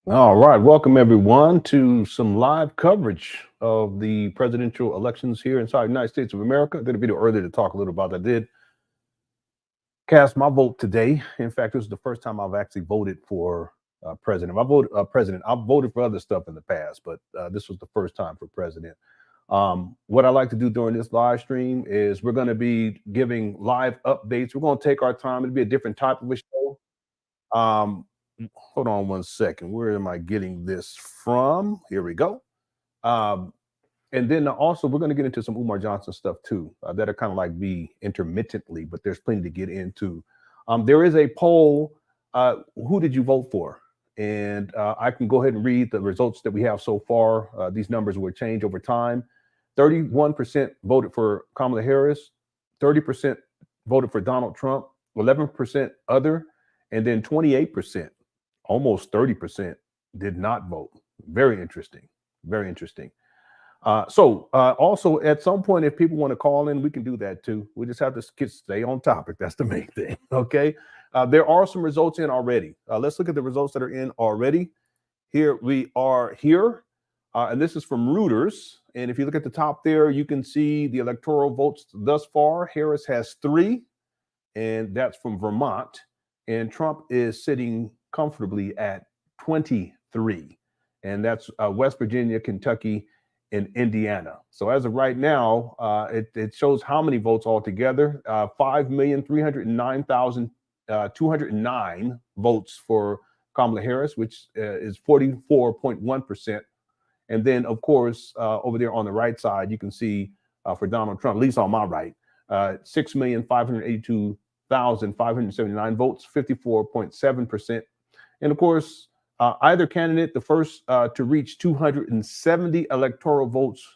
All right, welcome everyone to some live coverage of the presidential elections here inside the United States of America. I did a video earlier to talk a little about that. I did cast my vote today. In fact, this is the first time I've actually voted for president. I voted president. I've voted for other stuff in the past, but this was the first time for president. What I like to do during this live stream is we're going to be giving live updates. We're going to take our time. It'll be a different type of a show. Um, Hold on one second. Where am I getting this from? Here we go. Um, and then also we're going to get into some Umar Johnson stuff too. That'll kind of like be intermittently, but there's plenty to get into. There is a poll. Who did you vote for? And I can go ahead and read the results that we have so far. These numbers will change over time. 31% voted for Kamala Harris. 30% voted for Donald Trump. 11% other, and then 28%, almost 30%, did not vote. Very interesting. Very interesting. Also, at some point, if people want to call in, we can do that too. We just have to stay on topic. That's the main thing. Okay. There are some results in already. Let's look at the results that are in already. Here we are here. And this is from Reuters. And if you look at the top there, you can see the electoral votes thus far. Harris has 3, and that's from Vermont. And Trump is sitting comfortably at 23. And that's West Virginia, Kentucky, and Indiana. So as of right now, it shows how many votes altogether. 5,309,209 votes for Kamala Harris, which is 44.1%. And then, of course, over there on the right side, you can see for Donald Trump, at least on my right, 6,582,579 votes, 54.7%. And of course, either candidate, the first to reach 270 electoral votes,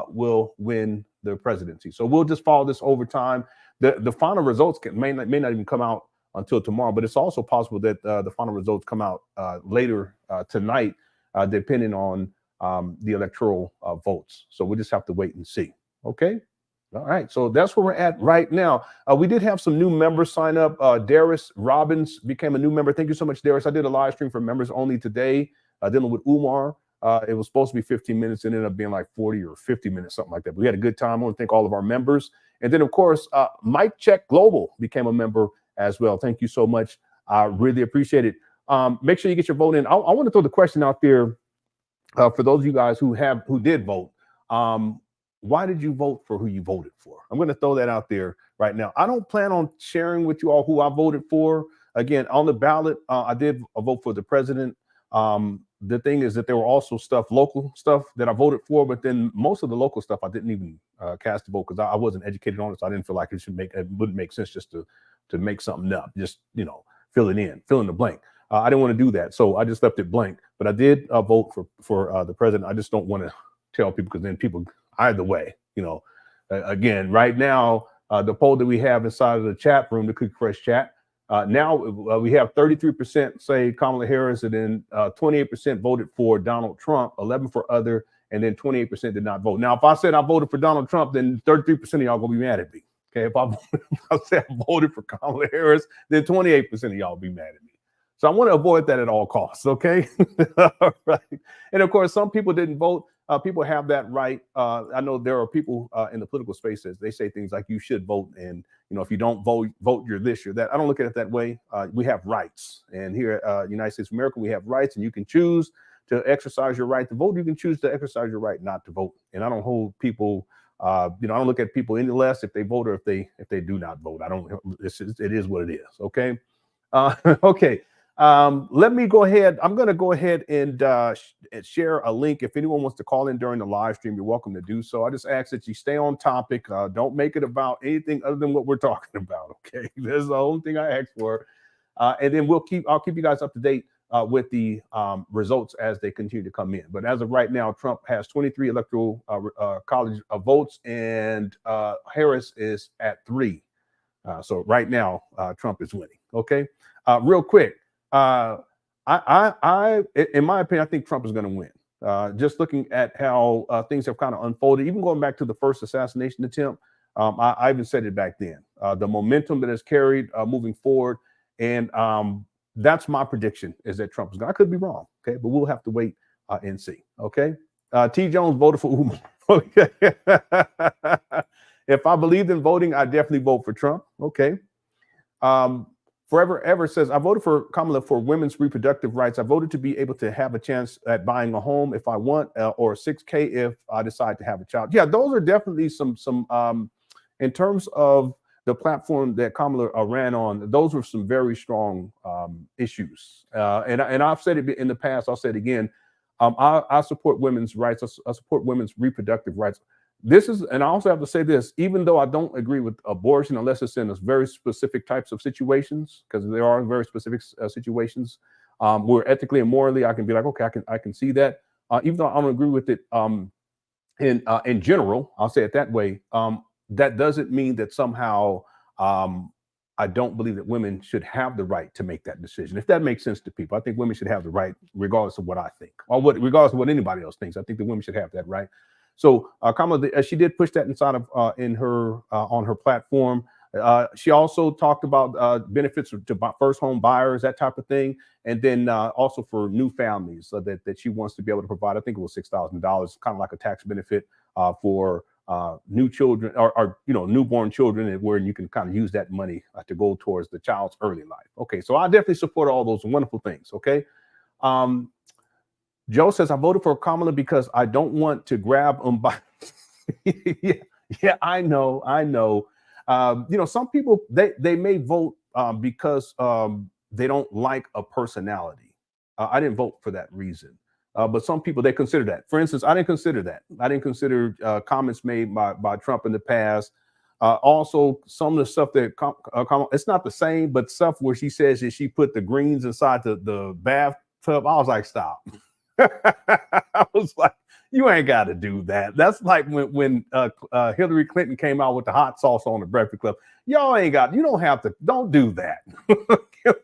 will win the presidency. So we'll just follow this over time. The final results may not even come out until tomorrow, but it's also possible that the final results come out later tonight, depending on the electoral votes. So we'll just have to wait and see. Okay. All right, so that's where we're at right now. We did have some new members sign up. Darius Robbins became a new member. Thank you so much, Darius. I did a live stream for members only today, dealing with Umar. It was supposed to be 15 minutes. It ended up being like 40 or 50 minutes, something like that. But we had a good time. I want to thank all of our members. And then, of course, Mike Check Global became a member as well. Thank you so much. I really appreciate it. Make sure you get your vote in. I want to throw the question out there for those of you guys who did vote. Why did you vote for who you voted for? I'm going to throw that out there right now. I don't plan on sharing with you all who I voted for. Again, on the ballot, I did vote for the president. The thing is that there were also local stuff that I voted for, but then most of the local stuff I didn't even cast a vote because I wasn't educated on it, so I didn't feel like it wouldn't make sense just to make something up, just fill in the blank. I didn't want to do that, so I just left it blank. But I did vote for the president. I just don't want to tell people because then people. Either way, again, right now, the poll that we have inside of the chat room, the Cookie Fresh chat, now we have 33% say Kamala Harris, and then 28% voted for Donald Trump, 11 for other, and then 28% did not vote. Now, if I said I voted for Donald Trump, then 33% of y'all gonna be mad at me. Okay, if I say I voted for Kamala Harris, then 28% of y'all be mad at me. So I want to avoid that at all costs. Okay, all right. And of course, some people didn't vote. People have that right. I know there are people in the political spaces. They say things like you should vote, and if you don't vote, you're this, you're that. I don't look at it that way. We have rights, and here at United States of America, we have rights, and you can choose to exercise your right to vote. You can choose to exercise your right not to vote. And I don't hold people. I don't look at people any less if they vote or if they do not vote. I don't. It is what it is. Okay. Okay. Let me go ahead. I'm going to go ahead and share a link. If anyone wants to call in during the live stream, you're welcome to do so. I just ask that you stay on topic. Don't make it about anything other than what we're talking about. Okay, that's the only thing I ask for. And then I'll keep you guys up to date with the results as they continue to come in. But as of right now, Trump has 23 electoral college votes, and Harris is at 3. So right now, Trump is winning. Okay, real quick. In my opinion, I think Trump is going to win. Just looking at how things have kind of unfolded, even going back to the first assassination attempt, I even said it back then. The momentum that is carried moving forward, and That's my prediction, is that Trump is going. I could be wrong, okay, but we'll have to wait and see. Okay, T. Jones voted for Umar. Okay. If I believed in voting, I definitely vote for Trump. Okay. Um, Forever Ever says, I voted for Kamala for women's reproductive rights. I voted to be able to have a chance at buying a home if I want, or 6K if I decide to have a child. Yeah, those are definitely some in terms of the platform that Kamala ran on, those were some very strong issues. And I've said it in the past, I'll say it again. I support women's rights. I support women's reproductive rights. This is, and I also have to say this, even though I don't agree with abortion unless it's in a very specific types of situations, because there are very specific situations where ethically and morally I can be like, okay, I can see that. Even though I don't agree with it in general, I'll say it that way. That doesn't mean that somehow I don't believe that women should have the right to make that decision. If that makes sense to people, I think women should have the right, regardless of what I think, or regardless of what anybody else thinks. I think the women should have that right. So Kamala, she did push that inside of in her on her platform. She also talked about benefits to first home buyers, that type of thing, and then also for new families that she wants to be able to provide. I think it was $6,000, kind of like a tax benefit for new children or newborn children, and where you can kind of use that money to go towards the child's early life. Okay, so I definitely support all those wonderful things. Okay. Joe says, I voted for Kamala because I don't want to grab them by. Yeah, yeah, I know. Some people they may vote because they don't like a personality. I didn't vote for that reason. But some people, they consider that. For instance, I didn't consider that. I didn't consider comments made by Trump in the past. Also, some of the stuff that it's not the same, but stuff where she says that she put the greens inside the bathtub. I was like, stop. I was like, you ain't got to do that. That's like when Hillary Clinton came out with the hot sauce on the Breakfast Club. Y'all ain't got, you don't have to, don't do that.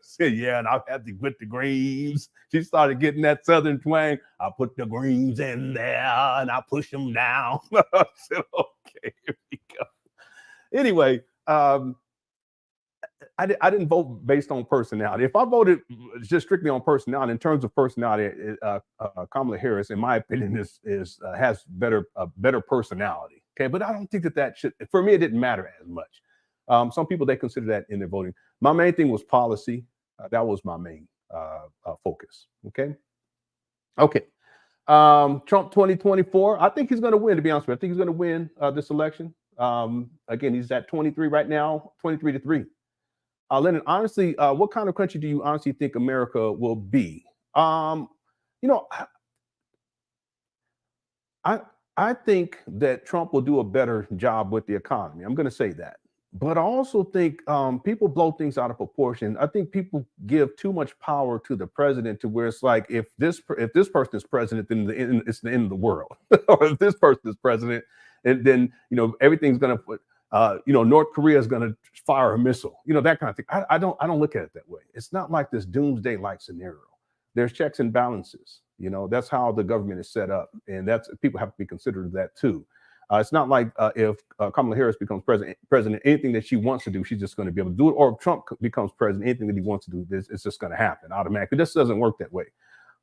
Said, yeah, and I had to put the greens. She started getting that Southern twang. I put the greens in there and I push them down. I said, okay, here we go. Anyway, I didn't vote based on personality. If I voted just strictly on personality, in terms of personality, Kamala Harris, in my opinion, has better personality. Okay, but I don't think that should. For me, it didn't matter as much. Some people, they consider that in their voting. My main thing was policy. That was my main focus. Okay. Trump 2024. I think he's going to win. To be honest with you, I think he's going to win this election. Again, he's at 23 right now, 23-3. Lenon, honestly, what kind of country do you honestly think America will be? You know, I think that Trump will do a better job with the economy. I'm going to say that, but I also think people blow things out of proportion. I think people give too much power to the president, to where it's like, if this person is president, then it's the end of the world, or if this person is president, and then everything's going to put. North Korea is going to fire a missile, that kind of thing. I don't look at it that way. It's not like this doomsday-like scenario. There's checks and balances. That's how the government is set up, and that's, people have to be considerate of that too. It's not like if Kamala Harris becomes president, anything that she wants to do, she's just going to be able to do it. Or if Trump becomes president, anything that he wants to do, it's just going to happen automatically. This doesn't work that way.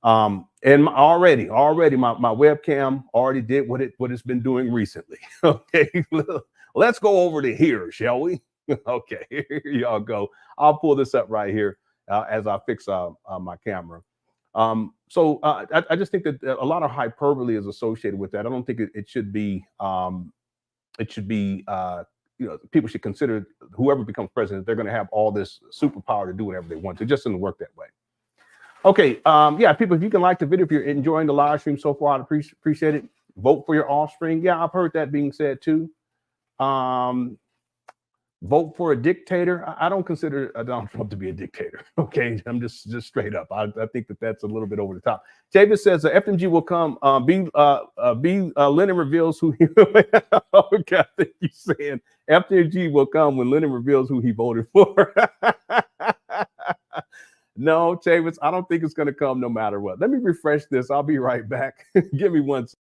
And already my webcam already did what it's been doing recently. Okay, let's go over to here, shall we? Okay, here y'all go. I'll pull this up right here as I fix my camera. So I just think that a lot of hyperbole is associated with that. I don't think it should be. It should be. People should consider, whoever becomes president, they're going to have all this superpower to do whatever they want to. It just doesn't work that way. Okay, yeah, people, if you can like the video, if you're enjoying the live stream so far, I'd appreciate it. Vote for your offspring. Yeah, I've heard that being said too. Vote for a dictator. I don't consider Donald Trump to be a dictator. Okay, I'm just straight up. I think that's a little bit over the top. David says FDMG will come. Lenon reveals who he. Okay, I think you're saying FDMG will come when Lenon reveals who he voted for. No, Chavis, I don't think it's going to come no matter what. Let me refresh this. I'll be right back. Give me one second.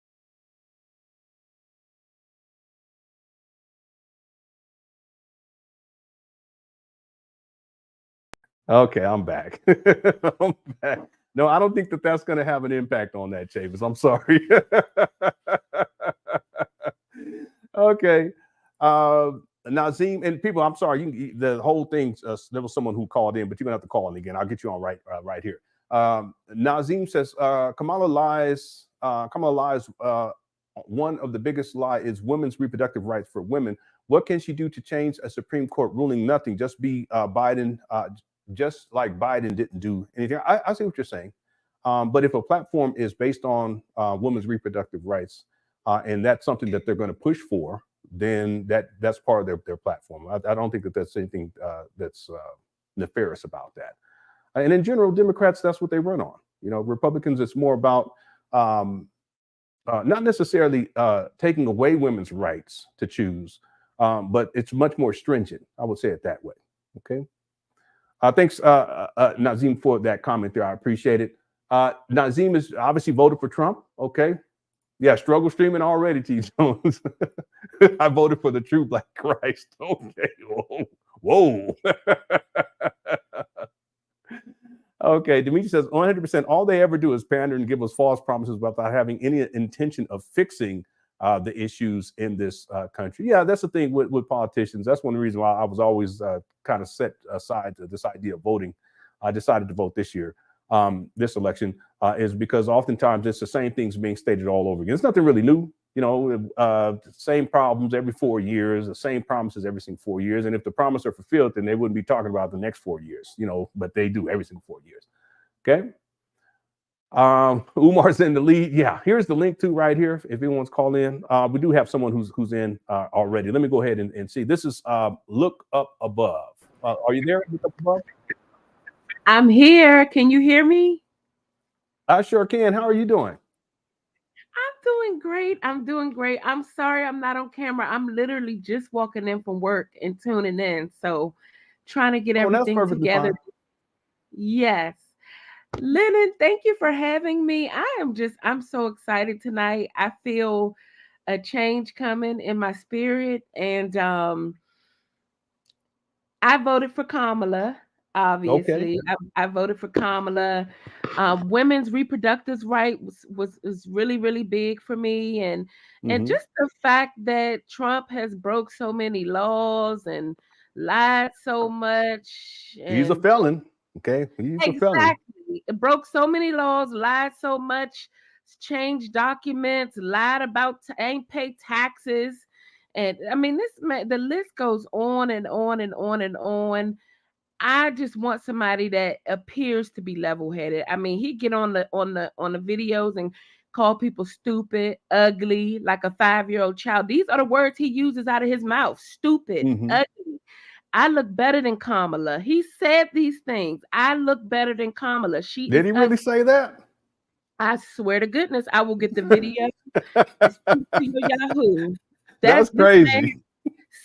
Okay, I'm back. I'm back. No, I don't think that that's going to have an impact on that, Chavis. I'm sorry. Okay. Nazim and people, I'm sorry. The whole thing. There was someone who called in, but you're gonna have to call in again. I'll get you on right here. Nazim says Kamala lies. Kamala lies. One of the biggest lie is women's reproductive rights for women. What can she do to change a Supreme Court ruling? Nothing. Just be Biden. Just like Biden didn't do anything. I see what you're saying. But if a platform is based on women's reproductive rights, and that's something that they're going to push for, then that's part of their platform. I don't think that that's anything that's nefarious about that. And in general, Democrats, that's what they run on. Republicans, it's more about not necessarily taking away women's rights to choose, but it's much more stringent. I would say it that way. Okay. Thanks, Nazim, for that comment there. I appreciate it. Nazim is obviously voted for Trump. Okay. Yeah, struggle streaming already, T. Jones. I voted for the true Black Christ. Okay. Whoa. Okay, Dimitri says 100%. All they ever do is pander and give us false promises without having any intention of fixing the issues in this country. Yeah, that's the thing with politicians. That's one of the reasons why I was always kind of set aside to this idea of voting. I decided to vote this year. This election is because oftentimes it's the same things being stated all over again. It's nothing really new, same problems every 4 years, the same promises every single 4 years. And if the promises are fulfilled, then they wouldn't be talking about the next 4 years, but they do every single 4 years. Okay. Umar's in the lead. Yeah, here's the link to right here. If anyone's called in, we do have someone who's in already. Let me go ahead and see. This is Look Up Above. Are you there? Look Up Above? I'm here. Can you hear me? I sure can. How are you doing? I'm doing great. I'm sorry I'm not on camera. I'm literally just walking in from work and tuning in. So trying to get Oh, that's everything perfectly together. fine. Yes. Lenon, thank you for having me. I'm so excited tonight. I feel a change coming in my spirit. And I voted for Kamala. Okay. Obviously, I voted for Kamala. Women's reproductive right was really really big for me, and Mm-hmm. just the fact that Trump has broke so many laws and lied so much, He's a and felon. Okay. He's a felon. exactly broke so many laws, lied so much, changed documents, lied about ain't paid taxes, and I mean this man, the list goes on and on and on and on. I just want somebody that appears to be level-headed. I mean, he get on the videos and call people stupid, ugly, like a 5-year-old child. These are the words he uses out of his mouth. Stupid, Mm-hmm. ugly. I look better than Kamala. He said these things. I look better than Kamala. She Did is he really ugly. say that? I swear to goodness, I will get the video and send it to your Yahoo. That That's this man crazy.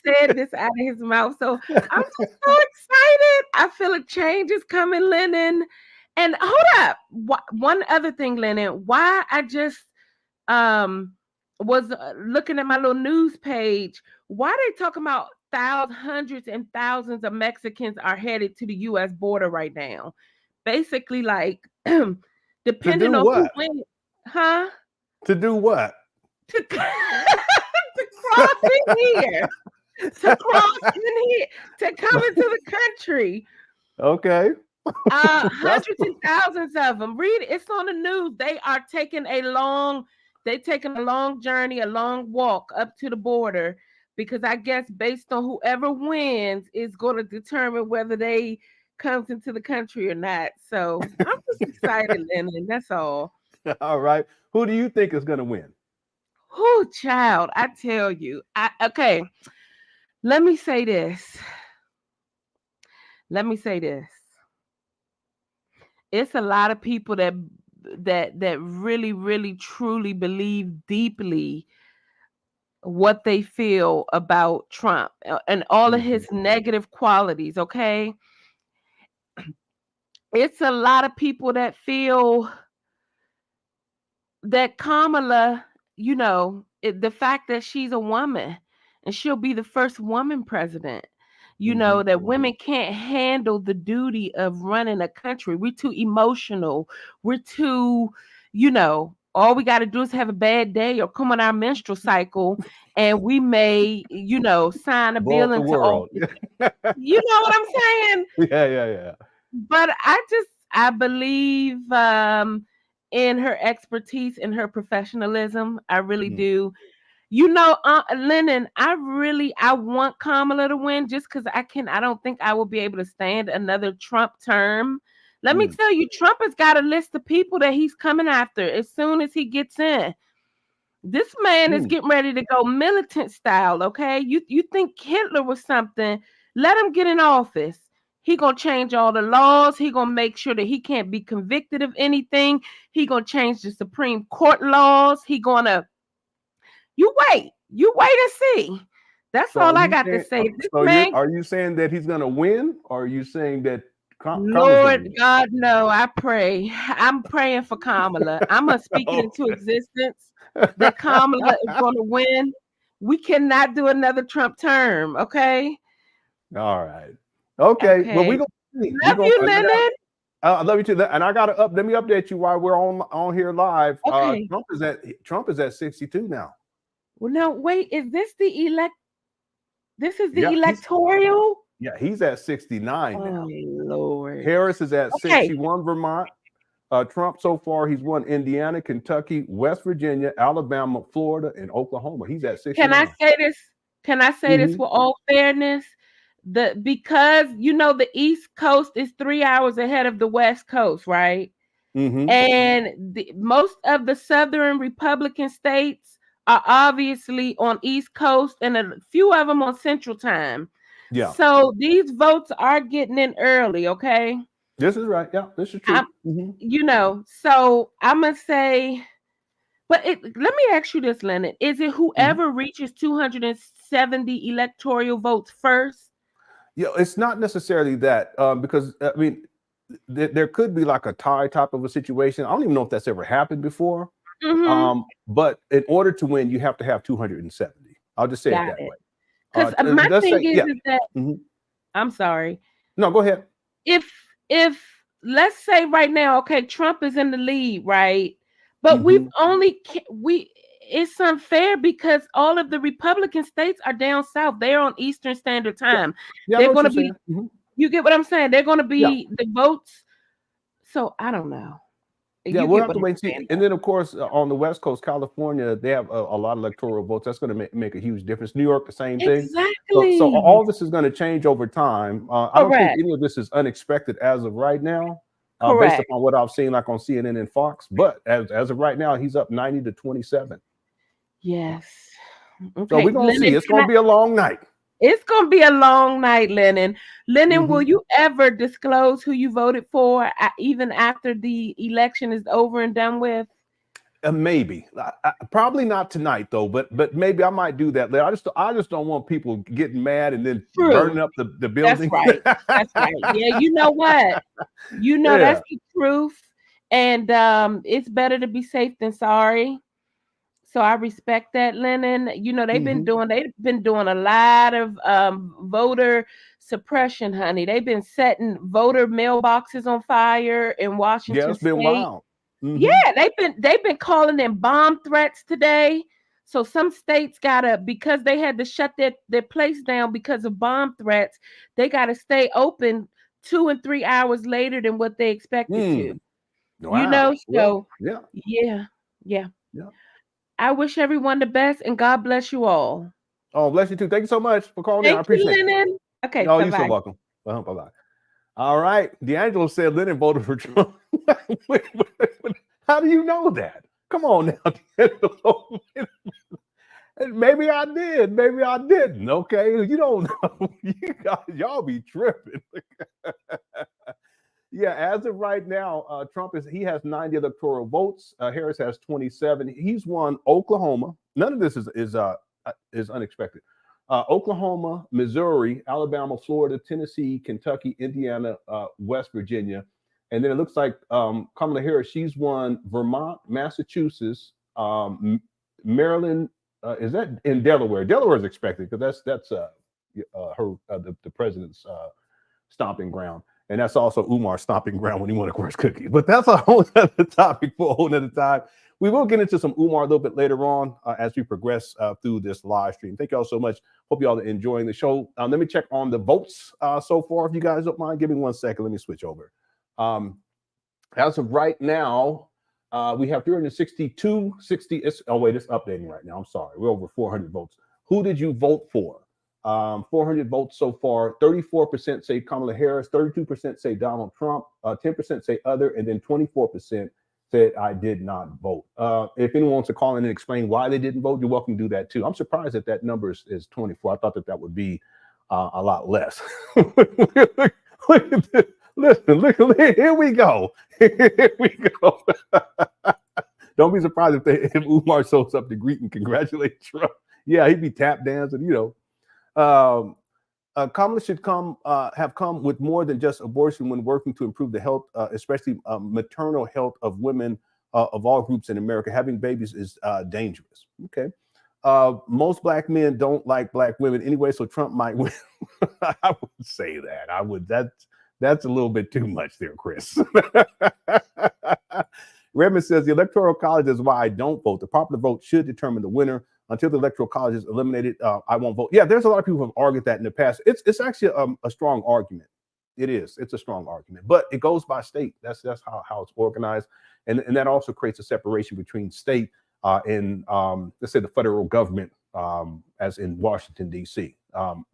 said this out of his mouth. So I'm just so excited. I feel a change is coming, Lenon. And hold up, one other thing, Lenon. Why I just um was looking at my little news page. Why they talking about thousands, hundreds, and thousands of Mexicans are headed to the U.S. border right now? Basically, like To depending do on who what? wins, huh? To do what? To, to cross in here. To cross in here, to come into the country. Okay. That's Hundreds and thousands of them. Read it. It's on the news. They taking a long journey, a long walk up to the border because I guess based on whoever wins is going to determine whether they comes into the country or not. So I'm just excited, Lennon. That's all. all right. Who do you think is going to win? Who child, I tell you. Okay, let me say this. Let me say this. It's a lot of people that really really truly believe deeply what they feel about Trump and all of Mm-hmm. his negative qualities, okay? It's a lot of people that feel that Kamala, the fact that she's a woman and she'll be the first woman president. that women can't handle the duty of running a country. We're too emotional. We're too, all we got to do is have a bad day or come on our menstrual cycle, and we may, sign a Blow bill up the into world. office. You know what I'm saying? Yeah. But I believe in her expertise and her professionalism. I really Mm, do. Lennon, I want Kamala to win just because I don't think I will be able to stand another Trump term. Let me mm, tell you, Trump has got a list of people that he's coming after as soon as he gets in. This man is mm. getting ready to go militant style, okay? You think Hitler was something? Let him get in office. He gonna change all the laws. He gonna make sure that he can't be convicted of anything. He gonna change the Supreme Court laws. You wait and see. That's So are all I you got to saying? say. This So man, are you saying that he's going to win, or are you saying that Kamala's going to Lord win? God, no, I pray. I'm praying for Kamala. I'm gonna speak it into Okay. existence that Kamala is gonna win. We cannot do another Trump term, okay? All right. Okay. Well, we Okay. gonna see. We Love gonna. you, Lennon. I love you too. And I gotta up. Let me update you while we're on here live. Okay. Trump is at 62 now. Well, no, wait. Is this the elect? This is the Yeah, electoral. he's at 69 Oh now. Lord. Harris is at Okay. 61. Vermont. Trump so far he's won Indiana, Kentucky, West Virginia, Alabama, Florida, and Oklahoma. He's at Can I 69. say this? Can I say this Mm-hmm. with all fairness? Because the East Coast is 3 hours ahead of the West Coast, right? Mm-hmm. And most of the Southern Republican states are obviously on East Coast, and a few of them on Central Time. Yeah, So these votes are getting in early, okay? this is right. Yeah, this is true. I'm, so I'm gonna say, but let me ask you this, Leonard: is it Mm-hmm. whoever reaches 270 electoral votes first? Yeah, it's not necessarily that because I mean, there could be like a tie type of a situation. I don't even know if that's ever happened before. Mm-hmm. But in order to win, you have to have 270. I'll just say it Got that it. way. Because my Let's thing say, yeah. is that Mhm. I'm sorry. No, go ahead. If let's say right now, okay, Trump is in the lead, right? But Hmm. it's unfair because all of the Republican states are down south. They're on Eastern Standard Yeah, Time. yeah, I know They're what going you're to be. saying. Hmm. You get what I'm saying? They're going to Yeah, be the votes. So I don't know. yeah, You we'll get have what to I'm wait and see. saying? And then, of course, on the West Coast, California, they have a lot of electoral votes. That's going to make a huge difference. New York, the same thing. So Exactly. all this is going to change over time. I don't think Correct. any of this is unexpected as of right now, based Correct. upon what I've seen, like on CNN and Fox. But as of right now, he's up 90 to 27. Yes. So Okay, we're gonna see. Lennon. It's gonna be a long night. It's gonna be a long night, Lennon. Lennon, will Hmm. you ever disclose who you voted for, even after the election is over and done with? Maybe, probably not tonight though. But maybe I might do that later. I just don't want people getting mad and then burning True. up the That's building. right. That's right. Yeah, you know what? That's Yeah. the truth. And it's better to be safe than sorry. So I respect that, Lennon. Hmm. They've been doing a lot of voter suppression, honey. They've been setting voter mailboxes on fire in Yeah, Washington it's been State. wild. Hmm. Yeah, they've been calling them bomb threats today. So some states gotta, because they had to shut their place down because of bomb threats, they gotta stay open 2 and 3 hours later than what they expected to. Mm. Wow. Well, So yeah, yeah, yeah. yeah. I wish everyone the best and God bless you all. Oh, bless you too. Thank you so much for calling in. I Thank you, appreciate it. Lennon. Okay, Oh, you're so bye-bye. welcome. Bye bye. All right. D'Angelo said Lennon voted for Trump. Wait. How do you know that? Come on now, D'Angelo. Maybe I did. Maybe I didn't. Okay. You don't know. Y'all be tripping. Yeah, as of right now, Trump he has 90 electoral votes. Harris has 27. He's won Oklahoma. None of this is unexpected. Oklahoma, Missouri, Alabama, Florida, Tennessee, Kentucky, Indiana, West Virginia, and then it looks like Kamala Harris. She's won Vermont, Massachusetts, Maryland. Is that in Delaware? Delaware is expected because that's the president's stomping ground. And that's also Umar's stomping ground when he went across cookies. But that's a whole other topic for a whole other time. We will get into some Umar a little bit later on as we progress through this live stream. Thank you all so much. Hope you all are enjoying the show. Let me check on the votes so far. If you guys don't mind, give me 1 second. Let me switch over. As of right now, we have 362, 60. Oh, wait, it's updating right now. I'm sorry. We're over 400 votes. Who did you vote for? 400 votes so far. 34% say Kamala Harris, 32% say Donald Trump, 10% say other, and then 24% said I did not vote. If anyone wants to call in and explain why they didn't vote, you're welcome to do that too. I'm surprised that that number is 24. I thought that would be a lot less. Look at this. Listen, look, here we go. Here we go. Don't be surprised if Umar shows up to greet and congratulate Trump. Yeah, he'd be tap dancing, Kamala should have come with more than just abortion when working to improve the health, especially maternal health of women of all groups in America. Having babies is dangerous. Okay. Most black men don't like black women anyway, so Trump might win. I would say that. I would. That's a little bit too much there, Chris. Redmond says the Electoral College is why I don't vote. The popular vote should determine the winner. Until the Electoral College is eliminated, I won't vote. Yeah, there's a lot of people who have argued that in the past. It's actually a strong argument. It is. It's a strong argument, but it goes by state. That's how it's organized, and that also creates a separation between state and let's say the federal government, as in Washington D.C.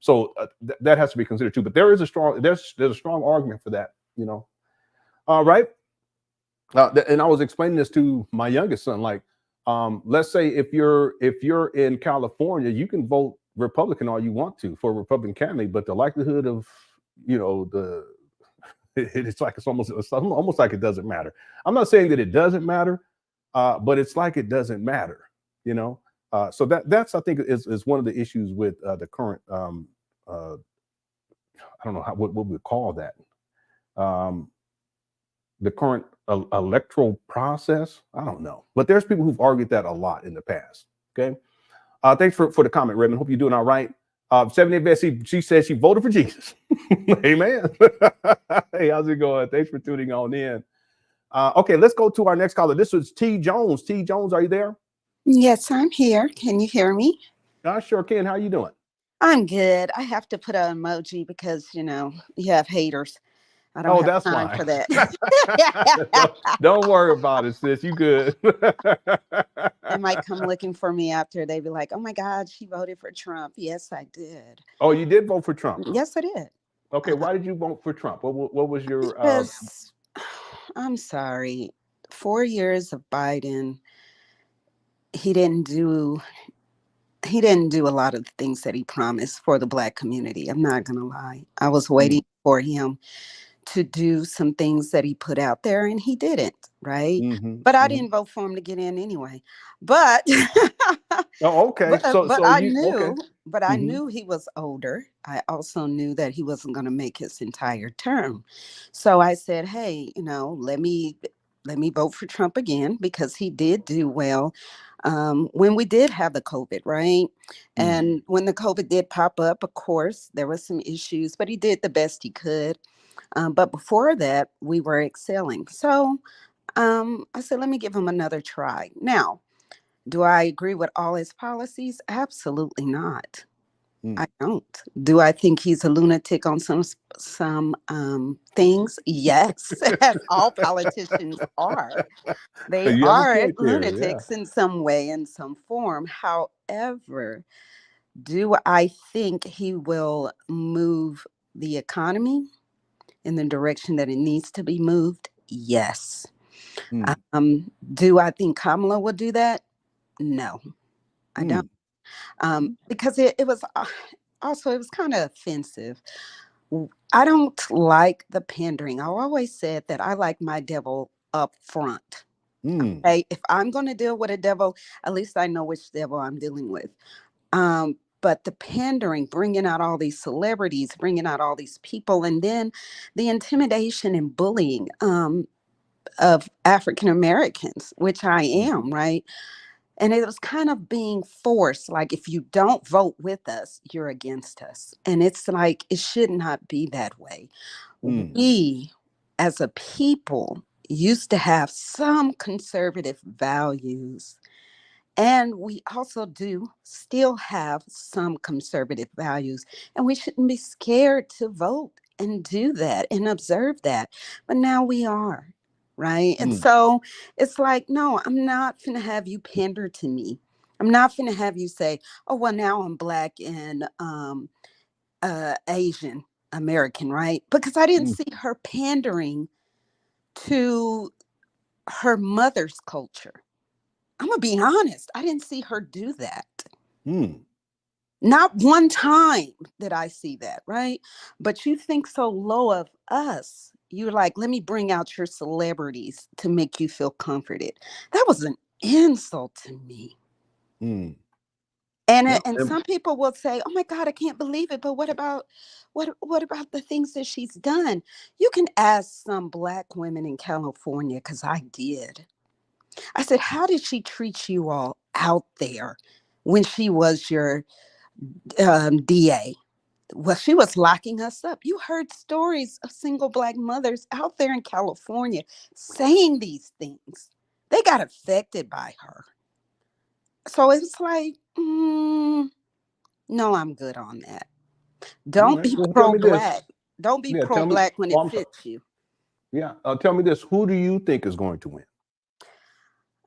So that has to be considered too. But there's a strong argument for that. All right. And I was explaining this to my youngest son, like. Let's say if you're in California, you can vote Republican all you want to for a Republican candidate, but the likelihood of it's almost like it doesn't matter. I'm not saying that it doesn't matter, but it's like it doesn't matter. So that's I think is one of the issues with the current I don't know what we call that. The current electoral process. I don't know, but there's people who've argued that a lot in the past. Okay. Thanks for the comment, Redmond. Hope you're doing all right. 78 Bessie, she says she voted for Jesus. Amen. Hey, how's it going? Thanks for tuning on in. Okay, let's go to our next caller. This was T. Jones. T. Jones, are you there? Yes, I'm here. Can you hear me? I sure can. How you doing? I'm good. I have to put an emoji because, you have haters. I don't have time for that. Don't worry about it, sis. You good. They might come looking for me after. They'd be like, oh, my God, she voted for Trump. Yes, I did. Oh, you did vote for Trump? Yes, I did. Okay, why did you vote for Trump? What was your... Because, I'm sorry. 4 years of Biden, he didn't do a lot of the things that he promised for the Black community. I'm not going to lie. I was waiting for him to do some things that he put out there, and he didn't, right? But I didn't vote for him to get in anyway. But oh, okay. I knew he was older. I also knew that he wasn't going to make his entire term. So I said, hey, let me vote for Trump again, because he did do well when we did have the COVID, right? And when the COVID did pop up, of course, there were some issues, but he did the best he could. But before that, we were excelling. So I said, let me give him another try. Now, do I agree with all his policies? Absolutely not. I don't. Do I think he's a lunatic on some things? Yes, as all politicians are. They are lunatics in some way, in some form. However, do I think he will move the economy in the direction that it needs to be moved? Yes. Do I think Kamala will do that? No, I don't. Because it was also, it was kind of offensive. I don't like the pandering. I always said that I like my devil up front. Okay? If I'm going to deal with a devil, at least I know which devil I'm dealing with. But the pandering, bringing out all these celebrities, bringing out all these people, and then the intimidation and bullying of African Americans, which I am, right? And it was kind of being forced, like, if you don't vote with us, you're against us. And it's like, it should not be that way. Mm, We, as a people, used to have some conservative values. And we also do still have some conservative values. And we shouldn't be scared to vote and do that and observe that. But now we are, right? And mm, so it's like, no, I'm not going to have you pander to me. I'm not going to have you say, oh, well, now I'm Black and Asian American, right? Because I didn't mm, see her pandering to her mother's culture. I'm gonna be honest. I didn't see her do that. mm. Not one time did I see that, right? But you think so low of us. You're like, let me bring out your celebrities to make you feel comforted. That was an insult to me. Mm. And Yeah. and some people will say, "Oh my God, I can't believe it." But what about the things that she's done? You can ask some Black women in California, because I did. I said, "How did she treat you all out there when she was your DA?" Well, she was locking us up. You heard stories of single Black mothers out there in California saying these things. They got affected by her. So it's like, no, I'm good on that. All Don't right. be Well, tell me this. pro-Black. Don't be Yeah. Tell me. pro-Black when Oh, it I'm sorry. fits you. Yeah. Tell me this. Who do you think is going to win?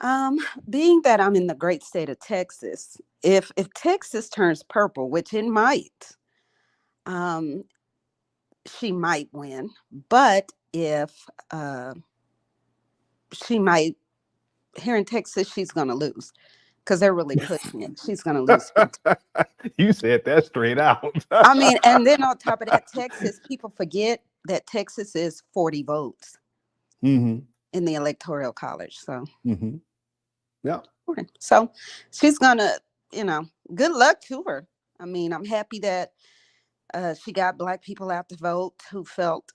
Um, Being that I'm in the great state of Texas, if Texas turns purple, which it might, um, she might win. But if she might, here in Texas, she's gonna lose because they're really pushing it. She's gonna lose big time. You said that straight out. I mean, and then on top of that, Texas, people forget that Texas is 40 votes Hmm. in the electoral college. Hmm. Yeah. So she's gonna, good luck to her. I mean, I'm happy that she got Black people out to vote who felt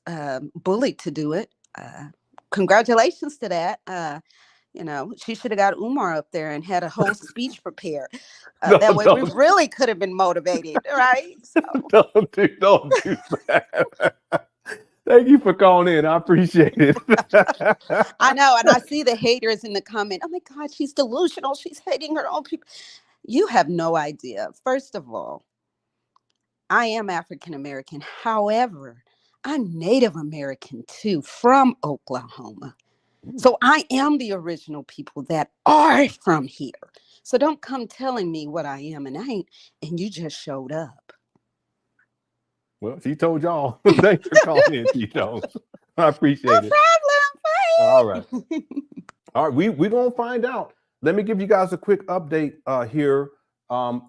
bullied to do it. Congratulations to that. She should have got Umar up there and had a whole speech prepared. No, That way we don't, really could have been motivated, right? So don't do that. Thank you for calling in. I appreciate it. I know, and I see the haters in the comment. Oh my God, she's delusional. She's hating her own people. You have no idea. First of all, I am African American. However, I'm Native American too, from Oklahoma. So I am the original people that are from here. So don't come telling me what I am and ain't, and you just showed up. Well, she told y'all. Thanks for calling in, T Jones. I No appreciate it. All right. problem. Bye. All right. We're going to find out. Let me give you guys a quick update here.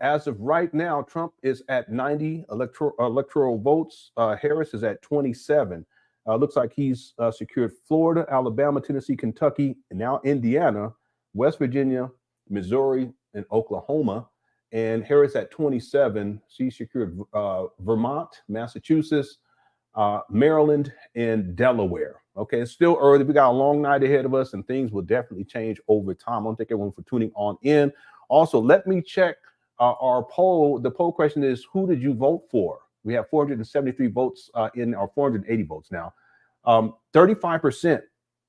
As of right now, Trump is at 90 electoral votes. Harris is at 27. Looks like he's secured Florida, Alabama, Tennessee, Kentucky, and now Indiana, West Virginia, Missouri, and Oklahoma. And Harris at 27. She secured Vermont, Massachusetts, Maryland, and Delaware. Okay, it's still early. We got a long night ahead of us, and things will definitely change over time. I want to thank everyone for tuning on in. Also, let me check our poll. The poll question is, who did you vote for? We have 473 votes in our 480 votes now. 35%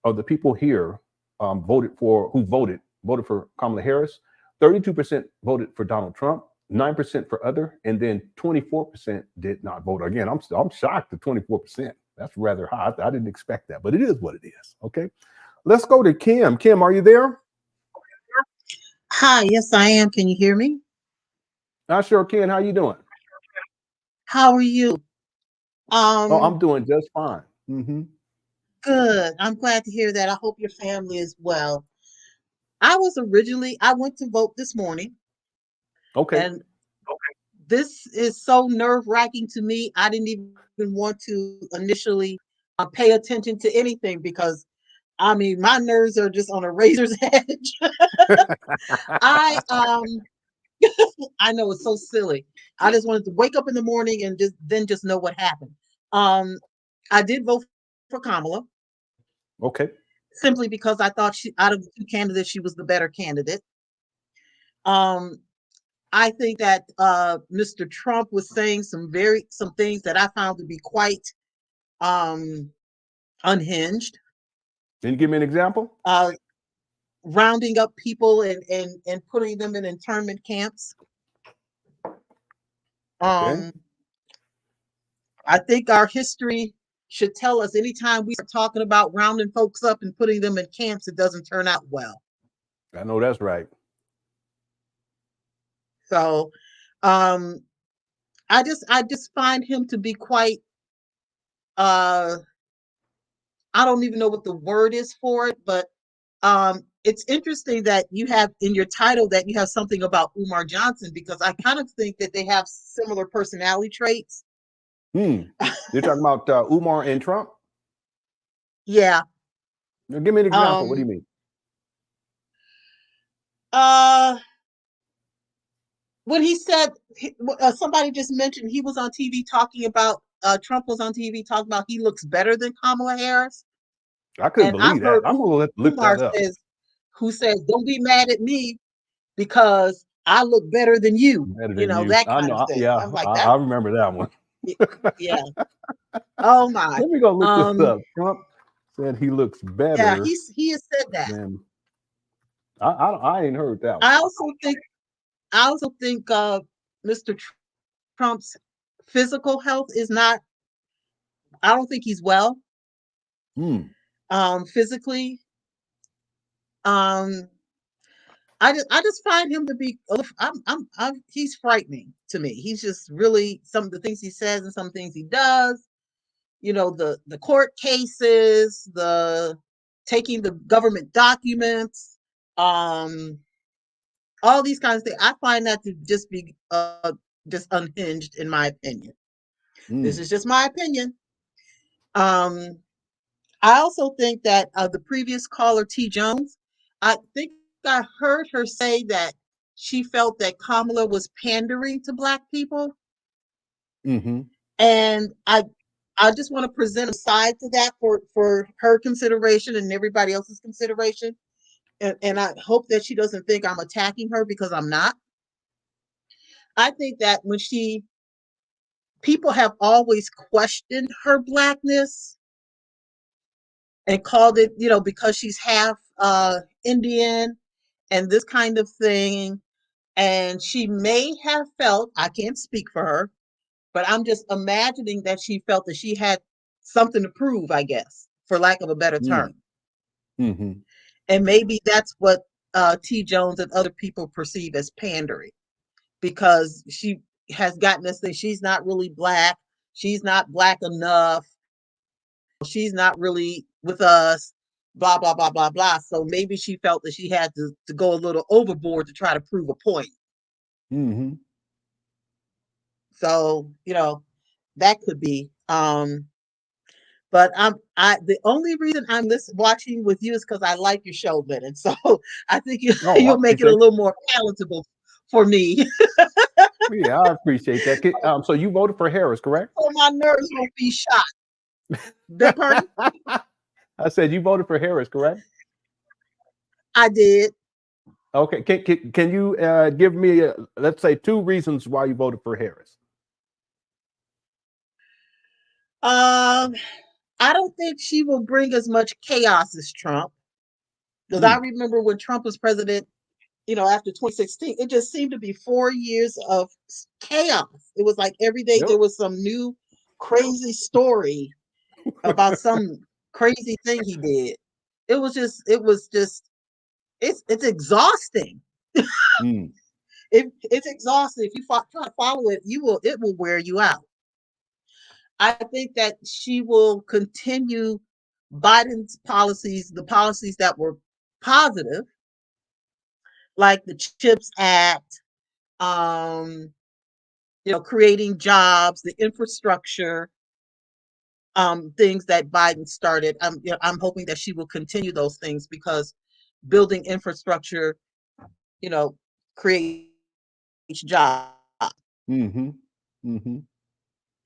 of the people here voted for Kamala Harris. 32% voted for Donald Trump. 9% for other, and then 24% did not vote. Again, I'm shocked at 24%. That's rather high. I didn't expect that, but it is what it is. Okay, let's go to Kim. Kim, are you there? Hi, yes, I am. Can you hear me? I sure can. How you doing? How are you? Oh, Um, I'm doing just fine. Mm-hmm. Good. I'm glad to hear that. I hope your family is well. I went to vote this morning, Okay. and this is so nerve-wracking to me. I didn't even want to initially pay attention to anything because I mean my nerves are just on a razor's edge. I I know it's so silly. I just wanted to wake up in the morning and just know what happened. Um, I did vote for Kamala Okay. simply because I thought she, out of the two candidates, she was the better candidate. Um, I think that Mr. Trump was saying some things that I found to be quite unhinged. Can you give me an example? Rounding up people and putting them in internment camps. Okay. I think our history should tell us anytime we start talking about rounding folks up and putting them in camps, it doesn't turn out well. I know that's right. So I just find him to be quite I don't even know what the word is for it, but it's interesting that you have in your title that you have something about Umar Johnson, because I kind of think that they have similar personality traits. You're talking about Umar and Trump? Yeah. Now, give me an example. What do you mean? When he said, somebody just mentioned he was on TV talking about, Trump was on TV talking about he looks better than Kamala Harris. I couldn't believe that. I'm going to look Umar that up. Who says, don't be mad at me because I look better than you. Better than you. That I kind know. of thing. Yeah, I'm like, I remember that one. Yeah. Oh my. Let me go look this up. Trump said he looks better. Yeah, he has said that. Than, I ain't heard that one. I also think Mr. Trump's physical health is not. I don't think he's well. Physically. I just find him to be. He's frightening to me. He's just really, some of the things he says and some things he does. The court cases, the taking the government documents, all these kinds of things. I find that to just be just unhinged, in my opinion. This is just my opinion. I also think that the previous caller, T. Jones, I think I heard her say that she felt that Kamala was pandering to Black people. And I just want to present a side to that for her consideration and everybody else's consideration. And I hope that she doesn't think I'm attacking her, because I'm not. I think that people have always questioned her Blackness and called it, because she's half Indian and this kind of thing. And she may have felt, I can't speak for her, but I'm just imagining that she felt that she had something to prove, I guess, for lack of a better term. And maybe that's what T. Jones and other people perceive as pandering, because she has gotten this thing. She's not really Black. She's not Black enough. She's not really with us, blah, blah, blah, blah, blah. So maybe she felt that she had to go a little overboard to try to prove a point. So, that could be. But the only reason I'm watching with you is because I like your show, Lenon. So I think you'll make it a little more palatable for me. Yeah, I appreciate that. So you voted for Harris, correct? So my nerves won't be shot. Beg pardon? I said you voted for Harris, correct? I did. Okay. Can you give me, let's say, 2 reasons why you voted for Harris? I don't think she will bring as much chaos as Trump. Because I remember when Trump was president, after 2016, it just seemed to be 4 years of chaos. It was like every day there was some new crazy story about some crazy thing he did. It's exhausting. It's exhausting. If you try to follow it, it will wear you out. I think that she will continue Biden's policies, the policies that were positive, like the CHIPS Act, creating jobs, the infrastructure, things that Biden started. I'm hoping that she will continue those things, because building infrastructure, creates jobs.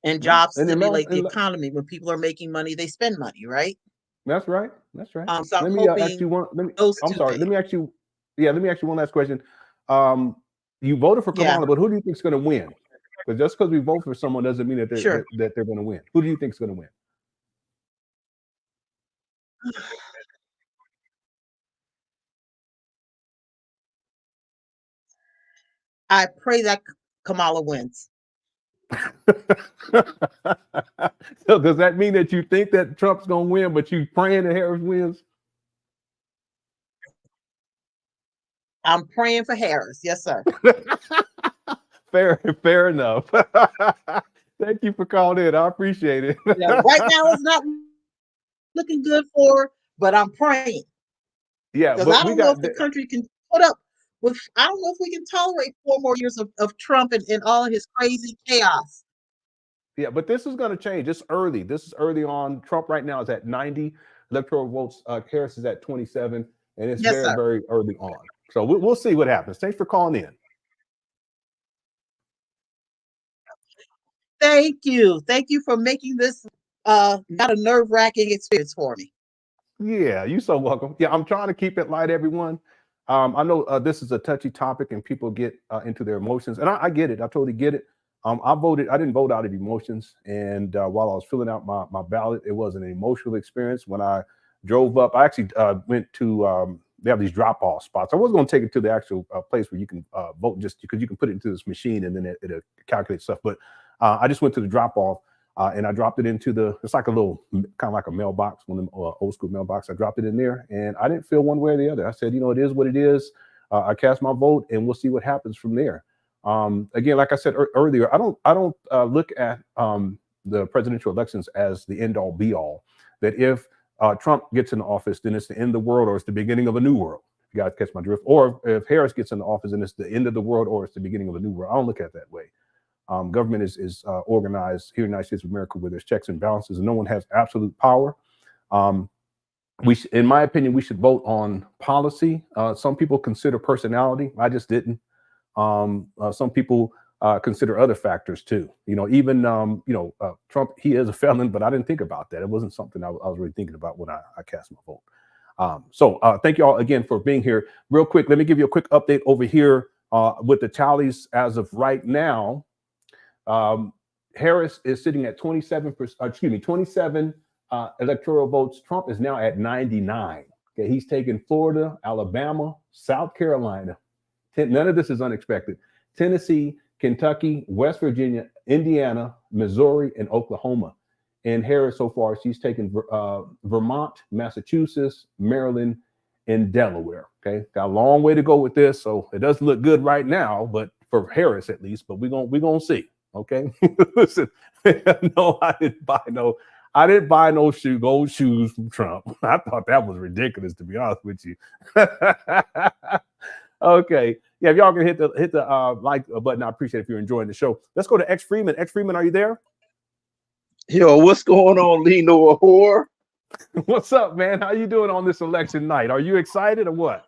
And jobs stimulate the economy. When people are making money, they spend money, right? That's right. That's right. So Let me ask you one. I'm sorry. Let me ask you one last question. You voted for Yeah, Kamala, but who do you think is going to win? Because just because we vote for someone doesn't mean that sure. they're going to win. Who do you think is going to win? I pray that Kamala wins. So does that mean that you think that Trump's going to win, but you praying that Harris wins? I'm praying for Harris. Yes, sir. Fair enough. Thank you for calling in. I appreciate it. Yeah, right now it's not looking good for her, but I'm praying Yeah, because but I we don't know got if the country can put up with. I don't know if we can tolerate 4 more years of Trump and all of his crazy chaos. yeah, but this is going to change. It's early. This is early on. Trump right now is at 90 electoral votes. Harris is at 27, and it's Yes, very, sir. very early on. So we'll see what happens. Thanks for calling in. Thank you for making this not a nerve-wracking experience for me. Yeah, you're so welcome. Yeah, I'm trying to keep it light, everyone. I know this is a touchy topic and people get into their emotions, and I get it. I totally get it. I voted. I didn't vote out of emotions, and while I was filling out my ballot, it was an emotional experience. When I drove up, I actually went to. They have these drop-off spots. I was going to take it to the actual place where you can vote, just because you can put it into this machine and then it'll calculate stuff. But I just went to the drop-off. And I dropped it into it's like a little, kind of like a mailbox, one of them old school mailbox. I dropped it in there and I didn't feel one way or the other. I said, it is what it is. I cast my vote and we'll see what happens from there. Again, like I said earlier, I don't look at the presidential elections as the end all be all, that if Trump gets in office, then it's the end of the world or it's the beginning of a new world. You guys catch my drift? Or if Harris gets in office and it's the end of the world or it's the beginning of a new world. I don't look at it that way. Government is organized here in the United States of America where there's checks and balances and no one has absolute power. In my opinion, we should vote on policy. Some people consider personality. I just didn't. Some people consider other factors too. Even Trump, he is a felon, but I didn't think about that. It wasn't something I was really thinking about when I cast my vote. So thank you all again for being here. Real quick, let me give you a quick update over here with the tallies as of right now. Harris is sitting at 27 electoral votes. Trump is now at 99. Okay, he's taken Florida, Alabama, South Carolina. None of this is unexpected. Tennessee, Kentucky, West Virginia, Indiana, Missouri, and Oklahoma. And Harris, so far, she's taken Vermont, Massachusetts, Maryland, and Delaware. Okay, got a long way to go with this, so it doesn't look good right now, but for Harris at least. But we're gonna see. Okay, listen. No, I didn't buy no gold shoes from Trump. I thought that was ridiculous, to be honest with you. Okay, yeah, if y'all can hit the like button, I appreciate it if you're enjoying the show. Let's go to X Freeman. X Freeman, are you there? Yo, what's going on, LenonHonor? What's up, man? How you doing on this election night? Are you excited or what?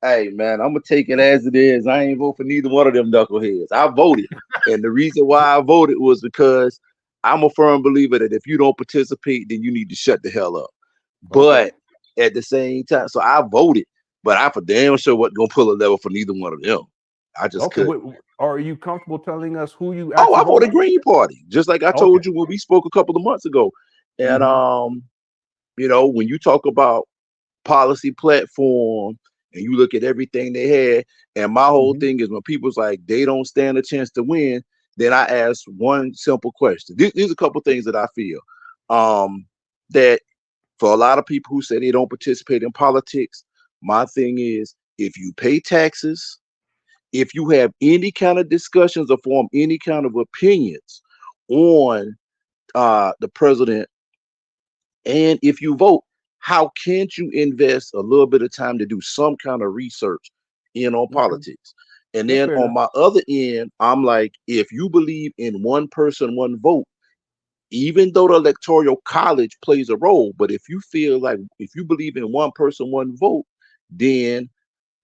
Hey, man, I'm gonna take it as it is. I ain't vote for neither one of them knuckleheads. I voted, and the reason why I voted was because I'm a firm believer that if you don't participate, then you need to shut the hell up. But at the same time, so I voted, but I for damn sure wasn't gonna pull a level for neither one of them. I just couldn't. Wait, are you comfortable telling us who you? Oh, I voted Green Party, just like I told you when we spoke a couple of months ago. And when you talk about policy platform and you look at everything they had, and my whole thing is when people's like they don't stand a chance to win, then I ask one simple question. These are a couple of things that I feel that for a lot of people who say they don't participate in politics, my thing is if you pay taxes, if you have any kind of discussions or form any kind of opinions on the president, and if you vote, how can't you invest a little bit of time to do some kind of research on politics? And then on my other end, I'm like, if you believe in one person, one vote, even though the electoral college plays a role, but if you feel like if you believe in one person, one vote, then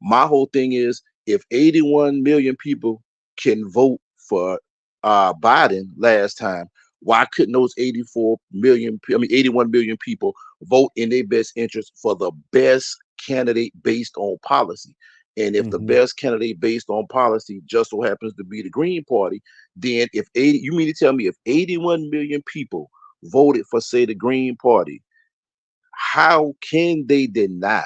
my whole thing is if 81 million people can vote for Biden last time, why couldn't those 81 million people vote in their best interest for the best candidate based on policy? And if the best candidate based on policy just so happens to be the Green Party, then if 80, you mean to tell me if 81 million people voted for, say, the Green Party, how can they deny?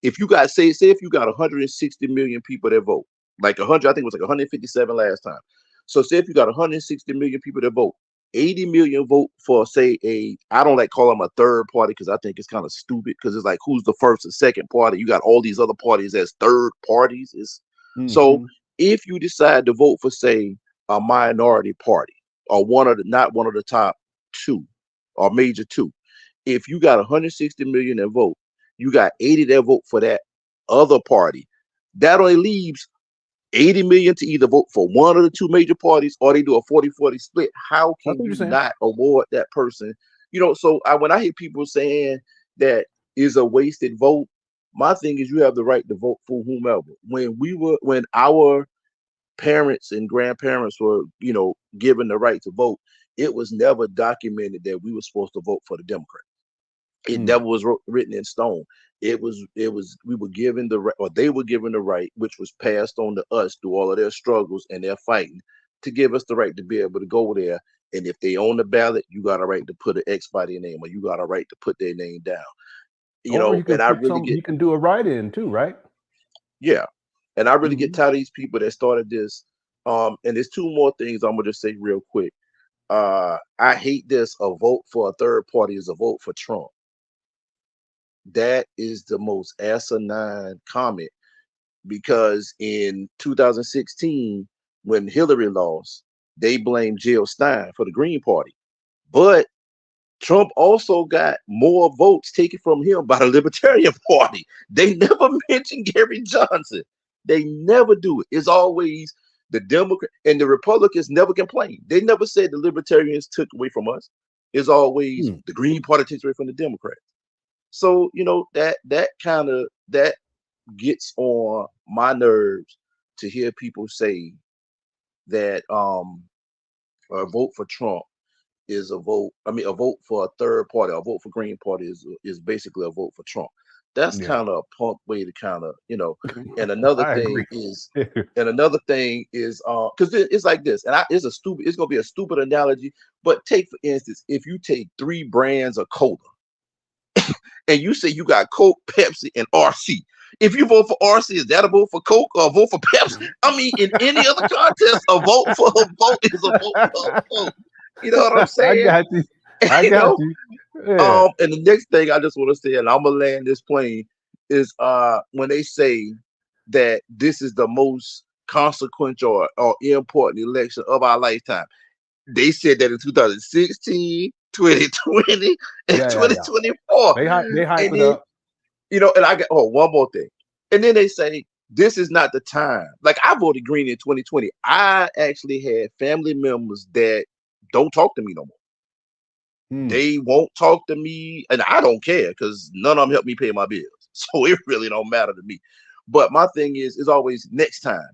If you got, say if you got 160 million people that vote, like 100, I think it was like 157 last time. So say if you got 160 million people that vote, 80 million vote for, say, I don't like call them a third party because I think it's kind of stupid, because it's like, who's the first and second party? You got all these other parties as third parties. So if you decide to vote for, say, a minority party or not one of the top two or major two, if you got 160 million that vote, you got 80 that vote for that other party, that only leaves 80 million to either vote for one of the two major parties or they do a 40-40 split. How can you not award that person? So when I hear people saying that is a wasted vote, my thing is you have the right to vote for whomever. When our parents and grandparents were, given the right to vote, it was never documented that we were supposed to vote for the Democrats. It never was written in stone. We were given the right, or they were given the right, which was passed on to us through all of their struggles and their fighting, to give us the right to be able to go there. And if they own the ballot, you got a right to put an X by their name, or you got a right to put their name down. You can do a write-in too, right? Yeah. And I really get tired of these people that started this. And there's two more things I'm gonna just say real quick. I hate this. A vote for a third party is a vote for Trump. That is the most asinine comment, because in 2016, when Hillary lost, they blamed Jill Stein for the Green Party. But Trump also got more votes taken from him by the Libertarian Party. They never mention Gary Johnson. They never do it. It's always the Democrat, and the Republicans never complain. They never said the Libertarians took away from us. It's always the Green Party takes away from the Democrats. So, that gets on my nerves to hear people say that a vote for Trump is a vote. I mean, a vote for a third party, a vote for Green Party is basically a vote for Trump. That's kind of a punk way to kind of, and another thing is, because it's like this, and it's gonna be a stupid analogy, but take, for instance, if you take 3 brands of cola and you say you got Coke, Pepsi, and RC. If you vote for RC, is that a vote for Coke or a vote for Pepsi? I mean, in any other contest, a vote for a vote is a vote for a vote. You know what I'm saying? I got you. Yeah. And the next thing I just want to say, and I'm gonna land this plane, is when they say that this is the most consequential or important election of our lifetime. They said that in 2016, 2020, and 2024. They hype it up. And I got one more thing. And then they say this is not the time. Like, I voted green in 2020. I actually had family members that don't talk to me no more. They won't talk to me, and I don't care because none of them help me pay my bills. So it really don't matter to me. But my thing is always next time.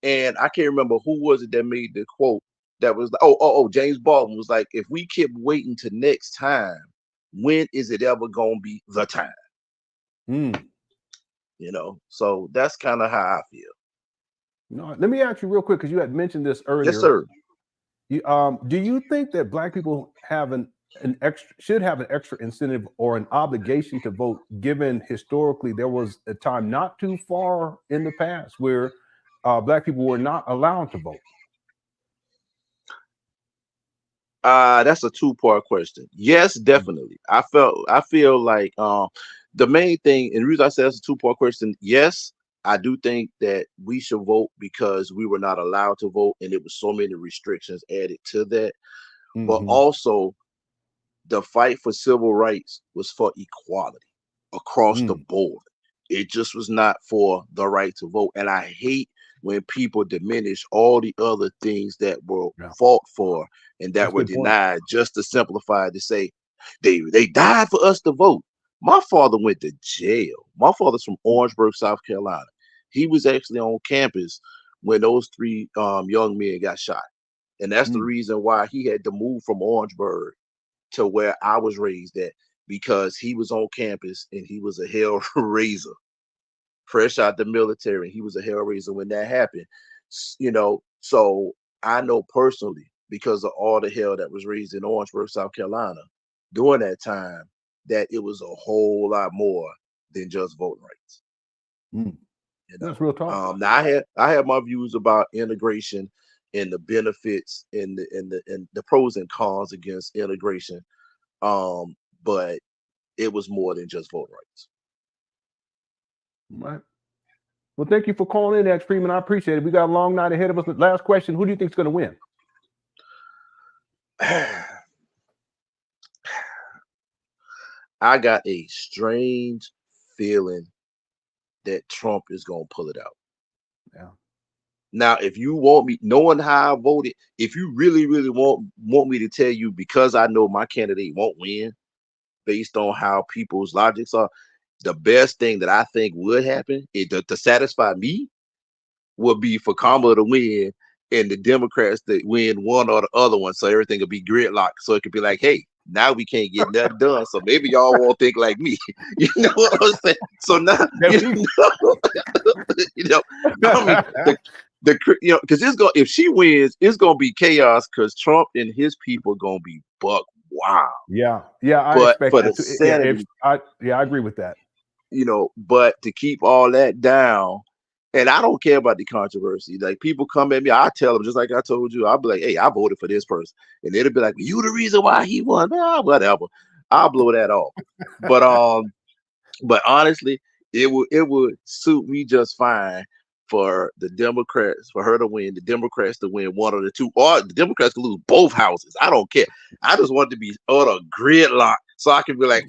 And I can't remember who was it that made the quote that was like, James Baldwin was like, if we keep waiting to next time, when is it ever gonna be the time? So that's kind of how I feel. No, let me ask you real quick, because you had mentioned this earlier. Yes, sir. Do you think that Black people should have an extra incentive or an obligation to vote, given historically there was a time not too far in the past where Black people were not allowed to vote? That's a 2-part question. Yes, definitely. I feel like the main thing, and the reason I said that's a 2-part question, yes, I do think that we should vote because we were not allowed to vote, and it was so many restrictions added to that. But also, the fight for civil rights was for equality across the board. It just was not for the right to vote. And I hate when people diminish all the other things that were fought for and that were denied, just to simplify, to say they died for us to vote. My father went to jail. My father's from Orangeburg, South Carolina. He was actually on campus when those 3 young men got shot. And that's the reason why he had to move from Orangeburg to where I was raised at, because he was on campus and he was a hell raiser. fresh out the military. He was a hellraiser when that happened. You know, so I know personally, because of all the hell that was raised in Orangeburg, South Carolina during that time, that it was a whole lot more than just voting rights. You know? That's real talk. Now I had my views about integration and the benefits and the pros and cons against integration. But it was more than just voting rights. Right. Well, thank you for calling in, X Freeman. I appreciate it. We got a long night ahead of us. Last question: who do you think is going to win? I got a strange feeling that Trump is going to pull it out. Yeah. Now, if you want me, knowing how I voted, if you really, really want me to tell you, because I know my candidate won't win based on how people's logics are, the best thing that I think would happen is to satisfy me would be for Kamala to win and the Democrats to win one or the other one, so everything will be gridlocked. So it could be like, hey, now we can't get nothing done. So maybe y'all won't think like me. You know what I'm saying? So now, you know, I mean, because it's going, if she wins, it's gonna be chaos because Trump and his people are gonna be buck wild. Yeah, I but expect for the to, sanity, I agree with that. You know, but to keep all that down, and I don't care about the controversy. Like, people come at me, I tell them, just like I told you, I'll be like, hey, I voted for this person, and it'll be like, you the reason why he won. Whatever, I'll blow that off. But honestly, it would suit me just fine for the Democrats, for her to win, the Democrats to win one of the two, or the Democrats to lose both houses. I don't care. I just want to be utter gridlock so I can be like,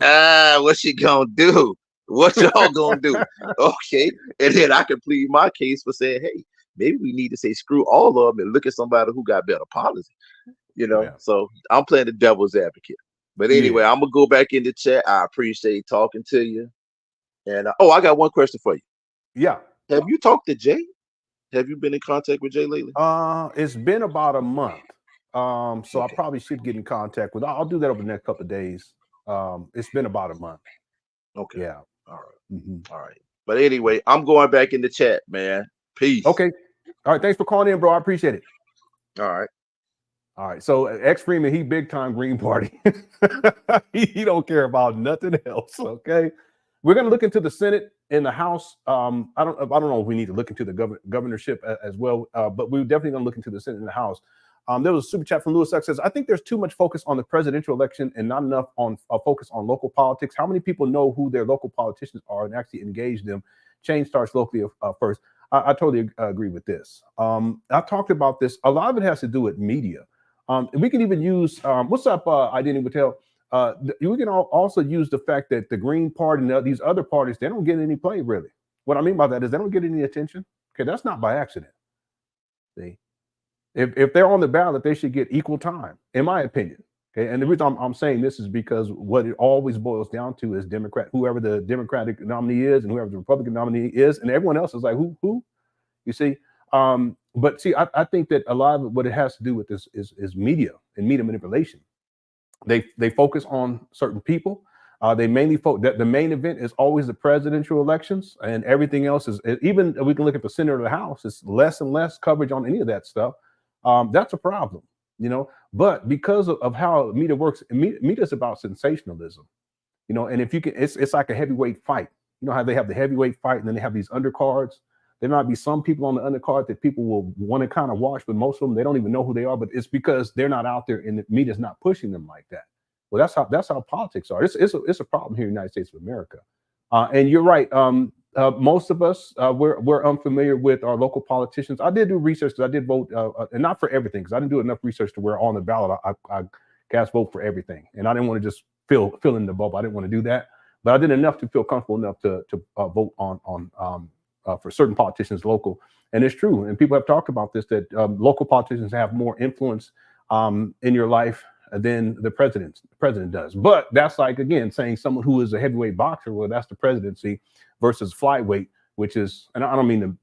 what's she gonna do? What y'all gonna do? Okay. And then I can plead my case for saying, hey, maybe we need to say screw all of them and look at somebody who got better policy. You know, so I'm playing the devil's advocate. But anyway, I'm gonna go back in the chat. I appreciate talking to you. And I got one question for you. Yeah. Have you talked to Jay? Have you been in contact with Jay lately? It's been about a month. So I probably should get in contact with. I'll do that over the next couple of days. It's been about a month. Okay. Yeah. All right. All right. But anyway, I'm going back in the chat, man. Peace. Okay. All right. Thanks for calling in, bro. I appreciate it. All right. All right. So X Freeman, he big time Green Party. he don't care about nothing else. Okay. We're going to look into the Senate and the House. I don't know if we need to look into the governorship as well, but we're definitely going to look into the Senate and the House. There was a super chat from Lewis X says, I think there's too much focus on the presidential election and not enough on focus on local politics. How many people know who their local politicians are and actually engage them? Change starts locally first. I totally agree with this. I talked about this. A lot of it has to do with media. We can even use, what's up, Identity Hotel? We can also use the fact that the Green Party and these other parties, they don't get any play, really. What I mean by that is they don't get any attention. Okay, that's not by accident. See? If they're on the ballot, they should get equal time, in my opinion. Okay, and the reason I'm saying this is because what it always boils down to is whoever the Democratic nominee is and whoever the Republican nominee is, and everyone else is like, who? You see? But see, I think that a lot of what it has to do with this is media and media manipulation. They focus on certain people. They mainly the main event is always the presidential elections, and everything else is, even we can look at the Senate or the House, it's less and less coverage on any of that stuff. That's a problem, you know. But because of how media works, media is about sensationalism, you know. And if you can, it's like a heavyweight fight. You know how they have the heavyweight fight, and then they have these undercards. There might be some people on the undercard that people will want to kind of watch, but most of them, they don't even know who they are. But it's because they're not out there, and the media's not pushing them like that. Well, that's how politics are. It's a problem here in the United States of America. And you're right. Most of us, we're unfamiliar with our local politicians. I did do research because I did vote, and not for everything, because I didn't do enough research to where on the ballot I cast vote for everything, and I didn't want to just fill in the bubble. I didn't want to do that, but I did enough to feel comfortable enough to vote on for certain politicians local. And it's true, and people have talked about this, that local politicians have more influence in your life than the president does. But that's like, again, saying someone who is a heavyweight boxer, well, that's the presidency, versus flyweight, which is, and I don't mean to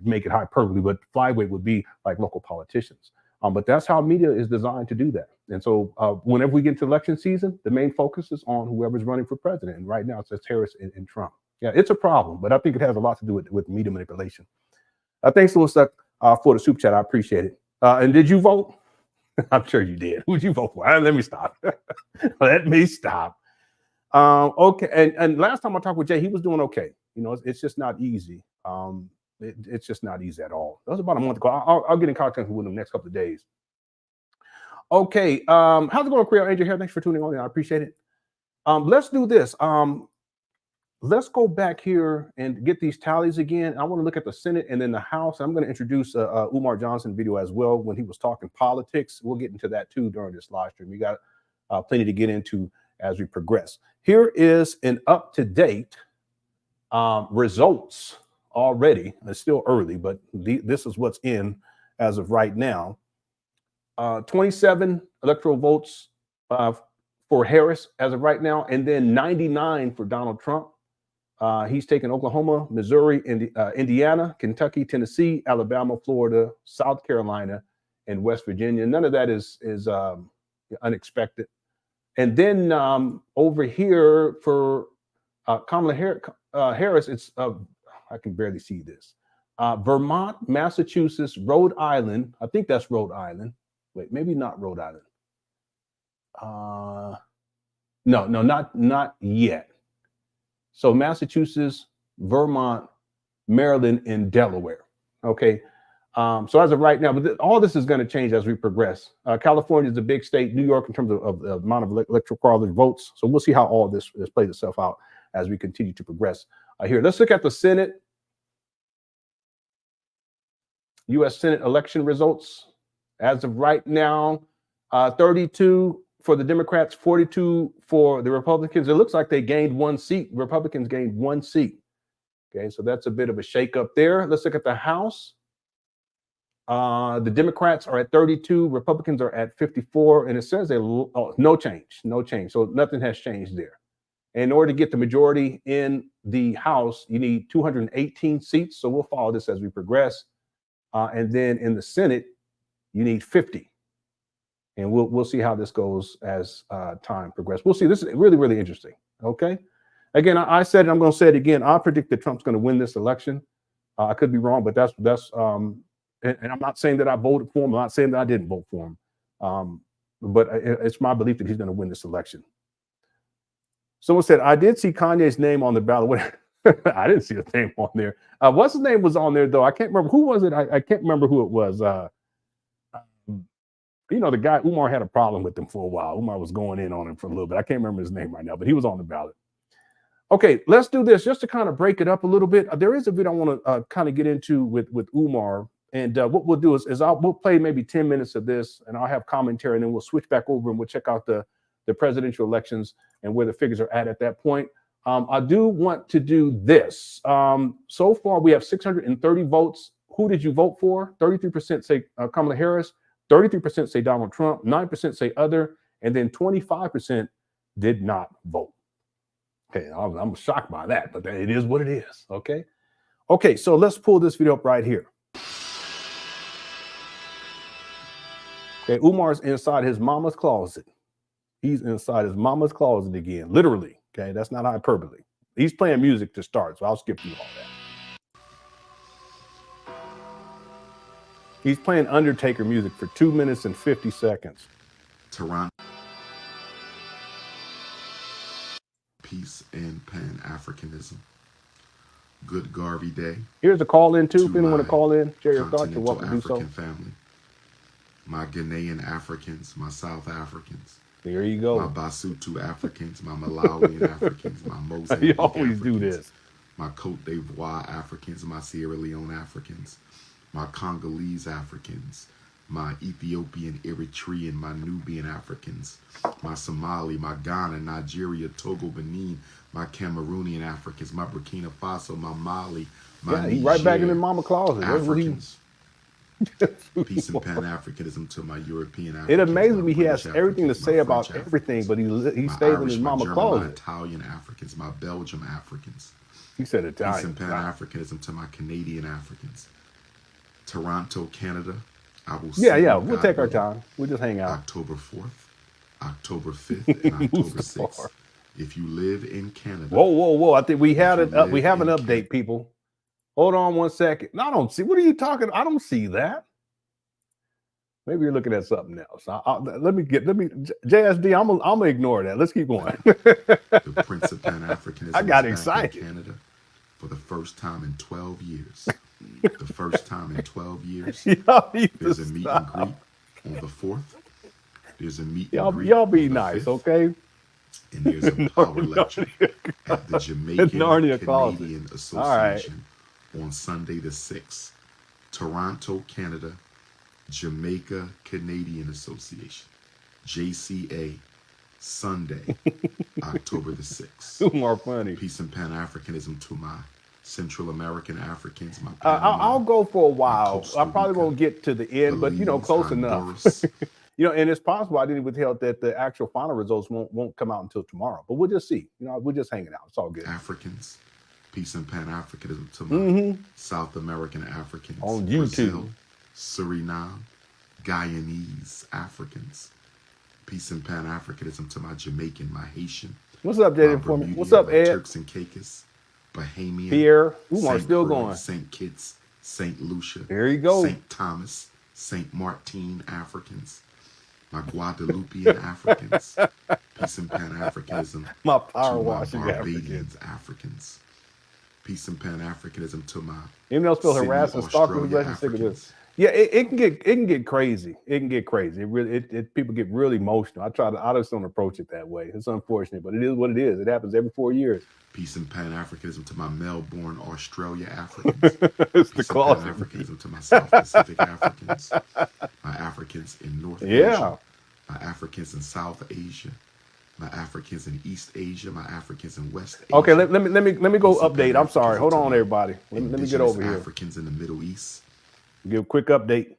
make it hyperbole, but flyweight would be like local politicians. But that's how media is designed to do that. And so whenever we get to election season, the main focus is on whoever's running for president. And right now it says Harris and Trump. Yeah, it's a problem, but I think it has a lot to do with media manipulation. Thanks, Louis, for the super chat. I appreciate it. And did you vote? I'm sure you did. Who'd you vote for? Let me stop. Let me stop. Okay. And last time I talked with Jay, he was doing okay. You know, it's just not easy. It's just not easy at all. That was about a month ago. I'll get in contact with him the next couple of days. Okay. How's it going, Creole Angel here? Thanks for tuning on. I appreciate it. Let's do this. Let's go back here and get these tallies again. I want to look at the Senate and then the House. I'm going to introduce Umar Johnson video as well when he was talking politics. We'll get into that too during this live stream. We got plenty to get into as we progress. Here is an up-to-date results already. It's still early, but this is what's in as of right now. 27 electoral votes for Harris as of right now, and then 99 for Donald Trump. He's taken Oklahoma, Missouri, Indiana, Kentucky, Tennessee, Alabama, Florida, South Carolina, and West Virginia. None of that is unexpected. And then over here for Kamala Harris, it's I can barely see this. Vermont, Massachusetts, Rhode Island. I think that's Rhode Island. Wait, maybe not Rhode Island. No, not yet. So Massachusetts, Vermont, Maryland, and Delaware. Okay. So as of right now, but all this is going to change as we progress. California is a big state, New York in terms of the amount of electoral college votes. So we'll see how all this plays itself out as we continue to progress. Here, let's look at the Senate. U.S. Senate election results. As of right now, 32 for the Democrats, 42 for the Republicans. It looks like they gained one seat. Republicans gained one seat. Okay, so that's a bit of a shakeup there. Let's look at the House. The Democrats are at 32, Republicans are at 54, and it says no change. So nothing has changed there. In order to get the majority in the House, you need 218 seats. So we'll follow this as we progress. And then in the Senate, you need 50. And we'll see how this goes as time progresses. We'll see. This is really, really interesting. Okay. Again, I said it. I'm going to say it again. I predict that Trump's going to win this election. I could be wrong, but that's and I'm not saying that I voted for him. I'm not saying that I didn't vote for him. But it's my belief that he's going to win this election. Someone said, I did see Kanye's name on the ballot. I didn't see his name on there. What's his name was on there, though? I can't remember. Who was it? I can't remember who it was. You know, the guy, Umar had a problem with him for a while. Umar was going in on him for a little bit. I can't remember his name right now, but he was on the ballot. Okay, let's do this just to kind of break it up a little bit. There is a bit I want to kind of get into with Umar. And what we'll do is we'll play maybe 10 minutes of this, and I'll have commentary, and then we'll switch back over and we'll check out the presidential elections and where the figures are at that point. I do want to do this. So far, we have 630 votes. Who did you vote for? 33% say Kamala Harris. 33% say Donald Trump, 9% say other, and then 25% did not vote. Okay, I'm shocked by that, but it is what it is, okay? Okay, so let's pull this video up right here. Okay, Umar's inside his mama's closet. He's inside his mama's closet again, literally, okay? That's not hyperbole. He's playing music to start, so I'll skip through all that. He's playing Undertaker music for 2 minutes and 50 seconds. Toronto. Peace and Pan-Africanism. Good Garvey Day. Here's a call in too. If anyone want to call in, share your thoughts, you're welcome to do so. Family. My Ghanaian Africans, my South Africans. There you go. My Basutu Africans, my Malawian Africans, my Mozambique You always Africans, do this. My Cote d'Ivoire Africans, my Sierra Leone Africans, my Congolese Africans, my Ethiopian, Eritrean, my Nubian Africans, my Somali, my Ghana, Nigeria, Togo, Benin, my Cameroonian Africans, my Burkina Faso, my Mali, my Niger, right back in the mama closet. Africans. Peace and Pan-Africanism to my European Africans. It amazes me he British has everything to Africans, say about French everything, but he my stays in Irish, his my mama German, closet. My Italian Africans, my Belgium Africans. He said Peace Italian. and Pan-Africanism to my Canadian Africans. Toronto, Canada. I will see Yeah, you, we'll God take our willing, time. We'll just hang out. October 4th, October 5th, and October 6th. If you live in Canada. Whoa. I think we had it. We have an update, Canada. people. Hold on 1 second. No, I don't see. What are you talking? I don't see that. Maybe you're looking at something else. Let me JSD. I'm gonna ignore that. Let's keep going. The Prince of Pan-Africanism. I got is excited. back in Canada for the first time in 12 years. The first time in 12 years. There's a meet and greet on the 4th. There's a meet and greet. Y'all be on the nice, 5th. okay? And there's a power lecture at the Jamaican Canadian Association on Sunday the 6th. Toronto, Canada. Jamaica Canadian Association, JCA, Sunday, October the 6th. More funny. Peace and Pan-Africanism to my Central American Africans. My I'll go for a while. I probably won't get to the end, but close enough. And it's possible I didn't withhold that the actual final results won't come out until tomorrow. But we'll just see. We're just hanging out. It's all good. Africans, Peace and Pan-Africanism to my South American Africans on YouTube. Brazil, Suriname, Guyanese Africans. Peace and Pan-Africanism to my Jamaican, my Haitian. What's up, Jaden? For me? What's up, Ed? Turks and Caicos, Bahamian. Pierre. Umar still going. St. Kitts, St. Lucia. There you go. St. Thomas, St. Martin Africans. My Guadalupean Africans. Peace and Pan-Africanism. My power washing Barbadians Africans. Peace and Pan-Africanism to my anyone else feel harassed and stalked me? Sick of this. Yeah, it can get crazy. It can get crazy. It really people get really emotional. I just don't approach it that way. It's unfortunate, but it is what it is. It happens every 4 years. Peace and Pan-Africanism to my Melbourne, Australia Africans. It's Peace the closet. and Pan-Africanism to my South Pacific Africans. My Africans in North Asia. My Africans in South Asia. My Africans in East Asia. My Africans in West Asia. Okay, let me go update. I'm sorry. Hold on, everybody. Let me get over here. Africans in the Middle East. Give a quick update.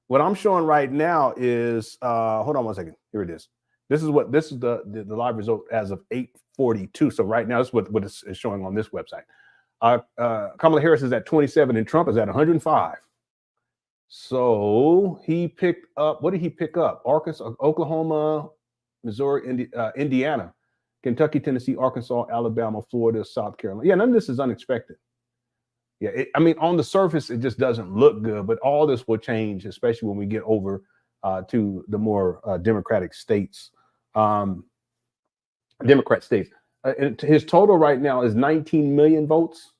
What I'm showing right now is hold on 1 second. Here it is. This is the live result as of 8:42. So right now, this is what is showing on this website. Kamala Harris is at 27 and Trump is at 105. So he picked up, what did he pick up? Arkansas, Oklahoma, Missouri, Indiana, Kentucky, Tennessee, Arkansas, Alabama, Florida, South Carolina. Yeah, none of this is unexpected. Yeah, on the surface, it just doesn't look good, but all this will change, especially when we get over to the more Democratic states. Democrat states. His total right now is 19 million votes,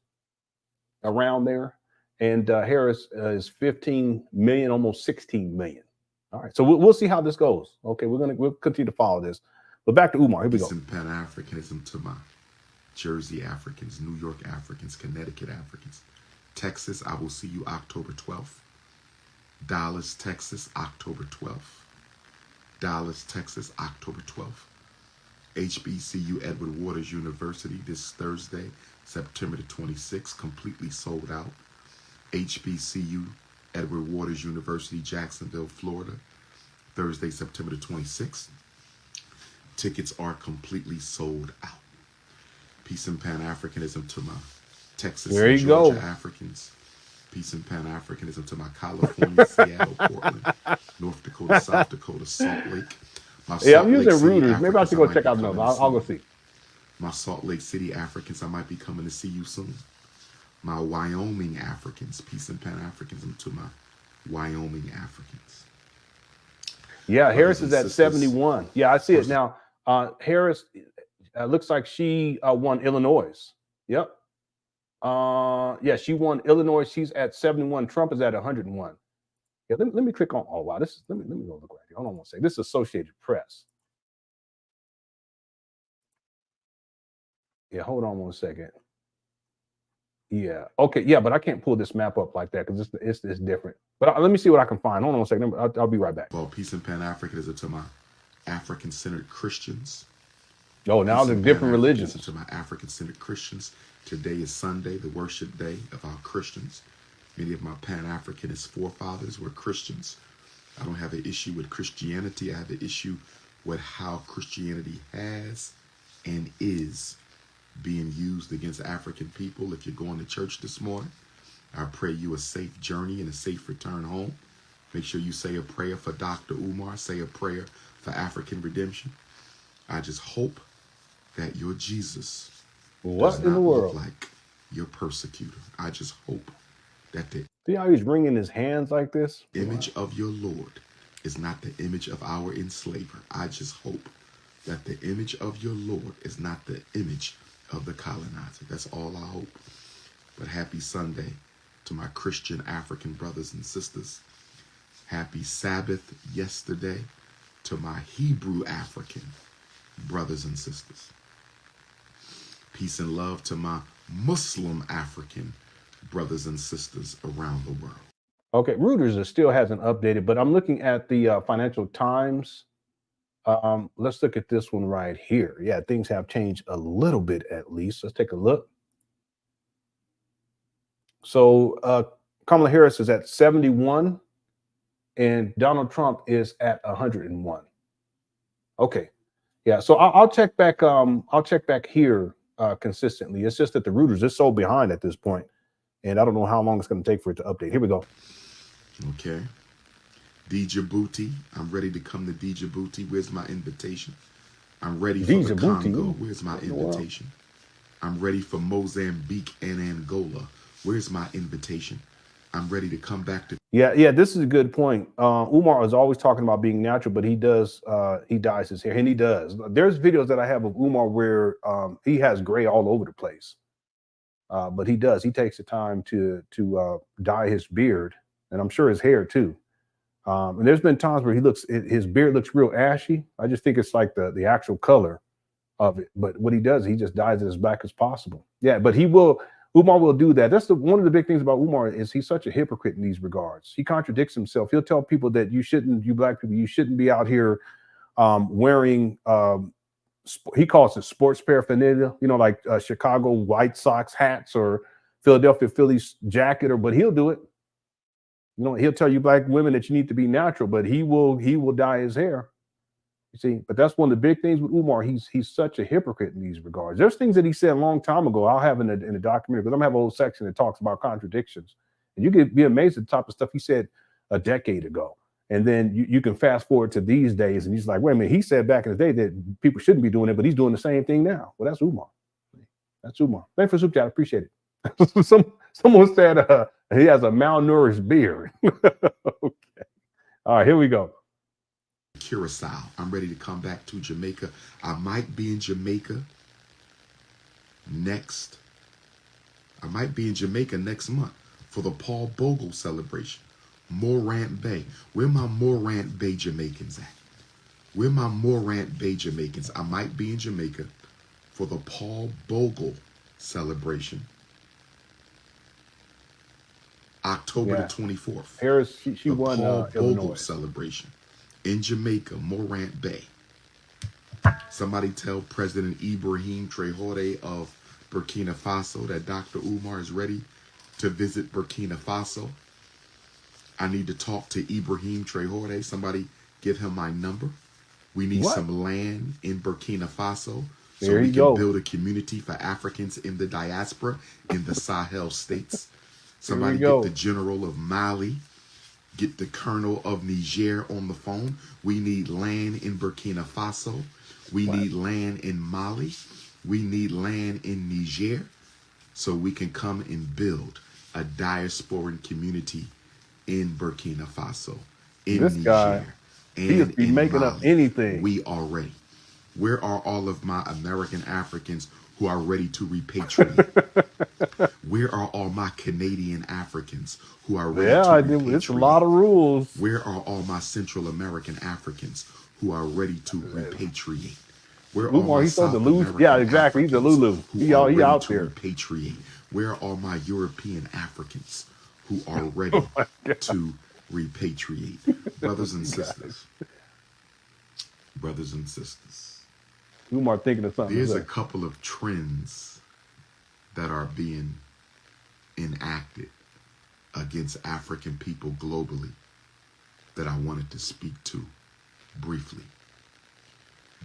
around there. And Harris is 15 million, almost 16 million. All right, so we'll see how this goes. Okay, we'll continue to follow this. But back to Umar. Here we go. Some Pan-Africanism to my Jersey Africans, New York Africans, Connecticut Africans. Texas, I will see you October 12th. Dallas, Texas, October 12th. Dallas, Texas, October 12th. HBCU Edward Waters University this Thursday, September the 26th, completely sold out. HBCU Edward Waters University, Jacksonville, Florida, Thursday, September the 26th. Tickets are completely sold out. Peace and Pan-Africanism to my Texas and Georgia Africans. Peace and Pan-Africanism to my California, Seattle, Portland, North Dakota, South Dakota, Salt Lake. I'm using Reuters. Maybe I should go check out another. I'll go see. My Salt Lake City Africans, I might be coming to see you soon. My Wyoming Africans, Peace and Pan-Africanism to my Wyoming Africans. Yeah, Harris is at 71. Yeah, I see it now. Harris looks like she won Illinois. Yep. Yeah, she won Illinois. She's at 71. Trump is at 101. Yeah, let me click on. Oh wow, let me go look right here. Hold on one second. This is Associated Press. Yeah, hold on 1 second. Yeah. Okay. Yeah, but I can't pull this map up like that because it's different. But let me see what I can find. Hold on 1 second. I'll be right back. Well, Peace and Pan-Africanism to my African-centered Christians. Oh, now the different religions. To my African-centered Christians. Today is Sunday, the worship day of our Christians. Many of my Pan-Africanist forefathers were Christians. I don't have an issue with Christianity. I have an issue with how Christianity has and is being used against African people. If you're going to church this morning, I pray you a safe journey and a safe return home. Make sure you say a prayer for Dr. Umar. Say a prayer for African redemption. I just hope that your Jesus What does in the not look world? like your persecutor. I just hope that the See how he's wringing his hands like this? image of your Lord is not the image of our enslaver. I just hope that the image of your Lord is not the image of the colonizer. That's all I hope. But happy Sunday to my Christian African brothers and sisters. Happy Sabbath yesterday to my Hebrew African brothers and sisters. Peace and love to my Muslim African brothers and sisters around the world. Okay, Reuters still hasn't updated, but I'm looking at the Financial Times. Let's look at this one right here. Yeah, things have changed a little bit at least. Let's take a look. So Kamala Harris is at 71 and Donald Trump is at 101. Okay. Yeah, so I'll check back. I'll check back here consistently. It's just that the Reuters is so behind at this point, and I don't know how long it's going to take for it to update. Here we go. Okay. Djibouti. I'm ready to come to Djibouti. Where's my invitation? I'm ready for the Congo. Where's my invitation? I'm ready for Mozambique and Angola. Where's my invitation? I'm ready to come back to. Yeah, this is a good point. Umar is always talking about being natural, but he dyes his hair, and he does. There's videos that I have of Umar where he has gray all over the place, but he takes the time to dye his beard, and I'm sure his hair too. And there's been times where his beard looks real ashy. I just think it's like the actual color of it. But what he does, he just dyes it as black as possible. Yeah, but Umar will do that. That's one of the big things about Umar is he's such a hypocrite in these regards. He contradicts himself. He'll tell people that you black people, you shouldn't be out here wearing, he calls it sports paraphernalia, like Chicago White Sox hats or Philadelphia Phillies jacket, but he'll do it. He'll tell you black women that you need to be natural, but he will dye his hair. You see, but that's one of the big things with Umar. He's such a hypocrite in these regards. There's things that he said a long time ago. I'll have in a documentary, because I'm gonna have a whole section that talks about contradictions, and you could be amazed at the type of stuff he said a decade ago. And then you can fast forward to these days, and he's like, wait a minute, he said back in the day that people shouldn't be doing it, but he's doing the same thing now. Well, that's Umar. That's Umar. Thanks for super chat. I appreciate it. Someone said he has a malnourished beard. Okay. All right, here we go. Curacao. I'm ready to come back to Jamaica. I might be in Jamaica next month for the Paul Bogle celebration. Morant Bay. Where my Morant Bay Jamaicans at? Where my Morant Bay Jamaicans? I might be in Jamaica for the Paul Bogle celebration. October the 24th. Harris, she the won Paul Bogle Illinois celebration in Jamaica, Morant Bay. Somebody tell President Ibrahim Traoré of Burkina Faso that Dr. Umar is ready to visit Burkina Faso. I need to talk to Ibrahim Traoré. Somebody give him my number. We need some land in Burkina Faso so we can build a community for Africans in the diaspora in the Sahel states. Somebody get the general of Mali, get the colonel of Niger on the phone. We need land in Burkina Faso. We need land in Mali. We need land in Niger so we can come and build a diasporan community in Burkina Faso, in this Niger, guy, and in making Mali. Up anything. We are ready. Where are all of my American Africans who are ready to repatriate? Where are all my Canadian Africans who are ready to repatriate? It's a lot of rules. Where are all my Central American Africans who are ready to repatriate? Where are all my South American exactly. He's a Lulu. He out there. Repatriate? Where are all my European Africans who are ready to repatriate? Brothers and sisters. Brothers and sisters. Umar thinking of something. There's a couple of trends that are being enacted against African people globally that I wanted to speak to briefly.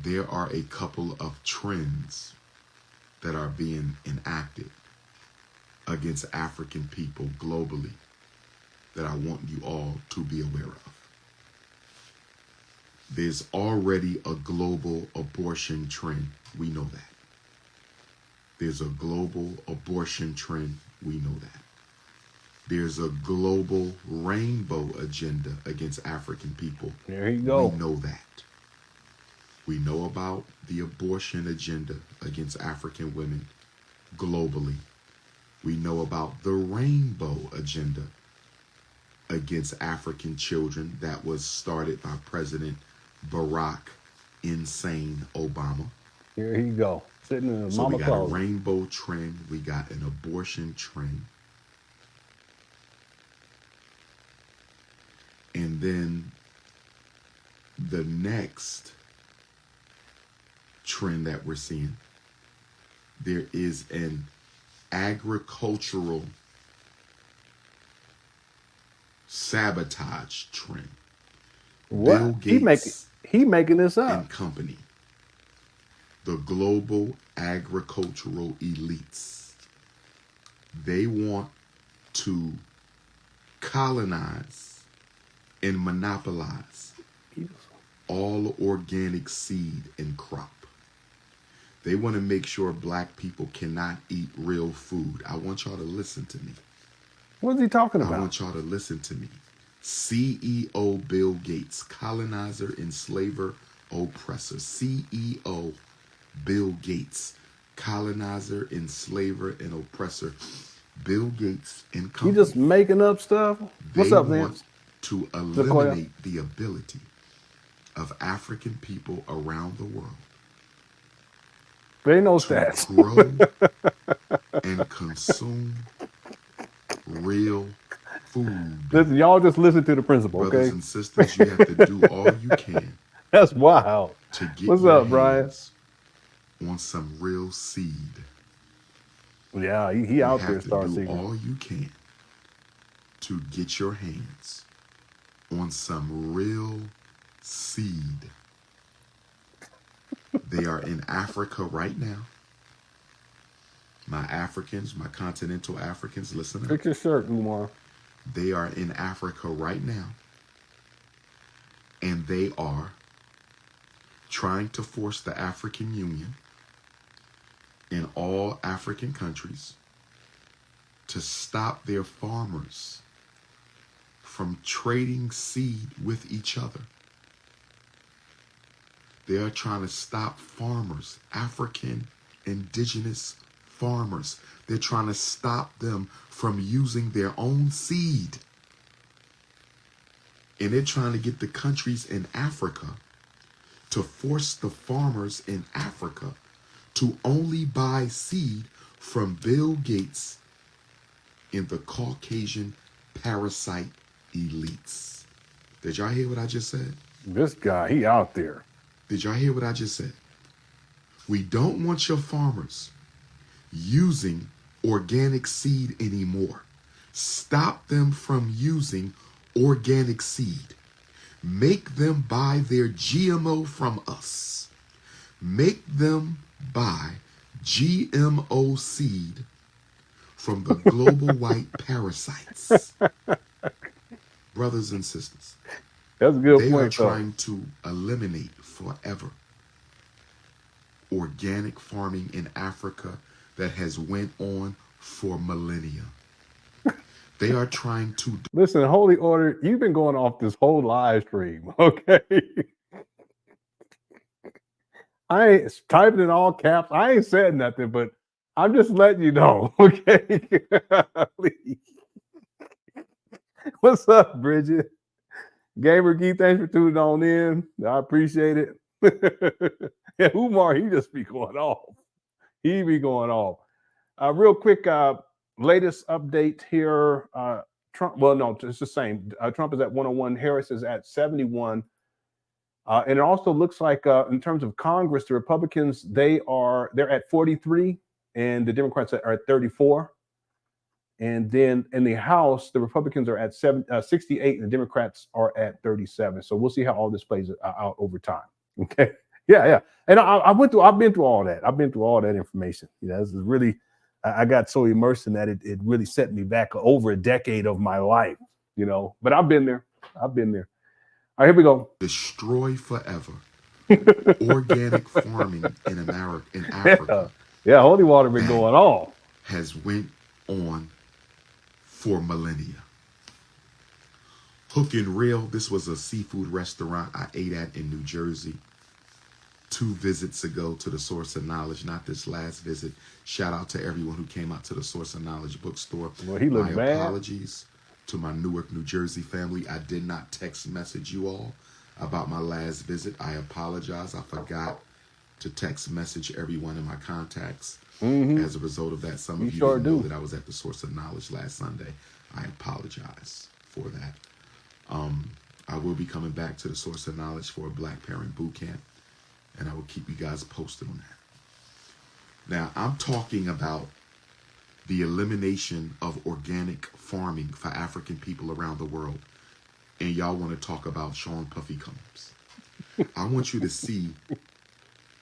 There are a couple of trends that are being enacted against African people globally that I want you all to be aware of. There's already a global abortion trend. We know that. There's a global abortion trend. We know that. There's a global rainbow agenda against African people. There you go. We know that. We know about the abortion agenda against African women globally. We know about the rainbow agenda against African children that was started by President Barack Insane Obama. Here you go. Sitting in the So mama we got closet. a rainbow trend. We got an abortion trend. And then the next trend that we're seeing, there is an agricultural sabotage trend. What? Bill Gates He making this up. and company, the global agricultural elites, they want to colonize and monopolize all organic seed and crop. They want to make sure black people cannot eat real food. I want y'all to listen to me. What is he talking I about? want y'all to listen to me. CEO Bill Gates, colonizer, enslaver, oppressor. CEO Bill Gates, colonizer, enslaver, and oppressor. Bill Gates and You company. just making up stuff? What's They up, man? want to eliminate the ability of African people around the world There ain't no to stats. grow and consume real food. Listen, y'all just listen to the principle, Brothers okay? and sisters, you have to do all you can That's wild. to get What's your up, Brian? hands on some real seed. Yeah, he You out there, have to Star do Seeker. all you can to get your hands on some real seed. They are in Africa right now. My Africans, my continental Africans, listen up. Fix your shirt, Umar. They are in Africa right now. And they are trying to force the African Union in all African countries to stop their farmers from trading seed with each other. They are trying to stop farmers, African indigenous farmers. They're trying to stop them from using their own seed. And they're trying to get the countries in Africa to force the farmers in Africa to only buy seed from Bill Gates and the Caucasian parasite elites. Did y'all hear what I just said? This guy, he out there. Did y'all hear what I just said? We don't want your farmers using organic seed anymore. Stop them from using organic seed. Make them buy their GMO from us. Make them buy GMO seed from the global white parasites. Brothers and sisters, That's a good they are point, though. trying to eliminate forever organic farming in Africa that has went on for millennia. They are trying to Listen, Holy Order, you've been going off this whole live stream, okay? I ain't typing in all caps. I ain't said nothing, but I'm just letting you know, okay? Please. What's up, Bridget? Gamer Geek, thanks for tuning on in. I appreciate it. Yeah, Umar, he just be going off. He be going off. Real quick, latest update here. Trump, well, no, it's the same. Trump is at 101. Harris is at 71. And it also looks like in terms of Congress, the Republicans, they're at 43 and the Democrats are at 34. And then in the House, the Republicans are at 68 and the Democrats are at 37. So we'll see how all this plays out over time. Okay. Yeah. And I've been through all that. I've been through all that information. You know, this is really, I got so immersed in that it really set me back over a decade of my life, you know, but I've been there. All right, here we go. destroy forever organic farming in America, in Africa, Yeah, holy water been going on. Has went on for millennia. Hook and Reel, this was a seafood restaurant I ate at in New Jersey 2 visits ago to the Source of Knowledge, not this last visit. Shout out to everyone who came out to the Source of Knowledge bookstore. Well, he looked My bad. apologies to my Newark, New Jersey family. I did not text message you all about my last visit. I apologize. I forgot to text message everyone in my contacts. As a result of that, some of you didn't know that I was at the Source of Knowledge last Sunday. I apologize for that. I will be coming back to the Source of Knowledge for a Black Parent Boot Camp, and I will keep you guys posted on that. Now, I'm talking about the elimination of organic farming for African people around the world, and y'all want to talk about Sean Puffy Combs. I want you to see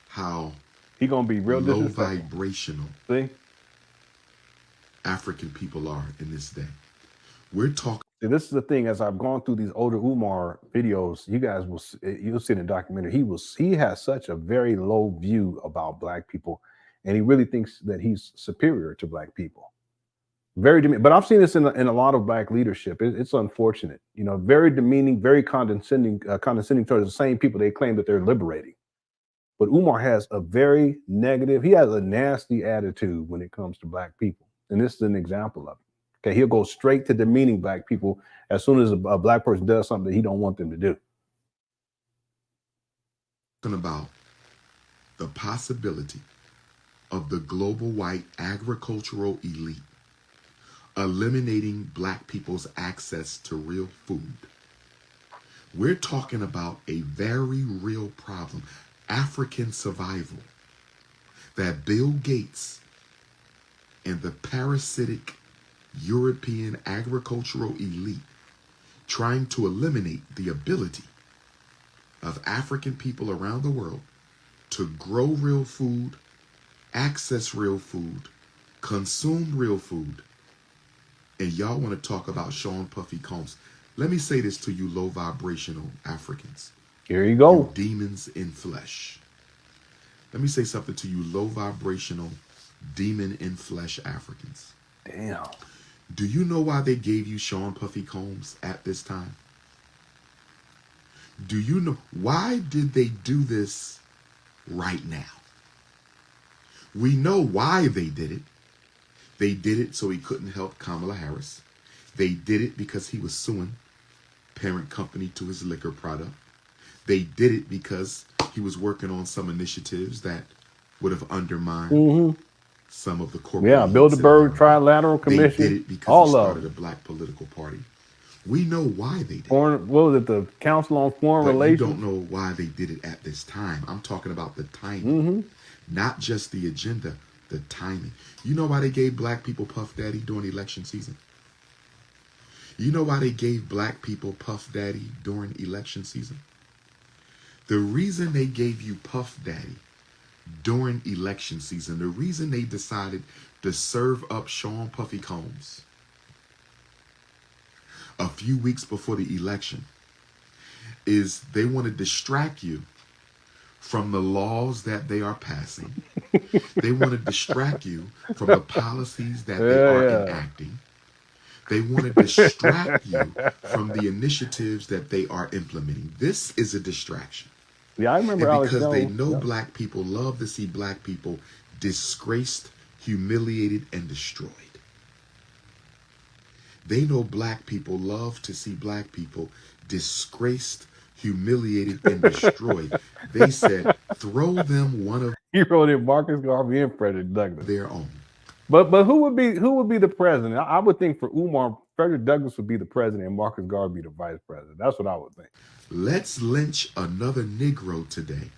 how he gonna be real low vibrational See? African people are in this day. We're talking. This is the thing. As I've gone through these older Umar videos, you guys you'll see in the documentary. He has such a very low view about Black people, and he really thinks that he's superior to Black people. Very demeaning. But I've seen this in a lot of Black leadership. It's unfortunate, you know, very demeaning, very condescending towards the same people they claim that they're liberating. But Umar has a very negative. He has a nasty attitude when it comes to Black people, and this is an example of it. Okay, he'll go straight to demeaning Black people as soon as a Black person does something that he don't want them to do. Talking about the possibility of the global white agricultural elite eliminating Black people's access to real food. We're talking about a very real problem, African survival, that Bill Gates and the parasitic European agricultural elite trying to eliminate the ability of African people around the world to grow real food, access real food, consume real food. And y'all want to talk about Sean Puffy Combs. Let me say this to you low vibrational Africans. Here you go. You demons in flesh. Let me say something to you low vibrational demon in flesh Africans. Damn. Do you know why they gave you Sean Puffy Combs at this time? Do you know why did they do this right now? We know why they did it. They did it so he couldn't help Kamala Harris. They did it because he was suing parent company to his liquor product. They did it because he was working on some initiatives that would have undermined some of the corporate. Yeah, Bilderberg Trilateral Commission. They did it because he started a Black political party. We know why they did it. What was it, the Council on Foreign Relations? You don't know why they did it at this time. I'm talking about the timing, not just the agenda, the timing. You know why they gave Black people Puff Daddy during election season? You know why they gave Black people Puff Daddy during election season? The reason they gave you Puff Daddy during election season, the reason they decided to serve up Sean Puffy Combs a few weeks before the election is they want to distract you from the laws that they are passing. They want to distract you from the policies that they are enacting. They want to distract you from the initiatives that they are implementing. This is a distraction. Yeah, I remember. And because they know Black people love to see Black people disgraced, humiliated, and destroyed. They know Black people love to see Black people disgraced, humiliated, and destroyed. They said, throw them one of. He wrote in Marcus Garvey and Frederick Douglass. Their own. But who would be the president? I would think for Umar, Frederick Douglass would be the president and Marcus Garvey the vice president. That's what I would think. Let's lynch another Negro today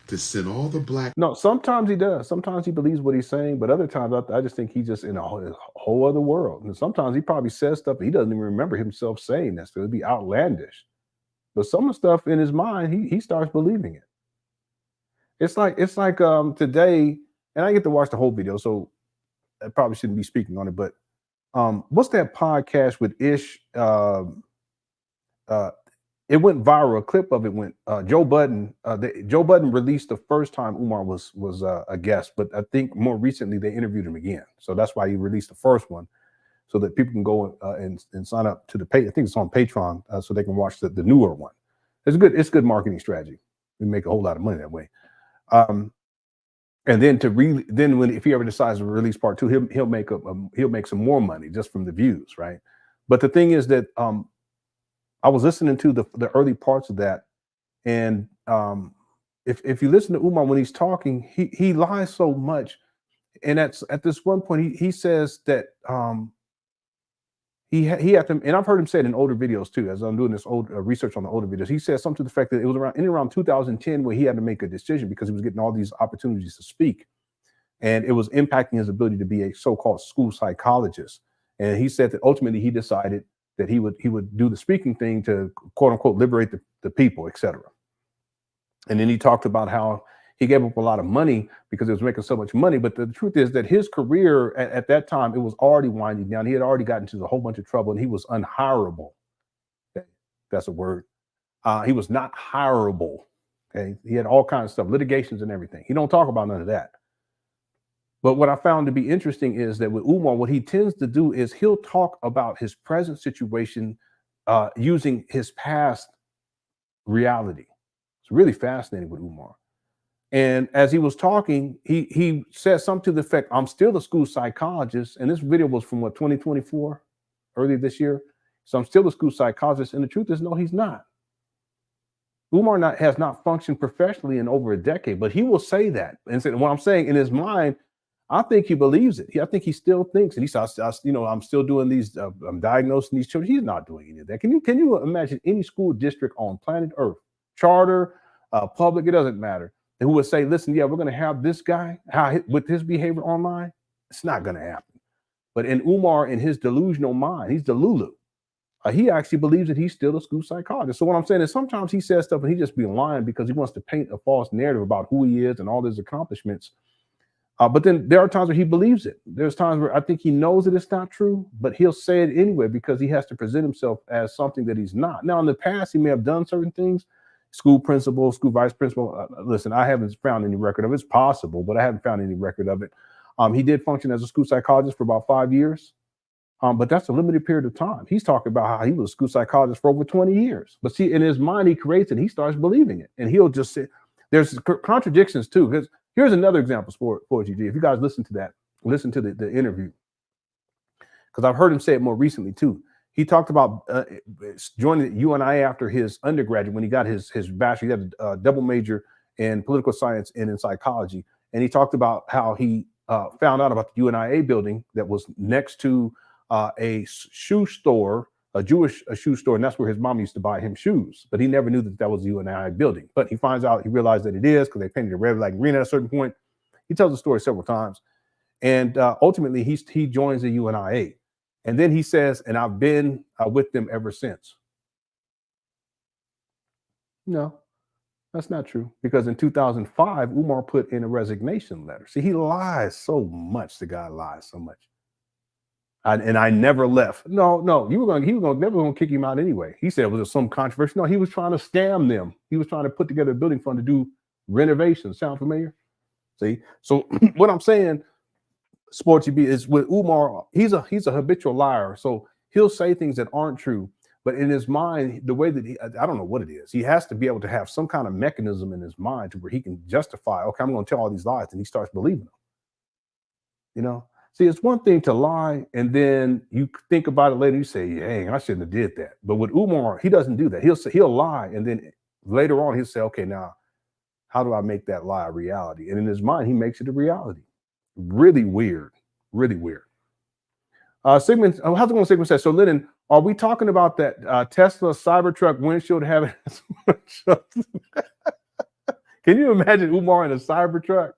to send all the Black. No, sometimes he does. Sometimes he believes what he's saying, but other times I just think he's just in a whole other world. And sometimes he probably says stuff he doesn't even remember himself saying. That so it'd be outlandish. But some of the stuff in his mind, he starts believing it. It's like today, and I get to watch the whole video, so I probably shouldn't be speaking on it. But what's that podcast with Ish? it went viral. A clip of it went. Joe Budden. Joe Budden released the first time Umar was a guest, but I think more recently they interviewed him again. So that's why he released the first one, so that people can go and sign up to the pay. I think it's on Patreon, so they can watch the newer one. It's good. It's good marketing strategy. We make a whole lot of money that way. And then if he ever decides to release part 2, he'll make some more money just from the views, right? But the thing is that I was listening to the early parts of that, and if you listen to Umar when he's talking, he lies so much, and at this one point he says that he had to, and I've heard him say it in older videos too. As I'm doing this old research on the older videos, he said something to the fact that it was around 2010 where he had to make a decision because he was getting all these opportunities to speak, and it was impacting his ability to be a so-called school psychologist. And he said that ultimately he decided that he would do the speaking thing to quote unquote liberate the people, etc. And then he talked about how he gave up a lot of money because it was making so much money. But the truth is that his career at that time, it was already winding down. He had already gotten into a whole bunch of trouble, and he was unhireable. Okay. That's a word. He was not hireable. Okay. He had all kinds of stuff, litigations and everything. He don't talk about none of that. But what I found to be interesting is that with Umar, what he tends to do is he'll talk about his present situation using his past reality. It's really fascinating with Umar. And as he was talking, he said something to the effect, "I'm still a school psychologist." And this video was from 2024, earlier this year. So I'm still a school psychologist. And the truth is, no, he's not. Umar has not functioned professionally in over a decade, but he will say that. And so what I'm saying, in his mind, I think he believes it. I think he still thinks, and he says, I'm still doing these, I'm diagnosing these children. He's not doing any of that. Can you imagine any school district on planet Earth, charter, public, it doesn't matter, who would say, listen, yeah, we're going to have this guy with his behavior online? It's not going to happen. But in Umar, in his delusional mind, he's delulu. He actually believes that he's still a school psychologist. So what I'm saying is sometimes he says stuff and he just be lying because he wants to paint a false narrative about who he is and all his accomplishments. But then there are times where he believes it. There's times where I think he knows that it's not true, but he'll say it anyway because he has to present himself as something that he's not. Now, in the past, he may have done certain things. School principal, school vice principal. Listen, I haven't found any record of it. It's possible, but I haven't found any record of it. He did function as a school psychologist for about 5 years, but that's a limited period of time. He's talking about how he was a school psychologist for over 20 years. But see, in his mind, he creates it. He starts believing it, and he'll just say there's contradictions too. Because here's another example for GG. If you guys listen to the interview, because I've heard him say it more recently too. He talked about joining UNI after his undergraduate when he got his bachelor. He had a double major in political science and in psychology. And he talked about how he found out about the UNIA building that was next to a shoe store, a Jewish shoe store, and that's where his mom used to buy him shoes. But he never knew that was the UNIA building. But he realized that it is because they painted it red, like green at a certain point. He tells the story several times. And ultimately, he joins the UNIA. And then he says, and I've been with them ever since. No, that's not true. Because in 2005, Umar put in a resignation letter. See, he lies so much. The guy lies so much. And I never left. No, he was never going to kick him out anyway. He said it was some controversy. No, he was trying to scam them. He was trying to put together a building fund to do renovations. Sound familiar? See, so what I'm saying, Sporty B, is with Umar, he's a habitual liar. So he'll say things that aren't true, but in his mind, the way that I don't know what it is. He has to be able to have some kind of mechanism in his mind to where he can justify, okay, I'm going to tell all these lies, and he starts believing them. You know, see, it's one thing to lie, and then you think about it later, you say, hey, I shouldn't have did that. But with Umar, he doesn't do that. He'll lie, and then later on, he'll say, okay, now, how do I make that lie a reality? And in his mind, he makes it a reality. Really weird. Really weird. Sigmund, how's it going, Sigmund says, so Lenon, are we talking about that Tesla Cybertruck windshield having Can you imagine Umar in a Cybertruck?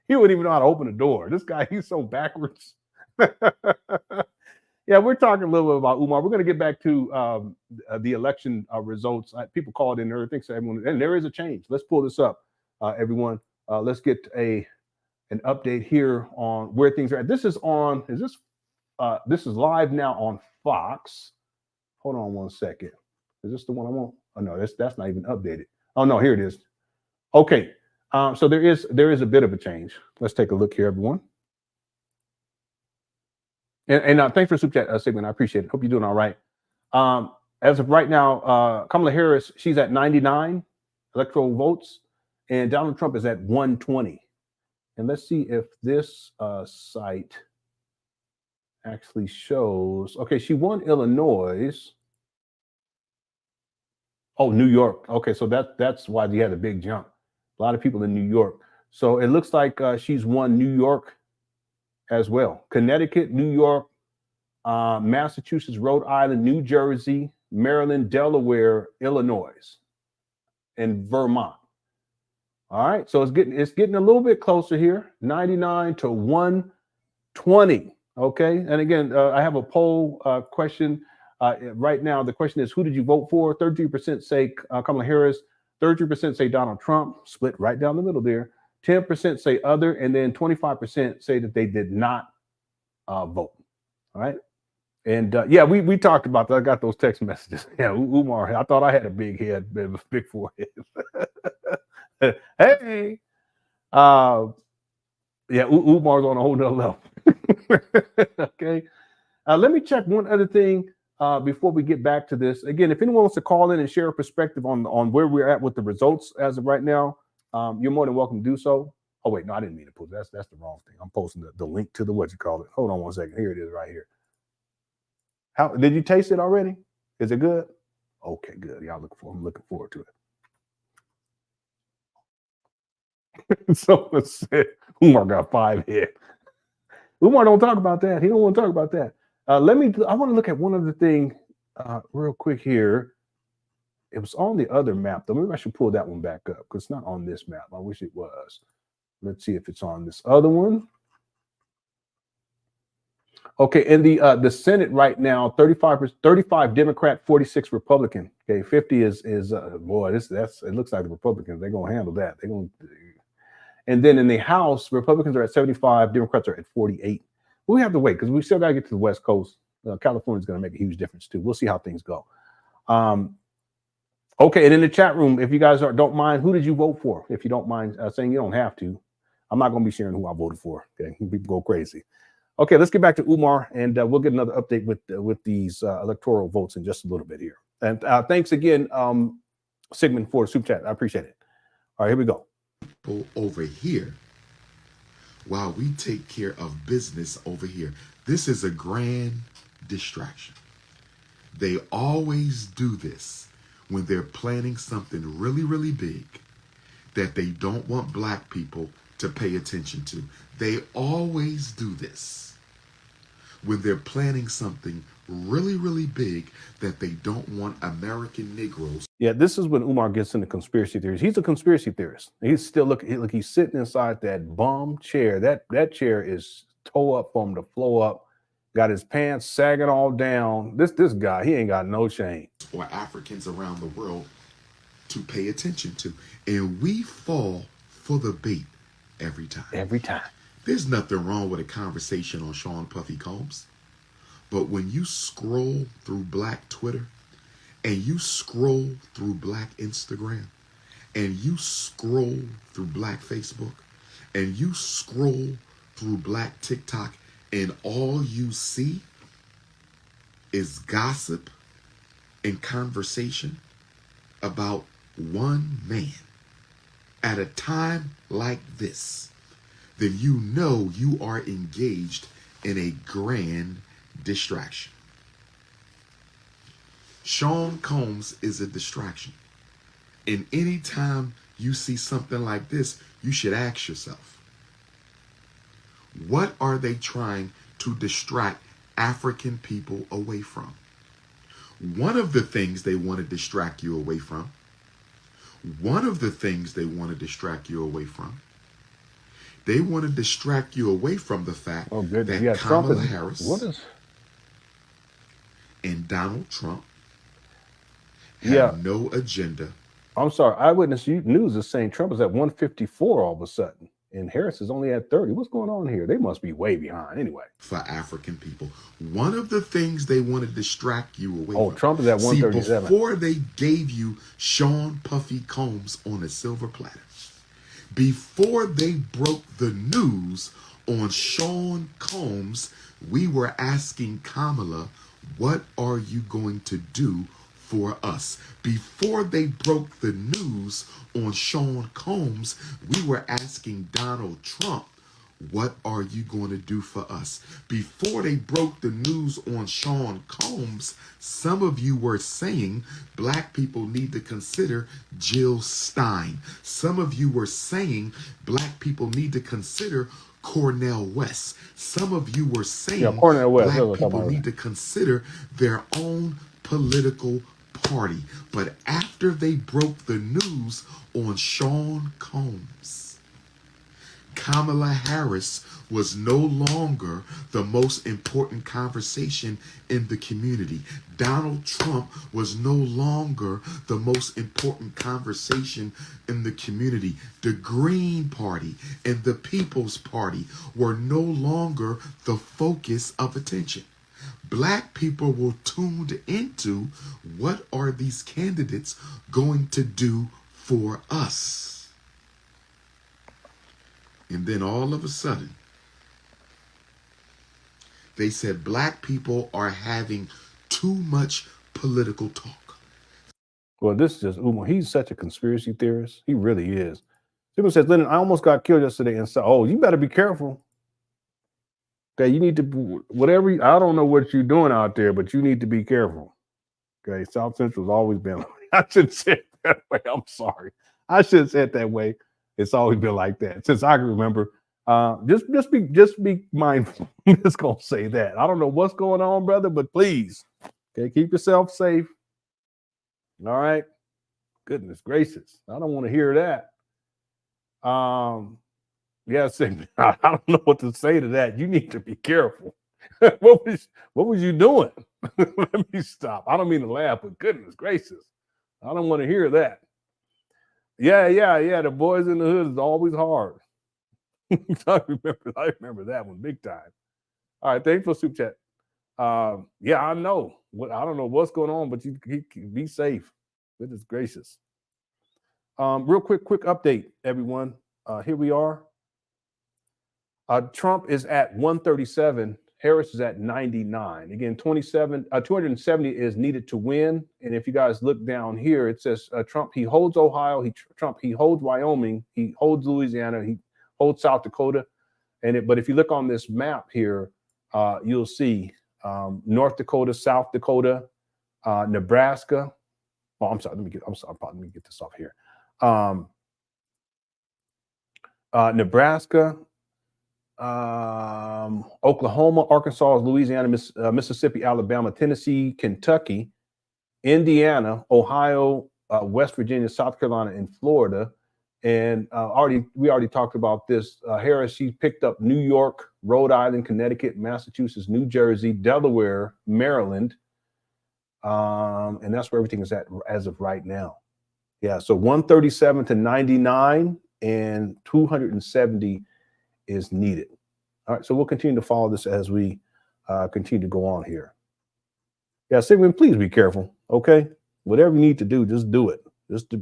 He wouldn't even know how to open a door. This guy, he's so backwards. Yeah, we're talking a little bit about Umar. We're going to get back to the election results. People called in there. Thanks to everyone. And there is a change. Let's pull this up, everyone. Let's get an update here on where things are at. This is live now on Fox. Hold on one second. Is this the one I want? Oh no, that's not even updated. Oh no, here it is. Okay. So there is a bit of a change. Let's take a look here, everyone. And thanks for super chat, Sigmund. I appreciate it. Hope you're doing all right. As of right now, Kamala Harris, she's at 99 electoral votes, and Donald Trump is at 120. And let's see if this site actually shows. Okay, she won Illinois. Oh, New York. Okay, so that's why you had a big jump. A lot of people in New York. So it looks like she's won New York as well. Connecticut, New York, Massachusetts, Rhode Island, New Jersey, Maryland, Delaware, Illinois, and Vermont. All right, so it's getting a little bit closer here. 99 to 120. Okay, and again, I have a poll question right now. The question is, who did you vote for? 33% say Kamala Harris. 33% say Donald Trump, split right down the middle there. 10% say other, and then 25% say that they did not vote. All right. And yeah, we talked about that. I got those text messages. Yeah, Umar, I thought I had a big head, a big forehead. Hey. Yeah, Umar's on a whole nother level. Okay. Let me check one other thing before we get back to this. Again, if anyone wants to call in and share a perspective on where we're at with the results as of right now, you're more than welcome to do so. Oh, wait, no, I didn't mean to post that. That's the wrong thing. I'm posting the link to the whatchamacallit. Hold on one second. Here it is right here. How did you taste it already? Is it good? Okay, good. Yeah, I'm looking forward to it. So let's say Umar got 5 head. Umar don't talk about that. He don't want to talk about that. I want to look at one other thing real quick here. It was on the other map, though. Maybe I should pull that one back up because it's not on this map. I wish it was. Let's see if it's on this other one. Okay, in the Senate right now, 35 Democrat, 46 Republican. Okay, 50 is boy, it looks like the Republicans, they're gonna handle that. And then in the House, Republicans are at 75, Democrats are at 48. We have to wait because we still got to get to the West Coast. California's going to make a huge difference too. We'll see how things go. Okay, and in the chat room, if you guys don't mind, who did you vote for? If you don't mind saying, you don't have to. I'm not going to be sharing who I voted for. Okay, people go crazy. Okay, let's get back to Umar, and we'll get another update with these electoral votes in just a little bit here. And thanks again, Sigmund, for the super chat. I appreciate it. All right, here we go. Over here, while we take care of business over here. This is a grand distraction. They always do this when they're planning something really, really big that they don't want black people to pay attention to. They always do this when they're planning something really, really big that they don't want American Negroes. Yeah, this is when Umar gets into conspiracy theories. He's a conspiracy theorist. He's still look. He's sitting inside that bum chair. That chair is toe up from the floor up. Got his pants sagging all down. This guy, he ain't got no shame. Or Africans around the world to pay attention to, and we fall for the bait every time. Every time. There's nothing wrong with a conversation on Sean Puffy Combs. But when you scroll through Black Twitter and you scroll through Black Instagram and you scroll through Black Facebook and you scroll through Black TikTok and all you see is gossip and conversation about one man at a time like this, then you know you are engaged in a grand distraction. Sean Combs is a distraction. And anytime you see something like this, you should ask yourself, what are they trying to distract African people away from? One of the things they want to distract you away from, they want to distract you away from the fact that Kamala Harris and Donald Trump have no agenda. I'm sorry. Eyewitness News is saying Trump is at 154 all of a sudden. and Harris is only at 30. What's going on here? They must be way behind anyway. For African people, one of the things they want to distract you away from. Trump is at 137. See, before they gave you Sean Puffy Combs on a silver platter, before they broke the news on Sean Combs, we were asking Kamala, what are you going to do for us? Before they broke the news on Sean Combs, we were asking Donald Trump, what are you going to do for us? Before they broke the news on Sean Combs, some of you were saying black people need to consider Jill Stein. Some of you were saying black people need to consider Cornel West. Some of you were saying Cornel West, black people need to consider their own political party. But after they broke the news on Sean Combs, Kamala Harris was no longer the most important conversation in the community. Donald Trump was no longer the most important conversation in the community. The Green Party and the People's Party were no longer the focus of attention. Black people were tuned into what are these candidates going to do for us? And then all of a sudden, they said black people are having too much political talk. Well, this is just Umar. He's such a conspiracy theorist. He really is. People says, Lenon, I almost got killed yesterday and said, oh, you better be careful. Okay, you need to, whatever, I don't know what you're doing out there, but you need to be careful. Okay, South Central's always been, I shouldn't say it that way. I'm sorry. I shouldn't say it that way. It's always been like that since I can remember. Just be mindful. I'm just gonna say that. I don't know what's going on, brother, but please, okay, keep yourself safe. All right. Goodness gracious, I don't want to hear that. Yeah, I don't know what to say to that. You need to be careful. What was you doing? Let me stop. I don't mean to laugh, but goodness gracious, I don't want to hear that. Yeah. The boys in the hood is always hard. I remember that one big time. All right, thanks for super chat. Yeah, I know. I don't know what's going on, but you be safe. Goodness gracious. Real quick update, everyone. Here we are. Trump is at 137. Harris is at 99. Again, 270 is needed to win. And if you guys look down here, it says Trump, he holds Ohio, he holds Wyoming, he holds Louisiana, he holds South Dakota. But if you look on this map here, you'll see North Dakota, South Dakota, Nebraska. Oh, I'm sorry. Let me get this off here. Nebraska, Oklahoma, Arkansas, Louisiana, Mississippi, Alabama, Tennessee, Kentucky, Indiana, Ohio, West Virginia, South Carolina, and Florida. And we already talked about this. Harris, she picked up New York, Rhode Island, Connecticut, Massachusetts, New Jersey, Delaware, Maryland. And that's where everything is at as of right now. Yeah, so 137 to 99 and 270 is needed. All right, so we'll continue to follow this as we continue to go on here. Yeah, Sigmund, please be careful, okay? Whatever you need to do, just do it.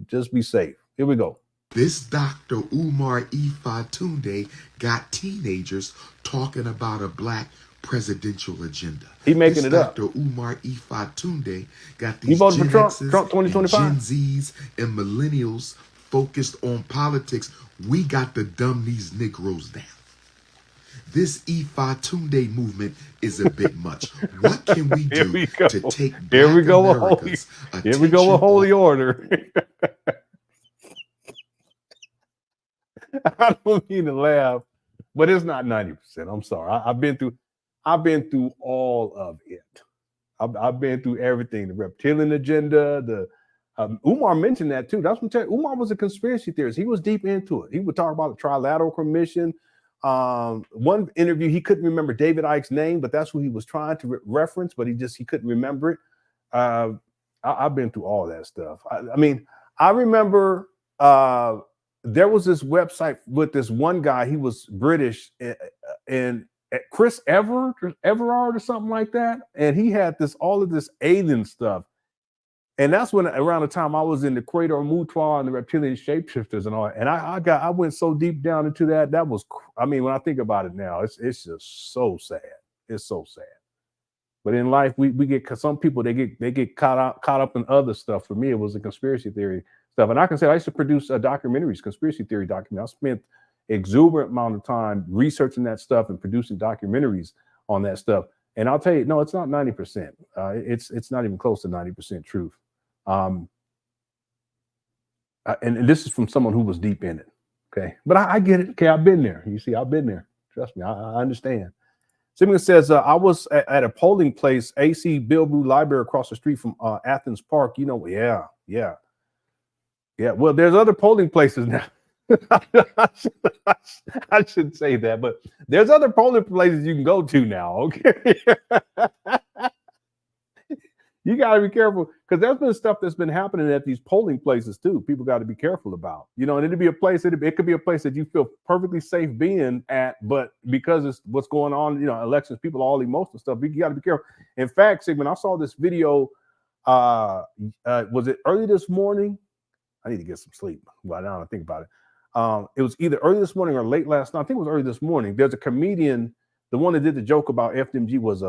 Just be safe. Here we go. This Dr. Umar Tunde got teenagers talking about a black presidential agenda. He making it up. Dr. Umar Tunde got these voted Gen for Trump, X's Trump 2025. and Gen Zs and millennials focused on politics. We got to dumb these Negroes down. This Tunde movement is a bit much. What can we do to take Here we go America's Here we go with holy order. I don't mean to laugh, but it's not 90%. I'm sorry. I've been through all of it. I've been through everything. The reptilian agenda. Umar mentioned that too. That's what I'm telling you. Umar was a conspiracy theorist. He was deep into it. He would talk about the Trilateral Commission. One interview, he couldn't remember David Icke's name, but that's who he was trying to reference, but he couldn't remember it. I've been through all that stuff. I mean, I remember there was this website with this one guy. He was British, and Chris Everard or something like that. And he had all of this alien stuff. And that's when around the time I was in the Crater Mutual and the reptilian shapeshifters and all. And I went so deep down into that. That was, I mean, when I think about it now, it's just so sad. It's so sad. But in life, we get, cause some people they get caught up in other stuff. For me, it was the conspiracy theory stuff. And I can say I used to produce documentaries, conspiracy theory documentaries. I spent exuberant amount of time researching that stuff and producing documentaries on that stuff. And I'll tell you, no, it's not 90%. It's not even close to 90% truth. And this is from someone who was deep in it. Okay, but I get it. Okay, I've been there. You see, I've been there. Trust me, I understand. Simeon says, I was at a polling place, AC Bilbu Library across the street from Athens Park. You know, yeah. Well, there's other polling places now. I shouldn't say that, but there's other polling places you can go to now. Okay. You got to be careful, because there's been stuff that's been happening at these polling places too. People got to be careful about, you know, and it'd be a place, it could be a place that you feel perfectly safe being at, but because it's what's going on, you know, elections, people are all emotional stuff. You got to be careful. In fact, Sigmund, I saw this video. Was it early this morning? I need to get some sleep. Well, now I think about it. It was either early this morning or late last night. I think it was early this morning. There's a comedian, the one that did the joke about FDMG was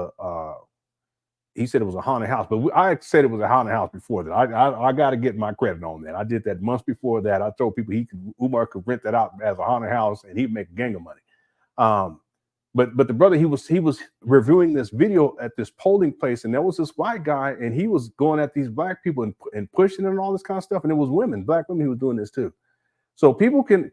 he said it was a haunted house, but I said it was a haunted house before that. I got to get my credit on that. I did that months before that. I told people Umar could rent that out as a haunted house and he'd make a gang of money. But the brother, he was reviewing this video at this polling place, and there was this white guy, and he was going at these black people and pushing and all this kind of stuff, and it was black women who was doing this too. So people can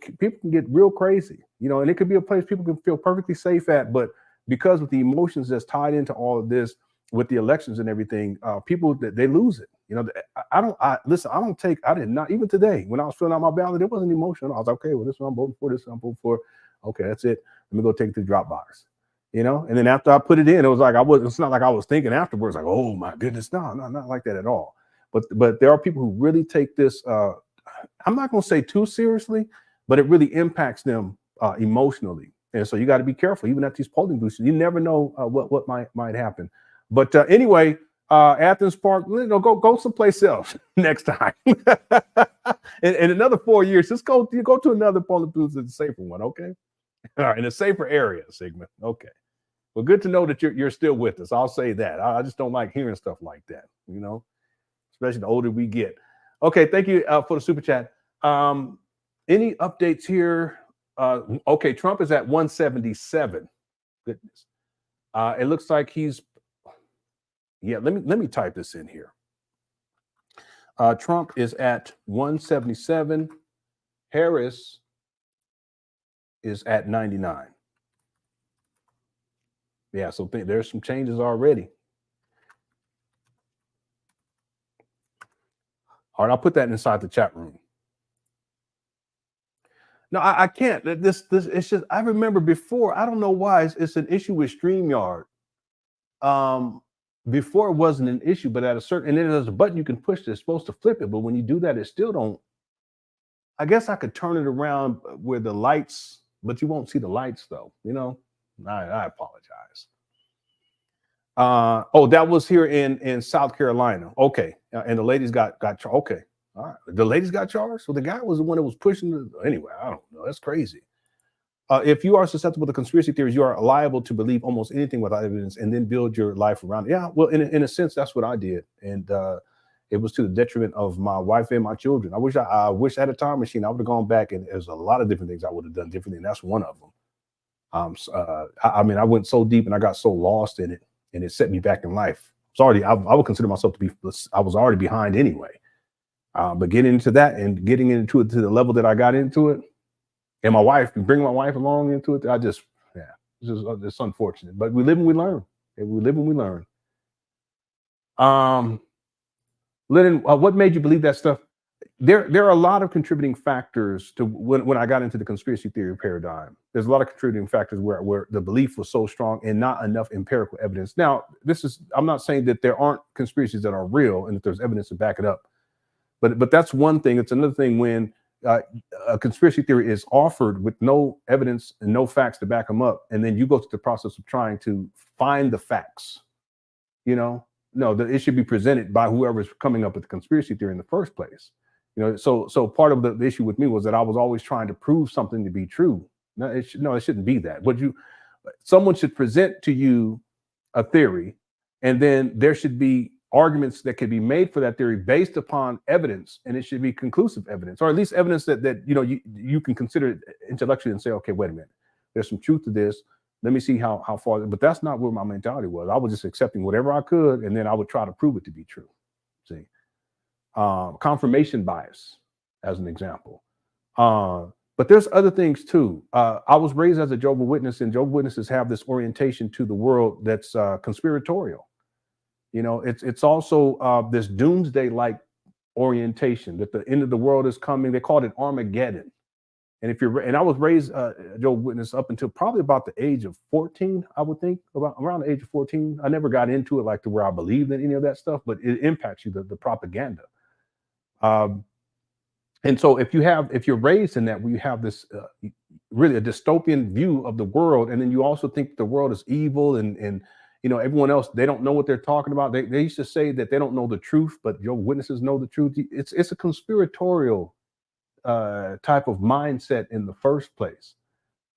get real crazy, you know, and it could be a place people can feel perfectly safe at, but because with the emotions that's tied into all of this, with the elections and everything, people they lose it. You know, I did not, even today when I was filling out my ballot, it wasn't emotional. I was like, okay, well, this one I'm voting for, this one I'm voting for. Okay, that's it. Let me go take it to the drop box. You know, and then after I put it in, it was like it's not like I was thinking afterwards, like, oh my goodness, no, not like that at all. But there are people who really take this, I'm not gonna say too seriously, but it really impacts them emotionally. And so you got to be careful, even at these polling booths. You never know what might happen. But anyway, Athens Park, you know, go someplace else next time. in another 4 years, just go to another polling booth, that's a safer one, okay? All right, in a safer area, Sigmund. Okay. Well, good to know that you're still with us. I'll say that. I just don't like hearing stuff like that, you know, especially the older we get. Okay, thank you for the super chat. Any updates here? Okay, Trump is at 177. Goodness. It looks like he's. Yeah, let me type this in here. Trump is at 177. Harris is at 99. Yeah, so there's some changes already. All right, I'll put that inside the chat room. No, I can't. This it's just, I remember before, I don't know why, it's an issue with StreamYard. Before it wasn't an issue, but at a certain, and then there's a button you can push that's supposed to flip it, but when you do that, it still don't. I guess I could turn it around where the lights, but you won't see the lights though, you know. I apologize. Oh, that was here in South Carolina. Okay, and the ladies got okay. All right, the ladies got charged. So the guy was the one that was pushing. Anyway, I don't know. That's crazy. If you are susceptible to conspiracy theories, you are liable to believe almost anything without evidence and then build your life around it. Yeah, well, in a sense, that's what I did. And it was to the detriment of my wife and my children. I wish I had a time machine. I would have gone back, and there's a lot of different things I would have done differently. And that's one of them. I mean, I went so deep and I got so lost in it, and it set me back in life. I would consider myself to be, I was already behind anyway. But getting into that and getting into it to the level that I got into it, and my wife, bringing my wife along into it, it's unfortunate. But we live and we learn. Lenon, what made you believe that stuff? There are a lot of contributing factors to when I got into the conspiracy theory paradigm. There's a lot of contributing factors where the belief was so strong and not enough empirical evidence. Now, I'm not saying that there aren't conspiracies that are real and that there's evidence to back it up. But that's one thing. It's another thing when a conspiracy theory is offered with no evidence and no facts to back them up, and then you go through the process of trying to find the facts, no, it should be presented by whoever's coming up with the conspiracy theory in the first place. So part of the issue with me was that I was always trying to prove something to be true. No, it shouldn't be that. Someone should present to you a theory, and then there should be arguments that can be made for that theory based upon evidence, and it should be conclusive evidence, or at least evidence that you can consider it intellectually and say, okay, wait a minute, there's some truth to this. Let me see how far. But that's not where my mentality was. I was just accepting whatever I could, and then I would try to prove it to be true. See, confirmation bias, as an example. But there's other things too. I was raised as a Jehovah's Witness, and Jehovah's Witnesses have this orientation to the world that's conspiratorial. It's also this doomsday-like orientation that the end of the world is coming. They called it Armageddon. And I was raised Jehovah's Witness up until probably about the age of 14, I would think, around the age of 14. I never got into it like to where I believed in any of that stuff, but it impacts you, the propaganda. And so if you're raised in that, where you have this really a dystopian view of the world, and then you also think the world is evil, and everyone else, they don't know what they're talking about. They used to say that they don't know the truth, but your witnesses know the truth. It's a conspiratorial type of mindset in the first place.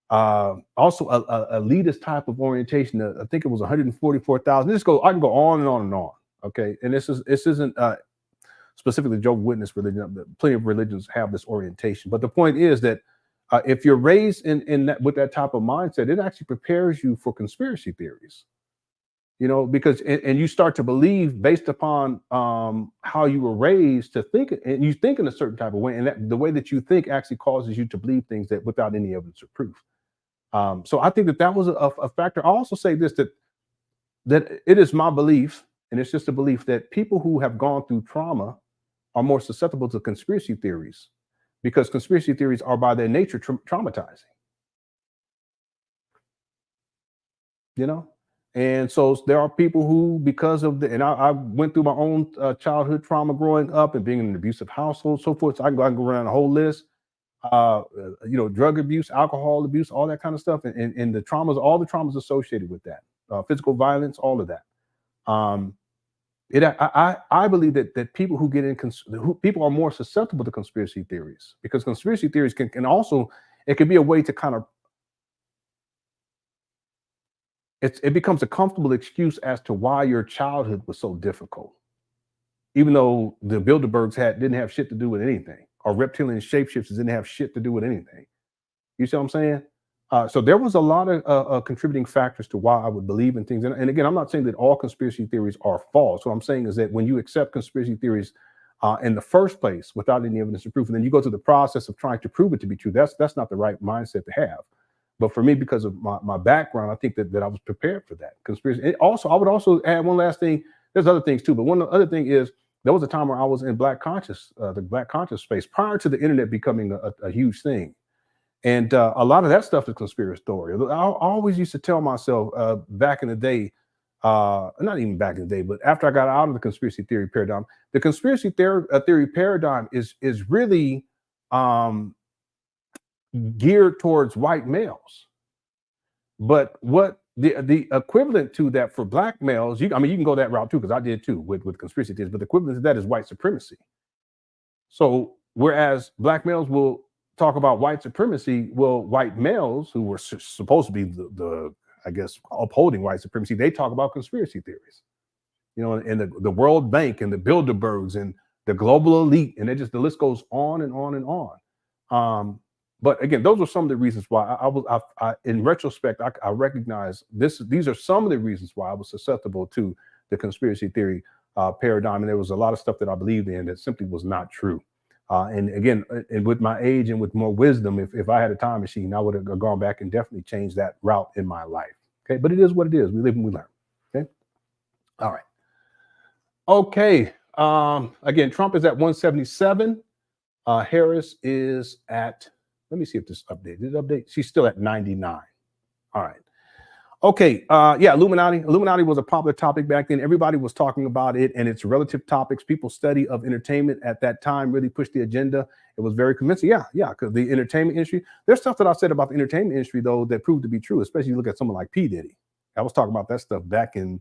Also a elitist type of orientation. I think it was 144,000. I can go on and on and on. Okay, and this isn't specifically Jehovah's Witness religion. Plenty of religions have this orientation, but the point is that if you're raised in that with that type of mindset, it actually prepares you for conspiracy theories. Because and you start to believe based upon how you were raised to think, and you think in a certain type of way, and the way that you think actually causes you to believe things that without any evidence or proof. So I think that was a factor. I also say this, that it is my belief, and it's just a belief, that people who have gone through trauma are more susceptible to conspiracy theories, because conspiracy theories are by their nature traumatizing. And so there are people who, because of and I went through my own childhood trauma growing up and being in an abusive household, so forth. So I can go around a whole list. Drug abuse, alcohol abuse, all that kind of stuff, and the traumas, all the traumas associated with that, physical violence, all of that. I believe that people who get in, people are more susceptible to conspiracy theories, because conspiracy theories can also, it can be a way to kind of, it becomes a comfortable excuse as to why your childhood was so difficult, even though the Bilderbergs didn't have shit to do with anything, or reptilian shapeshifters didn't have shit to do with anything. You see what I'm saying? So there was a lot of contributing factors to why I would believe in things. And again, I'm not saying that all conspiracy theories are false. What I'm saying is that when you accept conspiracy theories in the first place without any evidence or proof, and then you go through the process of trying to prove it to be true, that's not the right mindset to have. But for me, because of my background, I think that I was prepared for that conspiracy. I would also add one last thing. There's other things too, but one other thing is, there was a time where I was in the Black conscious space prior to the internet becoming a huge thing. And a lot of that stuff is conspiratorial. I always used to tell myself back in the day, not even back in the day, but after I got out of the conspiracy theory paradigm, the conspiracy theory paradigm is really geared towards white males. But what the equivalent to that for Black males, you can go that route too, because I did too with conspiracy theories, but the equivalent to that is white supremacy. So whereas Black males will talk about white supremacy, well, white males who were supposed to be the I guess upholding white supremacy, they talk about conspiracy theories, and the World Bank and the Bilderbergs and the global elite, and the list goes on and on and on. But again, those are some of the reasons why I in retrospect, I recognize these are some of the reasons why I was susceptible to the conspiracy theory paradigm. And there was a lot of stuff that I believed in that simply was not true. And again, and with my age and with more wisdom, if I had a time machine, I would have gone back and definitely changed that route in my life. Okay, but it is what it is. We live and we learn. Okay. All right. Okay. Again, Trump is at 177. Harris is at, let me see if this updated. Did it update? She's still at 99. All right. Okay. Yeah. Illuminati. Illuminati was a popular topic back then. Everybody was talking about it and its relative topics. People's study of entertainment at that time really pushed the agenda. It was very convincing. Yeah. Yeah. Because the entertainment industry, there's stuff that I said about the entertainment industry, though, that proved to be true, especially you look at someone like P. Diddy. I was talking about that stuff back in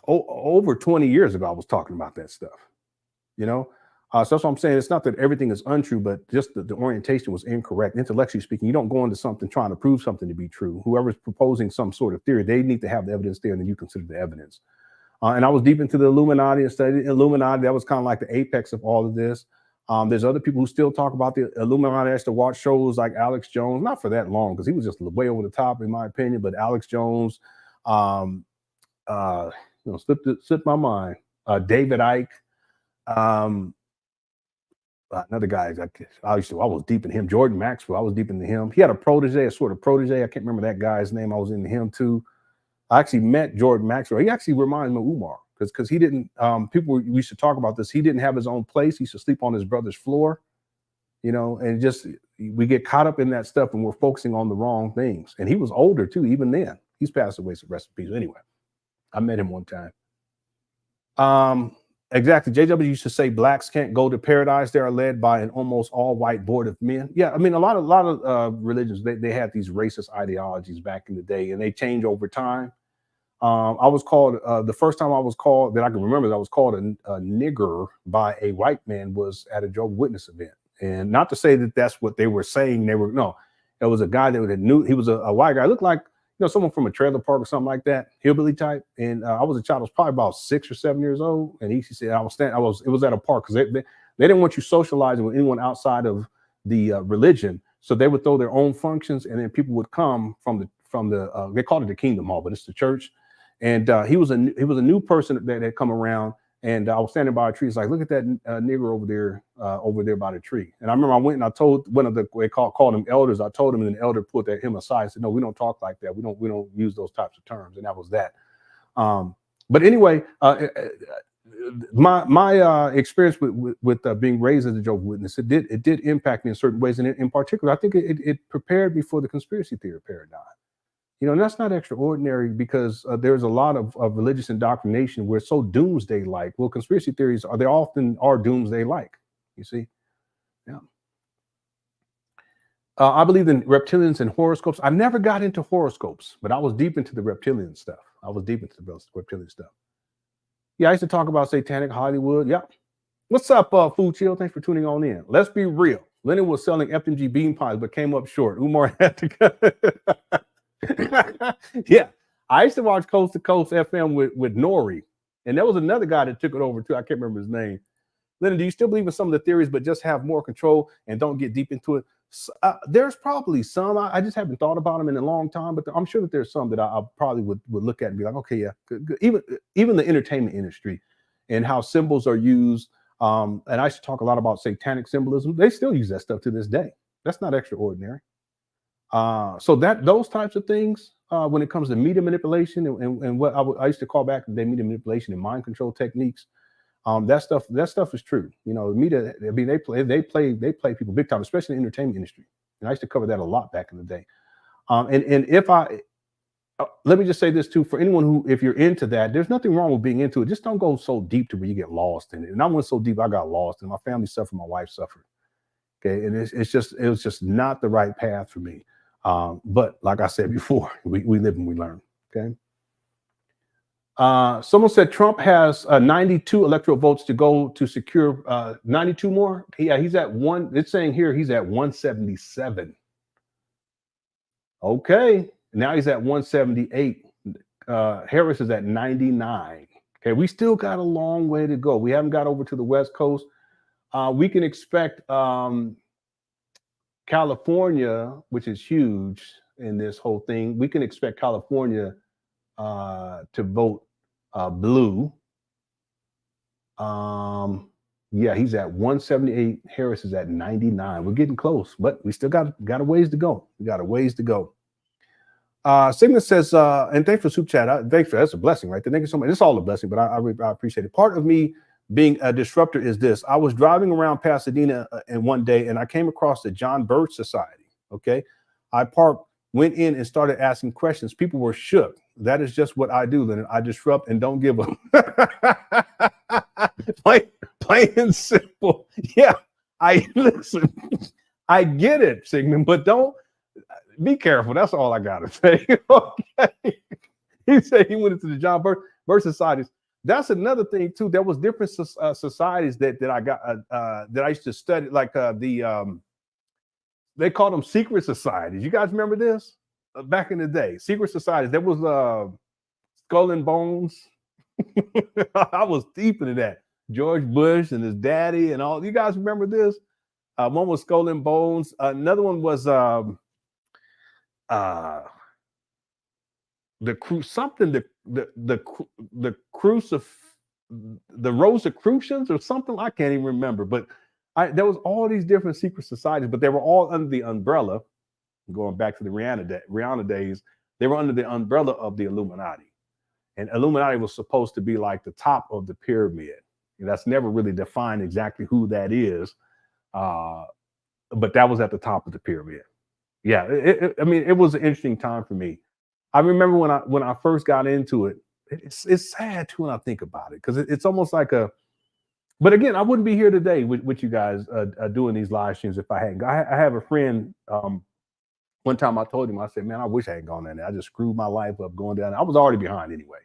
over 20 years ago. I was talking about that stuff, you know? So that's what I'm saying. It's not that everything is untrue, but just the orientation was incorrect. Intellectually speaking, you don't go into something trying to prove something to be true. Whoever's proposing some sort of theory, they need to have the evidence there, and then you consider the evidence. And I was deep into the Illuminati and studied Illuminati. That was kind of like the apex of all of this. There's other people who still talk about the Illuminati. I used to watch shows like Alex Jones, not for that long, because he was just way over the top, in my opinion, but Alex Jones, slipped my mind. David Icke, another guy I was deep in him. Jordan Maxwell, I was deep into him. He had a sort of protege. I can't remember that guy's name. I was into him too. I actually met Jordan Maxwell. He actually reminds me of Umar because he didn't. We used to talk about this. He didn't have his own place. He used to sleep on his brother's floor, and just we get caught up in that stuff and we're focusing on the wrong things. And he was older too, even then. He's passed away, so rest in peace. Anyway, I met him one time. Exactly. JW used to say blacks can't go to paradise. They are led by an almost all white board of men. Yeah, I mean, a lot of religions, they had these racist ideologies back in the day, and they change over time. I was called the first time I was called that I can remember that I was called a nigger by a white man was at a Jehovah's Witness event. And not to say that that's what they were saying. No, it was a guy that knew he was a white guy. Looked like someone from a trailer park or something like that, hillbilly type. And I was a child. I was probably about 6 or 7 years old. And he said, it was at a park because they didn't want you socializing with anyone outside of the religion. So they would throw their own functions, and then people would come from the they called it the Kingdom Hall, but it's the church. And he was a new person that had come around. And I was standing by a tree. It's like, look at that nigger over there by the tree. And I remember I went and I told one of they called them elders. I told him, and an elder put him aside and said, no, we don't talk like that. We don't use those types of terms. And that was that. But anyway, my experience with being raised as a Jehovah's Witness, it did impact me in certain ways. And in particular, I think it prepared me for the conspiracy theory paradigm. And that's not extraordinary because there's a lot of religious indoctrination where it's so doomsday-like. Well, conspiracy theories they often are doomsday-like. You see, yeah. I believe in reptilians and horoscopes. I never got into horoscopes, but I was deep into the reptilian stuff. Reptilian stuff. Yeah, I used to talk about satanic Hollywood. Yeah. What's up, Food Chill? Thanks for tuning on in. Let's be real. Lenon was selling FDMG bean pies, but came up short. Umar had to go. Yeah, I used to watch Coast to Coast FM with Nori, and there was another guy that took it over too. I can't remember his name. Lenon, do you still believe in some of the theories, but just have more control and don't get deep into it? There's probably some. I just haven't thought about them in a long time, but I'm sure that there's some that I probably would look at and be like, okay, yeah, good. Even the entertainment industry and how symbols are used. And I used to talk a lot about satanic symbolism. They still use that stuff to this day. That's not extraordinary. So those types of things, when it comes to media manipulation and what I used to call back the day media manipulation and mind control techniques, that stuff is true. Media, I mean, they play people big time, especially in the entertainment industry. And I used to cover that a lot back in the day. And if let me just say this too, for anyone if you're into that, there's nothing wrong with being into it. Just don't go so deep to where you get lost in it. And I went so deep, I got lost, and my family suffered, my wife suffered. Okay, and it was just not the right path for me. But like I said before, we live and we learn. Okay. Someone said Trump has 92 electoral votes to go to secure 92 more. Yeah, he's at one. It's saying here he's at 177. Okay, now he's at 178. Harris is at 99. Okay, we still got a long way to go. We haven't got over to the West Coast. We can expect California, which is huge in this whole thing. We can expect California to vote blue. Yeah, he's at 178. Harris is at 99. We're getting close, but we still got a ways to go. We got a ways to go. Sigmund says, and thanks for Soup Chat. That's a blessing, right? Thank you so much. It's all a blessing, but I appreciate it. Part of me being a disruptor is this. I was driving around Pasadena and one day, and I came across the John Birch Society. Okay, I parked went in and started asking questions, people were shook. That is just what I do, Lenon. I disrupt and don't give up. Plain and simple. Yeah, I listen. I get it, Sigmund, but don't be careful. That's all I gotta say. Okay. He said he went into the John Birch societies. That's another thing too. There was different societies that I got that I used to study, like they called them secret societies. You guys remember this? Back in the day, secret societies. There was Skull and Bones. I was deep into that. George Bush and his daddy and all. You guys remember this? One was Skull and Bones. Another one was the Rosicrucians or something. I can't even remember. But there was all these different secret societies, but they were all under the umbrella. Going back to the Rihanna days, they were under the umbrella of the Illuminati. And Illuminati was supposed to be like the top of the pyramid. That's never really defined exactly who that is. But that was at the top of the pyramid. Yeah, I mean, it was an interesting time for me. I remember when I first got into it. It's sad too when I think about it, because it's almost like a. But again, I wouldn't be here today with you guys doing these live streams if I hadn't. I have a friend. One time I told him, I said, "Man, I wish I hadn't gone down there. I just screwed my life up going down there. I was already behind anyway,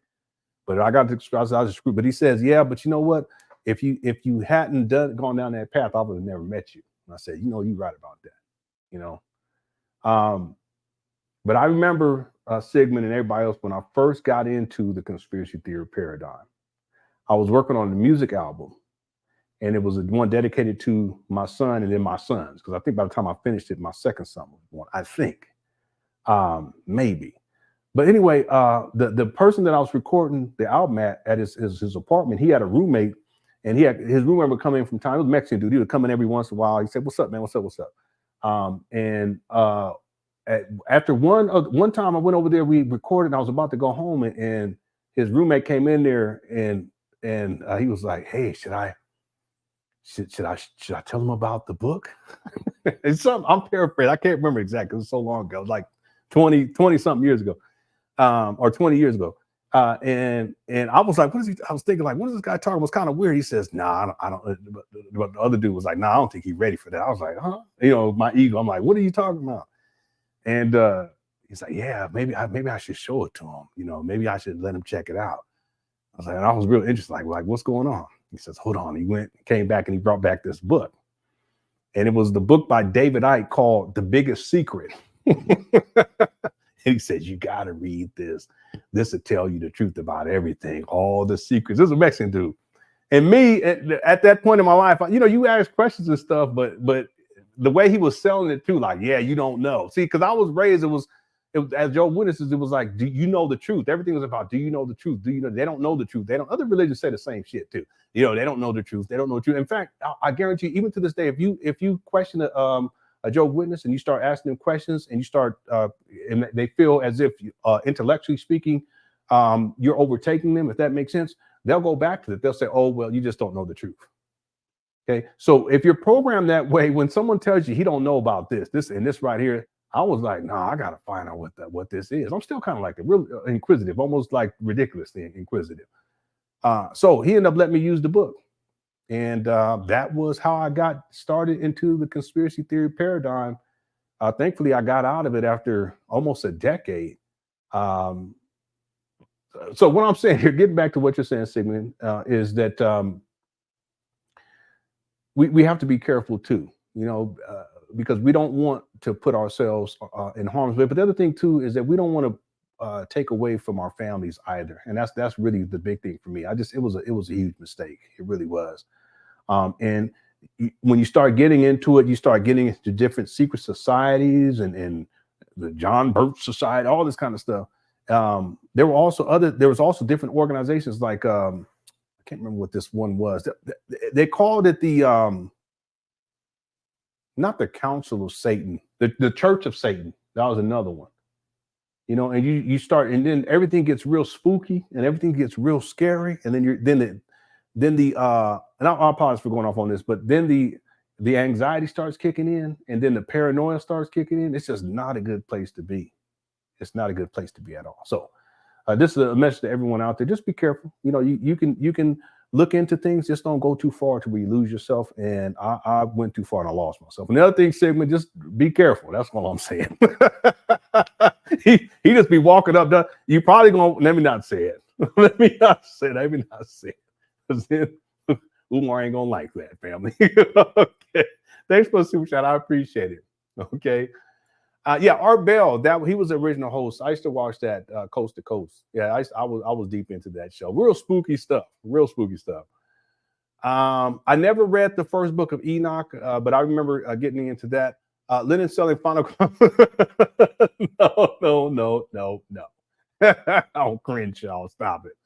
but I got to. I was just screwed." But he says, "Yeah, but you know what? If you hadn't gone down that path, I would have never met you." And I said, "You know, you're right about that. You know." But I remember Sigmund and everybody else when I first got into the conspiracy theory paradigm. I was working on the music album, and it was one dedicated to my son and then my sons, because I think by the time I finished it, my second son was born. I think, maybe. But anyway, the person that I was recording the album at his apartment, he had a roommate, and his roommate would come in from time. It was a Mexican dude. He would come in every once in a while. He said, "What's up, man? What's up? What's up?" After one time I went over there, we recorded, and I was about to go home, and his roommate came in there, and he was like, "Hey, should I tell him about the book?" It's something, I'm paraphrasing. I can't remember exactly. It was so long ago. It was like 20 something years ago, or 20 years ago. And I was like, I was thinking, like, what is this guy talking? It was kind of weird. He says, "Nah, I don't." But the other dude was like, "Nah, I don't think he's ready for that." I was like, "Huh?" You know, my ego. I'm like, "What are you talking about?" And he's like, "Yeah, maybe I should show it to him. You know, maybe I should let him check it out." I was like, and I was real interested, like, what's going on? He says, "Hold on." He came back, and he brought back this book. And it was the book by David Icke called The Biggest Secret. And he says, "You got to read this. This will tell you the truth about everything, all the secrets." This is a Mexican dude. And me, at that point in my life, you ask questions and stuff, but the way he was selling it too, like, "Yeah, you don't know." See, because I was raised, it was as Joe Witnesses, it was like, "Do you know the truth?" Everything was about, "Do you know the truth? Do you know?" They don't know the truth. Other religions say the same shit too. They don't know the truth. They don't know the truth. In fact, I guarantee you, even to this day, if you question a Joe Witness and you start asking them questions, and you start and they feel as if intellectually speaking, you're overtaking them, if that makes sense, they'll go back to it. They'll say, "Oh, well, you just don't know the truth." Okay, so if you're programmed that way, when someone tells you he don't know about this and this right here, I was like, "Nah, I gotta find out what this is." I'm still kind of like real inquisitive, almost like ridiculously inquisitive. So he ended up letting me use the book, and that was how I got started into the conspiracy theory paradigm. Thankfully, I got out of it after almost a decade. So what I'm saying here, getting back to what you're saying, Sigmund, is that we have to be careful too, because we don't want to put ourselves in harm's way. But the other thing too is that we don't want to take away from our families either, and that's really the big thing for me. It was a huge mistake. It really was. And when you start getting into it, you start getting into different secret societies and the John Birch Society, all this kind of stuff. There was also different organizations like I can't remember what this one was. They called it the not the Council of Satan, the Church of Satan. That was another one. And you start, and then everything gets real spooky and everything gets real scary, and then and I apologize for going off on this, but then the anxiety starts kicking in, and then the paranoia starts kicking in. It's just not a good place to be. It's not a good place to be at all. So this is a message to everyone out there. Just be careful. You know, you can look into things. Just don't go too far to where you lose yourself. And I went too far and I lost myself. And the other thing, Sigmund, just be careful. That's all I'm saying. he just be walking up. You probably gonna, let me not say it. Let me not say it. Because then Umar ain't gonna like that, family. Okay. Thanks for the super chat. I appreciate it. Okay. Yeah, Art Bell, that he was the original host. I used to watch that Coast to Coast. Yeah, I was deep into that show. Real spooky stuff. I never read the first book of Enoch, but I remember getting into that. Lenon selling Final No. Oh, cringe, y'all. Stop it.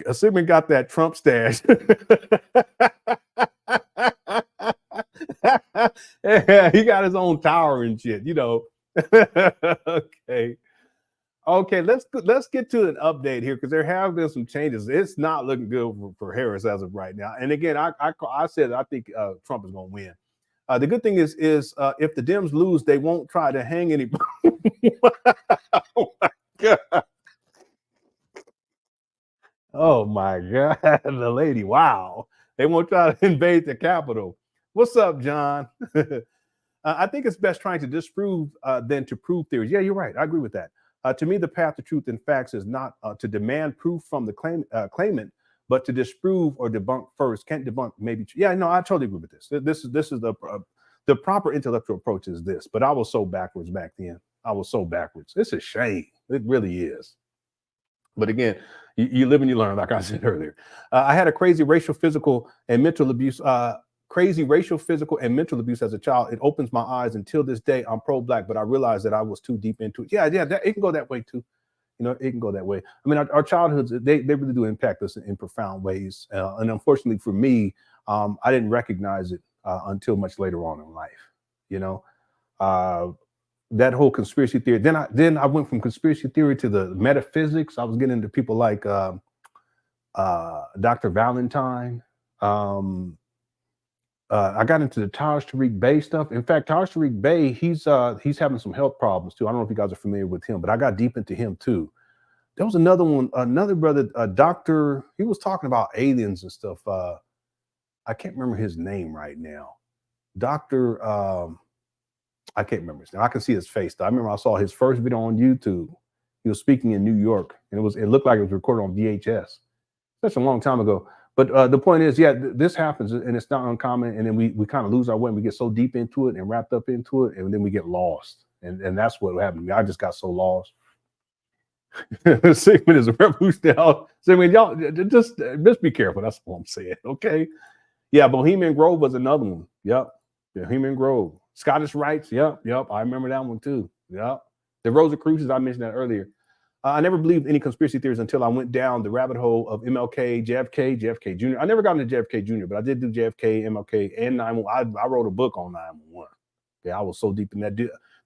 Assuming got that Trump stash. Yeah, he got his own tower and shit, you know. Okay, let's get to an update here, because there have been some changes. It's not looking good for Harris as of right now. And again, I said I think Trump is going to win. The good thing is if the Dems lose, they won't try to hang anybody. Oh my God. Oh my God, the lady! Wow, they won't try to invade the Capitol. What's up, John? I think it's best trying to disprove than to prove theories. Yeah, you're right. I agree with that. To me, the path to truth and facts is not to demand proof from the claimant, but to disprove or debunk first. Can't debunk, maybe. Yeah, no, I totally agree with this. This is the proper intellectual approach is this. But I was so backwards back then. I was so backwards. It's a shame. It really is. But again, you live and you learn, like I said earlier. I had a crazy racial, physical, and mental abuse. Crazy racial, physical, and mental abuse as a child. It opens my eyes. Until this day, I'm pro-black, but I realized that I was too deep into it. Yeah, it can go that way too. You know, it can go that way. I mean, our childhoods, they really do impact us in profound ways. And unfortunately for me, I didn't recognize it until much later on in life. You know, that whole conspiracy theory. Then I went from conspiracy theory to the metaphysics. I was getting into people like Dr. Valentine. I got into the Taj Tariq Bey stuff. In fact, Taj Tariq Bey, he's having some health problems too. I don't know if you guys are familiar with him, but I got deep into him too. There was another one, another brother, doctor. He was talking about aliens and stuff. I can't remember his name right now. Doctor, I can't remember his name. I can see his face though. I remember I saw his first video on YouTube. He was speaking in New York, and it looked like it was recorded on VHS. Such a long time ago. But the point is, yeah, this happens, and it's not uncommon. And then we kind of lose our way, and we get so deep into it and wrapped up into it, and then we get lost. And that's what happened to me. I just got so lost. Sigmund is a revolutionary. Sigmund, y'all just be careful. That's what I'm saying. Okay. Yeah, Bohemian Grove was another one. Yep. Bohemian Grove. Scottish Rites. Yep. I remember that one too. Yep. The Rosicrucians, I mentioned that earlier. I never believed any conspiracy theories until I went down the rabbit hole of MLK, JFK Jr. I never got into JFK Jr., but I did do JFK, MLK, and 911. I wrote a book on 911. Okay, I was so deep in that.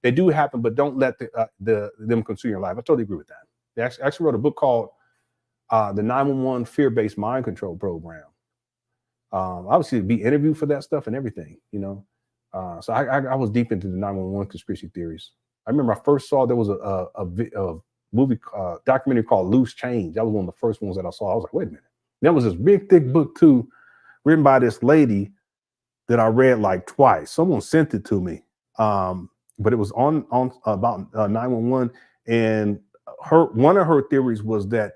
They do happen, but don't let them consume your life. I totally agree with that. They actually wrote a book called the 911 Fear-Based Mind Control Program. Obviously, be interviewed for that stuff and everything, you know. So I was deep into the 911 conspiracy theories. I remember I first saw there was a movie documentary called Loose Change. That was one of the first ones that I saw. I was like, wait a minute. There was this big, thick book too, written by this lady that I read like twice. Someone sent it to me, but it was on about 911, and one of her theories was that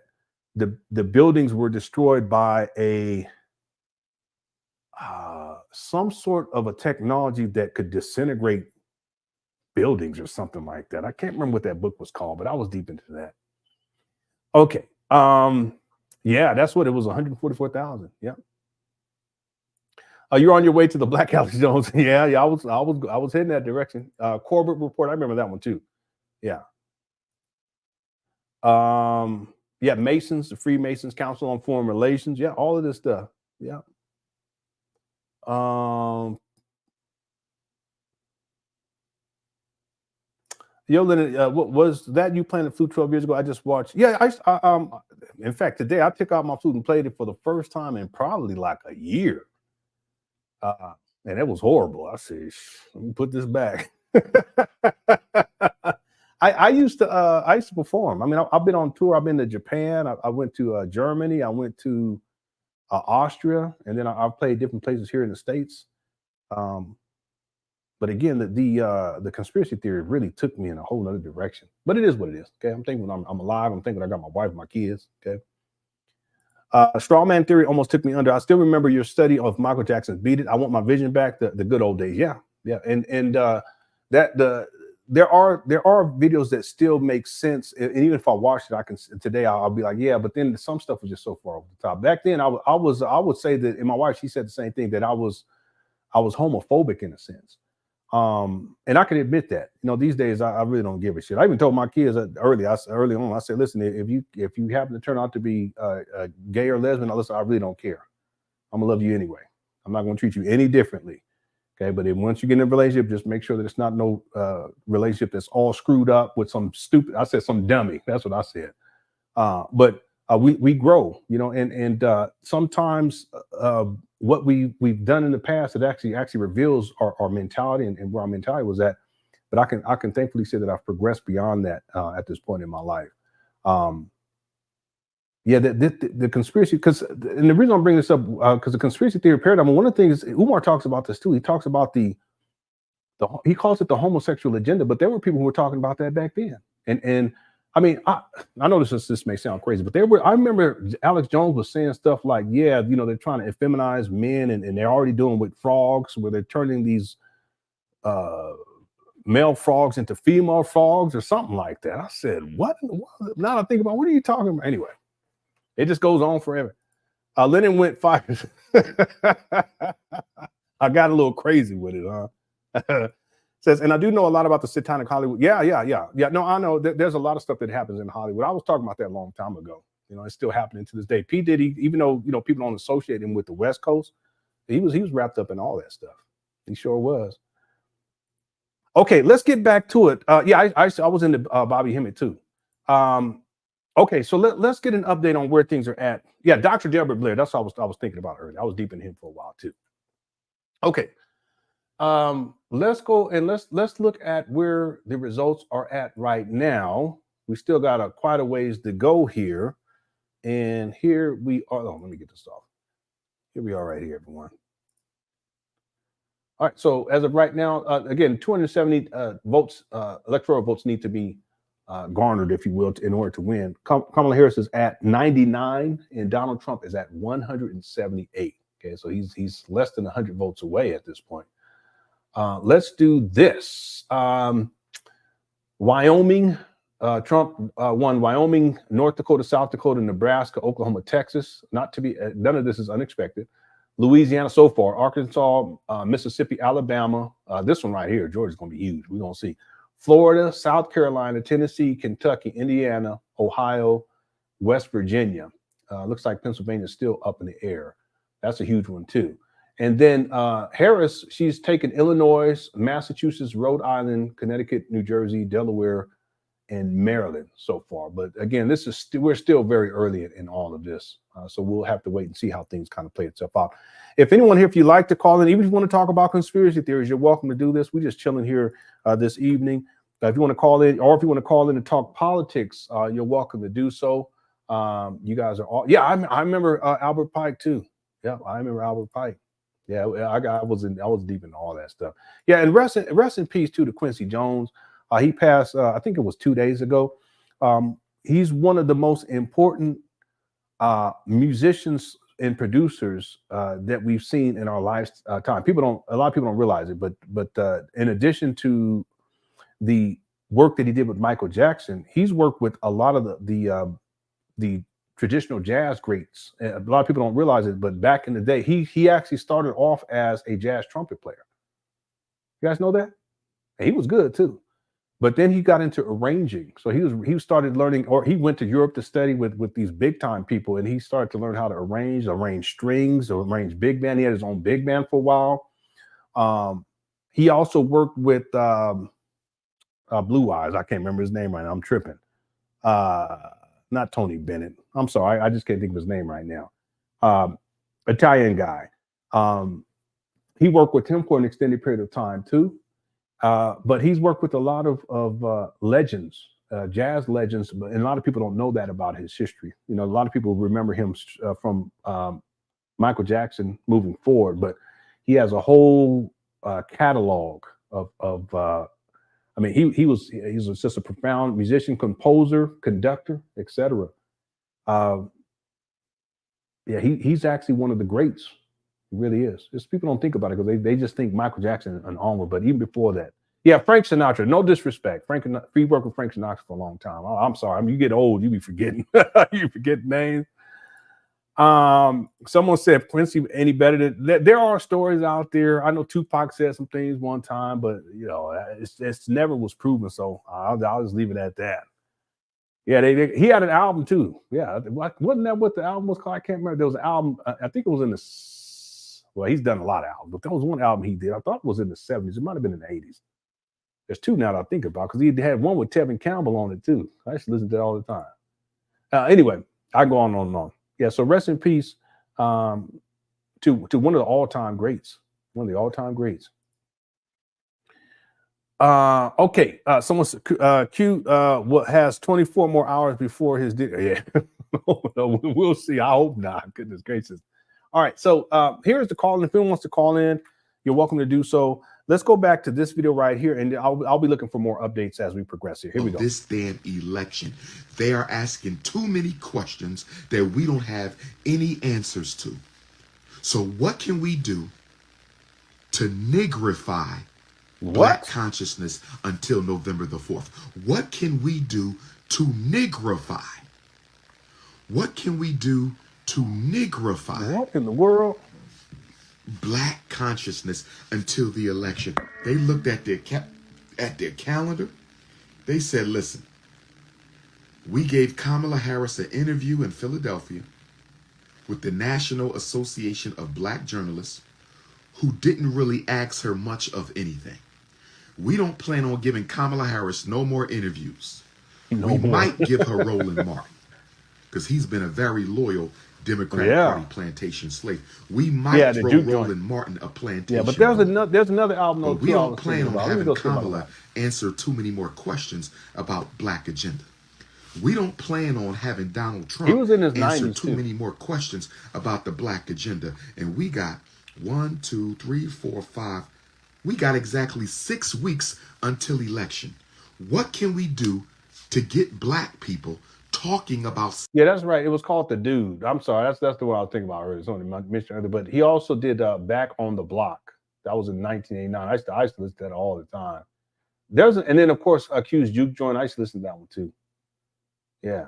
the buildings were destroyed by some sort of a technology that could disintegrate buildings or something like that. I can't remember what that book was called, but I was deep into that. Okay. Yeah, that's what it was. 144,000. Yeah. You're on your way to the Black Alex Jones. Yeah. I was heading that direction. Corbett Report. I remember that one too. Yeah. Yeah. Masons, the Freemasons, Council on Foreign Relations. Yeah. All of this stuff. Yeah. Yo, Lenon, what was that you playing the flute 12 years ago? I just watched. Yeah, in fact, today I took out my flute and played it for the first time in probably like a year. And it was horrible. I said, let me put this back. I used to perform. I mean, I've been on tour. I've been to Japan. I went to Germany. I went to Austria, and then I've played different places here in the States. But again, the conspiracy theory really took me in a whole other direction. But it is what it is. Okay, I'm thinking I'm alive. I'm thinking I got my wife, my kids. Okay. Strawman theory almost took me under. I still remember your study of Michael Jackson's "Beat It." I want my vision back. The good old days. Yeah, yeah. And there are videos that still make sense. And even if I watched it, I can today I'll be like, yeah. But then some stuff was just so far over the top. Back then, I would say that, and my wife, she said the same thing, that I was homophobic in a sense. And I can admit that. These days I really don't give a shit. I even told my kids early on. I said, listen, if you happen to turn out to be gay or lesbian, listen, I really don't care. I'm gonna love you anyway. I'm not gonna treat you any differently. Okay, but once you get in a relationship, just make sure that it's not no relationship that's all screwed up with some stupid. I said some dummy. That's what I said. But we grow, and sometimes what we've done in the past, it actually reveals our mentality and where our mentality was at. But I can thankfully say that I've progressed beyond that at this point in my life. Yeah, the conspiracy, and the reason I'm bringing this up, because the conspiracy theory paradigm, one of the things Umar talks about this too. He talks about he calls it the homosexual agenda, but there were people who were talking about that back then. And I mean, I know this may sound crazy, but I remember Alex Jones was saying stuff like, yeah, they're trying to effeminize men, and they're already doing with frogs, where they're turning these male frogs into female frogs or something like that. I said, what? Now I think about, what are you talking about? Anyway, it just goes on forever. Lenon went 5. I got a little crazy with it, huh? Says, and I do know a lot about the satanic Hollywood. Yeah. No, I know there's a lot of stuff that happens in Hollywood. I was talking about that a long time ago. It's still happening to this day. P. Diddy, even though people don't associate him with the West Coast, he was wrapped up in all that stuff. He sure was. Okay, let's get back to it. Yeah, I was into Bobby Hemmett too. Okay, so let's get an update on where things are at. Yeah, Dr. Delbert Blair. That's what I was thinking about earlier. I was deep in him for a while too. Okay. Let's go and let's look at where the results are at right now. We still got quite a ways to go here. And here we are. Oh, let me get this off. Here we are right here, everyone. All right, so as of right now, again, 270 votes, electoral votes need to be garnered, if you will, in order to win. Kamala Harris is at 99 and Donald Trump is at 178. Okay, so he's less than 100 votes away at this point. Let's do this. Wyoming, Trump won Wyoming, North Dakota, South Dakota, Nebraska, Oklahoma, Texas. None of this is unexpected. Louisiana so far, Arkansas, Mississippi, Alabama. This one right here, Georgia's going to be huge. We're going to see. Florida, South Carolina, Tennessee, Kentucky, Indiana, Ohio, West Virginia. Looks like Pennsylvania is still up in the air. That's a huge one too. And then Harris, she's taken Illinois, Massachusetts, Rhode Island, Connecticut, New Jersey, Delaware, and Maryland so far. But again, we're still very early in all of this. So we'll have to wait and see how things kind of play itself out. If anyone here, if you'd like to call in, even if you want to talk about conspiracy theories, you're welcome to do this. We're just chilling here this evening. If you want to call in, or if you want to call in and talk politics, you're welcome to do so. You guys are all, yeah, I remember Albert Pike too. Yeah, I remember Albert Pike. Yeah, I was deep in all that stuff. Yeah, and rest in peace too to Quincy Jones. He passed, I think it was 2 days ago. He's one of the most important musicians and producers that we've seen in our lifetime. A lot of people don't realize it, but in addition to the work that he did with Michael Jackson, he's worked with a lot of the traditional jazz greats. A lot of people don't realize it, but back in the day, he actually started off as a jazz trumpet player. You guys know that? And he was good too. But then he got into arranging. So he started learning, or he went to Europe to study with these big time people, and he started to learn how to arrange strings, or arrange big band. He had his own big band for a while. He also worked with Blue Eyes. I can't remember his name right now. I'm tripping. Not Tony Bennett. I'm sorry. I just can't think of his name right now. Italian guy. he worked with him for an extended period of time too. But he's worked with a lot of legends, jazz legends, and a lot of people don't know that about his history. You know, a lot of people remember him from Michael Jackson moving forward, but he has a whole catalog of I mean, he's just a profound musician, composer, conductor, etc. Yeah, he's actually one of the greats. He really is. Just people don't think about it because they just think Michael Jackson and onward. But even before that, yeah, Frank Sinatra. No disrespect, He worked with Frank Sinatra for a long time. I'm sorry. I mean, you get old, you be forgetting. You forget names. Someone said Quincy any better than. There are stories out there. I know Tupac said some things one time, but you know, it's never was proven. So I'll just leave it at that. Yeah, he had an album too. Yeah, wasn't that what the album was called? I can't remember. There was an album. I think it was in the. Well, he's done a lot of albums, but that was one album he did. I thought it was in the 70s. It might have been in the 80s. There's two now that I think about because he had one with Tevin Campbell on it too. I used to listen to that all the time. Anyway, I go on and on. Yeah, so rest in peace to one of the all-time greats. One of the all-time greats. Okay. Someone Q what has 24 more hours before his yeah. We'll see. I hope not. Goodness gracious. All right. So here's the call. If anyone wants to call in, you're welcome to do so. Let's go back to this video right here, and I'll be looking for more updates as we progress here. Here we go. This damn election, they are asking too many questions that we don't have any answers to. So what can we do to nigrify Black consciousness until November the 4th? What can we do to nigrify? What can we do to nigrify? What in the world? Black consciousness until the election. They looked at their calendar. They said, listen, we gave Kamala Harris an interview in Philadelphia with the National Association of Black Journalists, who didn't really ask her much of anything. We don't plan on giving Kamala Harris no more interviews. We might give her Roland Martin because he's been a very loyal Democratic Party plantation slave. We might throw Roland Martin a plantation. Yeah, but there's another album. But we don't plan on having Kamala answer too many more questions about Black agenda. We don't plan on having Donald Trump answer too many more questions about the Black agenda. And we got 1, 2, 3, 4, 5. We got exactly 6 weeks until election. What can we do to get Black people talking about? Yeah, that's right. It was called The Dude. I'm sorry. That's the one I was thinking about earlier. It's only mentioned earlier, but he also did Back on the Block. That was in 1989. I used to listen to that all the time. And then of course Accused Juke Joint. I used to listen to that one too. Yeah.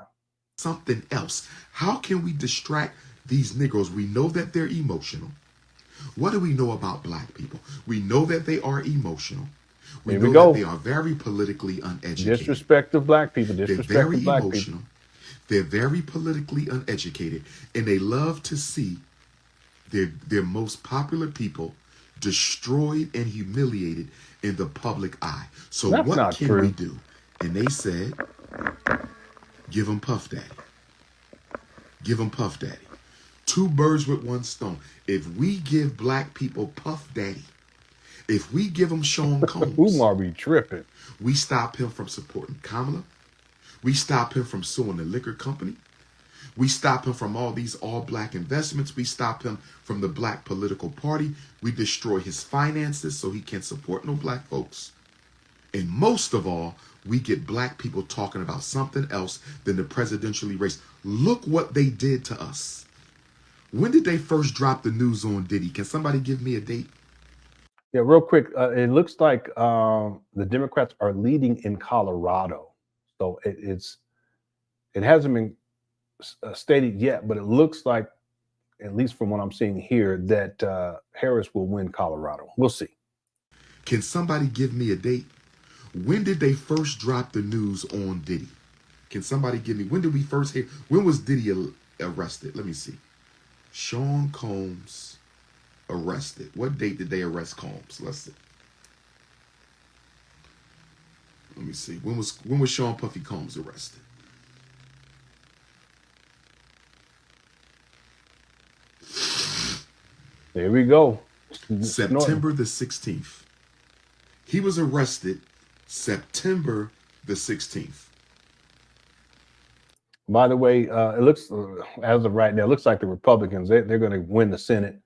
Something else. How can we distract these Negroes? We know that they're emotional. What do we know about Black people? We know that they are emotional. We know that they are very politically uneducated. Disrespect of Black people. They're very emotional. They're very politically uneducated, and they love to see their most popular people destroyed and humiliated in the public eye. So what can we do? And they said, give them Puff Daddy. Give them Puff Daddy. 2 birds with 1 stone. If we give Black people Puff Daddy, if we give them Sean Combs, Umar be tripping. We stop him from supporting Kamala. We stop him from suing the liquor company. We stop him from all these all-Black investments. We stop him from the Black political party. We destroy his finances so he can't support no Black folks. And most of all, we get Black people talking about something else than the presidential race. Look what they did to us. When did they first drop the news on Diddy? Can somebody give me a date? Yeah, real quick. It looks like the Democrats are leading in Colorado. So it hasn't been stated yet, but it looks like, at least from what I'm seeing here, that Harris will win Colorado. We'll see. Can somebody give me a date? When did they first drop the news on Diddy? Can somebody give me, when did we first hear, when was Diddy arrested? Let me see. Sean Combs arrested. What date did they arrest Combs? Let's see. Let me see. When was Sean Puffy Combs arrested? There we go. September the 16th. He was arrested September the 16th. By the way, it looks, as of right now, it looks like the Republicans, they're going to win the Senate.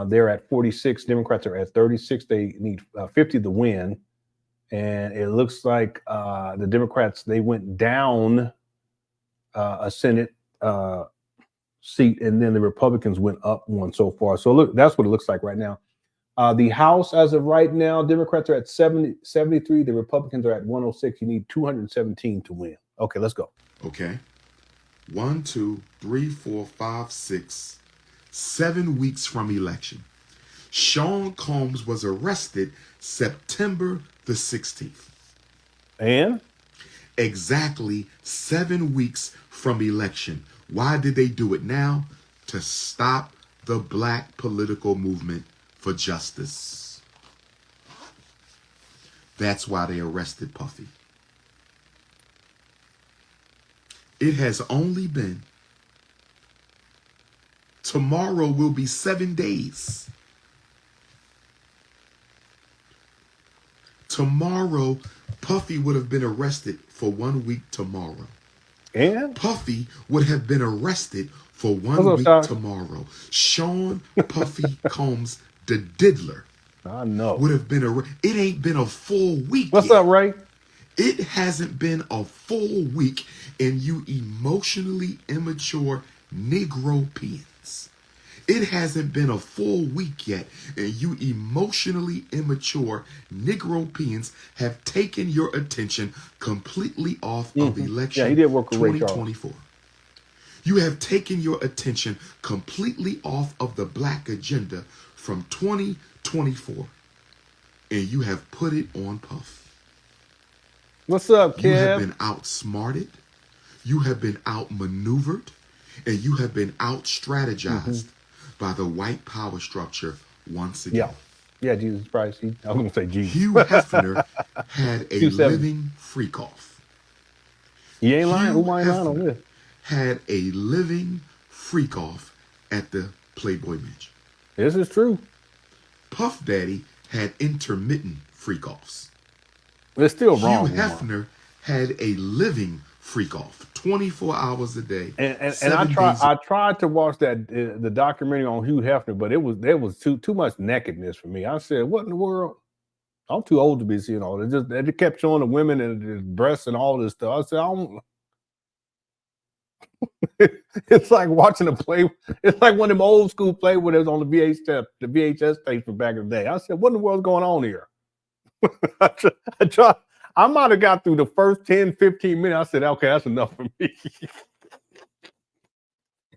They're at 46. Democrats are at 36. They need 50 to win. And it looks like the Democrats, they went down a Senate seat, and then the Republicans went up one so far. So look, that's what it looks like right now. The House, as of right now, Democrats are at 73. The Republicans are at 106. You need 217 to win. Okay, let's go. Okay. 1, 2, 3, 4, 5, 6, 7 weeks from election. Sean Combs was arrested September the 16th. And? Exactly 7 weeks from election. Why did they do it now? To stop the black political movement for justice. That's why they arrested Puffy. It has only been, tomorrow will be 7 days. Tomorrow, Puffy would have been arrested for 1 week tomorrow. And? Puffy would have been arrested for 1 week tomorrow. Sean Puffy Combs, the diddler, I know, would have been arrested. It ain't been a full week What's yet. up, Ray? It hasn't been a full week, and you emotionally immature Negropeans. It hasn't been a full week yet, and you emotionally immature Negropeans have taken your attention completely off of election he did work with Ray 2024. You have taken your attention completely off of the black agenda from 2024, and you have put it on Puff. What's up, Kev? You have been outsmarted, you have been outmaneuvered, and you have been out-strategized by the white power structure once again. Yeah, Jesus Christ. I was going to say Jesus. Hugh Hefner had a living freak-off. He ain't lying. Hugh Who ain't lying on Hefner this? had a living freak-off at the Playboy Mansion. This is true. Puff Daddy had intermittent freak-offs. It's still wrong. Hugh Hefner had a living freak-off, 24 hours a day. And I tried to watch that the documentary on Hugh Hefner, but there was too much nakedness for me. I said, what in the world? I'm too old to be seeing all this. They just kept showing the women and the breasts and all this stuff. I said, I don't. It's like watching a play. It's like one of them old school play where it was on the VHS tape from back in the day. I said, what in the world's going on here? I might have got through the first 10, 15 minutes. I said, okay, that's enough for me.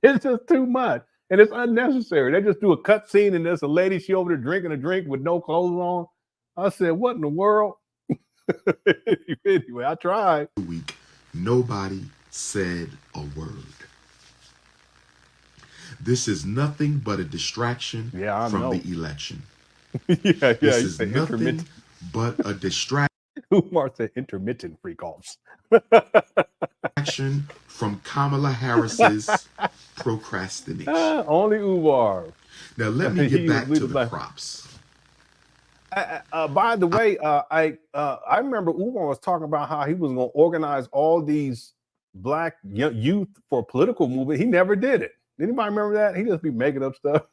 It's just too much. And it's unnecessary. They just do a cut scene and there's a lady, she over there drinking a drink with no clothes on. I said, what in the world? Anyway, I tried. Week, nobody said a word. This is nothing but a distraction from the election. This is nothing but a distraction. Umar said intermittent freak-offs. Action from Kamala Harris's procrastination. Only Umar. Now let me get back to the props. By the way, I remember Umar was talking about how he was going to organize all these black youth for a political movement. He never did it. Anybody remember that? He just be making up stuff.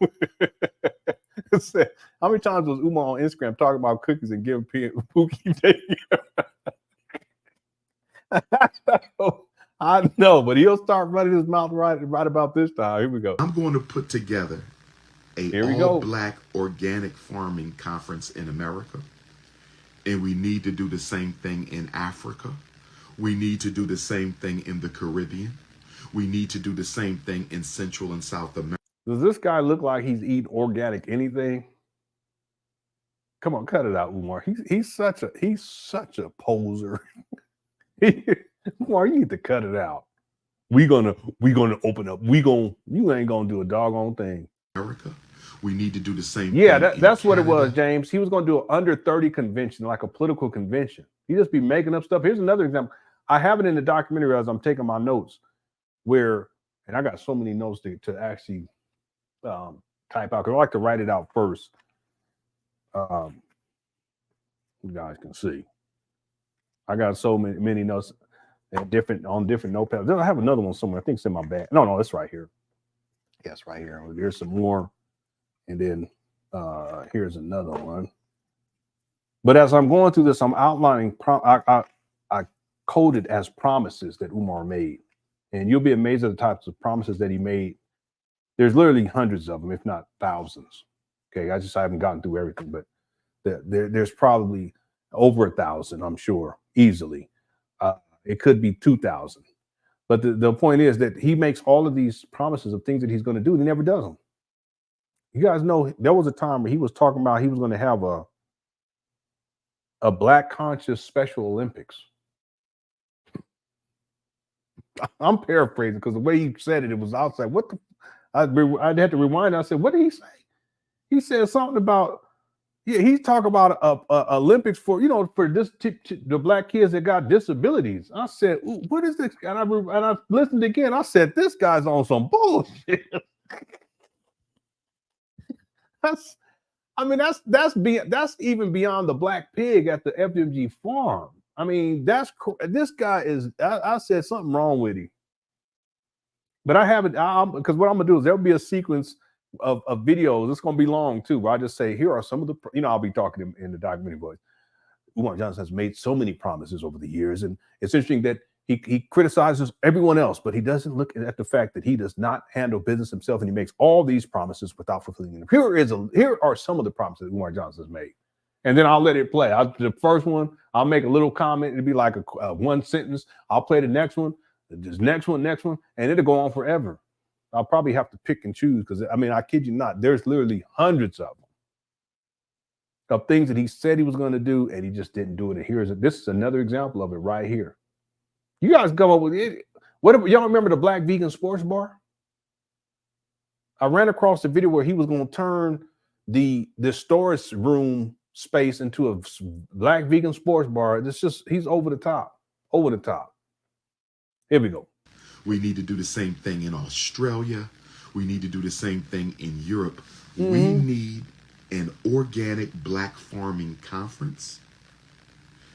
How many times was Umar on Instagram talking about cookies and giving Pookie? I know, but he'll start running his mouth right about this time. Here we go. I'm going to put together a all-black organic farming conference in America, and we need to do the same thing in Africa. We need to do the same thing in the Caribbean. We need to do the same thing in Central and South America. Does this guy look like he's eating organic anything? Come on, cut it out, Umar. He's such a poser. Umar, you need to cut it out. We gonna open up. You ain't gonna do a doggone thing. America, we need to do the same. Yeah, thing that's what it was, James. He was gonna do an under 30 convention, like a political convention. He just be making up stuff. Here's another example. I have it in the documentary as I'm taking my notes, and I got so many notes to actually type out because I like to write it out first. You guys can see. I got so many notes on different notepads. I have another one somewhere. I think it's in my bag. No, it's right here. Yes, right here. Here's some more, and then here's another one. But as I'm going through this, I'm outlining. I coded as promises that Umar made, and you'll be amazed at the types of promises that he made. There's literally hundreds of them, if not thousands. Okay, I haven't gotten through everything, but there's probably over 1,000, I'm sure, easily. It could be 2,000. But the point is that he makes all of these promises of things that he's going to do, and he never does them. You guys know there was a time where he was talking about he was going to have a Black conscious Special Olympics. I'm paraphrasing because the way he said it was outside. What the? I'd have to rewind. I said, what did he say? He said something about, yeah, he's talking about Olympics for, for this the Black kids that got disabilities. I said, what is this? And I listened again. I said, this guy's on some bullshit. That's even beyond the Black pig at the FDMG farm. I mean, this guy is. I said something wrong with him, but I haven't. Because what I'm gonna do is there'll be a sequence of videos. It's gonna be long too. Where I just say, here are some of the. I'll be talking in the documentary voice. Umar Johnson has made so many promises over the years, and it's interesting that he criticizes everyone else, but he doesn't look at the fact that he does not handle business himself, and he makes all these promises without fulfilling them. Here are some of the promises Umar Johnson has made. And then I'll let it play. The first one, I'll make a little comment. It'll be like a one sentence. I'll play the next one, this next one, and it'll go on forever. I'll probably have to pick and choose because, I kid you not, there's literally hundreds of them, of things that he said he was going to do, and he just didn't do it. And this is another example of it right here. You guys come up with it. Y'all remember the Black vegan sports bar? I ran across the video where he was going to turn the storage room space into a Black vegan sports bar. He's over the top. Here we go. We need to do the same thing in Australia. We need to do the same thing in Europe. We need an organic Black farming conference.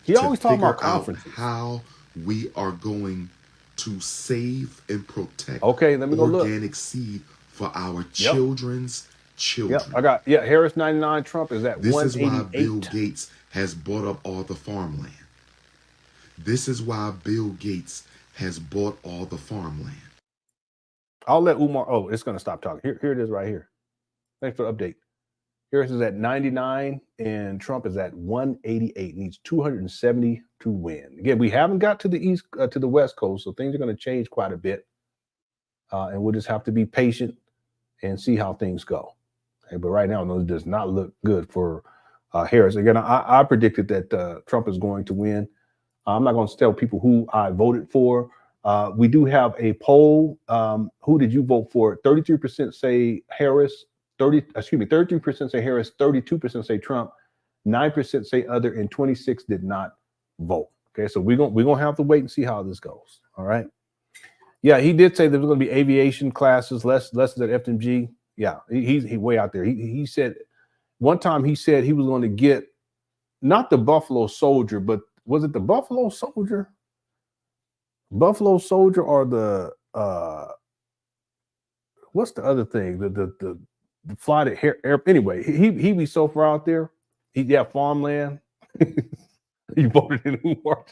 He always talking about conferences. How we are going to save and protect let me go organic seed for our children's children. Yep, I got Harris 99. Trump is at 188. This is why Bill Gates has bought up all the farmland. This is why Bill Gates has bought all the farmland. I'll let Umar. Oh, it's going to stop talking. Here it is right here. Thanks for the update. Harris is at 99 and Trump is at 188. Needs 270 to win. Again, we haven't got to the to the West Coast, so things are going to change quite a bit. And we'll just have to be patient and see how things go. Okay, but right now, it does not look good for Harris. Again, I predicted that Trump is going to win. I'm not going to tell people who I voted for. We do have a poll. Who did you vote for? 33% say Harris. 33% say Harris. 32% say Trump. 9% say other, and 26 did not vote. Okay, so we're gonna have to wait and see how this goes. All right. Yeah, he did say there was going to be aviation classes, lessons at FDMG. Yeah, he's way out there. He said one time he said he was going to get not the Buffalo Soldier, but was it the Buffalo Soldier? Buffalo Soldier or the what's the other thing? The flight at air. Anyway, he be so far out there. He got farmland. He voted in Umar.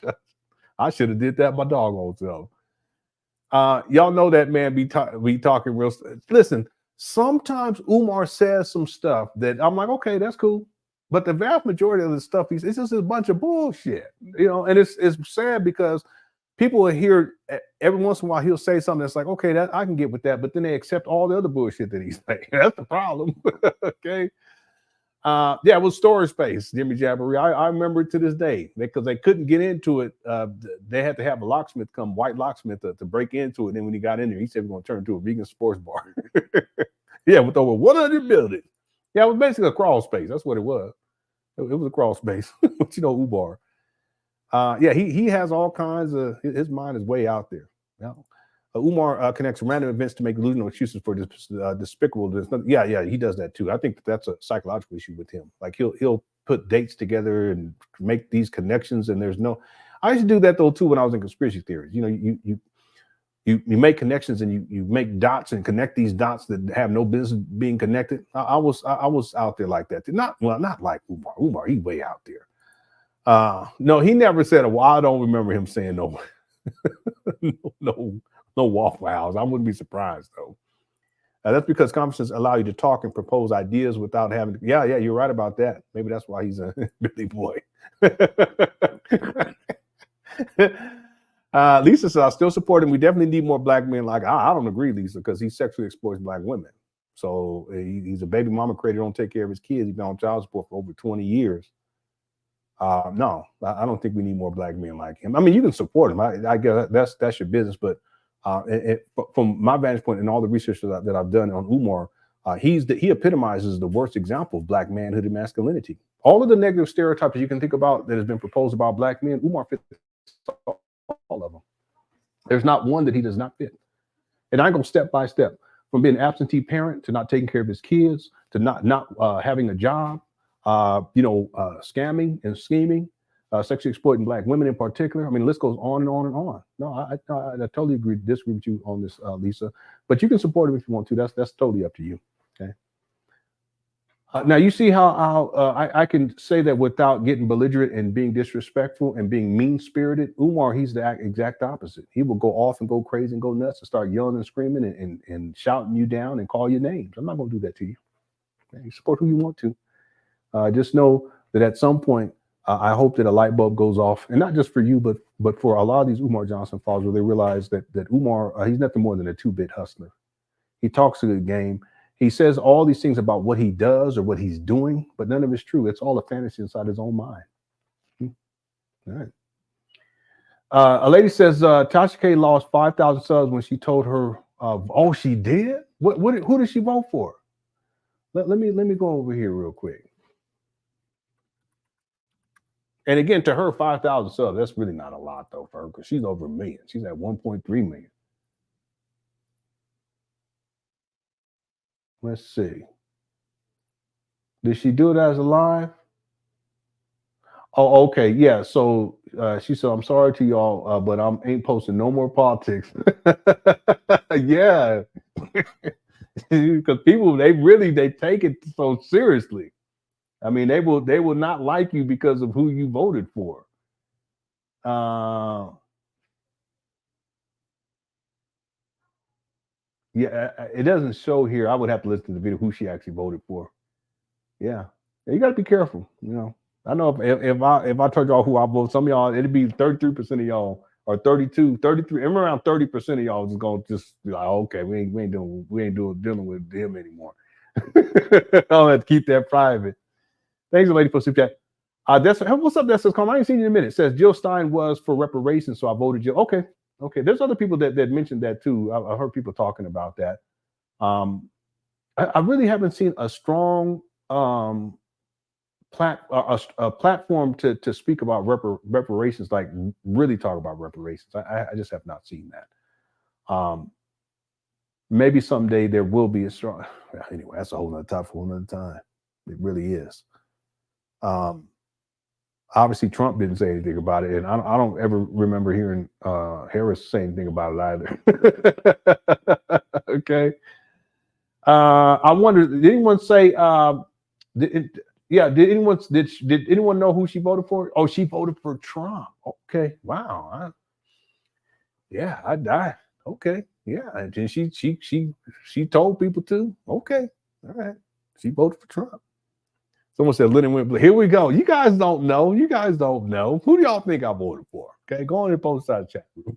I should have did that my doggone self. Y'all know that man be talking real. Listen, sometimes Umar says some stuff that I'm like, okay, that's cool. But the vast majority of the stuff it's just a bunch of bullshit, and it's sad because people will hear every once in a while he'll say something that's like, okay, that I can get with that, but then they accept all the other bullshit that he's saying. That's the problem. Okay. Yeah, it was storage space, Jimmy Jabbery. I remember it to this day because they couldn't get into it. They had to have a locksmith come, white locksmith, to break into it. And then when he got in there, he said we're going to turn it into a vegan sports bar. Yeah, with over 100 buildings. Yeah, it was basically a crawl space. That's what it was. It was a crawl space. But Umar. Yeah, he has all kinds of. His mind is way out there. Yeah. Umar connects random events to make delusional excuses for despicable. Yeah, he does that too. I think that's a psychological issue with him. Like he'll put dates together and make these connections, and there's no. I used to do that though too when I was in conspiracy theories. You know, you make connections and you make dots and connect these dots that have no business being connected. I was out there like that. Not like Umar. Umar, he way out there. No, he never said. Well, I don't remember him saying no. No Waffle House. I wouldn't be surprised though. That's because conferences allow you to talk and propose ideas without having to. Yeah, you're right about that. Maybe that's why he's a Billy boy. Lisa says, I still support him. We definitely need more black men. Like, I don't agree, Lisa, because he sexually exploits black women. So he's a baby mama creator, don't take care of his kids. He's been on child support for over 20 years. No, I don't think we need more black men like him. I mean, you can support him. I guess that's your business. But from my vantage point and all the research that I've done on Umar, he epitomizes the worst example of black manhood and masculinity. All of the negative stereotypes you can think about that has been proposed about black men, Umar fits all of them. There's not one that he does not fit. And I go step by step from being an absentee parent to not taking care of his kids to not having a job, scamming and scheming, sexually exploiting black women in particular. I mean, the list goes on and on and on. No, I totally disagree with you on this, Lisa. But you can support him if you want to. That's totally up to you. Okay. Now you see how I can say that without getting belligerent and being disrespectful and being mean-spirited. Umar, he's the exact opposite. He will go off and go crazy and go nuts and start yelling and screaming and shouting you down and call your names. I'm not going to do that to you. Okay? You support who you want to. Just know that at some point, I hope that a light bulb goes off, and not just for you, but for a lot of these Umar Johnson followers, where they realize that Umar, he's nothing more than a two-bit hustler. He talks a good game. He says all these things about what he does or what he's doing, but none of it's true. It's all a fantasy inside his own mind. All right. A lady says Tasha K lost 5,000 subs when she told her, oh, she did? Who did she vote for? Let me go over here real quick. And again, to her, 5,000 subs, that's really not a lot though for her, because she's over 1 million. She's at 1.3 million. Let's see. Did she do it as a live? Oh, okay. Yeah. So she said, I'm sorry to y'all, but I ain't posting no more politics. Yeah. Because people, they take it so seriously. I mean, they will not like you because of who you voted for. Yeah, it doesn't show here. I would have to listen to the video who she actually voted for. Yeah, you got to be careful. You know, I know if I told y'all who I vote, some of y'all, it'd be 33% of y'all, or 32, 33, and around 30% of y'all is going to just be like, okay, we ain't dealing with him anymore. I'll have to keep that private. Thanks, lady, for super chat. What's up? That says, I ain't seen you in a minute. It says Jill Stein was for reparations, so I voted Jill. Okay. There's other people that mentioned that too. I heard people talking about that. I really haven't seen a strong platform to speak about reparations, like really talk about reparations. I just have not seen that. Maybe someday there will be a strong. Anyway, that's a whole nother topic for another time. It really is. Obviously, Trump didn't say anything about it, and I don't ever remember hearing Harris say anything about it either. Okay. I wonder, did anyone say? Did anyone know who she voted for? Oh, she voted for Trump. Okay. Wow. I died. Okay. Yeah. And she told people to. Okay. All right. She voted for Trump. Someone said Lenon went. Here we go. You guys don't know. Who do y'all think I voted for? Okay, go on and post that chat room.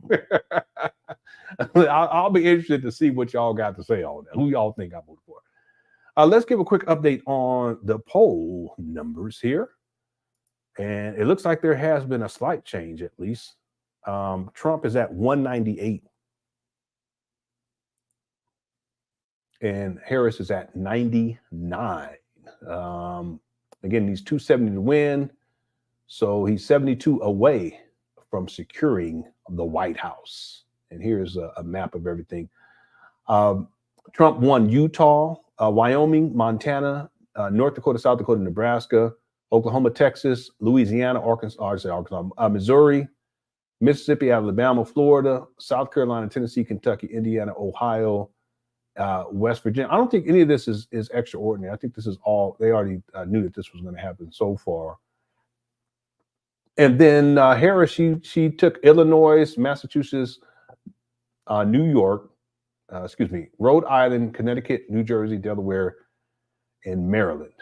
I'll be interested to see what y'all got to say on that. Who y'all think I voted for? Let's give a quick update on the poll numbers here. And it looks like there has been a slight change, at least. Trump is at 198. And Harris is at 99. Again, he's 270 to win. So he's 72 away from securing the White House. And here's a map of everything. Trump won Utah, Wyoming, Montana, North Dakota, South Dakota, Nebraska, Oklahoma, Texas, Louisiana, Missouri, Mississippi, Alabama, Florida, South Carolina, Tennessee, Kentucky, Indiana, Ohio, West Virginia. I don't think any of this is extraordinary. I think this is all, they already knew that this was going to happen so far. And then Harris, she took Illinois, Massachusetts, New York, Rhode Island, Connecticut, New Jersey, Delaware, and Maryland.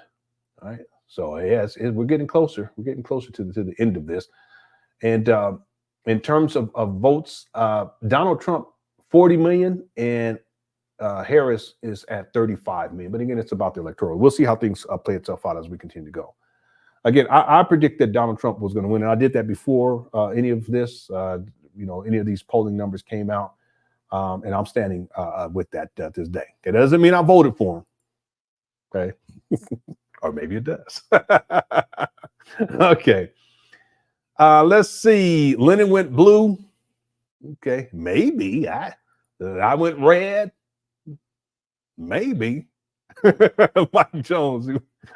All right. So yes, we're getting closer. We're getting closer to the end of this. And in terms of votes, Donald Trump 40 million and Harris is at 35 million. But again, it's about the electoral. We'll see how things play itself out as we continue to go. Again, I predict that Donald Trump was going to win, and I did that before any of this. Any of these polling numbers came out, and I'm standing with that this day. It doesn't mean I voted for him, okay? Or maybe it does. Okay. Let's see. Lenon went blue. Okay, maybe I went red. Maybe. Mike Jones.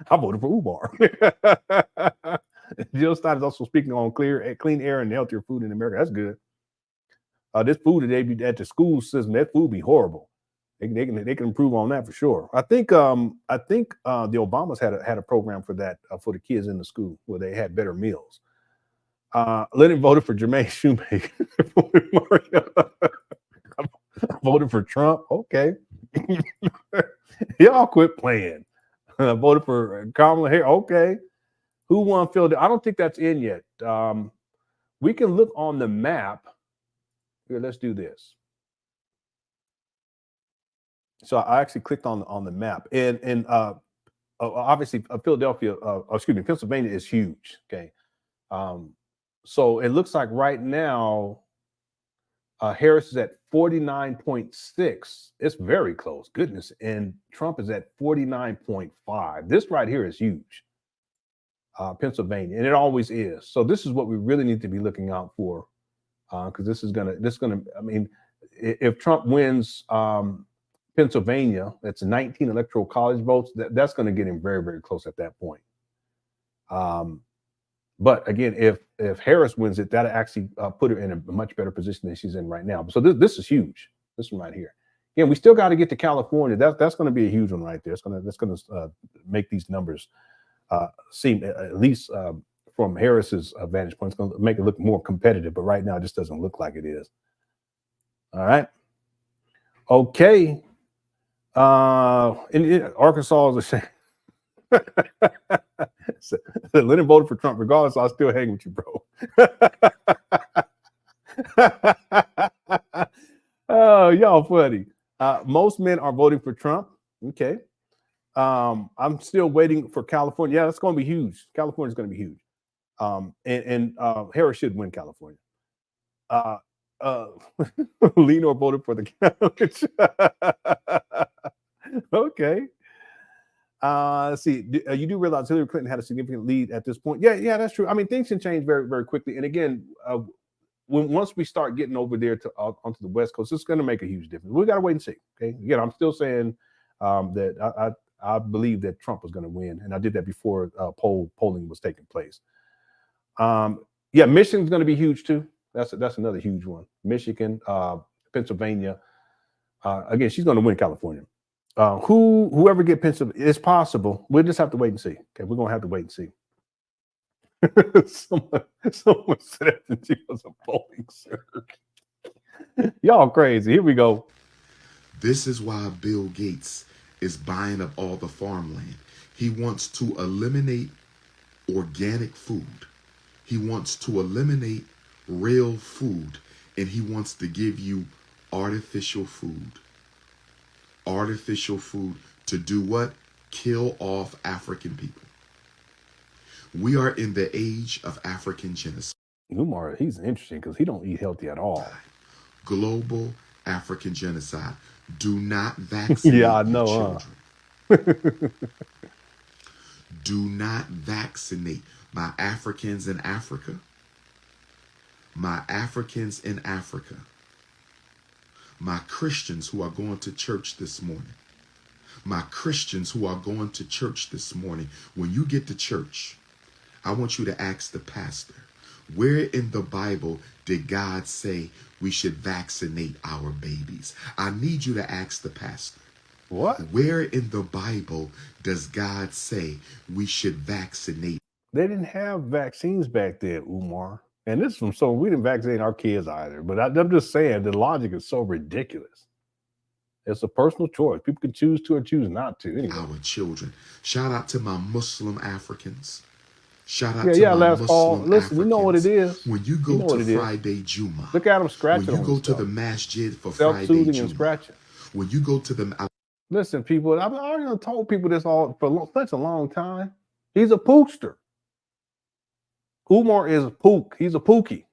I voted for Umar. Jill Stein is also speaking on clean air and healthier food in America. That's good. This food that they be at the school system, that food be horrible. They can improve on that for sure. I think the Obamas had a program for that for the kids in the school where they had better meals. Lenon voted for Jermaine Shoemaker. I voted for Trump. Okay. Y'all quit playing. I voted for Kamala Harris. Okay. Who won Philadelphia? I don't think that's in yet. We can look on the map. Here, let's do this. So I actually clicked on the map, and obviously Pennsylvania is huge. Okay. So it looks like right now, Harris is at 49.6. It's very close. Goodness. And Trump is at 49.5. This right here is huge. Pennsylvania, and it always is. So this is what we really need to be looking out for, because this is gonna. I mean, if Trump wins Pennsylvania, that's 19 electoral college votes. That's going to get him very, very close at that point. But again, if Harris wins it, that'll actually put her in a much better position than she's in right now. So this is huge. This one right here. Again, we still got to get to California. That's going to be a huge one right there. That's going to make these numbers seem, at least from Harris's vantage point, it's going to make it look more competitive. But right now, it just doesn't look like it is. All right. Okay. In Arkansas is a shame. So, Lenon voted for Trump regardless. I'll still hang with you, bro. Oh, y'all funny. Most men are voting for Trump. Okay. I'm still waiting for California. Yeah, that's going to be huge. California's going to be huge. And Harris should win California. Lenon voted for the couch. Okay. Let's see. You do realize Hillary Clinton had a significant lead at this point. Yeah, that's true. I mean, things can change very, very quickly. And again, once we start getting over there onto the West Coast, it's going to make a huge difference. We got to wait and see. Okay. Again, I'm still saying that I believe that Trump was going to win, and I did that before polling was taking place. Yeah, Michigan's going to be huge too. That's another huge one. Michigan, Pennsylvania. Again, she's going to win California. Whoever get Pennsylvania, it's possible. We'll just have to wait and see. Okay, we're gonna have to wait and see. someone said that she was a polling circuit. Y'all crazy. Here we go. This is why Bill Gates is buying up all the farmland. He wants to eliminate organic food. He wants to eliminate real food, and he wants to give you artificial food. Artificial food to do what? Kill off African people. We are in the age of African genocide. Umar, he's interesting because he don't eat healthy at all. Global African genocide. Do not vaccinate yeah, I know, children. Do not vaccinate my Africans in Africa. My Africans in Africa. My Christians who are going to church this morning. My Christians who are going to church this morning. When you get to church, I want you to ask the pastor, where in the Bible did God say we should vaccinate our babies? I need you to ask the pastor. What? Where in the Bible does God say we should vaccinate? They didn't have vaccines back then, Umar. And this is from so we didn't vaccinate our kids either. But I'm just saying the logic is so ridiculous. It's a personal choice. People can choose to or choose not to. Anyway. Our children. Shout out to my Muslim Africans. Shout out to my last call. Muslim Listen, Africans. you know what it is. When you go to Friday Juma. Look at them scratching. When you go to the masjid for Friday Juma. And scratching. When you go to the... Listen, people, I've already told people this all for such a long time. He's a pookster. Umar is a pook. He's a pookie.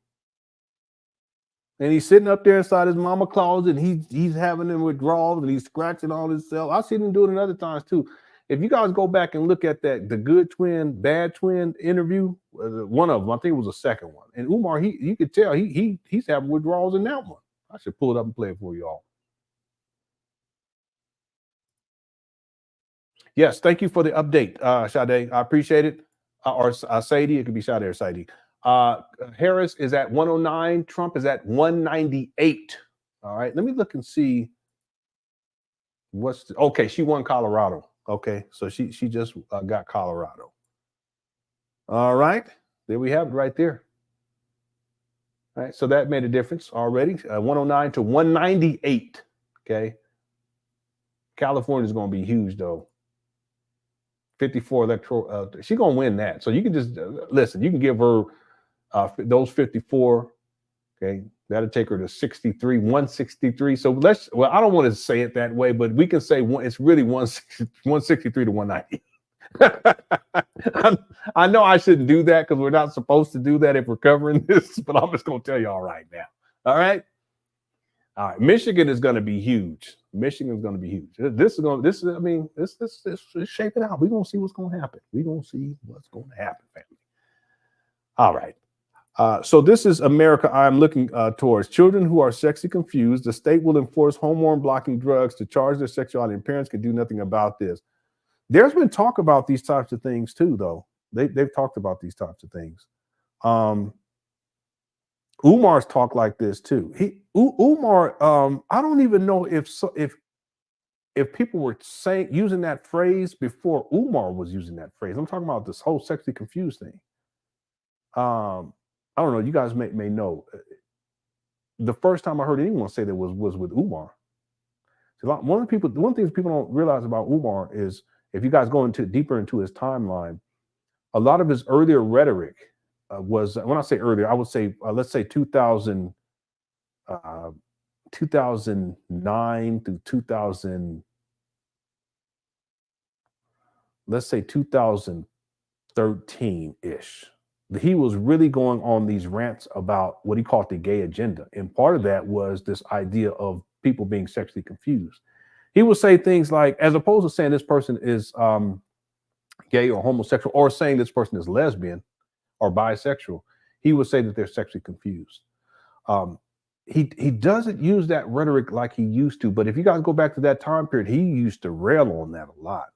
And he's sitting up there inside his mama closet and he's having them withdrawals and he's scratching all himself. I've seen him do it in other times too. If you guys go back and look at the good twin, bad twin interview, one of them, I think it was the second one. And Umar, you could tell he's having withdrawals in that one. I should pull it up and play it for y'all. Yes, thank you for the update, Sade. I appreciate it. Or Sadie, it could be Sade or Sadie. Harris is at 109. Trump is at 198. All right, let me look and see. Okay, she won Colorado. Okay, so she just got Colorado. All right, there we have it right there. All right, so that made a difference already. 109 to 198. Okay, California is going to be huge though. 54 electoral. She's gonna win that. So you can just listen. You can give her those 54. Okay, that'll take her to 63, 163. So well, I don't want to say it that way, but we can say it's really 163 to 190. I know I shouldn't do that because we're not supposed to do that if we're covering this, but I'm just gonna tell y'all right now. All right. Michigan is going to be huge. Michigan is going to be huge. Let's shape it out. We're going to see what's going to happen. We're going to see what's going to happen, family. All right. So this is America I'm looking towards. Children who are sexually confused. The state will enforce hormone blocking drugs to charge their sexuality, and parents can do nothing about this. There's been talk about these types of things too, though. They've talked about these types of things. Umar's talked like this too. Umar, I don't even know if people were using that phrase before Umar was using that phrase. I'm talking about this whole sexually confused thing. I don't know. You guys may know. The first time I heard anyone say that was with Umar. So one of the things people don't realize about Umar is if you guys go deeper into his timeline, a lot of his earlier rhetoric was, when I say earlier, I would say, let's say 2009 through 2000, let's say 2013-ish. He was really going on these rants about what he called the gay agenda. And part of that was this idea of people being sexually confused. He would say things like, as opposed to saying this person is gay or homosexual, or saying this person is lesbian or bisexual, he would say that they're sexually confused. He doesn't use that rhetoric like he used to, but if you guys go back to that time period, he used to rail on that a lot.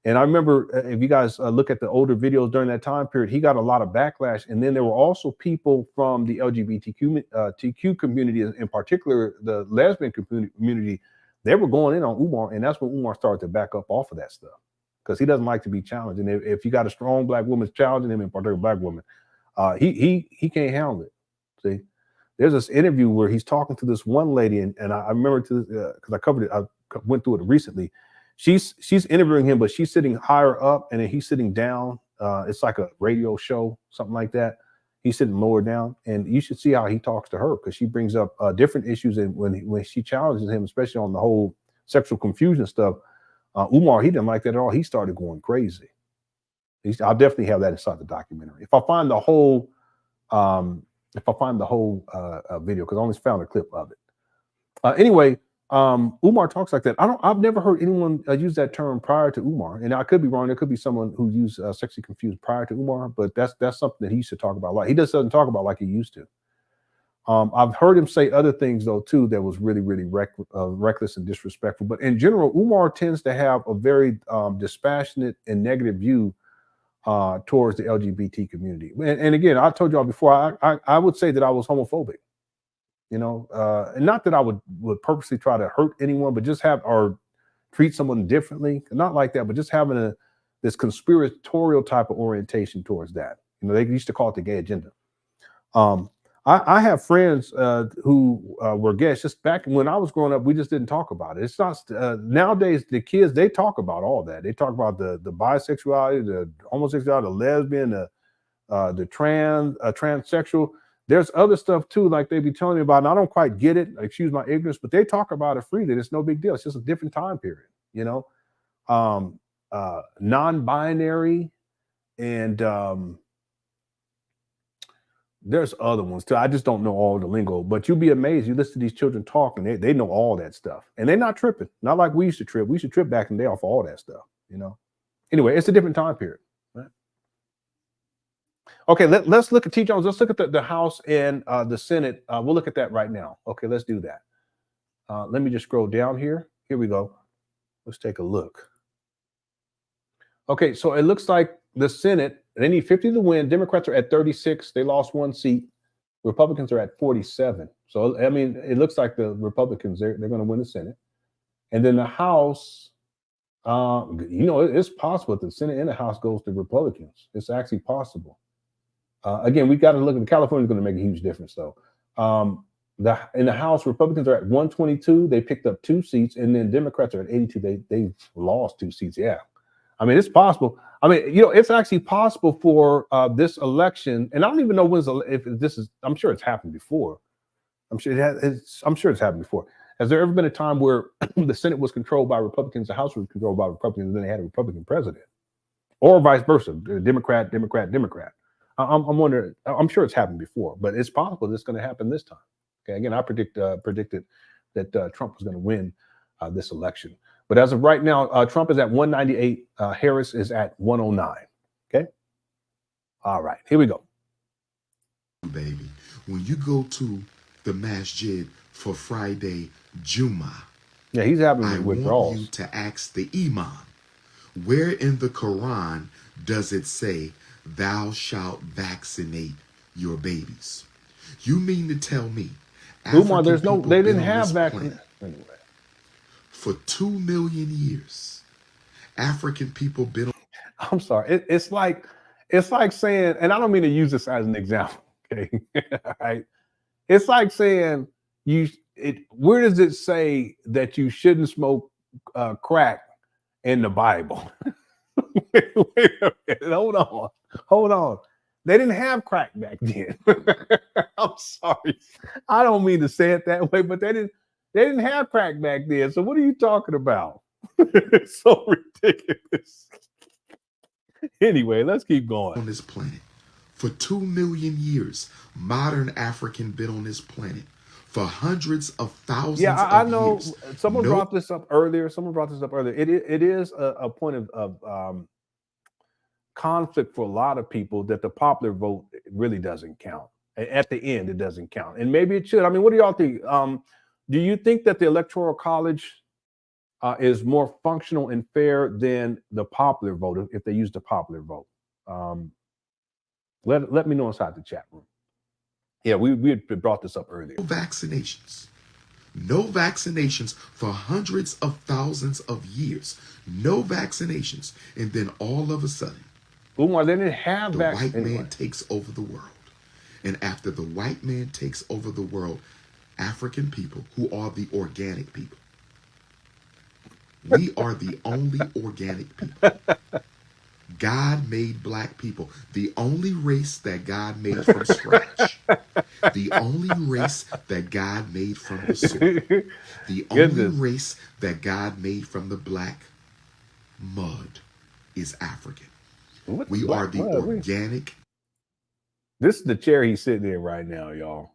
And I remember if you guys look at the older videos during that time period, he got a lot of backlash. And then there were also people from the LGBTQ community, in particular the lesbian community, they were going in on Umar, and that's when Umar started to back up off of that stuff, because he doesn't like to be challenged. And if you got a strong black woman challenging him, in particular black woman, he can't handle it. See, there's this interview where he's talking to this one lady, and I remember because I covered it, I went through it recently. She's interviewing him, but she's sitting higher up, and then he's sitting down. It's like a radio show, something like that. He's sitting lower down, and you should see how he talks to her, because she brings up different issues. And when she challenges him, especially on the whole sexual confusion stuff, Umar, he didn't like that at all. He started going crazy. I'll definitely have that inside the documentary if I find the whole video, because I only found a clip of it. Anyway, Umar talks like that. I've never heard anyone use that term prior to Umar, and I could be wrong. There could be someone who used sexually confused prior to Umar, but that's something that he used to talk about a lot. He just doesn't talk about like he used to. I've heard him say other things though too that was really, really reckless and disrespectful. But in general, Umar tends to have a very dispassionate and negative view towards the LGBT community. And again, I told y'all before, I would say that I was homophobic. You know, and not that I would purposely try to hurt anyone, but just have or treat someone differently. Not like that, but just having this conspiratorial type of orientation towards that. You know, they used to call it the gay agenda. I have friends who were gays. Just back when I was growing up, we just didn't talk about it. It's not nowadays. The kids, they talk about all that. They talk about the bisexuality, the homosexuality, the lesbian, the transsexual. There's other stuff too, like they be telling me about, and I don't quite get it. Excuse my ignorance, but they talk about it freely. It's no big deal. It's just a different time period, you know. Non-binary, and there's other ones too. I just don't know all the lingo, but you'd be amazed. You listen to these children talk, and they know all that stuff, and they're not tripping. Not like we used to trip. We used to trip back in the day off all that stuff, you know. Anyway, it's a different time period. Okay, let's look at T. Jones. Let's look at the House and the Senate. We'll look at that right now. Okay, let's do that. Let me just scroll down here. Here we go. Let's take a look. Okay, so it looks like the Senate, they need 50 to win. Democrats are at 36. They lost 1 seat. Republicans are at 47. So, I mean, it looks like the Republicans, they're going to win the Senate. And then the House, you know, it's possible that the Senate and the House goes to Republicans. It's actually possible. Again, we got to look at California is going to make a huge difference, though. In the House, Republicans are at 122. They picked up 2 seats, and then Democrats are at 82. They lost 2 seats. Yeah, I mean, it's possible. I mean, you know, it's actually possible for this election, and I don't even know if this is. I'm sure it's happened before. I'm sure it's happened before. Has there ever been a time where the Senate was controlled by Republicans, the House was controlled by Republicans, and then they had a Republican president, or vice versa, Democrat, Democrat, Democrat? I'm wondering. I'm sure it's happened before, but it's possible this is going to happen this time. Okay, again, I predicted that Trump was going to win this election, but as of right now, Trump is at 198. Harris is at 109. Okay. All right, here we go. Baby, when you go to the masjid for Friday Juma, yeah, he's having I withdrawals. want you to ask the imam, where in the Quran does it say, "Thou shalt vaccinate your babies"? You mean to tell me, Umar, they didn't have vaccine anyway. For 2 million years, African people been on. I'm sorry. It's like saying, and I don't mean to use this as an example. Okay, right? It's like saying where does it say that you shouldn't smoke crack in the Bible? wait a minute, hold on. They didn't have crack back then. I'm sorry. I don't mean to say it that way, but they didn't have crack back then. So what are you talking about? It's so ridiculous. Anyway, let's keep going. On this planet. For 2 million years, modern African been on this planet. For hundreds of thousands of years. Yeah, I know. Someone brought this up earlier. It is a point of conflict for a lot of people that the popular vote really doesn't count. At the end, it doesn't count, and maybe it should. I mean, what do y'all think? Do you think that the Electoral College is more functional and fair than the popular vote if they use the popular vote? Let me know inside the chat room. Yeah, we had brought this up earlier. No vaccinations for hundreds of thousands of years. No vaccinations, and then all of a sudden, Umar, they didn't have the white man takes over the world. And after the white man takes over the world, African people, who are the organic people, we are the only organic people. God made black people, the only race that God made from scratch, the only race that God made from the soil, the only race that God made from the black mud is African. We are the organic. This is the chair he's sitting in right now, y'all.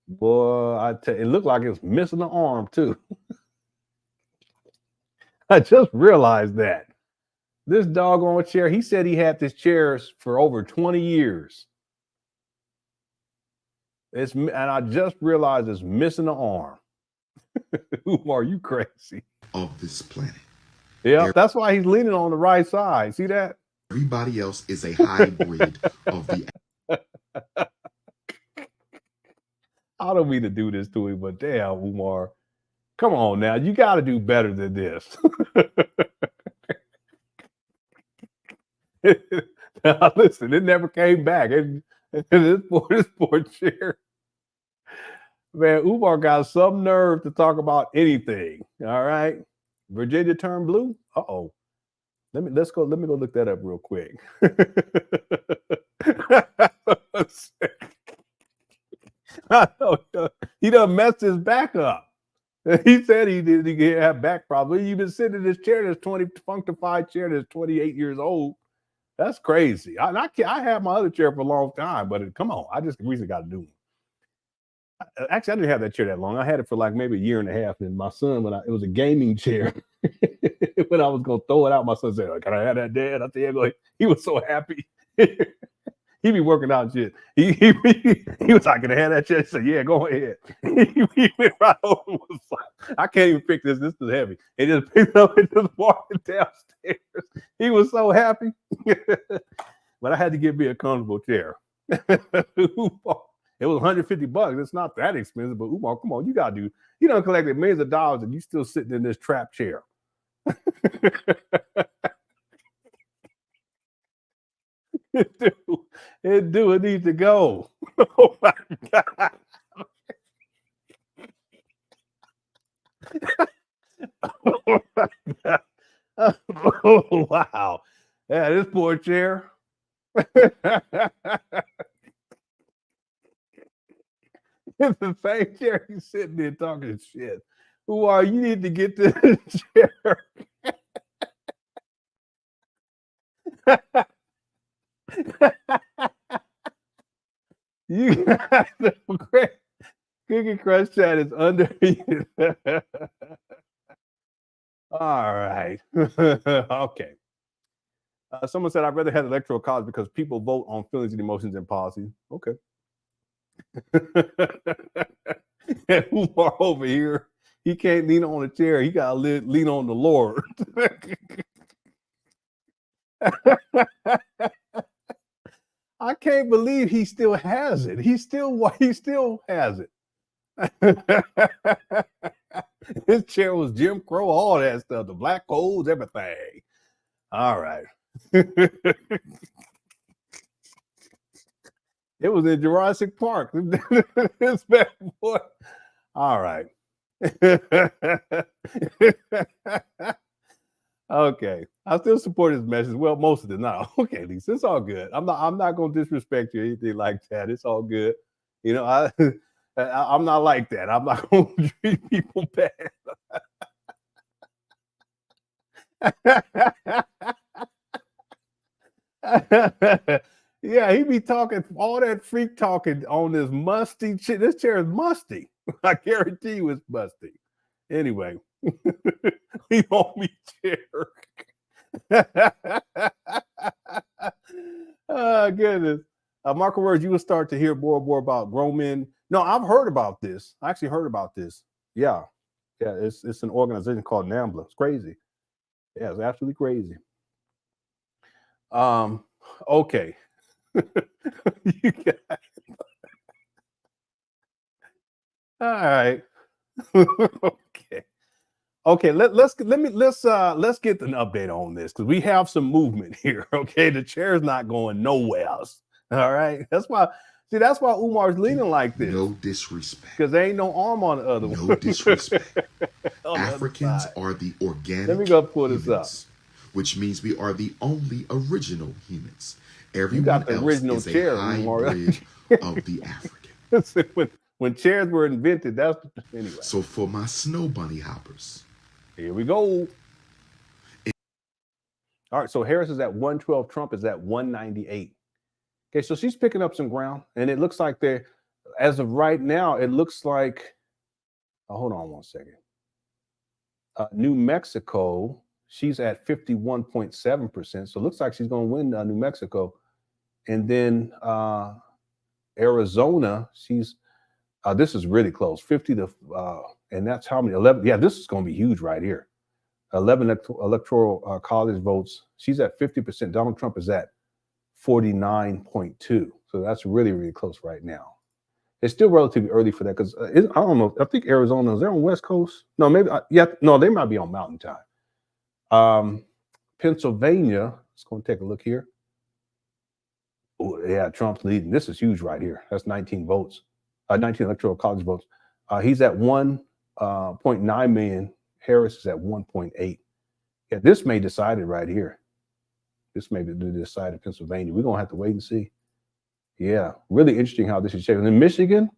Boy, it looked like it's missing an arm too. I just realized that. This doggone chair, he said he had this chair for over 20 years. and I just realized it's missing an arm. Umar, you crazy. Of this planet. Yeah, that's why he's leaning on the right side. See that? Everybody else is a hybrid of the. I don't mean to do this to him, but damn, Umar, come on now. You got to do better than this. Now, listen, it never came back. This poor chair. Man, Umar got some nerve to talk about anything. All right. Virginia turned blue. Uh-oh. Let me go look that up real quick. He done messed his back up. He said he had back problems. You've been sitting in this chair that's functified chair that's 28 years old. That's crazy. I had my other chair for a long time, but come on, I just recently got a new one. Actually, I didn't have that chair that long. I had it for like maybe a year and a half. And my son, it was a gaming chair. When I was gonna throw it out, my son said, "Can I have that, Dad?" I said, "Yeah." He was so happy. He be working out and shit. He was like, "Can I have that chair?" He said, "Yeah, go ahead." He went right over and was like, "I can't even pick this. This is heavy." And just picked it up and just walked it downstairs. He was so happy. But I had to get me a comfortable chair. It was $150. It's not that expensive, but Umar, come on, you done collected millions of dollars and you still sitting in this trap chair. It needs to go. Oh my God. Oh my God. Oh wow. Yeah, this poor chair. It's the same chair he's sitting there talking shit. Who are you? Need to get to the chair. You got the Cookie Crush chat is under you. All right. Okay. Someone said, I'd rather have electoral college because people vote on feelings and emotions and policy. Okay. And Umar over here, he can't lean on a chair. He got to lean on the Lord. I can't believe he still has it. He still has it. His chair was Jim Crow, all that stuff, the black holes, everything. All right. It was in Jurassic Park. This bad boy. All right. Okay. I still support his message. Well, most of it now. Okay, Lisa, it's all good. I'm not gonna disrespect you or anything like that. It's all good. You know, I'm not like that. I'm not gonna treat people bad. Yeah, he be talking all that freak talking on this musty shit. This chair is musty. I guarantee you it's musty. Anyway, leave on me chair. Oh, goodness. Marco Words, you will start to hear more and more about grown men. No, I've heard about this. I actually heard about this. Yeah. Yeah, it's an organization called NAMBLA. It's crazy. Yeah, it's absolutely crazy. Okay. You got... All right. Okay. Let's get an update on this because we have some movement here. Okay, the chair's not going nowhere else. All right, that's why Umar's leaning like this. No disrespect, because there ain't no arm on the other one. No disrespect. Africans are the organic. Let me go pull this up. Which means we are the only original humans. Everyone got the original else is chair, a hybrid of the African. When chairs were invented, that's anyway. So for my snow bunny hoppers, here we go. All right, so Harris is at 112, Trump is at 198. Okay, so she's picking up some ground, and it looks like as of right now, it looks like, hold on one second. New Mexico, she's at 51.7%. So it looks like she's going to win New Mexico. And then Arizona, she's this is really close, 50 to and that's how many 11. Yeah, this is going to be huge right here. 11 electoral college votes. She's at 50%. Donald Trump is at 49.2. So that's really, really close right now. It's still relatively early for that because I don't know. I think Arizona, is there on West Coast? No, maybe. No, they might be on Mountain Time. Pennsylvania, let's go and take a look here. Oh, yeah, Trump's leading. This is huge right here. That's 19 votes, 19 electoral college votes. He's at 1.9 million. Harris is at 1.8. Yeah, this may decide it right here. This may be decided in Pennsylvania. We're going to have to wait and see. Yeah, really interesting how this is shaping. In Michigan,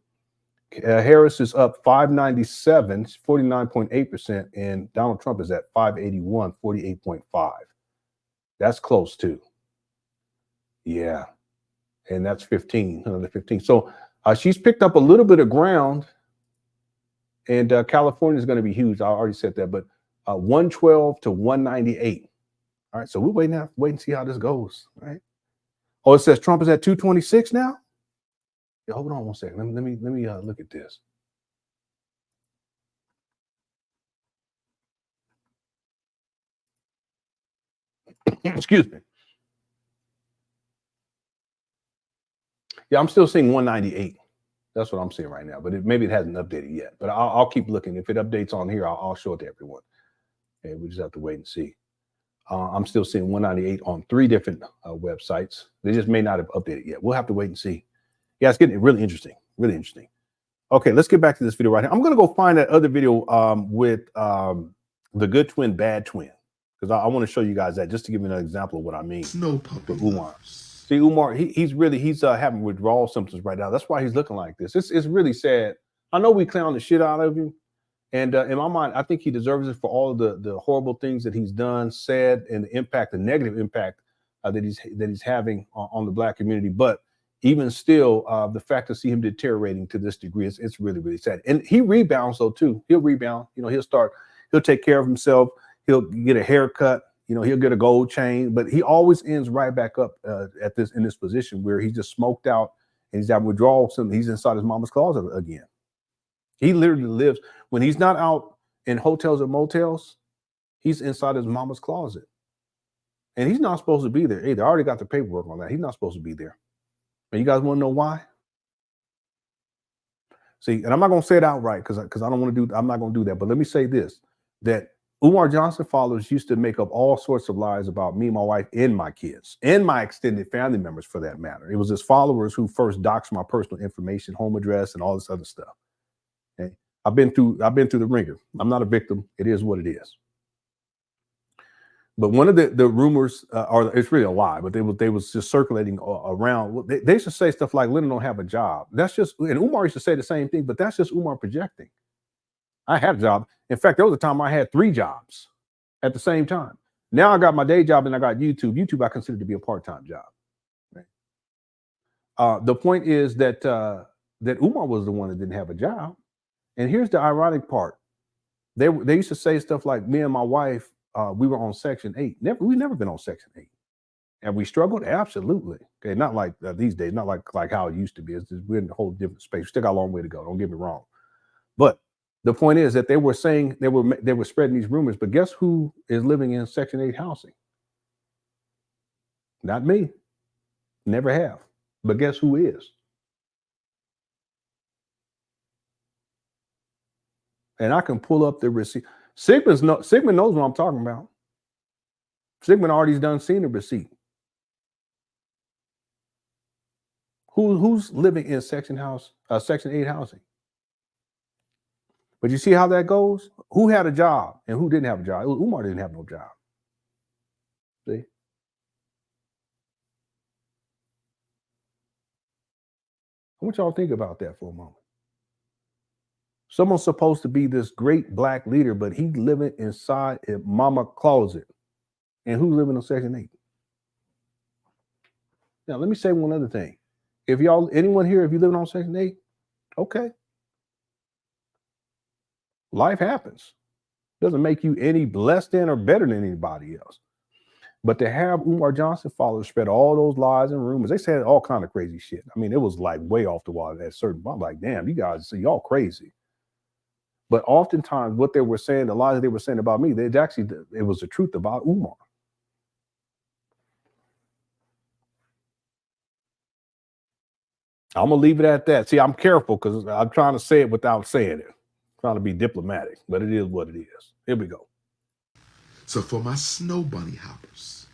Harris is up 597, 49.8%, and Donald Trump is at 581, 48.5. That's close too. Yeah, and that's 15, another 15. So she's picked up a little bit of ground, and California is going to be huge. I already said that, but 112 to 198. All right, so we're wait and see how this goes. All right. Oh, it says Trump is at 226 now. Yeah, hold on one second. Let me look at this. Excuse me. Yeah, I'm still seeing 198. That's what I'm seeing right now, but maybe it hasn't updated yet. But I'll keep looking. If it updates on here, I'll show it to everyone. And we just have to wait and see. I'm still seeing 198 on 3 different websites. They just may not have updated yet. We'll have to wait and see. Yeah, it's getting really interesting. Really interesting. Okay, let's get back to this video right here. I'm going to go find that other video with the good twin, bad twin, because I want to show you guys that just to give you an example of what I mean. No puppy. Umar. See, Umar, he's having withdrawal symptoms right now. That's why he's looking like this. It's really sad. I know we clown the shit out of him. And in my mind, I think he deserves it for all of the horrible things that he's done, said, and the negative impact that he's having on the Black community. But even still, the fact to see him deteriorating to this degree, it's really, really sad. And he rebounds though too. He'll rebound. You know, he'll take care of himself. He'll get a haircut. You know, he'll get a gold chain. But he always ends right back up in this position where he's just smoked out and he's having withdrawal symptoms. He's inside his mama's closet again. He literally lives, when he's not out in hotels or motels, he's inside his mama's closet. And he's not supposed to be there either. I already got the paperwork on that. He's not supposed to be there. And you guys want to know why? See, and I'm not going to say it outright because I'm not going to do that. But let me say this, that Umar Johnson followers used to make up all sorts of lies about me, my wife, and my kids, and my extended family members for that matter. It was his followers who first doxed my personal information, home address, and all this other stuff. Okay? I've been through the ringer. I'm not a victim. It is what it is. But one of the rumors, or it's really a lie, but they was just circulating around. They used to say stuff like Lenon don't have a job. That's just, and Umar used to say the same thing, but that's just Umar projecting. I had a job. In fact, there was a time I had 3 jobs at the same time. Now I got my day job and I got YouTube. YouTube I consider to be a part-time job. Right? The point is that Umar was the one that didn't have a job. And here's the ironic part. They used to say stuff like, me and my wife, we were on Section 8. We've never been on Section 8. Have we struggled? Absolutely. Okay, not like these days, not like how it used to be. We're in a whole different space. We still got a long way to go. Don't get me wrong. But the point is that they were saying they were spreading these rumors. But guess who is living in Section 8 housing? Not me. Never have. But guess who is? And I can pull up the receipt. Sigmund knows what I'm talking about. Sigmund already done seen the receipt. Who's living in Section 8 housing? But you see how that goes? Who had a job and who didn't have a job? Umar didn't have no job. See? I want y'all to think about that for a moment. Someone's supposed to be this great Black leader, but he's living inside a mama closet. And who's living in Section 8? Now, let me say one other thing. If anyone here, if you living on Section 8, okay. Life happens. Doesn't make you any less than or better than anybody else. But to have Umar Johnson followers spread all those lies and rumors, they said all kind of crazy shit. I mean, it was like way off the wall at certain point. I'm like, damn, you guys, y'all crazy. But oftentimes, what they were saying, the lies they were saying about me, it was the truth about Umar. I'm gonna leave it at that. See, I'm careful because I'm trying to say it without saying it. I'm trying to be diplomatic, but it is what it is. Here we go. So for my snow bunny hoppers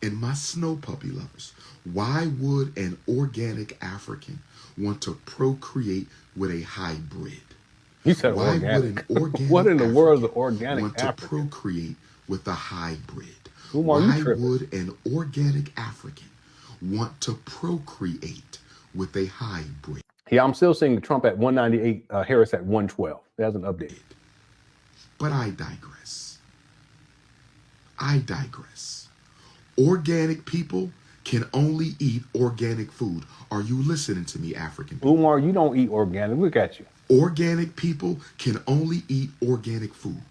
and my snow puppy lovers, why would an organic African want to procreate with a hybrid? You said why organic. would an organic what in the world is African organic want African? to procreate with a hybrid? Umar, Why would an organic African want to procreate with a hybrid? Yeah, I'm still seeing Trump at 198, Harris at 112. It hasn't updated. But I digress. Organic people can only eat organic food. Are you listening to me, African people? Umar, you don't eat organic. Look at you. Organic people can only eat organic food.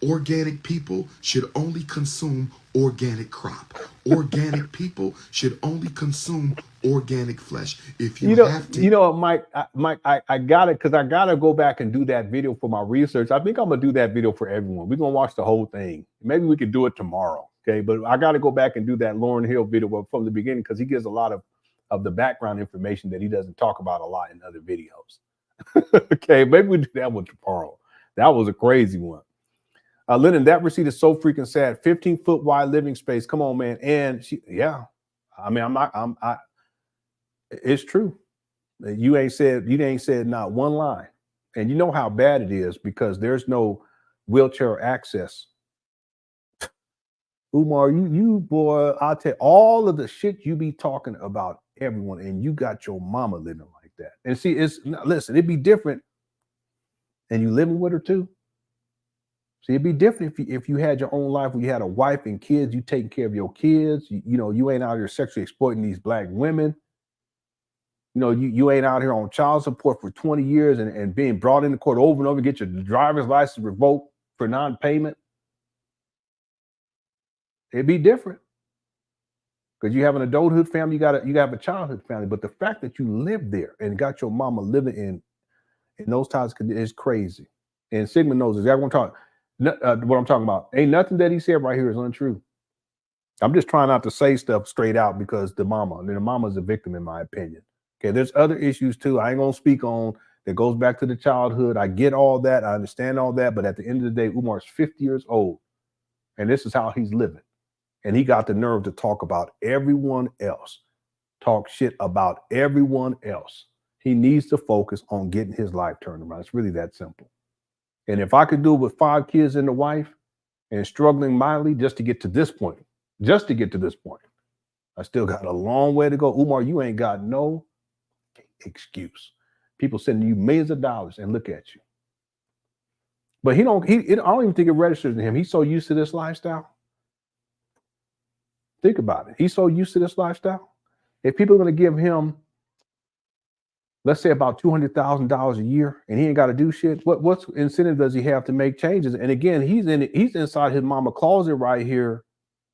Organic people should only consume organic crop. Organic people should only consume organic flesh. If you have to, you know, Mike, I got it because I gotta go back and do that video for my research. I think I'm gonna do that video for everyone. We're gonna watch the whole thing. Maybe we could do it tomorrow. Okay, but I got to go back and do that Lauryn Hill video from the beginning because he gives a lot of the background information that he doesn't talk about a lot in other videos. Okay, maybe we do that one tomorrow. That was a crazy one. Lenon, that receipt is so freaking sad. 15-foot wide living space. Come on, man. And I mean, it's true. You ain't said not one line. And you know how bad it is because there's no wheelchair access. Umar, you boy, I'll tell you, all of the shit you be talking about everyone, and you got your mama living like that. And see, listen, it'd be different, and you living with her too. See, it'd be different if you had your own life, where you had a wife and kids, you taking care of your kids. You ain't out here sexually exploiting these black women. You ain't out here on child support for 20 years and being brought into court over and over, get your driver's license revoked for non-payment. It'd be different because you have an adulthood family, you have a childhood family. But the fact that you live there and got your mama living in those times is crazy. And Sigmund knows exactly what I'm talking about. Ain't nothing that he said right here is untrue. I'm just trying not to say stuff straight out because the mama's a victim, in my opinion. Okay, there's other issues too. I ain't gonna speak on that goes back to the childhood. I get all that. I understand all that. But at the end of the day, Umar's 50 years old, and this is how he's living. And he got the nerve to talk about everyone else, talk shit about everyone else. He needs to focus on getting his life turned around. It's really that simple. And if I could do it with 5 kids and a wife and struggling mildly just to get to this point, I still got a long way to go. Umar, you ain't got no excuse. People sending you millions of dollars and look at you. But I don't even think it registers to him. He's so used to this lifestyle. Think about it. He's so used to this lifestyle. If people are going to give him, let's say, about $200,000 a year, and he ain't got to do shit, what incentive does he have to make changes? And again, he's inside his mama closet right here,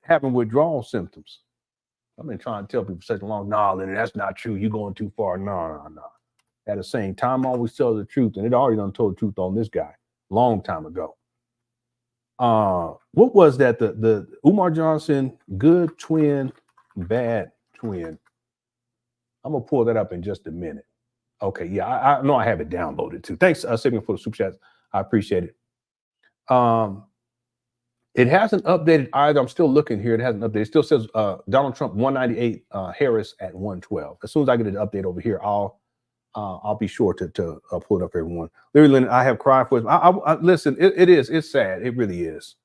having withdrawal symptoms. I've been trying to tell people for such a long, Lenon, that's not true. You're going too far. No. At the same time, I always tell the truth, and it already done told the truth on this guy long time ago. What was that? The Umar Johnson, good twin, bad twin. I'm gonna pull that up in just a minute. Okay, yeah, I know I have it downloaded too. Thanks, Sigmund, for the super chats. I appreciate it. It hasn't updated either. I'm still looking here. It hasn't updated. It still says Donald Trump 198, Harris at 112. As soon as I get an update over here, I'll be sure to pull it up for everyone. Larry Lenon, I have cried for it. I listen. It's sad. It really is.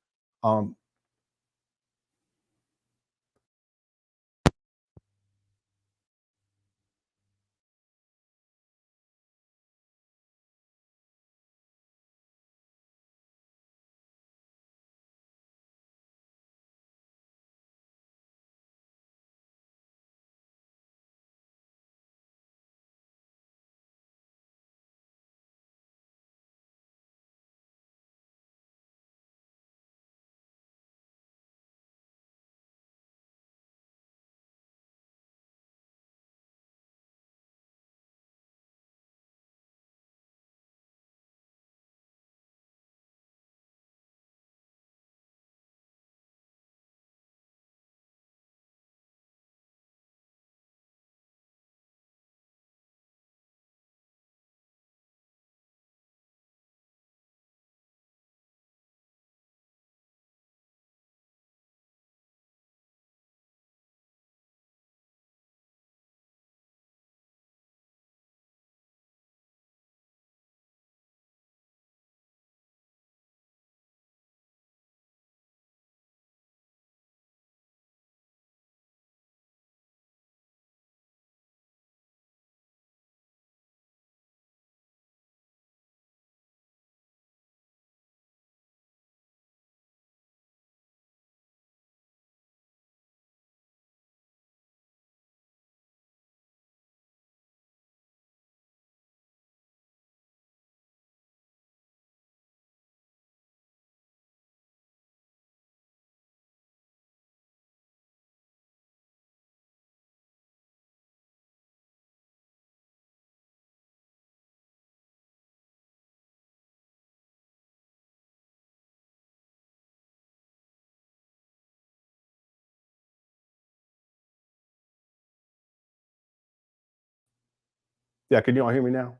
Yeah, can you all hear me now?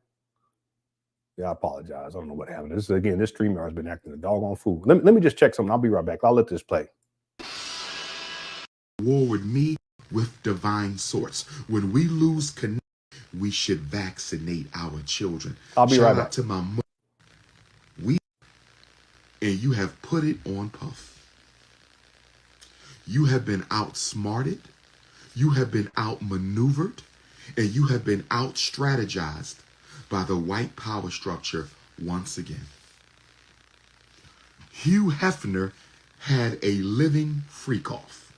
Yeah, I apologize. I don't know what happened. This StreamYard has been acting a doggone fool. Let me just check something. I'll be right back. I'll let this play. War with me, with divine source. When we lose connection, we should vaccinate our children. I'll be right back. Shout out to my mother. And you have put it on Puff. You have been outsmarted. You have been outmaneuvered. And you have been out-strategized by the white power structure once again. Hugh Hefner had a living freak-off.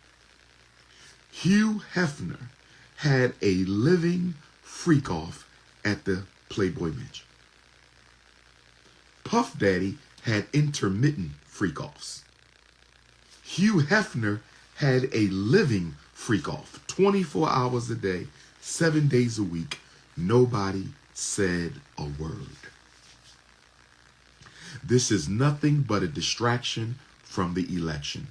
Hugh Hefner had a living freak-off at the Playboy Mansion. Puff Daddy had intermittent freak-offs. Hugh Hefner had a living freak-off, 24 hours a day, 7 days a week. Nobody said a word. This is nothing but a distraction from the election.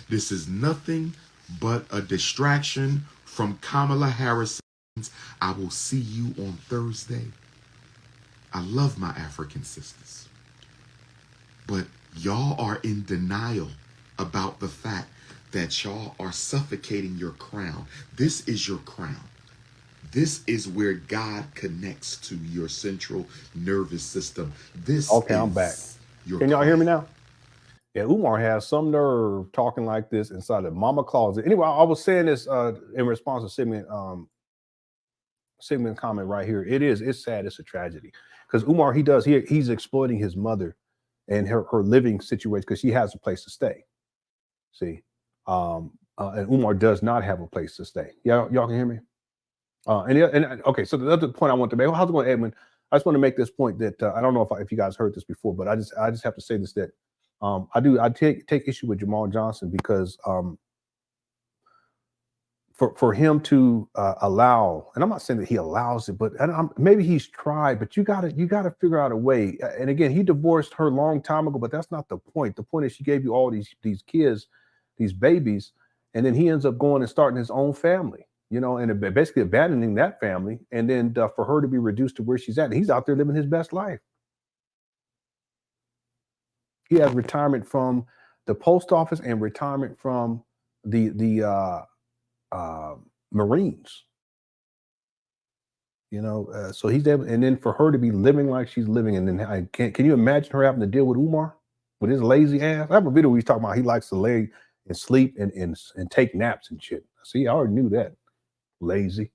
This is nothing but a distraction from Kamala Harris. I will see you on Thursday. I love my African sisters. But y'all are in denial about the fact that y'all are suffocating your crown. This is your crown. This is where God connects to your central nervous system. This Okay, is I'm back. Can y'all hear me now? Yeah, Umar has some nerve talking like this inside the mama closet. Anyway, I was saying this in response to Sigmund comment right here. It's sad. It's a tragedy because Umar, he's exploiting his mother and her living situation because she has a place to stay. See, and Umar does not have a place to stay. Y'all can hear me? Okay, so the other point I want to make, how's it going, Edmund? I just want to make this point that I don't know if you guys heard this before, but I just have to say this, that I take issue with Umar Johnson because for him to allow, and I'm not saying that he allows it, but maybe he's tried, but you gotta figure out a way. And again, he divorced her a long time ago, but that's not the point. The point is she gave you all these kids, these babies, and then he ends up going and starting his own family, and basically abandoning that family, and then for her to be reduced to where she's at, and he's out there living his best life. He has retirement from the post office and retirement from the Marines. So he's able, and then for her to be living like she's living, and then can you imagine her having to deal with Umar with his lazy ass? I have a video where he's talking about he likes to lay and sleep and take naps and shit. See, I already knew that. Lazy.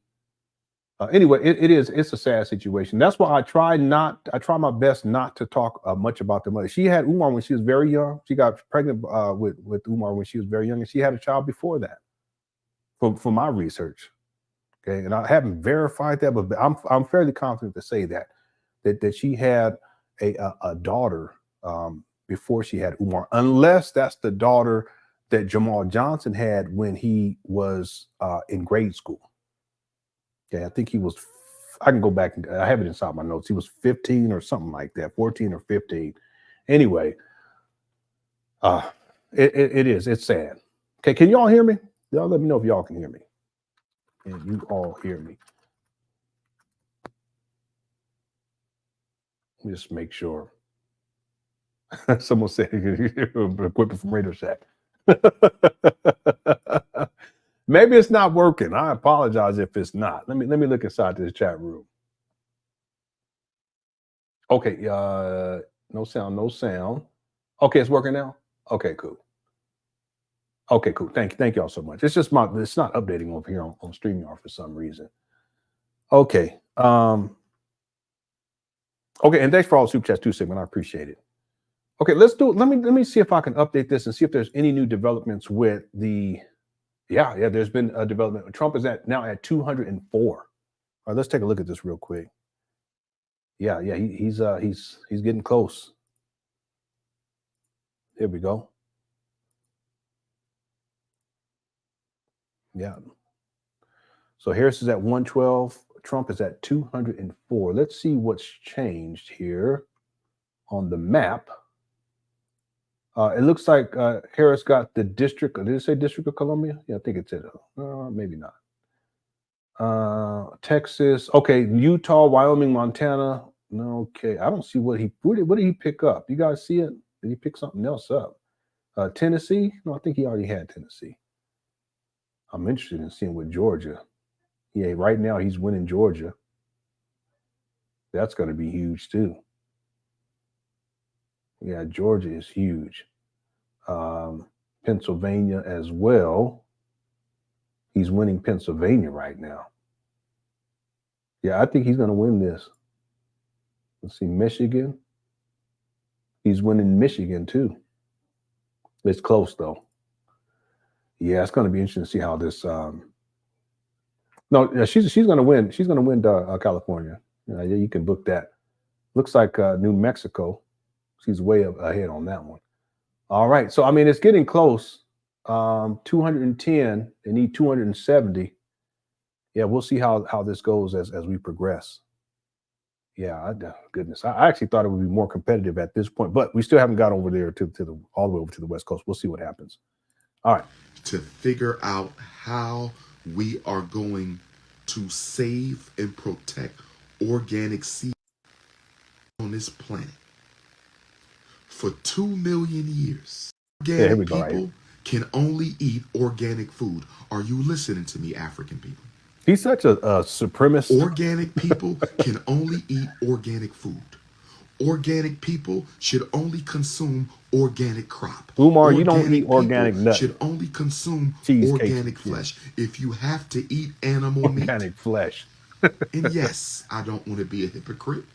Anyway, it's a sad situation. That's why I try my best not to talk much about the mother. She had Umar when she was very young. She got pregnant with Umar when she was very young, and she had a child before that. For my research, okay, and I haven't verified that, but I'm fairly confident to say that she had a daughter before she had Umar, unless that's the daughter that Jamal Johnson had when he was in grade school. Okay, I think he was. I can go back and I have it inside my notes. He was 15 or something like that, 14 or 15. Anyway, it's sad. Okay, can y'all hear me? Y'all let me know if y'all can hear me. And you all hear me. Let me just make sure. Someone said equipment from Radio Shack. Maybe it's not working. I apologize if it's not. Let me look inside this chat room. Okay, no sound. Okay, it's working now. Okay, cool. Okay, cool. Thank y'all so much. It's just it's not updating over here on StreamYard for some reason. Okay. Okay, and thanks for all the super chats too, Sigmund. I appreciate it. Okay, let's do it. Let me see if I can update this and see if there's any new developments with the. Yeah. There's been a development. Trump is now at 204. All right, let's take a look at this real quick. Yeah. He's getting close. Here we go. Yeah. So Harris is at 112. Trump is at 204. Let's see what's changed here on the map. It looks like Harris got the district. Did it say District of Columbia? Yeah, I think it said. Maybe not. Texas. Okay, Utah, Wyoming, Montana. No, okay. I don't see what did he pick up? You guys see it? Did he pick something else up? Tennessee? No, I think he already had Tennessee. I'm interested in seeing what Georgia. Yeah, right now he's winning Georgia. That's going to be huge too. Yeah, Georgia is huge. Pennsylvania as well. He's winning Pennsylvania right now. Yeah, I think he's going to win this. Let's see, Michigan. He's winning Michigan too. It's close though. Yeah, it's going to be interesting to see how this. No, she's going to win. She's going to win California. Yeah, you can book that. Looks like New Mexico. She's way up ahead on that one. All right, so I mean it's getting close. 210. They need 270. Yeah, we'll see how this goes as we progress. Yeah, goodness, I actually thought it would be more competitive at this point, but we still haven't got over there to all the way over to the West Coast. We'll see what happens. All right. To figure out how we are going to save and protect organic seed on this planet. For 2 million years, organic people can only eat organic food. Are you listening to me, African people? He's such a supremacist. Organic people can only eat organic food. Organic people should only consume organic crop. Umar, you don't eat organic nuts. Should only consume organic flesh. If you have to eat animal meat, organic flesh. And yes, I don't want to be a hypocrite.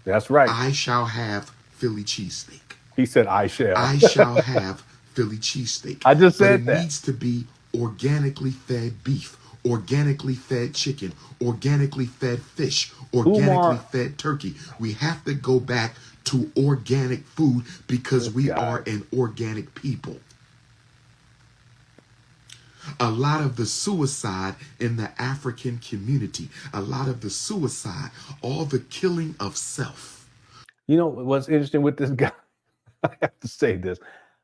That's right. I shall have Philly cheesesteak. He said, "I shall." I shall have Philly cheesesteak. I just said that. It needs to be organically fed beef, organically fed chicken, organically fed fish, organically fed turkey. We have to go back to organic food because we are an organic people. A lot of the suicide in the African community, a lot of the suicide, all the killing of self. You know what's interesting with this guy? I have to say this.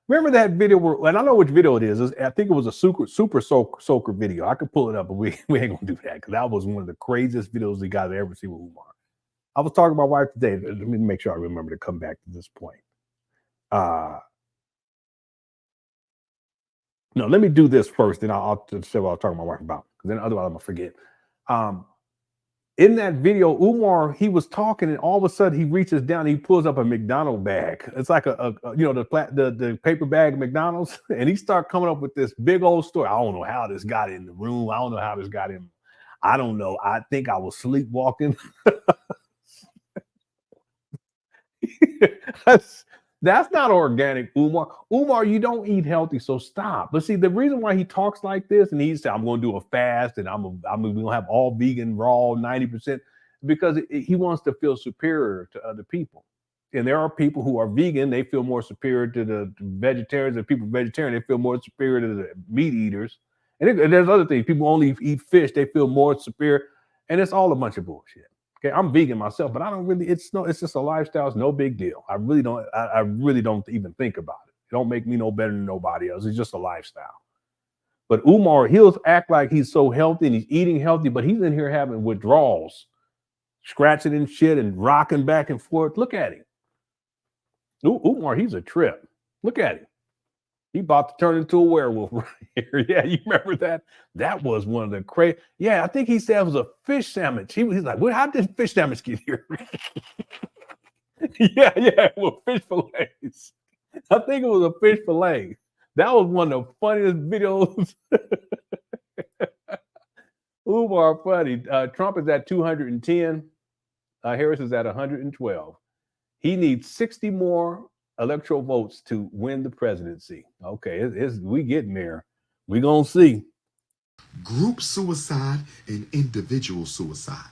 Remember that video where, and I know which video it is. I think it was a super soaker video. I could pull it up, but we ain't gonna do that because that was one of the craziest videos you guys ever see with Umar. I was talking to my wife today. Let me make sure I remember to come back to this point. No, let me do this first, then I'll say what I was talking to my wife about, because then otherwise I'm gonna forget. In that video, Umar, he was talking, and all of a sudden he reaches down, and he pulls up a McDonald's bag. It's like the paper bag of McDonald's, and he started coming up with this big old story. I don't know how this got in the room. I don't know how this got in. I don't know. I think I was sleepwalking. That's not organic, Umar. Umar, you don't eat healthy, so stop. But see, the reason why he talks like this, and he said, "I'm going to do a fast, and we're going to have all vegan, raw, 90%," because he wants to feel superior to other people. And there are people who are vegan; they feel more superior to the vegetarians. And people vegetarian, they feel more superior to the meat eaters. And there's other things. People only eat fish; they feel more superior. And it's all a bunch of bullshit. Okay, I'm vegan myself, but I don't really. It's just a lifestyle. It's no big deal. I really don't even think about it. It don't make me no better than nobody else. It's just a lifestyle. But Umar, he'll act like he's so healthy and he's eating healthy, but he's in here having withdrawals, scratching and shit and rocking back and forth. Look at him. Umar, he's a trip. Look at him. He about to turn into a werewolf right here. Yeah, you remember that? That was one of the crazy. Yeah, I think he said it was a fish sandwich. He's like, well, how did fish sandwich get here? yeah, well, fish fillets. I think it was a fish fillet. That was one of the funniest videos. Umar, funny. Trump is at 210. Harris is at 112. He needs 60 more electoral votes to win the presidency. Okay, we getting there. We gonna see. Group suicide and individual suicide.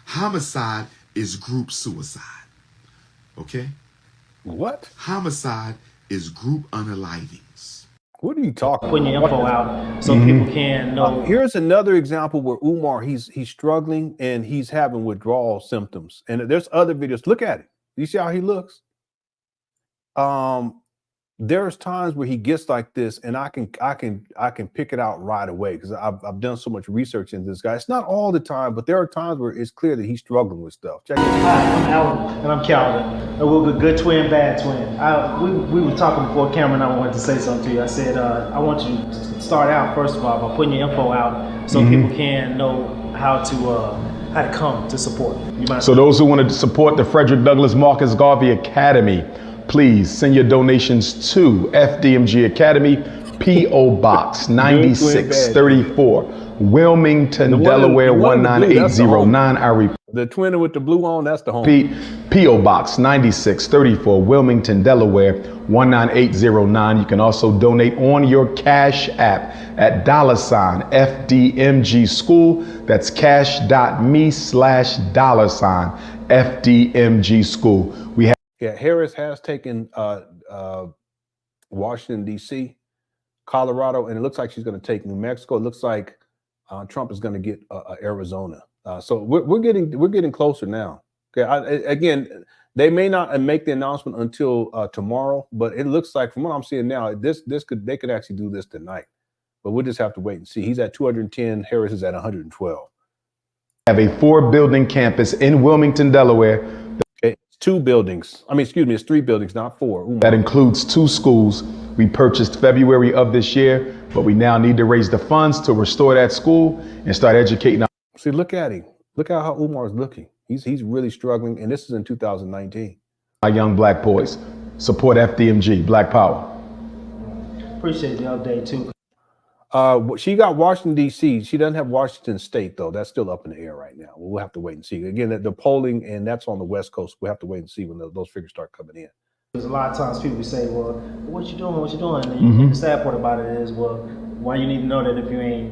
Homicide is group suicide. Okay? What? Homicide is group unalivings. What are you talking Putting your info out so people can know. Here's another example where Umar, he's struggling and he's having withdrawal symptoms. And there's other videos. Look at it. You see how he looks? there's times where he gets like this, and I can pick it out right away because I've done so much research into this guy. It's not all the time, but there are times where it's clear that he's struggling with stuff. Check it out. Hi, I'm Alan, and I'm Calvin. And we're a good twin, bad twin. We were talking before camera, and I wanted to say something to you. I said I want you to start out first of all by putting your info out so people can know how to come to support. So those who want to support the Frederick Douglass Marcus Garvey Academy, please send your donations to FDMG Academy, P.O. Box 9634, Wilmington, Delaware 19809. I repeat. The twin with the blue on, that's the home. P.O. Box 9634, Wilmington, Delaware 19809. You can also donate on your Cash App at $FDMG School. That's cash.me/$FDMG School. We have. Yeah, Harris has taken Washington, D.C., Colorado, and it looks like she's going to take New Mexico. It looks like Trump is going to get Arizona. So we're getting closer now. Okay, again, they may not make the announcement until tomorrow, but it looks like from what I'm seeing now, they could actually do this tonight. But we'll just have to wait and see. He's at 210. Harris is at 112. Have a 4-building campus in Wilmington, Delaware. Okay, it's 2 buildings. I mean, excuse me, it's 3 buildings, not 4. Ooh, that includes 2 schools. We purchased February of this year, but we now need to raise the funds to restore that school and start educating. See, look at him. Look at how Umar is looking. He's really struggling, and this is in 2019. My young black boys, support FDMG, Black Power. Appreciate the update too. She got Washington, D.C. She doesn't have Washington State, though. That's still up in the air right now. We'll have to wait and see. Again, the polling, and that's on the West Coast. We'll have to wait and see when those figures start coming in. There's a lot of times people say, well, what you doing? What you doing? And the sad part about it is, well, why you need to know that if you ain't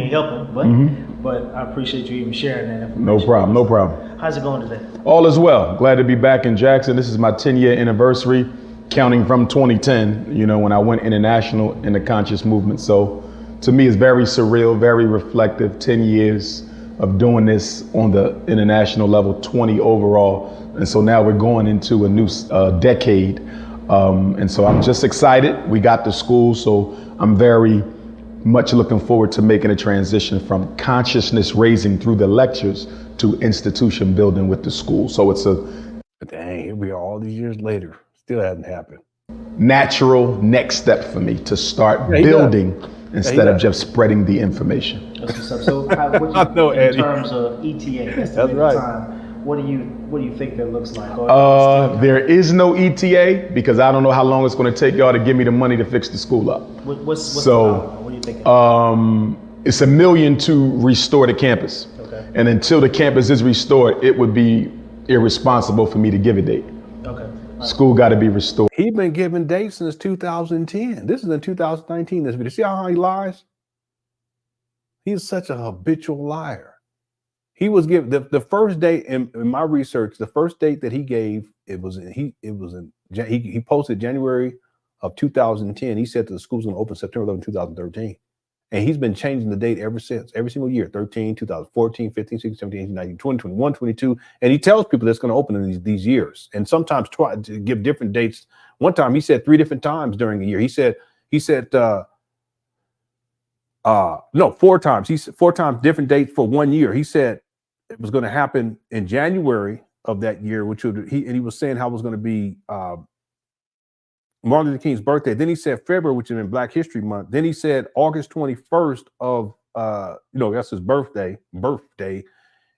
helping? But I appreciate you even sharing that information. No problem, no problem. How's it going today? All is well. Glad to be back in Jackson. This is my 10-year anniversary, counting from 2010, you know, when I went international in the conscious movement. So to me, it's very surreal, very reflective. 10 years of doing this on the international level, 20 overall. And so now we're going into a new decade. And so I'm just excited. We got the school, so I'm very much looking forward to making a transition from consciousness raising through the lectures to institution building with the school. So it's a dang, here we are all these years later. Still hasn't happened. Natural next step for me to start building instead of just spreading the information. So what you in terms of ETA, that's right. Time, what do you think that looks like? There is no ETA because I don't know how long it's going to take y'all to give me the money to fix the school up. What's so what are you thinking? It's $1 million to restore the campus. Okay. And until the campus is restored, it would be irresponsible for me to give a date. Okay. Right. School got to be restored. He's been giving dates since 2010. This is in 2019, this video. See how he lies? He's such a habitual liar. He was given the first date in my research. The first date that he gave, he posted January of 2010. He said that the school's going to open September 11, 2013, and he's been changing the date ever since. Every single year, 13, 2014, 15, 16, 17, 18, 19, 20, 21, 22, and he tells people that it's going to open in these years, and sometimes try to give different dates. One time he said 3 different times during a year. He said 4 times. He said 4 times different dates for 1 year. He said it was going to happen in January of that year, which he was saying how it was going to be Martin Luther King's birthday. Then he said February, which is in Black History Month. Then he said August 21st of that's his birthday.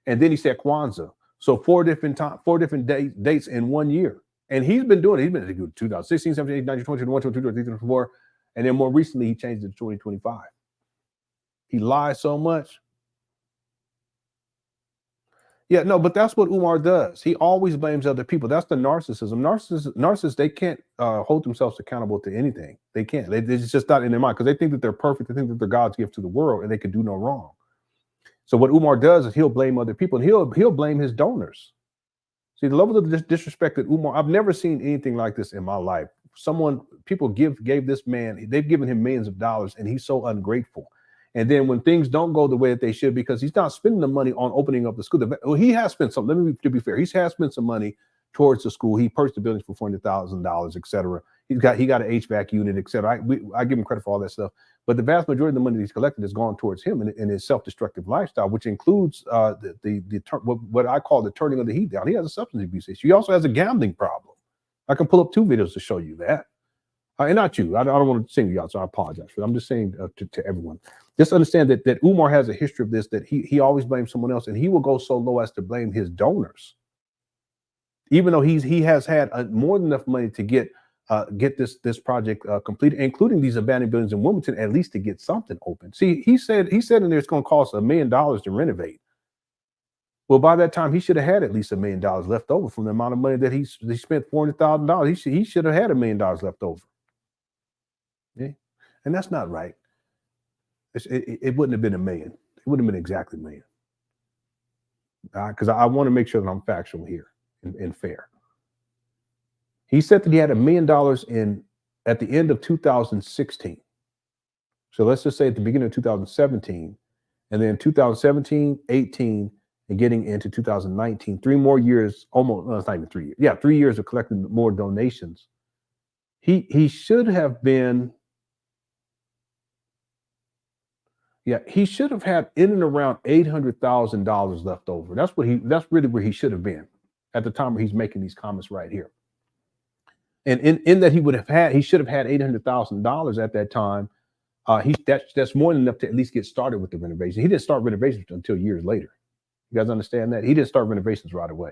And then he said Kwanzaa. So 4 different dates in 1 year. And he's been doing it. He's been doing 2016, 17, 18, 19, 20, 21, 22, 23, 24. And then more recently, he changed it to 2025. He lies so much. Yeah, no, but that's what Umar does. He always blames other people. That's the narcissism. Narcissists, they can't hold themselves accountable to anything. They can't. It's just not in their mind because they think that they're perfect. They think that they're God's gift to the world and they can do no wrong. So what Umar does is he'll blame other people and he'll blame his donors. See, the level of disrespect that Umar, I've never seen anything like this in my life. People gave this man, they've given him millions of dollars and he's so ungrateful. And then when things don't go the way that they should, because he's not spending the money on opening up the school. Well, he has spent some, to be fair, he has spent some money towards the school. He purchased the buildings for $400,000, et cetera. he got an HVAC unit, etc. I give him credit for all that stuff, but the vast majority of the money that he's collected has gone towards him and his self-destructive lifestyle, which includes what I call the turning of the heat down. He has a substance abuse issue. He also has a gambling problem. I can pull up 2 videos to show you that. And not you. I don't want to single you out, so I apologize for it. I'm just saying to everyone. Just understand that Umar has a history of this, that he always blames someone else, and he will go so low as to blame his donors. Even though he has had more than enough money to get this project completed, including these abandoned buildings in Wilmington, at least to get something open. See, he said in there it's going to cost $1 million to renovate. Well, by that time, he should have had at least $1 million left over from the amount of money that he spent, $400,000. He should have had $1 million left over. Yeah. And that's not right. It wouldn't have been $1 million. It wouldn't have been exactly $1 million. Because I want to make sure that I'm factual here and fair. He said that he had $1 million at the end of 2016. So let's just say at the beginning of 2017, and then 2017, 18, and getting into 2019, 3 more years, almost, no, it's not even 3 years. Yeah, 3 years of collecting more donations. He should have been, he should have had in and around $800,000 left over. That's really where he should have been at the time where he's making these comments right here. And in that he should have had $800,000 at that time. That's more than enough to at least get started with the renovation. He didn't start renovations until years later. You guys understand that? He didn't start renovations right away.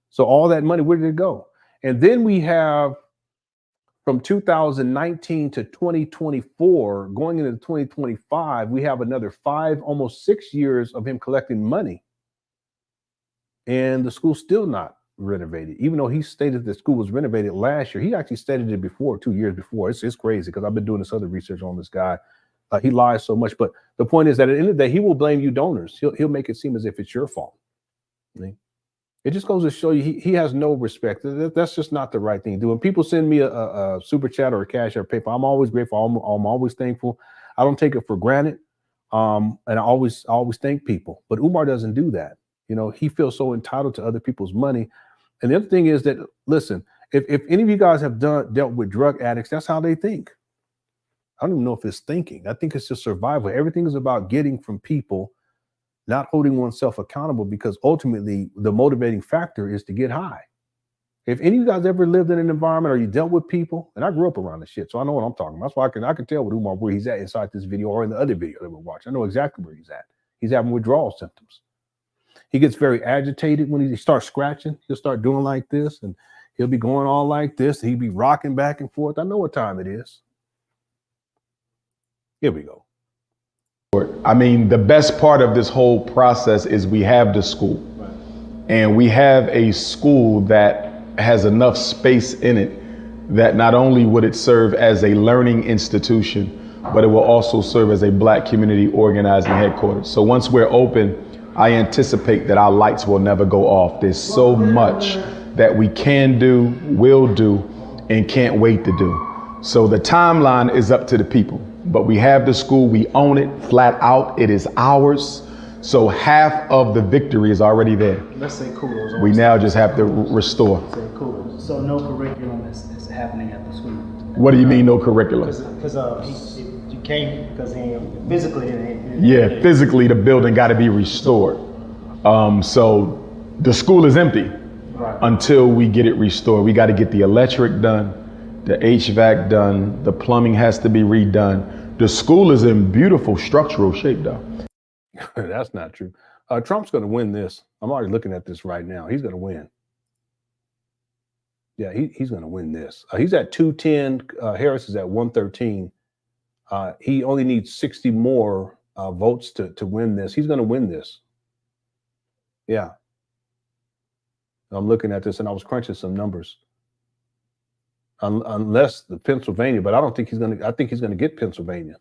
So all that money, where did it go? And then we have from 2019 to 2024, going into 2025, we have another 5, almost 6 years of him collecting money. And the school's still not renovated, even though he stated the school was renovated last year. He actually stated it before, 2 years before. It's crazy because I've been doing this other research on this guy. He lies so much, but the point is that at the end of the day, he will blame you donors. He'll make it seem as if it's your fault. It just goes to show you he has no respect. That's just not the right thing to do. When people send me a super chat or a cash or paper, I'm always grateful. I'm always thankful. I don't take it for granted. And I always thank people. But Umar doesn't do that. He feels so entitled to other people's money. And the other thing is that, listen, if any of you guys have dealt with drug addicts, that's how they think. I don't even know if it's thinking. I think it's just survival. Everything is about getting from people, not holding oneself accountable, because ultimately the motivating factor is to get high. If any of you guys ever lived in an environment or you dealt with people, and I grew up around this shit, so I know what I'm talking about. That's why I can tell with Umar where he's at inside this video or in the other video that we're watching. I know exactly where he's at. He's having withdrawal symptoms. He gets very agitated when he starts scratching. He'll start doing like this, and he'll be going on like this. He'll be rocking back and forth. I know what time it is. Here we go. I mean, the best part of this whole process is we have the school, and we have a school that has enough space in it that not only would it serve as a learning institution, but it will also serve as a Black community organizing headquarters. So once we're open, I anticipate that our lights will never go off. There's so much that we can do, will do, and can't wait to do. So the timeline is up to the people, but we have the school, we own it flat out, it is ours. So half of the victory is already there. Let's say kudos. We now just have to restore. Say kudos. So no curriculum is happening at the school. What do you mean no curriculum? Because you can't, because physically. Yeah, physically the building got to be restored. So the school is empty until we get it restored. We got to get the electric done. The HVAC done, the plumbing has to be redone. The school is in beautiful structural shape though. That's not true. Trump's going to win this. I'm already looking at this right now. He's going to win. Yeah, he's going to win this. He's at 210. Harris is at 113. He only needs 60 more votes to win this. He's going to win this. Yeah. I'm looking at this and I was crunching some numbers. Unless the Pennsylvania, but I don't think I think he's going to get Pennsylvania.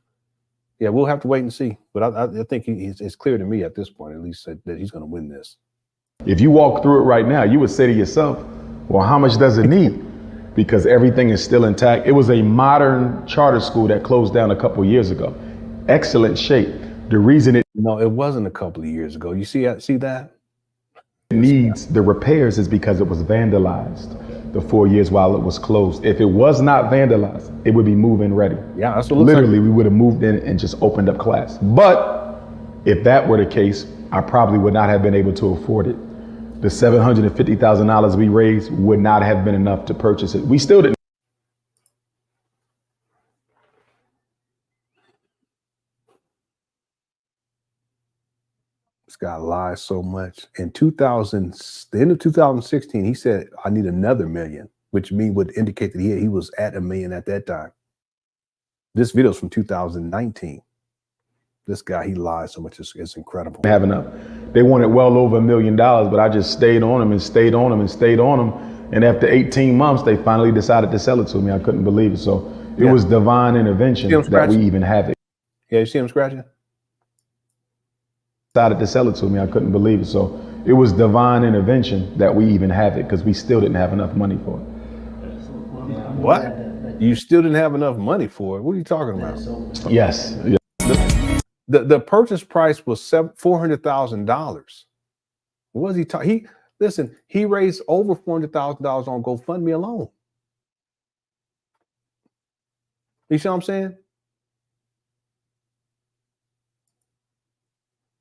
Yeah, we'll have to wait and see. But I think it's clear to me at this point, at least, that he's going to win this. If you walk through it right now, you would say to yourself, well, how much does it need? Because everything is still intact. It was a modern charter school that closed down a couple of years ago. Excellent shape. The reason it wasn't a couple of years ago. You see that? Needs the repairs is because it was vandalized. the 4 years while it was closed. If it was not vandalized, it would be move-in ready. Yeah, that's what literally we would have moved in and just opened up class. But if that were the case, I probably would not have been able to afford it. The $750,000 we raised would not have been enough to purchase it. We still didn't. This guy lies so much. In the end of 2016, he said, I need another million, which would indicate that he was at $1 million at that time. This video is from 2019. This guy, he lies so much. It's incredible. Have enough. They wanted well over $1 million, but I just stayed on them and stayed on them and stayed on them. And after 18 months, they finally decided to sell it to me. I couldn't believe it. So it was divine intervention that we even have it. Yeah, you see him scratching? Decided to sell it to me. I couldn't believe it. So it was divine intervention that we even have it, because we still didn't have enough money for it. What? You still didn't have enough money for it? What are you talking about? Yes. The purchase price was $400,000. What was he talking? Listen, he raised over $400,000 on GoFundMe alone. You see what I'm saying?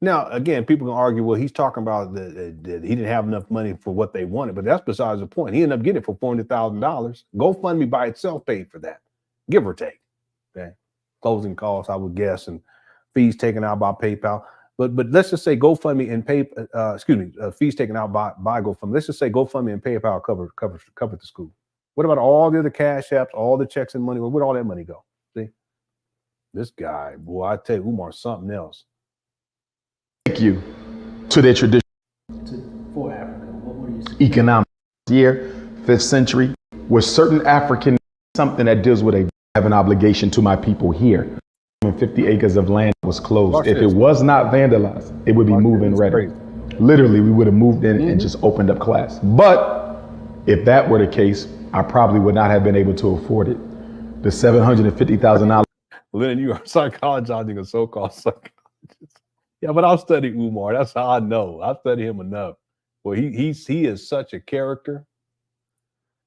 Now, again, people can argue, well, he's talking about that he didn't have enough money for what they wanted, but that's besides the point. He ended up getting it for $400,000. GoFundMe by itself paid for that, give or take. Okay, closing costs, I would guess, and fees taken out by PayPal. But let's just say GoFundMe and fees taken out by GoFundMe. Let's just say GoFundMe and PayPal covered the school. What about all the other cash apps, all the checks and money? Where'd all that money go? See, this guy, boy, I tell you, Umar's something else. Thank you to their tradition. For Africa, what do you see? Economic year, 5th century, where certain African, something that deals with have an obligation to my people here. 50 acres of land was closed. If it was not vandalized, it would be move-in ready. Literally, we would have moved in and just opened up class. But if that were the case, I probably would not have been able to afford it. The $750,000. Lenon, you are psychologizing a so-called psychologist. Yeah, but I'll study Umar. That's how I know. I study him enough. Well, he is such a character.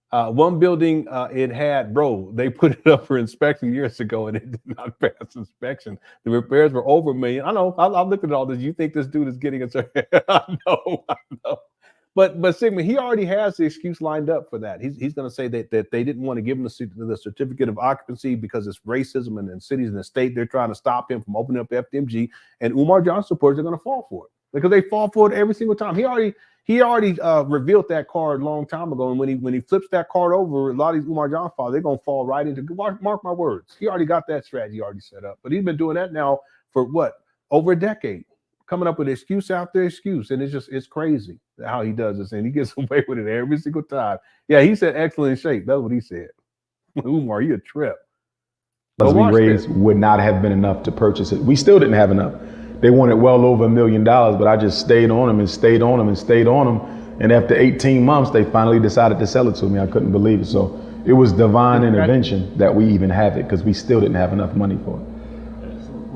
One building, it had, they put it up for inspection years ago and it did not pass inspection. The repairs were over $1 million. I know. I looked at all this. You think this dude is getting a I know. But Sigmund, he already has the excuse lined up for that. He's going to say that they didn't want to give him the certificate of occupancy because it's racism, and in cities and the state they're trying to stop him from opening up FDMG. And Umar Johnson supporters are going to fall for it because they fall for it every single time. He already revealed that card a long time ago, and when he flips that card over, a lot of these Umar Johnson followers, they're going to fall right into. Mark my words. He already got that strategy already set up, but he's been doing that now for what, over a decade. Coming up with excuse after excuse, and it's crazy how he does this, and he gets away with it every single time. Yeah, he said excellent shape. That's what he said. Umar, you a trip. As we raised would not have been enough to purchase it. We still didn't have enough. They wanted well over $1 million, but I just stayed on them and stayed on them and stayed on them. And after 18 months, they finally decided to sell it to me. I couldn't believe it. So it was divine intervention that we even have it, because we still didn't have enough money for it.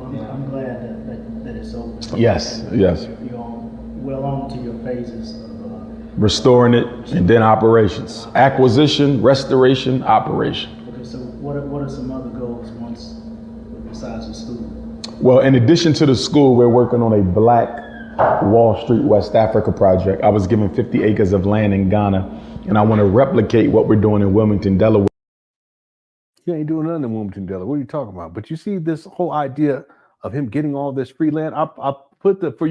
I'm glad that it's over. Yes. You're well on to your phases of restoring it, and then operations, acquisition, restoration, operation. Okay, so what are some other goals besides the school? Well, in addition to the school, we're working on a Black Wall Street, West Africa project. I was given 50 acres of land in Ghana, and I want to replicate what we're doing in Wilmington, Delaware. You ain't doing nothing in Wilmington, Delaware. What are you talking about? But you see this whole idea of him getting all this free land. I put for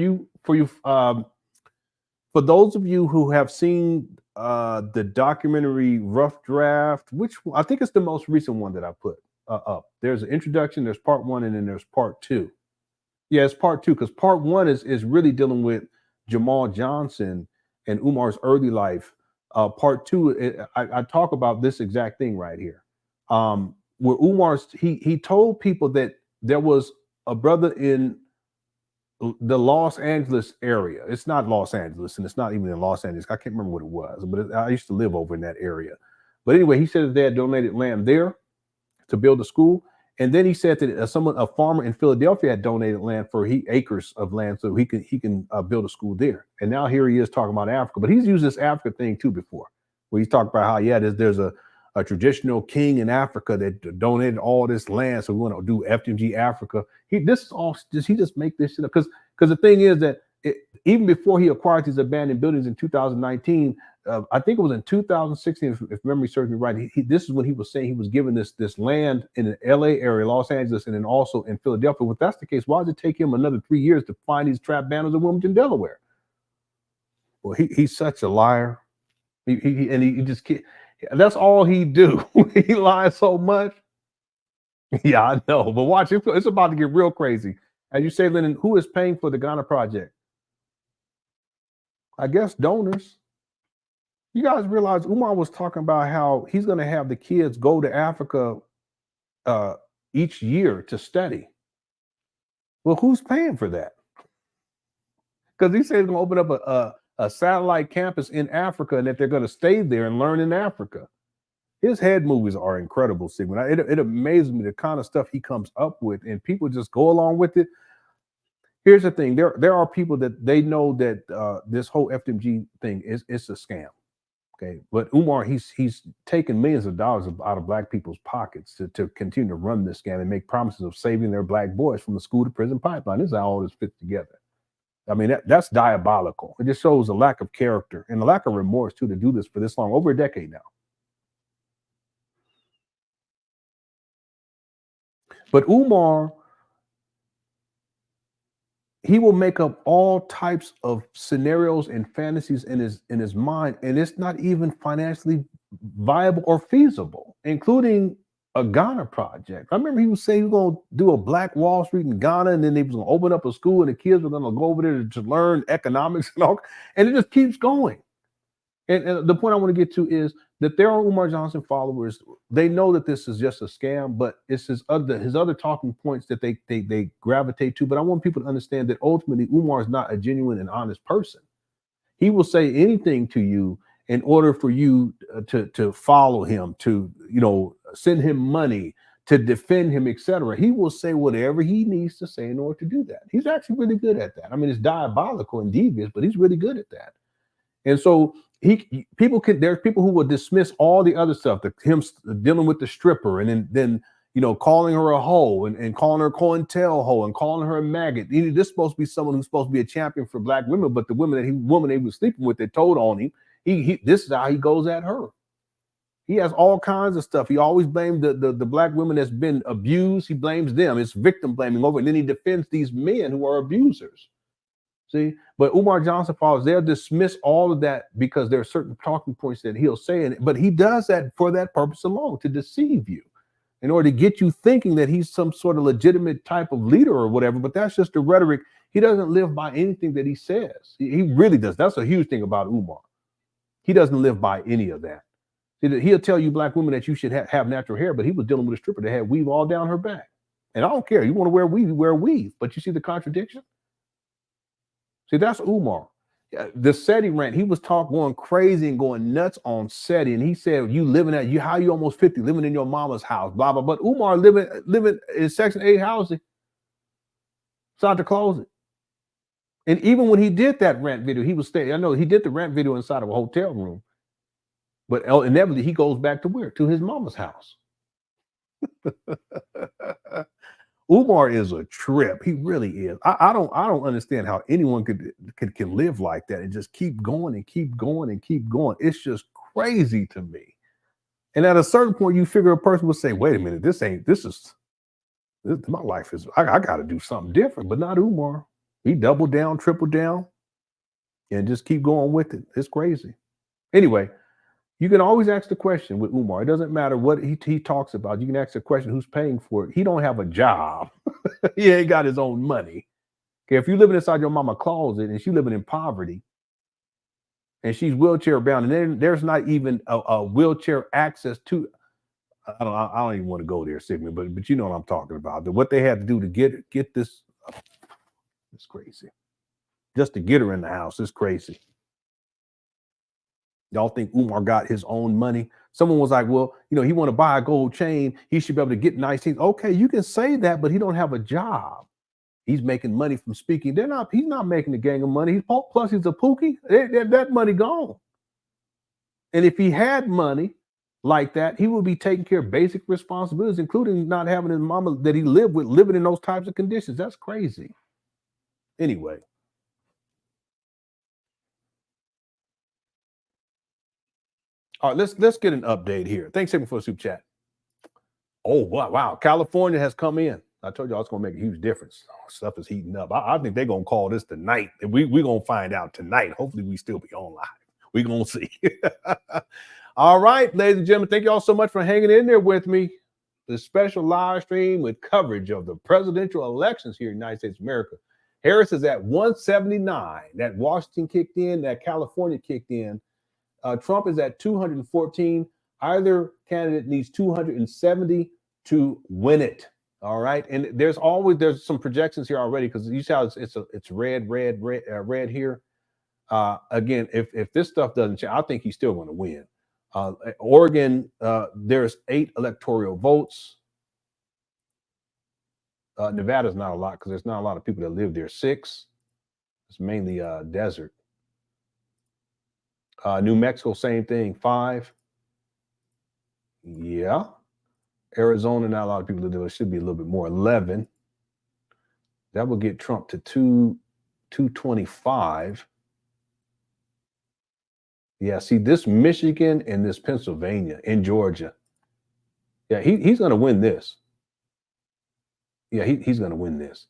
those of you who have seen the documentary Rough Draft, which I think it's the most recent one that I put up. There's an introduction, there's part 1, and then there's part 2. Yeah, it's part 2, because part 1 is really dealing with Jamal Johnson and Umar's early life. Part 2, I talk about this exact thing right here. Where Umar's he told people that there was a brother in the Los Angeles area. It's not Los Angeles, and it's not even in Los Angeles. I can't remember what it was, but I used to live over in that area. But anyway, he said that they had donated land there to build a school. And then he said that a farmer in Philadelphia had donated land for acres of land so he can build a school there. And now here he is talking about Africa, but he's used this Africa thing too before. where he's talking about how, yeah, there's a traditional king in Africa that donated all this land, so we want to do FDMG Africa. He just make this shit up because the thing is that even before he acquired these abandoned buildings in 2019, I think it was in 2016, if memory serves me right. This is when he was saying he was given this land in the LA area, Los Angeles, and then also in Philadelphia. Well, if that's the case, why does it take him another 3 years to find these trap banners in Wilmington, Delaware? Well, he's such a liar. He just can't. That's all he do. He lies so much. Yeah, I know. But watch, it's about to get real crazy. As you say, Lenon, who is paying for the Ghana project? I guess donors. You guys realize Umar was talking about how he's going to have the kids go to Africa each year to study. Well, who's paying for that? Because he said he's going to open up a satellite campus in Africa and that they're going to stay there and learn in Africa. His head movies are incredible, Sigmund. It amazes me the kind of stuff he comes up with, and people just go along with it. Here's the thing: there are people that they know that this whole FDMG thing is a scam. Okay, but Umar, he's taken millions of dollars out of Black people's pockets to continue to run this scam and make promises of saving their Black boys from the school to prison pipeline. This is how all this fits together. I mean, that's diabolical. It just shows a lack of character and a lack of remorse too to do this for this long, over a decade now. But Umar, he will make up all types of scenarios and fantasies in his mind, and it's not even financially viable or feasible, including a Ghana project. I remember he was saying he was going to do a Black Wall Street in Ghana, and then he was going to open up a school, and the kids were going to go over there to learn economics and all, and it just keeps going. And the point I want to get to is that there are Umar Johnson followers. They know that this is just a scam, but it's his other talking points that they gravitate to. But I want people to understand that ultimately Umar is not a genuine and honest person. He will say anything to you in order for you to follow him, to send him money, to defend him, etc. He will say whatever he needs to say in order to do that. He's actually really good at that. I mean, it's diabolical and devious, but he's really good at that. And so there's people who will dismiss all the other stuff, him dealing with the stripper, and then calling her a hoe and calling her COINTEL hoe and calling her a maggot. This is supposed to be someone who's supposed to be a champion for Black women, but the woman they was sleeping with, they told on him. This is how he goes at her. He has all kinds of stuff. He always blames the Black women that's been abused. He blames them. It's victim blaming over, and then he defends these men who are abusers. See, but Umar Johnson followers, they'll dismiss all of that because there are certain talking points that he'll say, but he does that for that purpose alone, to deceive you, in order to get you thinking that he's some sort of legitimate type of leader or whatever. But that's just the rhetoric. He doesn't live by anything that he says. He really does. That's a huge thing about Umar. He doesn't live by any of that. See, he'll tell you Black women that you should have natural hair, but he was dealing with a stripper that had weave all down her back. And I don't care. You want to wear weave, you wear weave. But you see the contradiction? See, that's Umar. The SETI rant, he was going crazy and going nuts on SETI. And he said, how you almost 50, living in your mama's house, blah, blah. But Umar living in Section 8 housing. It's out the closet. And even when he did that rant video, he was staying. I know he did the rant video inside of a hotel room. But inevitably, he goes back to where? To his mama's house. Umar is a trip. He really is. I don't understand how anyone can live like that and just keep going and keep going and keep going. It's just crazy to me. And at a certain point, you figure a person will say, "Wait a minute, my life is. I got to do something different." But not Umar. He doubled down, tripled down, and just keep going with it. It's crazy. Anyway. You can always ask the question with Umar. It doesn't matter what he talks about. You can ask the question, who's paying for it? He don't have a job. He ain't got his own money. Okay, if you're living inside your mama's closet and she's living in poverty and she's wheelchair bound, and then there's not even a wheelchair access to, I don't even want to go there, Sigmund, but you know what I'm talking about. What they had to do to get this, it's crazy. Just to get her in the house, it's crazy. Y'all think Umar got his own money? Someone was like, well, he want to buy a gold chain. He should be able to get nice things. Okay, you can say that, but he don't have a job. He's making money from speaking. He's not making a gang of money. Plus he's a pookie. That money gone. And if he had money like that, he would be taking care of basic responsibilities, including not having his mama that he lived with living in those types of conditions. That's crazy. Anyway. All right, let's get an update here. Thanks everyone for the super chat. Oh, wow. California has come in. I told y'all it's going to make a huge difference. Stuff is heating up. I think they're going to call this tonight. We're going to find out tonight. Hopefully we still be on live. We're going to see. All right, ladies and gentlemen, thank you all so much for hanging in there with me. The special live stream with coverage of the presidential elections here in the United States of America. Harris is at 179. That Washington kicked in. That California kicked in. Trump is at 214. Either candidate needs 270 to win it. All right, and there's some projections here already because you see how it's red here. Again, if this stuff doesn't change, I think he's still going to win. Oregon, there's 8 electoral votes. Nevada's not a lot because there's not a lot of people that live there. 6. It's mainly desert. New Mexico, same thing. 5. Yeah. Arizona, not a lot of people live there. It should be a little bit more. 11. That will get Trump to 225. Yeah, see this Michigan and this Pennsylvania and Georgia. Yeah, he's going to win this. Yeah, he's going to win this.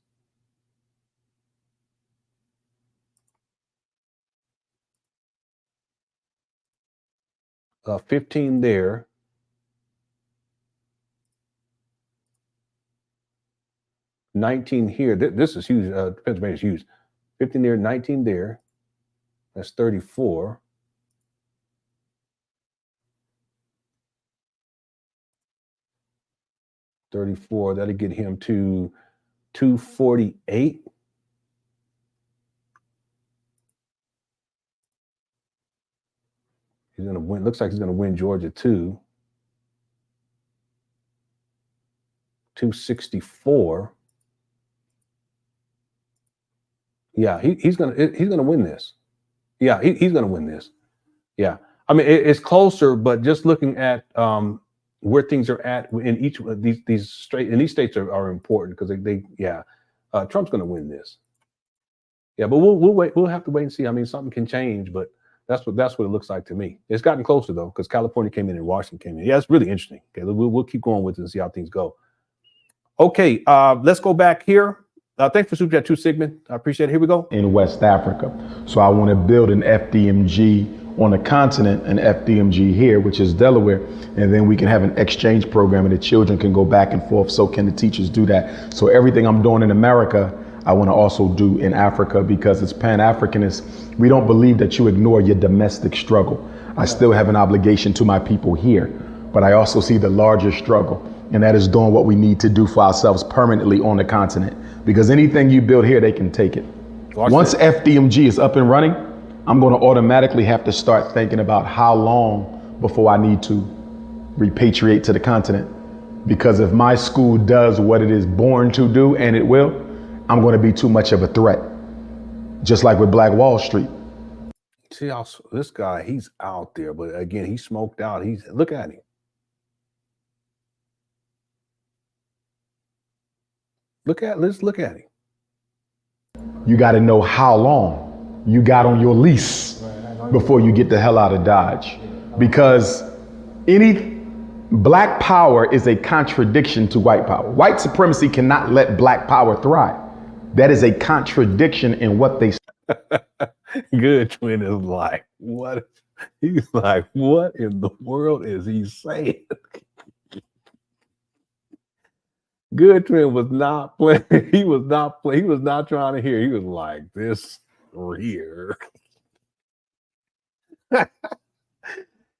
Uh, 15 there. 19 here. This is huge. Pennsylvania's huge. 15 there, 19 there. That's 34. That'll get him to 248. He's going to win. Looks like he's going to win Georgia too. 264. Yeah, he's gonna win this. Yeah, he's gonna win this. Yeah, I mean it's closer, but just looking at where things are at in each of these states are important because Trump's gonna win this. Yeah, but we'll wait. We'll have to wait and see. I mean, something can change, but that's what it looks like to me. It's gotten closer though because California came in and Washington came in. Yeah, it's really interesting. Okay, we'll keep going with it and see how things go. Okay, let's go back here. Thanks for Super Chat 2 Sigmund. I appreciate it. Here we go. In West Africa. So I want to build an FDMG on the continent, an FDMG here, which is Delaware. And then we can have an exchange program and the children can go back and forth. So can the teachers do that? So everything I'm doing in America, I want to also do in Africa because it's Pan-Africanist. We don't believe that you ignore your domestic struggle. I still have an obligation to my people here, but I also see the larger struggle. And that is doing what we need to do for ourselves permanently on the continent. Because anything you build here, they can take it. Once FDMG is up and running, I'm going to automatically have to start thinking about how long before I need to repatriate to the continent. Because if my school does what it is born to do, and it will, I'm going to be too much of a threat. Just like with Black Wall Street. See, this guy, he's out there. But again, he's smoked out. Look at him. Let's look at him. You got to know how long you got on your lease before you get the hell out of Dodge. Because black power is a contradiction to white power. White supremacy cannot let black power thrive. That is a contradiction in what they say. Good Twin is like, what? He's like, what in the world is he saying? Good Twin was not playing. He was not trying to hear. He was like, this here.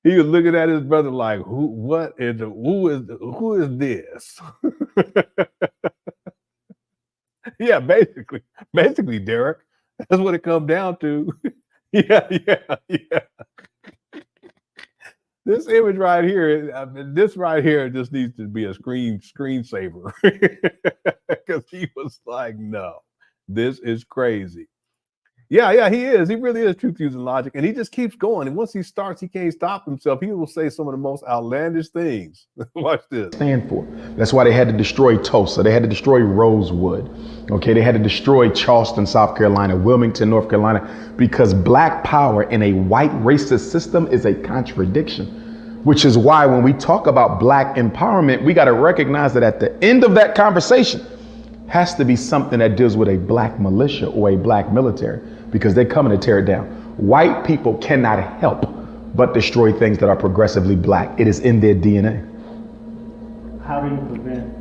He was looking at his brother like, who is this? Yeah, basically, Derek. That's what it comes down to. Yeah. This image right here, this right here just needs to be a screensaver. Because he was like, no, this is crazy. Yeah, he is. He really is truth using logic, and he just keeps going. And once he starts, he can't stop himself. He will say some of the most outlandish things. Watch this. Stand for. That's why they had to destroy Tulsa. They had to destroy Rosewood. Okay, they had to destroy Charleston, South Carolina, Wilmington, North Carolina, because black power in a white racist system is a contradiction. Which is why when we talk about black empowerment, we got to recognize that at the end of that conversation has to be something that deals with a black militia or a black military, because they're coming to tear it down. White people cannot help but destroy things that are progressively black. It is in their DNA. How do you prevent?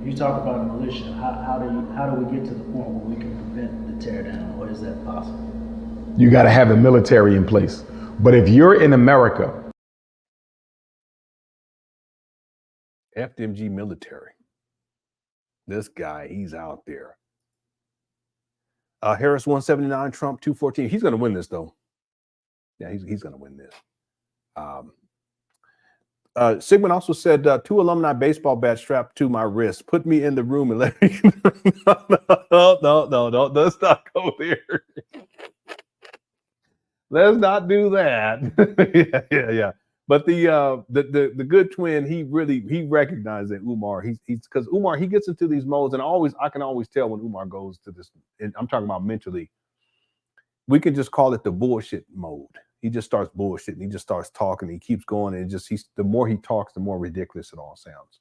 You talk about a militia. How do we get to the point where we can prevent the tear down, or is that possible? You got to have a military in place. But if you're in America, FDMG military. This guy, he's out there. Harris 179, Trump 214. He's going to win this, though. Yeah, he's going to win this. Sigmund also said, 2 alumni baseball bats strapped to my wrist. Put me in the room and let me. No. Let's not go there. Let's not do that. Yeah. But the good twin, he recognized that Umar. He's because Umar, he gets into these modes, and I can always tell when Umar goes to this. And I'm talking about mentally. We can just call it the bullshit mode. He just starts bullshitting. He just starts talking. He keeps going, and the more he talks, the more ridiculous it all sounds.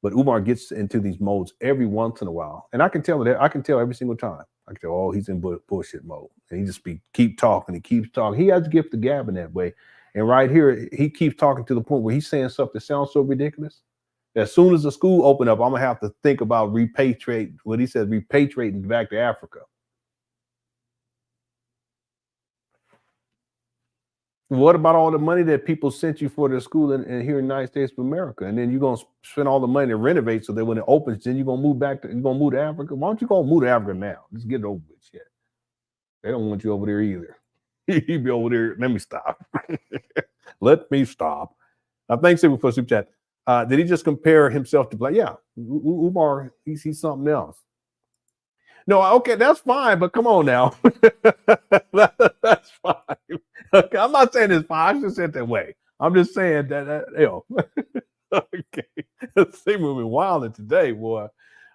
But Umar gets into these modes every once in a while, and I can tell every single time. I can tell, oh, he's in bullshit mode, and he just keep talking. He keeps talking. He has the gift of gab in that way. And right here, he keeps talking to the point where he's saying stuff that sounds so ridiculous. As soon as the school open up, I'm gonna have to think about repatriating back to Africa. What about all the money that people sent you for their school in here in the United States of America? And then you're gonna spend all the money to renovate so that when it opens, then you're gonna move to Africa. Why don't you go move to Africa now? Just get it over with. Shit. They don't want you over there either. You be over there. Let me stop. Let me stop. Thanks everyone for super chat. Did he just compare himself to black? Yeah, Umar, he's something else. No, okay, that's fine, but come on now. That's fine. Okay, I'm not saying it's fine. I just said that way. I'm just saying that okay. Let's see, we've been wilding today, boy.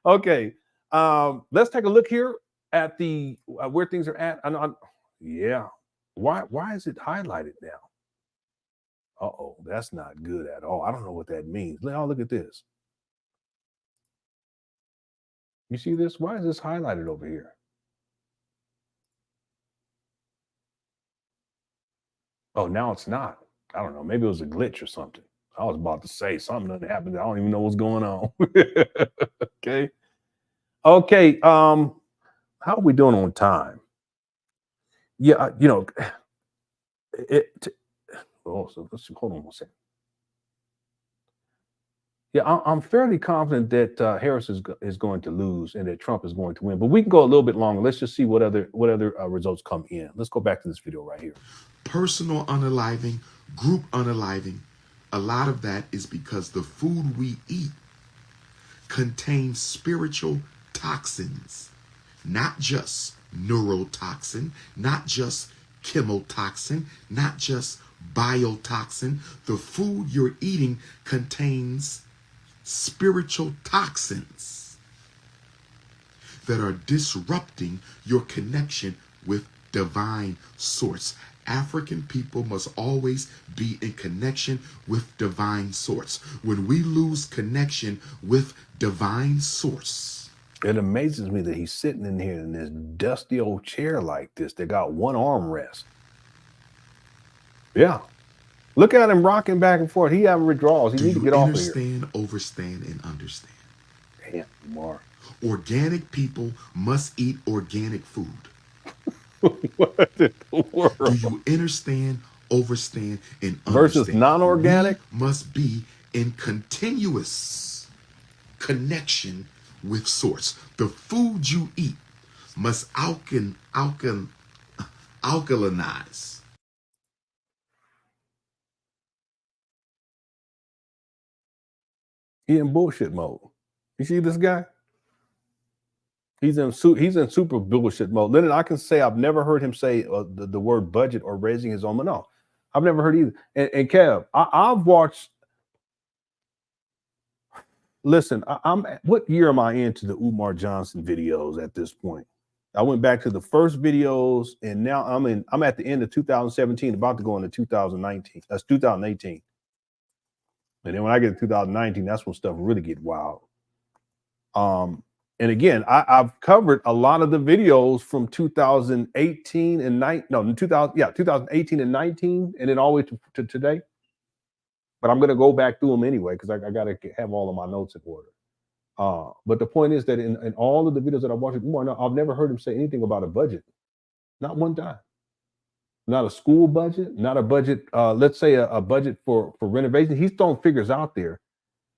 Okay, let's take a look here at the where things are at. Yeah. Why is it highlighted now? Uh-oh, that's not good at all. I don't know what that means. Y'all look at this. You see this? Why is this highlighted over here? Oh, now it's not. I don't know. Maybe it was a glitch or something. I was about to say something that happened. I don't even know what's going on. Okay. How are we doing on time? Yeah, so let's hold on one second. Yeah, I'm fairly confident that Harris is going to lose and that Trump is going to win. But we can go a little bit longer. Let's just see what other results come in. Let's go back to this video right here. Personal unaliving, group unaliving. A lot of that is because the food we eat contains spiritual toxins, not just neurotoxin, not just chemotoxin, not just biotoxin. The food you're eating contains spiritual toxins that are disrupting your connection with divine source. African people must always be in connection with divine source. When we lose connection with divine source, it amazes me that he's sitting in here in this dusty old chair like this. They got one armrest. Yeah. Look at him rocking back and forth. He having withdrawals. He need to get off of here. Understand, overstand, and understand. Damn, Mark. Organic people must eat organic food. What in the world? Do you understand, overstand, and understand? Versus non-organic? We must be in continuous connection with source. The food you eat must alkalinize. He in bullshit mode. You see this guy? He's in super bullshit mode. Lenon, I can say I've never heard him say the word budget or raising his own. No, I've never heard either. And Kev, I've watched. Listen, what year am I into the Umar Johnson videos at this point? I went back to the first videos, and now I'm at the end of 2017, about to go into 2019. That's 2018. And then when I get to 2019, that's when stuff really get wild. And again, I've covered a lot of the videos from 2018 and 2018 and 19, and then all the way to today. But I'm going to go back through them anyway because I got to have all of my notes in order. But the point is that in all of the videos that I watched, I've never heard him say anything about a budget. Not one time. Not a school budget, not a budget, let's say a budget for renovation. He's throwing figures out there,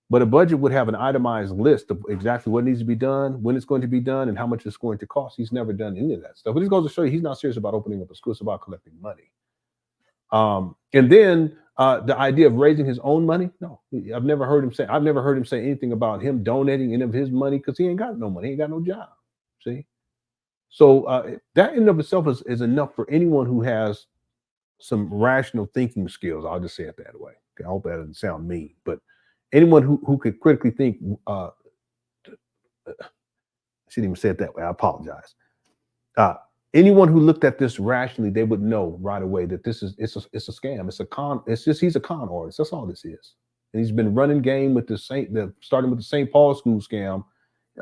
but a budget would have an itemized list of exactly what needs to be done, when it's going to be done, and how much it's going to cost. He's never done any of that stuff. But it goes to show you he's not serious about opening up a school. It's about collecting money. And then the idea of raising his own money, no, I've never heard him say anything about him donating any of his money because he ain't got no money, he ain't got no job. See? So that in and of itself is enough for anyone who has some rational thinking skills. I'll just say it that way. Okay, I hope that doesn't sound mean, but anyone who could critically think, I shouldn't even say it that way. I apologize. Anyone who looked at this rationally, they would know right away that it's a scam. It's a con. It's just he's a con artist. That's all this is. And he's been running game with starting with the St. Paul school scam.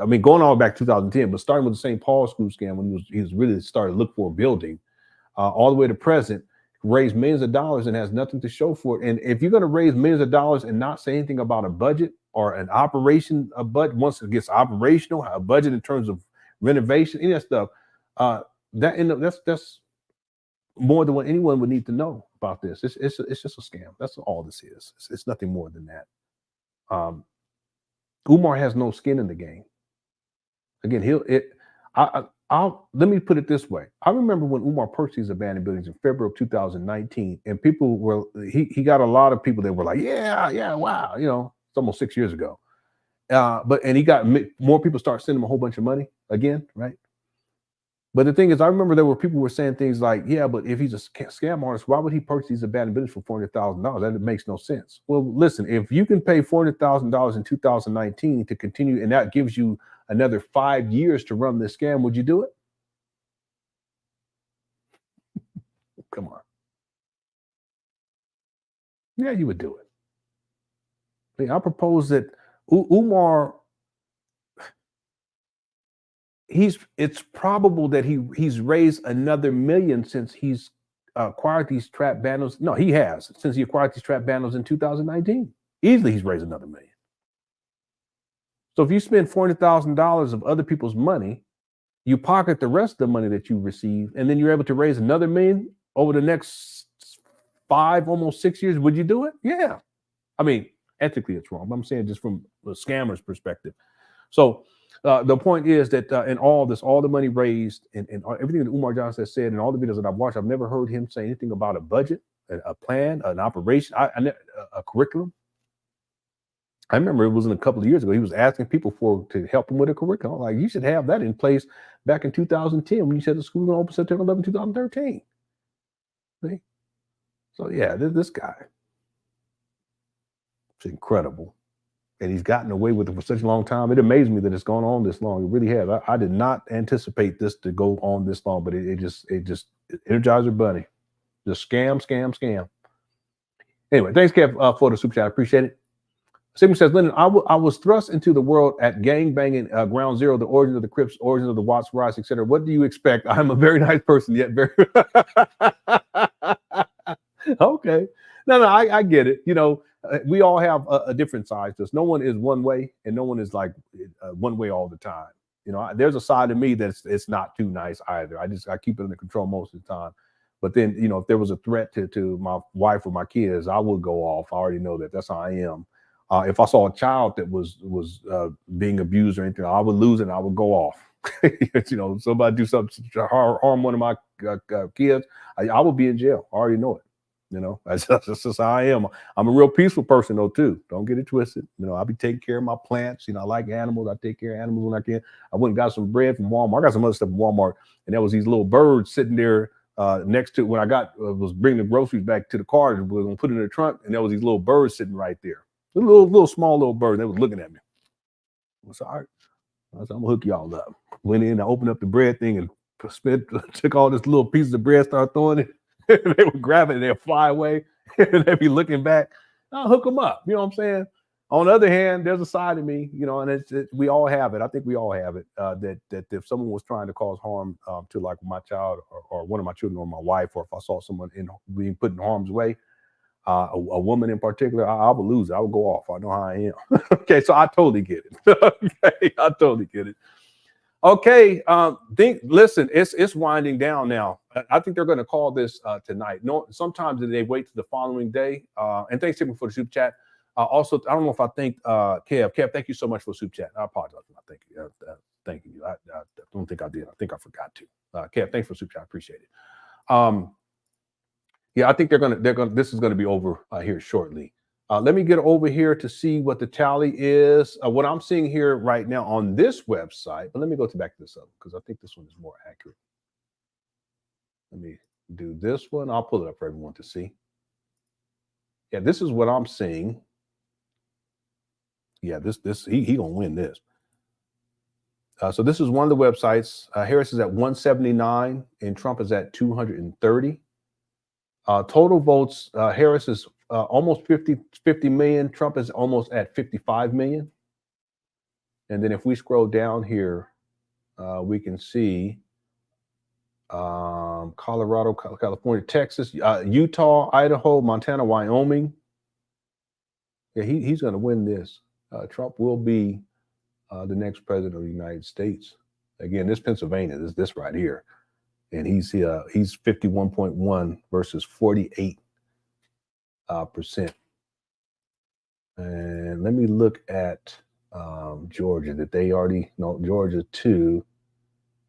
I mean, going all back to 2010, but starting with the St. Paul school scam when he was really started to look for a building, all the way to present, raised millions of dollars and has nothing to show for it. And if you're going to raise millions of dollars and not say anything about a budget or an operation, a budget once it gets operational, a budget in terms of renovation, any of that stuff, that's more than what anyone would need to know about this. It's just a scam. That's all this is. It's nothing more than that. Umar has no skin in the game. Again, let me put it this way. I remember when Umar purchased these abandoned buildings in February of 2019, and people were he got a lot of people that were like, yeah, wow, it's almost 6 years ago. And he got more people start sending him a whole bunch of money again, right? But the thing is, I remember there were people who were saying things like, yeah, but if he's a scam artist, why would he purchase these abandoned buildings for $400,000? That makes no sense. Well, listen, if you can pay $400,000 in 2019 to continue, and that gives you another 5 years to run this scam, would you do it? Come on. Yeah, you would do it. I propose that Umar, it's probable that he's raised another million since he's acquired these trap bundles. No, he has, since he acquired these trap bundles in 2019. Easily he's raised another million. So if you spend $400,000 of other people's money, you pocket the rest of the money that you receive, and then you're able to raise another million over the next 5, almost 6 years. Would you do it? Yeah. I mean, ethically it's wrong, but I'm saying just from the scammer's perspective. So the point is that in all this, all the money raised and everything that Umar Johnson has said and all the videos that I've watched, I've never heard him say anything about a budget, a plan, an operation, a curriculum. I remember it wasn't a couple of years ago, he was asking people to help him with a curriculum. Like, you should have that in place back in 2010 when you said the school was going to open September 11, 2013. See? So yeah, this guy, it's incredible. And he's gotten away with it for such a long time. It amazed me that it's gone on this long. It really has. I did not anticipate this to go on this long, but it just Energizer Bunny. Just scam. Anyway, thanks, Kev, for the super chat. I appreciate it. Sigmund says, Lenon, I was thrust into the world at gangbanging, ground zero, the origin of the Crips, origin of the Watts riots, etc. What do you expect? I'm a very nice person, yet very okay. No, I get it. We all have a different side to us. No one is one way, and no one is like one way all the time. There's a side of me that's it's not too nice either. I keep it under control most of the time. But then, if there was a threat to my wife or my kids, I would go off. I already know that. That's how I am. If I saw a child that was being abused or anything, I would lose it and I would go off. Somebody do something to harm one of my kids, I would be in jail. I already know it. You know, that's just how I am. I'm a real peaceful person though too. Don't get it twisted. You know, I'll be taking care of my plants. You know, I like animals. I take care of animals when I can. I went and got some bread from Walmart. I got some other stuff from Walmart, and there was these little birds sitting there next to when I was bringing the groceries back to the car and was gonna put it in the trunk, and there was these little birds sitting right there. Little small little bird. They was looking at me. I was all right. I said, I'm gonna hook y'all up. Went in, I opened up the bread thing and took all this little pieces of bread, started throwing it. They would grab it and they'd fly away. And they'd be looking back. I'll hook them up. You know what I'm saying? On the other hand, there's a side of me, you know, and we all have it. I think we all have it. That if someone was trying to cause harm to like my child or one of my children or my wife, or if I saw someone being put in harm's way, a woman in particular, I would lose it. I would go off. I know how I am. Okay, so I totally get it. Okay, I totally get it. Okay, listen, it's winding down now. I think they're going to call this tonight. No, sometimes they wait to the following day. And thanks to me for the super chat. Also, I don't know if I thanked Kev. Kev, thank you so much for the super chat. I apologize for not thanking you. Thank you. I don't think I did. I think I forgot to. Kev, thanks for the super chat. I appreciate it. Yeah, I think this is gonna be over here shortly. Let me get over here to see what the tally is. What I'm seeing here right now on this website, but let me go back to this other because I think this one is more accurate. Let me do this one. I'll pull it up for everyone to see. Yeah, this is what I'm seeing. Yeah, he gonna win this. So this is one of the websites. Harris is at 179 and Trump is at 230. Total votes, Harris is almost 50 million. Trump is almost at 55 million. And then if we scroll down here, we can see Colorado, California, Texas, Utah, Idaho, Montana, Wyoming. Yeah, he's going to win this. Trump will be the next president of the United States. Again, this Pennsylvania, this right here. And he's 51.1 versus 48%. And let me look at Georgia. That they already know Georgia too.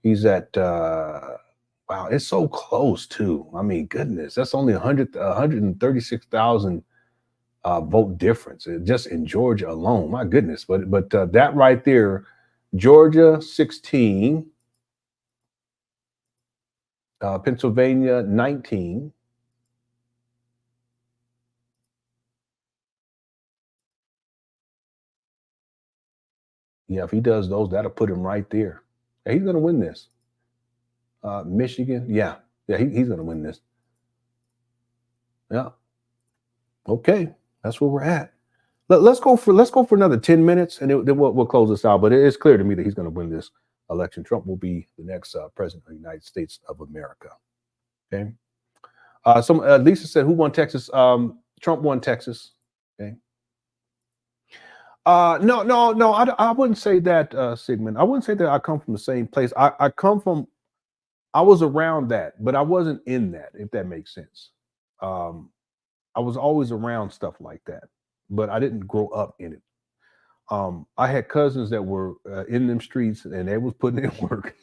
He's at wow, it's so close too. I mean, goodness, that's only 136,000 vote difference just in Georgia alone. My goodness, but that right there, Georgia 16. Pennsylvania 19. Yeah, if he does those, that'll put him right there. Yeah, he's going to win this. Michigan, yeah, he's going to win this. Yeah. Okay, that's where we're at. Let's go for another 10 minutes, and then we'll close this out. But it is clear to me that he's going to win this election. Trump will be the next president of the United States of America. Okay. Lisa said, "Who won Texas?" Trump won Texas. Okay. No. I wouldn't say that, Sigmund. I wouldn't say that I come from the same place. I was around that, but I wasn't in that. If that makes sense. I was always around stuff like that, but I didn't grow up in it. I had cousins that were in them streets, and they was putting in work.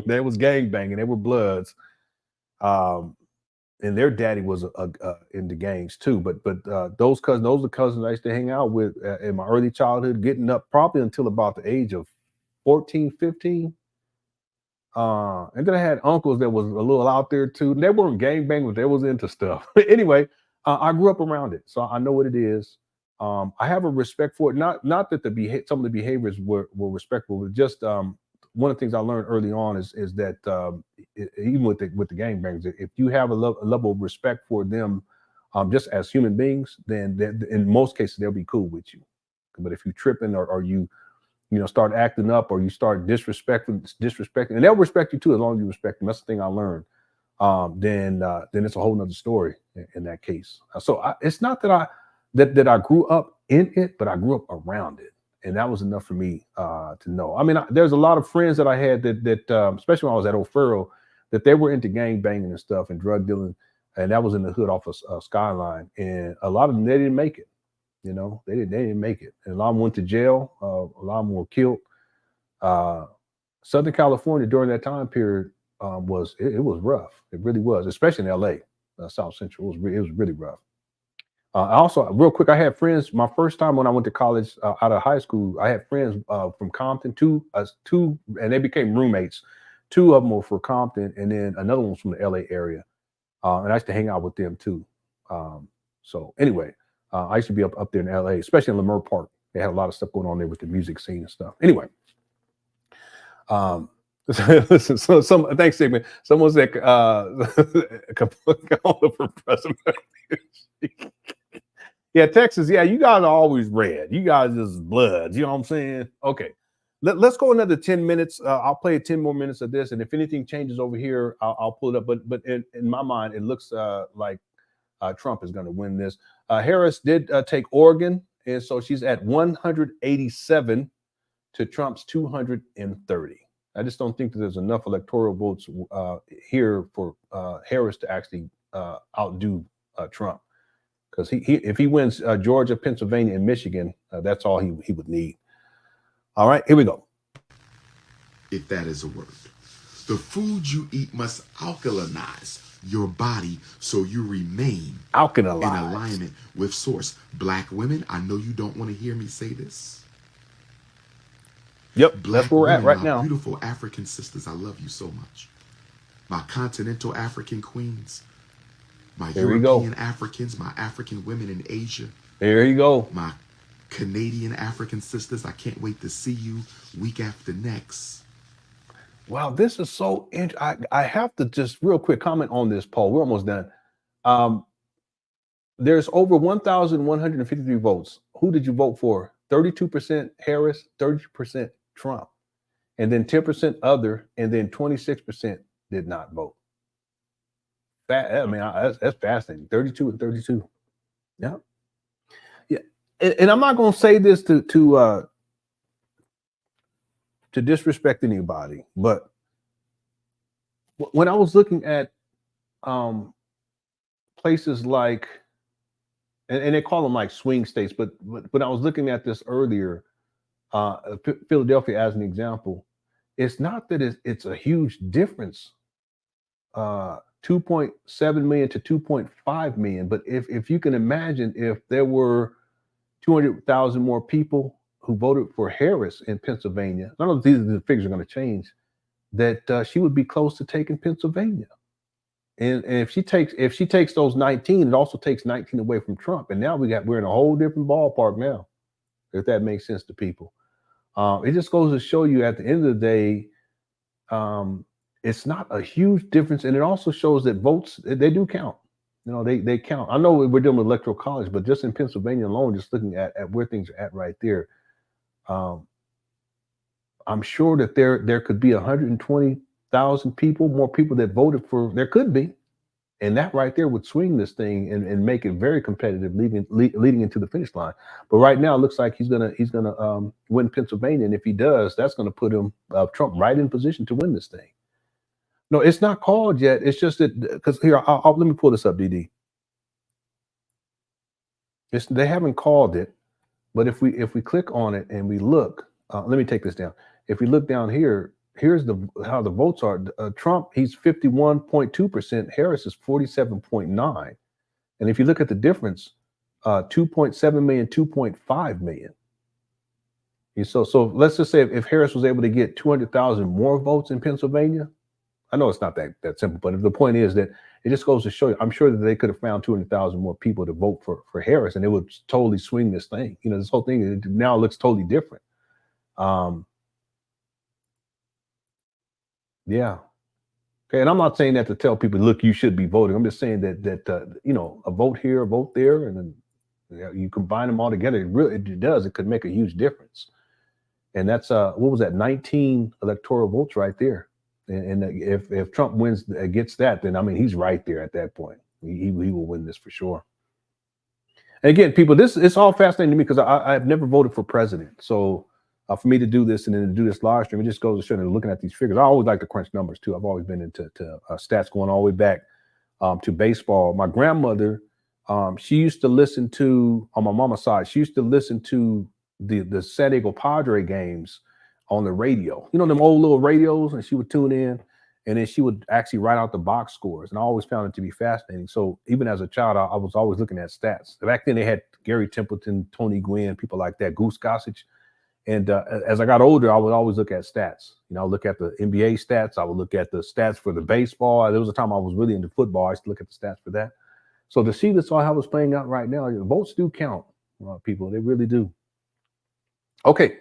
They was gang banging. They were Bloods. And their daddy was into gangs too. But those are the cousins I used to hang out with in my early childhood, getting up probably until about the age of 14, 15. And then I had uncles that was a little out there too. They weren't gang banging, but they was into stuff. Anyway, I grew up around it, so I know what it is. I have a respect for it. Not that some of the behaviors were respectful, but just one of the things I learned early on is that even with the gangbangers, if you have a level of respect for them, just as human beings, then in most cases they'll be cool with you. But if you tripping or you start acting up or you start disrespecting, and they'll respect you too as long as you respect them. That's the thing I learned. Then it's a whole nother story in that case. So it's not that I grew up in it, but I grew up around it. And that was enough for me to know. I mean, there's a lot of friends that I had that especially when I was at O'Farrell, that they were into gang banging and stuff and drug dealing. And that was in the hood off of Skyline. And a lot of them, they didn't make it. They didn't make it. And a lot of them went to jail. A lot of them were killed. Southern California during that time period was rough. It really was, especially in LA. South Central. It was really rough. Also, real quick, I had friends. My first time when I went to college out of high school, I had friends from Compton, two, and they became roommates. Two of them were from Compton, and then another one was from the LA area. And I used to hang out with them too. So anyway, I used to be up there in LA, especially in Leimert Park. They had a lot of stuff going on there with the music scene and stuff. Anyway, listen. So thanks, Sigmund. Someone said, for president. Yeah, Texas. Yeah, you guys are always red. You guys just bloods. You know what I'm saying? Okay. Let's go another 10 minutes. I'll play 10 more minutes of this, and if anything changes over here, I'll pull it up. But in my mind, it looks like Trump is going to win this. Harris did take Oregon, and so she's at 187 to Trump's 230. I just don't think that there's enough electoral votes here for Harris to actually outdo Trump, because if he wins Georgia, Pennsylvania, and Michigan, that's all he would need. All right, here we go. If that is a word. The food you eat must alkalinize your body so you remain in alignment with source. Black women, I know you don't want to hear me say this. Yep, that's where we're at right now. Beautiful African sisters, I love you so much. My continental African queens, my European Africans, my African women in Asia. There you go. My Canadian African sisters, I can't wait to see you week after next. Wow, this is so interesting. I have to just real quick comment on this poll. We're almost done. There's over 1,153 votes. Who did you vote for? 32% Harris, 30% Trump, and then 10% other, and then 26% did not vote. That's fascinating. 32 and 32. Yeah. And I'm not going to say this to disrespect anybody, but when I was looking at places like, and they call them like swing states, but when I was looking at this earlier, Philadelphia as an example, it's not that it's a huge difference, 2.7 million to 2.5 million, but if you can imagine if there were 200,000 more people who voted for Harris in Pennsylvania, I don't know if the figures are going to change, that she would be close to taking Pennsylvania. And if she takes those 19, it also takes 19 away from Trump. And now we're in a whole different ballpark now, if that makes sense to people. It just goes to show you at the end of the day, it's not a huge difference. And it also shows that votes, they do count. You know, they count. I know we're dealing with electoral college, but just in Pennsylvania alone, just looking at where things are at right there, I'm sure that there could be 120,000 people, more people that voted for. There could be, and that right there would swing this thing and make it very competitive, leading into the finish line. But right now, it looks like he's gonna win Pennsylvania, and if he does, that's gonna put him Trump right in position to win this thing. No, it's not called yet. It's just that because here, let me pull this up, DD. They haven't called it, but if we click on it and we look, let me take this down. If we look down here, here's how the votes are. Trump, he's 51.2%. Harris is 47.9%. And if you look at the difference, 2.7 million, 2.5 million. So let's just say if Harris was able to get 200,000 more votes in Pennsylvania, I know it's not that simple, but the point is that it just goes to show you, I'm sure that they could have found 200,000 more people to vote for Harris, and it would totally swing this thing. You know, this whole thing now looks totally different. Yeah. Okay. And I'm not saying that to tell people, look, you should be voting. I'm just saying that you know, a vote here, a vote there, and then you combine them all together. It does. It could make a huge difference. And that's what was that? 19 electoral votes right there. And if Trump gets that, then I mean, he's right there at that point. He will win this for sure. And again, people, it's all fascinating to me because I've never voted for president. So for me to do this and then to do this live stream, it just goes to show that looking at these figures. I always like to crunch numbers too. I've always been into stats going all the way back to baseball. My grandmother, she used to listen to, on my mama's side, she used to listen to the San Diego Padre games on the radio. You know, them old little radios, and she would tune in. And then she would actually write out the box scores, and I always found it to be fascinating. So even as a child, I was always looking at stats. Back then, they had Gary Templeton, Tony Gwynn, people like that, Goose Gossage. And as I got older, I would always look at stats. You know, I would look at the NBA stats. I would look at the stats for the baseball. There was a time I was really into football. I used to look at the stats for that. So to see this all how it's playing out right now, the votes do count, people. They really do. Okay,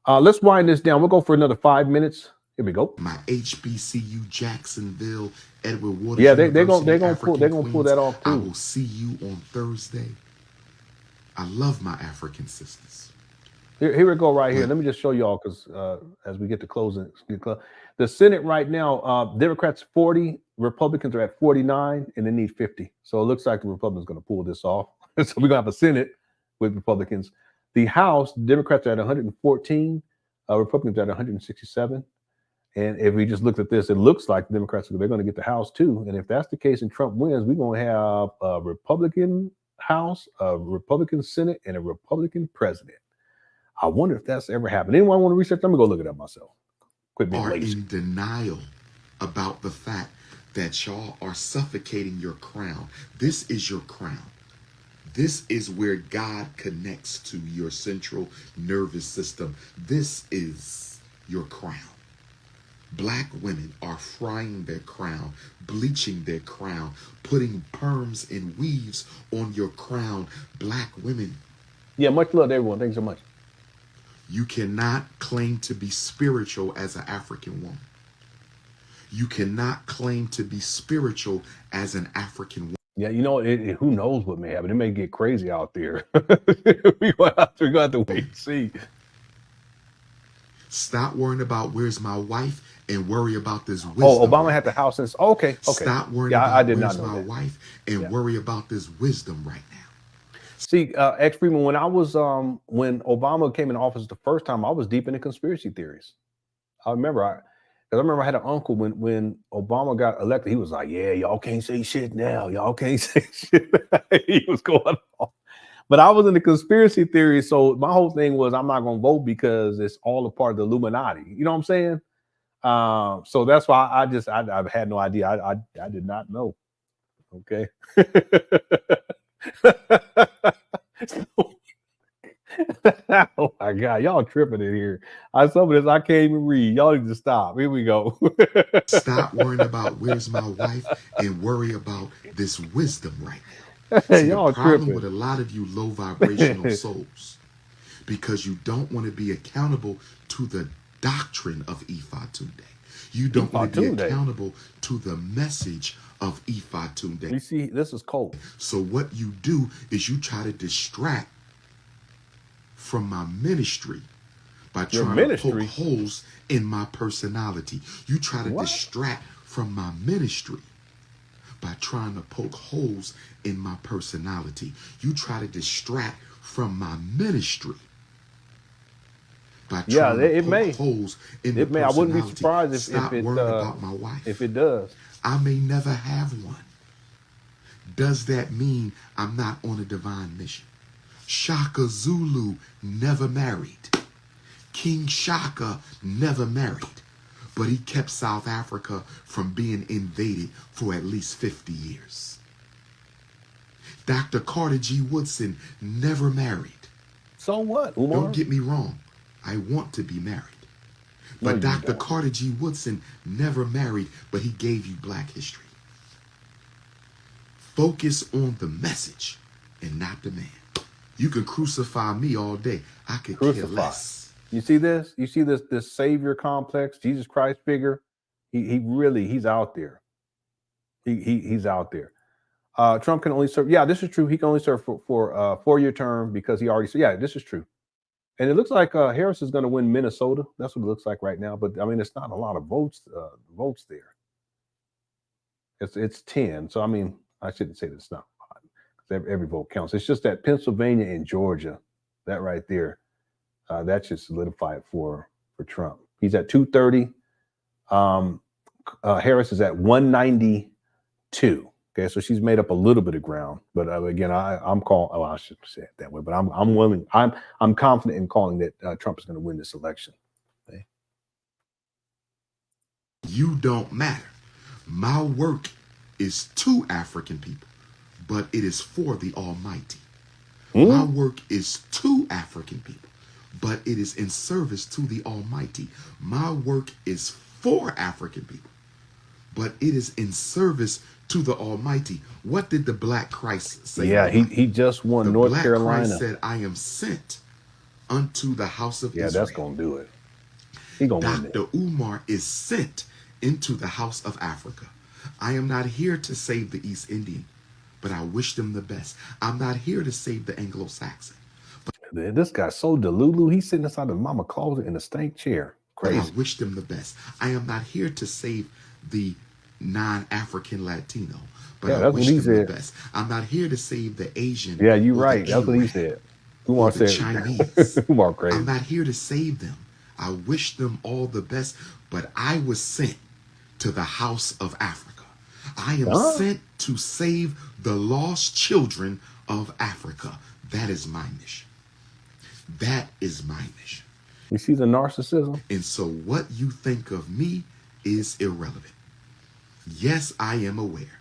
let's wind this down. We'll go for another 5 minutes. Here we go. My HBCU Jacksonville, Edward Waters. Yeah, they're gonna pull that off too. I will see you on Thursday. I love my African sisters. Here we go right here. Let me just show y'all because as we get to closing, the Senate right now, Democrats 40, Republicans are at 49, and they need 50. So it looks like the Republicans are going to pull this off. So we're going to have a Senate with Republicans. The House, Democrats are at 114, Republicans are at 167. And if we just looked at this, it looks like the Democrats, they're going to get the House too. And if that's the case and Trump wins, we're going to have a Republican House, a Republican Senate, and a Republican president. I wonder if that's ever happened. Anyone want to research? I'm going to go look it up myself. Quit being lazy. In denial about the fact that y'all are suffocating your crown. This is your crown. This is where God connects to your central nervous system. This is your crown. Black women are frying their crown, bleaching their crown, putting perms and weaves on your crown. Black women. Yeah, much love to everyone. Thanks so much. You cannot claim to be spiritual as an African woman. You cannot claim to be spiritual as an African woman. Yeah, you know, who knows what may happen. It may get crazy out there. We're going to have to wait and see. Stop worrying about where's my wife and worry about this wisdom. Oh, Obama had the House since. Okay. Stop worrying about I did where's not know my that. wife and worry about this wisdom right now. See, X Freeman, when I was when Obama came in office the first time, I was deep into conspiracy theories. I remember I had an uncle when Obama got elected. He was like, "Yeah, y'all can't say shit now. Y'all can't say shit." He was going off. But I was in the conspiracy theory, so my whole thing was I'm not going to vote because it's all a part of the Illuminati. You know what I'm saying? So that's why I had no idea. I did not know. Okay. Oh my God, y'all tripping in here. Some of this I can't even read. Y'all need to stop. Here we go. Stop worrying about where's my wife and worry about this wisdom right now. See, y'all the problem tripping with a lot of you low vibrational souls, because you don't want to be accountable to the doctrine of Ifa Tunde. You don't want to be accountable to the message of Ifa Tunde. You see, this is cold. So what you do is you try to distract from my ministry by trying to poke holes in my personality. You try to distract from my ministry by trying to poke holes in my personality. You try to distract from my ministry by trying to poke holes in the personality. I wouldn't be surprised Stop worrying about my wife. If it does. I may never have one. Does that mean I'm not on a divine mission? Shaka Zulu never married. King Shaka never married. But he kept South Africa from being invaded for at least 50 years. Dr. Carter G. Woodson never married. So what, Umar? Don't get me wrong. I want to be married. But Dr. Carter G. Woodson never married, but he gave you Black history. Focus on the message and not the man. You can crucify me all day. I could care less. You see this? You see this savior complex, Jesus Christ figure? He's out there. He's out there. Trump can only serve. Yeah, this is true. He can only serve for a 4-year term because he already said, yeah, this is true. And it looks like Harris is going to win Minnesota. That's what it looks like right now. But I mean, it's not a lot of votes there. It's 10. So I mean, I shouldn't say that's not a lot, because every vote counts. It's just that Pennsylvania and Georgia, that right there, that should solidify it for Trump. He's at 230. Harris is at 192. Okay, so she's made up a little bit of ground, but again, I'm calling. Oh, I shouldn't say it that way, but I'm willing. I'm confident in calling that Trump is going to win this election. Okay? You don't matter. My work is to African people, but it is for the Almighty. My work is to African people, but it is in service to the Almighty. My work is for African people, but it is in service to the Almighty. What did the Black Christ say? Yeah, he just won the North Black Carolina. Christ said, I am sent unto the house of Yeah, Israel. that's going to do it. He going to win it. Dr. Umar is sent into the house of Africa. I am not here to save the East Indian, but I wish them the best. I'm not here to save the Anglo-Saxon. This guy's so delulu. He's sitting inside the mama closet in a stank chair. Crazy. But I wish them the best. I am not here to save the non-African Latino, but I wish them the best. I'm not here to save the Asian. Yeah, you're right. That's what he said. Umar said Chinese. Umar crazy. I'm not here to save them. I wish them all the best, but I was sent to the house of Africa. I am sent to save the lost children of Africa. That is my mission. That is my mission. You see the narcissism? And so what you think of me is irrelevant. Yes, I am aware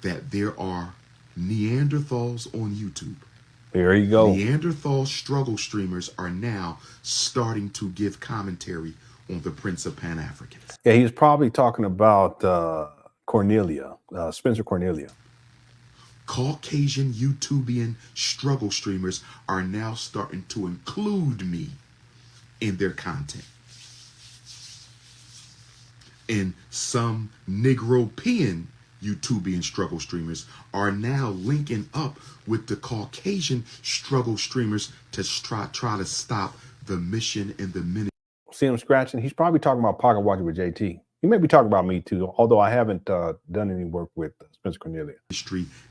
that there are Neanderthals on YouTube. There you go. Neanderthal struggle streamers are now starting to give commentary on the Prince of Pan-Africans. Yeah, he's probably talking about Cornelia, Spencer Cornelia. Caucasian YouTubian struggle streamers are now starting to include me in their content. And some Negropean YouTubian struggle streamers are now linking up with the Caucasian struggle streamers to try to stop the mission and the ministry. See him scratching? He's probably talking about pocket watching with JT. He may be talking about me too, although I haven't done any work with Spencer Cornelia.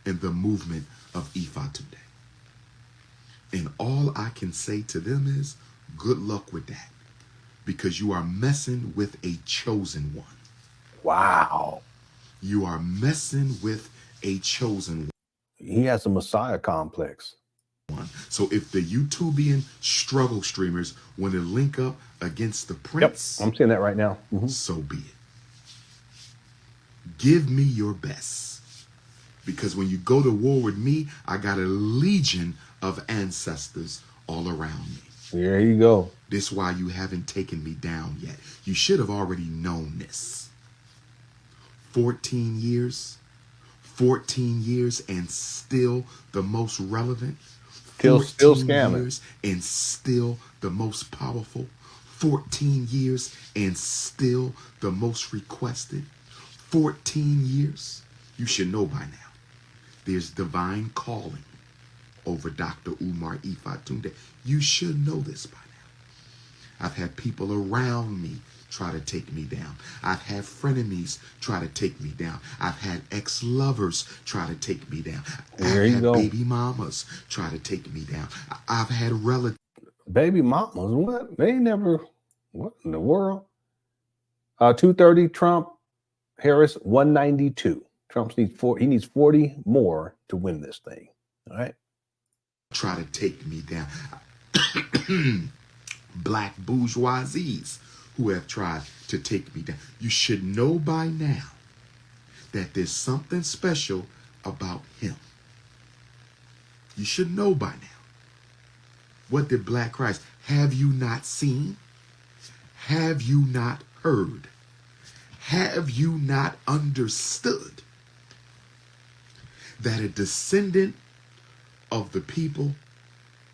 And the movement of Ifa today. And all I can say to them is, good luck with that. Because you are messing with a chosen one. Wow. You are messing with a chosen one. He has a Messiah complex. So if the YouTubian struggle streamers want to link up against the Prince, I'm seeing that right now. So be it. Give me your best. Because when you go to war with me, I got a legion of ancestors all around me. There you go. This is why you haven't taken me down yet. You should have already known this. 14 years and still the most relevant. Still scamming. Years and still the most powerful. 14 years and still the most requested. 14 years. You should know by now. There's divine calling over Dr. Umar Ifatunde. You should know this by now. I've had people around me try to take me down. I've had frenemies try to take me down. I've had ex-lovers try to take me down. I've had baby mamas try to take me down. I've had relatives. Baby mamas? What? They never. What in the world? 230 Trump, Harris 192. Trump needs 4. He needs 40 more to win this thing. All right. Try to take me down. Black bourgeoisies who have tried to take me down. You should know by now that there's something special about him. You should know by now. What did Black Christ? Have you not seen? Have you not heard? Have you not understood that a descendant of the people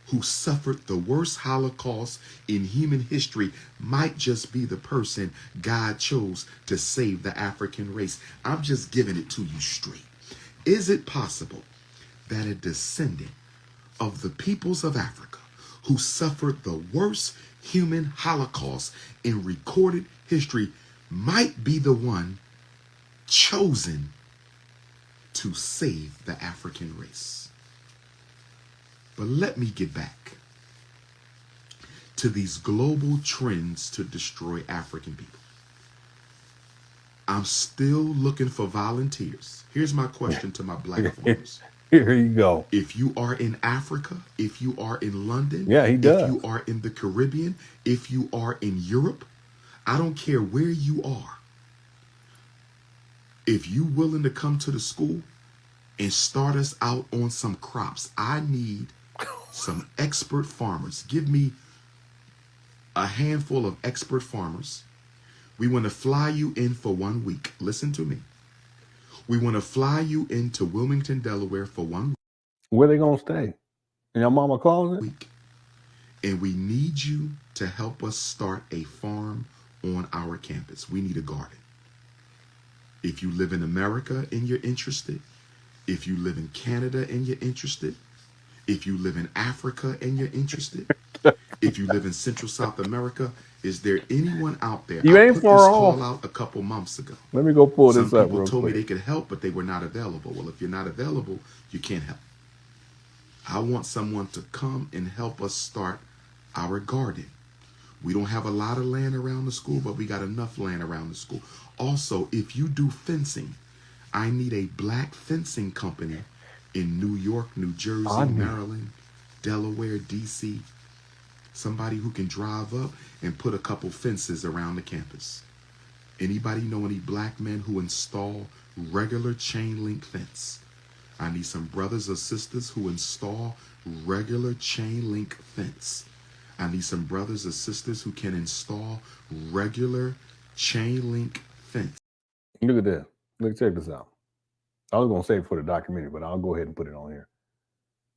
who suffered the worst Holocaust in human history might just be the person God chose to save the African race? I'm just giving it to you straight. Is it possible that a descendant of the peoples of Africa who suffered the worst human Holocaust in recorded history might be the one chosen to save the African race? But let me get back to these global trends to destroy African people. I'm still looking for volunteers. Here's my question to my Black farmers. Here you go. If you are in Africa, if you are in London, yeah, he does. If you are in the Caribbean, if you are in Europe, I don't care where you are. If you willing to come to the school and start us out on some crops, I need some expert farmers. Give me a handful of expert farmers. We want to fly you in for 1 week. Listen to me. We want to fly you into Wilmington, Delaware for 1 week. Where they gonna stay? And your mama calls it? And we need you to help us start a farm on our campus. We need a garden. If you live in America and you're interested, if you live in Canada and you're interested, if you live in Africa and you're interested, if you live in Central South America, is there anyone out there? You I ain't put far this off. call out a couple months ago. Let me go pull Some this up people real told quick. me they could help, but they were not available. Well, if you're not available, you can't help. I want someone to come and help us start our garden. We don't have a lot of land around the school, but we got enough land around the school. Also, if you do fencing, I need a black fencing company in New York, New Jersey, Maryland, Delaware, DC. Somebody who can drive up and put a couple fences around the campus. Anybody know any black men who install regular chain link fence? I need some brothers or sisters who install regular chain link fence. I need some brothers or sisters who can install regular chain link fence. Look at this. Look, check this out. I was gonna say it for the documentary, but I'll go ahead and put it on here.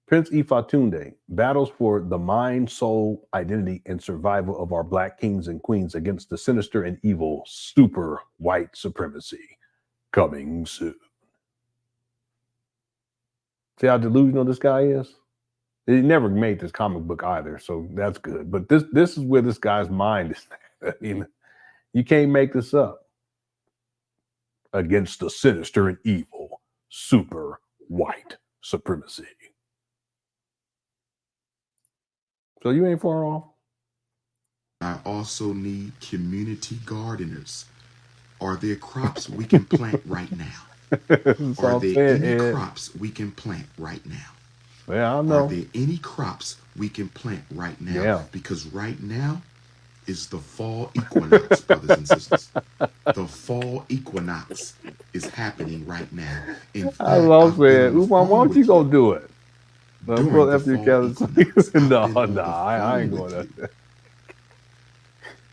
Prince Ifatunde battles for the mind, soul, identity, and survival of our black kings and queens against the sinister and evil super white supremacy. Coming soon. See how delusional this guy is? He never made this comic book either, so that's good. But this is where this guy's mind is. I mean, you can't make this up. Against the sinister and evil super white supremacy. So you ain't far off. I also need community gardeners. Are there crops we can plant right now? Are there any crops we can plant right now? Yeah, I know. Are there any crops we can plant right now? Yeah. Because right now is the fall equinox, brothers and sisters. The fall equinox is happening right now. In fact, I love it. Umar, why don't you go do it? During the fall equinox, No, I ain't going to.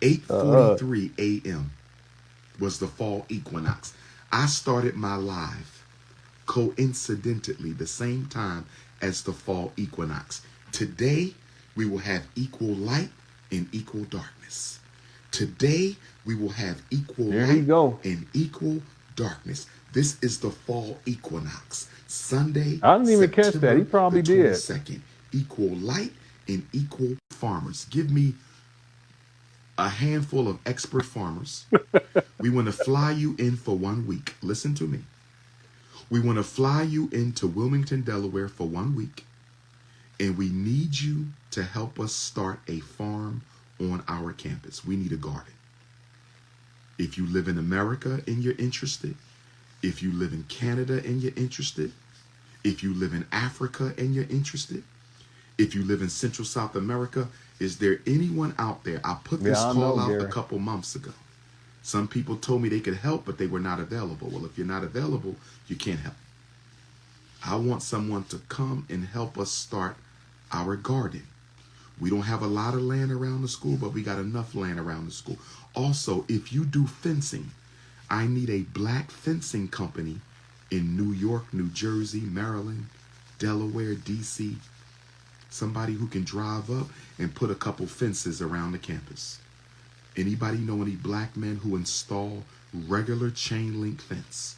8:43 a.m. was the fall equinox. I started my live coincidentally the same time as the fall equinox. Today, we will have equal light and equal darkness. Today, we will have equal light and equal darkness. This is the fall equinox. Sunday, I didn't even catch that. He probably did. Equal light and equal farmers. Give me a handful of expert farmers. We want to fly you in for 1 week. Listen to me. We want to fly you into Wilmington, Delaware for 1 week. And we need you to help us start a farm on our campus. We need a garden. If you live in America and you're interested, if you live in Canada and you're interested, if you live in Africa and you're interested, if you live in Central South America, is there anyone out there? I put this call out a couple months ago. Some people told me they could help, but they were not available. Well, if you're not available, you can't help. I want someone to come and help us start our garden. We don't have a lot of land around the school, but we got enough land around the school. Also, if you do fencing, I need a black fencing company in New York, New Jersey, Maryland, Delaware, DC. Somebody who can drive up and put a couple fences around the campus. Anybody know any black men who install regular chain link fence?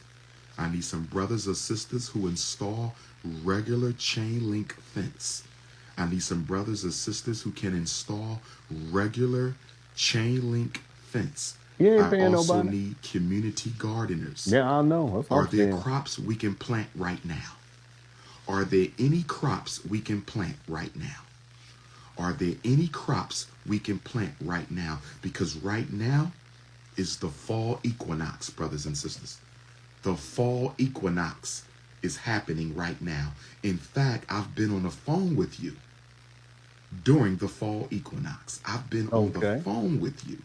I need some brothers or sisters who install regular chain link fence. I need some brothers or sisters who can install regular chain link fence. You ain't paying I also nobody. need community gardeners. Yeah, I know. Are there crops we can plant right now? Are there any crops we can plant right now? Are there any crops we can plant right now? Because right now is the fall equinox, brothers and sisters. The fall equinox is happening right now. In fact, I've been on the phone with you during the fall equinox. I've been on the phone with you.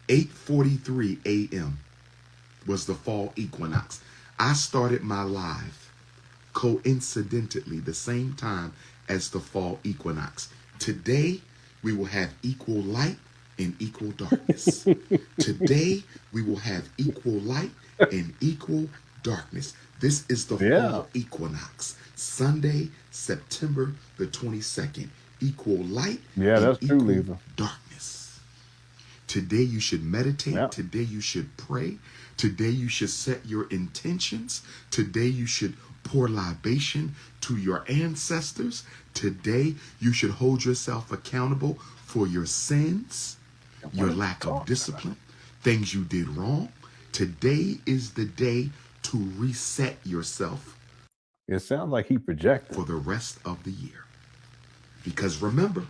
8:43 a.m. was the fall equinox. I started my live coincidentally the same time as the fall equinox. Today, we will have equal light and equal darkness. Today, we will have equal light and equal darkness. This is the fall equinox. Sunday, September the 22nd. Equal light and equal darkness. Today you should meditate. Yeah. Today you should pray. Today you should set your intentions. Today you should pour libation to your ancestors. Today you should hold yourself accountable for your sins, your lack of discipline, things you did wrong. Today is the day to reset yourself. It sounds like he projected for the rest of the year. Because remember,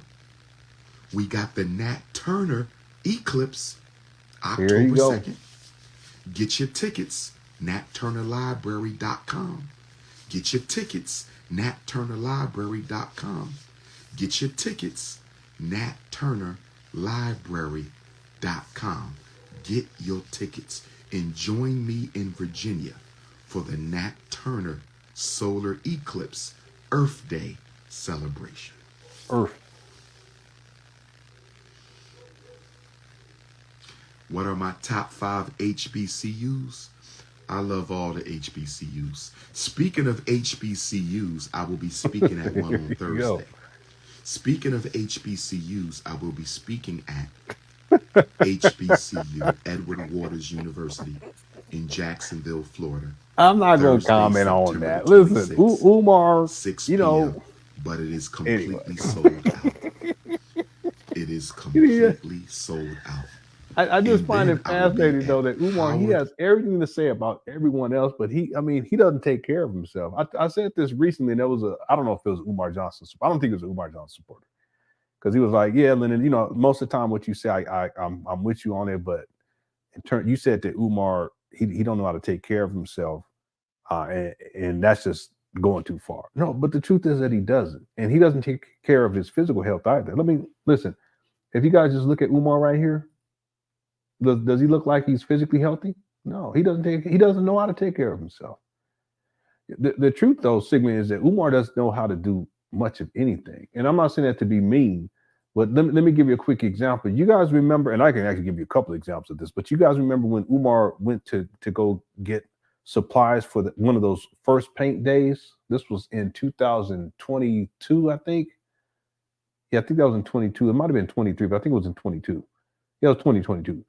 we got the Nat Turner eclipse October 2nd. Get your tickets, natturnerlibrary.com. Get your tickets, natturnerlibrary.com. Get your tickets, natturnerlibrary.com. Get your tickets and join me in Virginia for the Nat Turner Solar Eclipse Earth Day celebration. Earth. What are my top 5 HBCUs? I love all the HBCUs. Speaking of HBCUs, I will be speaking at one on Thursday. Speaking of HBCUs, I will be speaking at HBCU, Edward Waters University in Jacksonville, Florida. I'm not going to comment on that. Listen, Umar, 6 you know. But it is completely sold out. It is completely sold out. I just find it fascinating, though, that Umar, he has everything to say about everyone else, but he doesn't take care of himself. I said this recently, and there was I don't know if it was Umar Johnson. I don't think it was an Umar Johnson supporter. Because he was like, yeah, Lenon, you know, most of the time what you say, I'm with you on it, but in turn, you said that Umar, he don't know how to take care of himself, and that's just going too far. No, but the truth is that he doesn't, and he doesn't take care of his physical health either. Listen, if you guys just look at Umar right here, does he look like he's physically healthy? No, he doesn't know how to take care of himself. The truth, though, Sigmund, is that Umar doesn't know how to do much of anything. And I'm not saying that to be mean, but let me give you a quick example. You guys remember, and I can actually give you a couple of examples of this, but you guys remember when Umar went to go get supplies for one of those first paint days? This was in 2022, I think. Yeah, I think that was in 22. It might have been 23, but I think it was in 22. Yeah, it was 2022.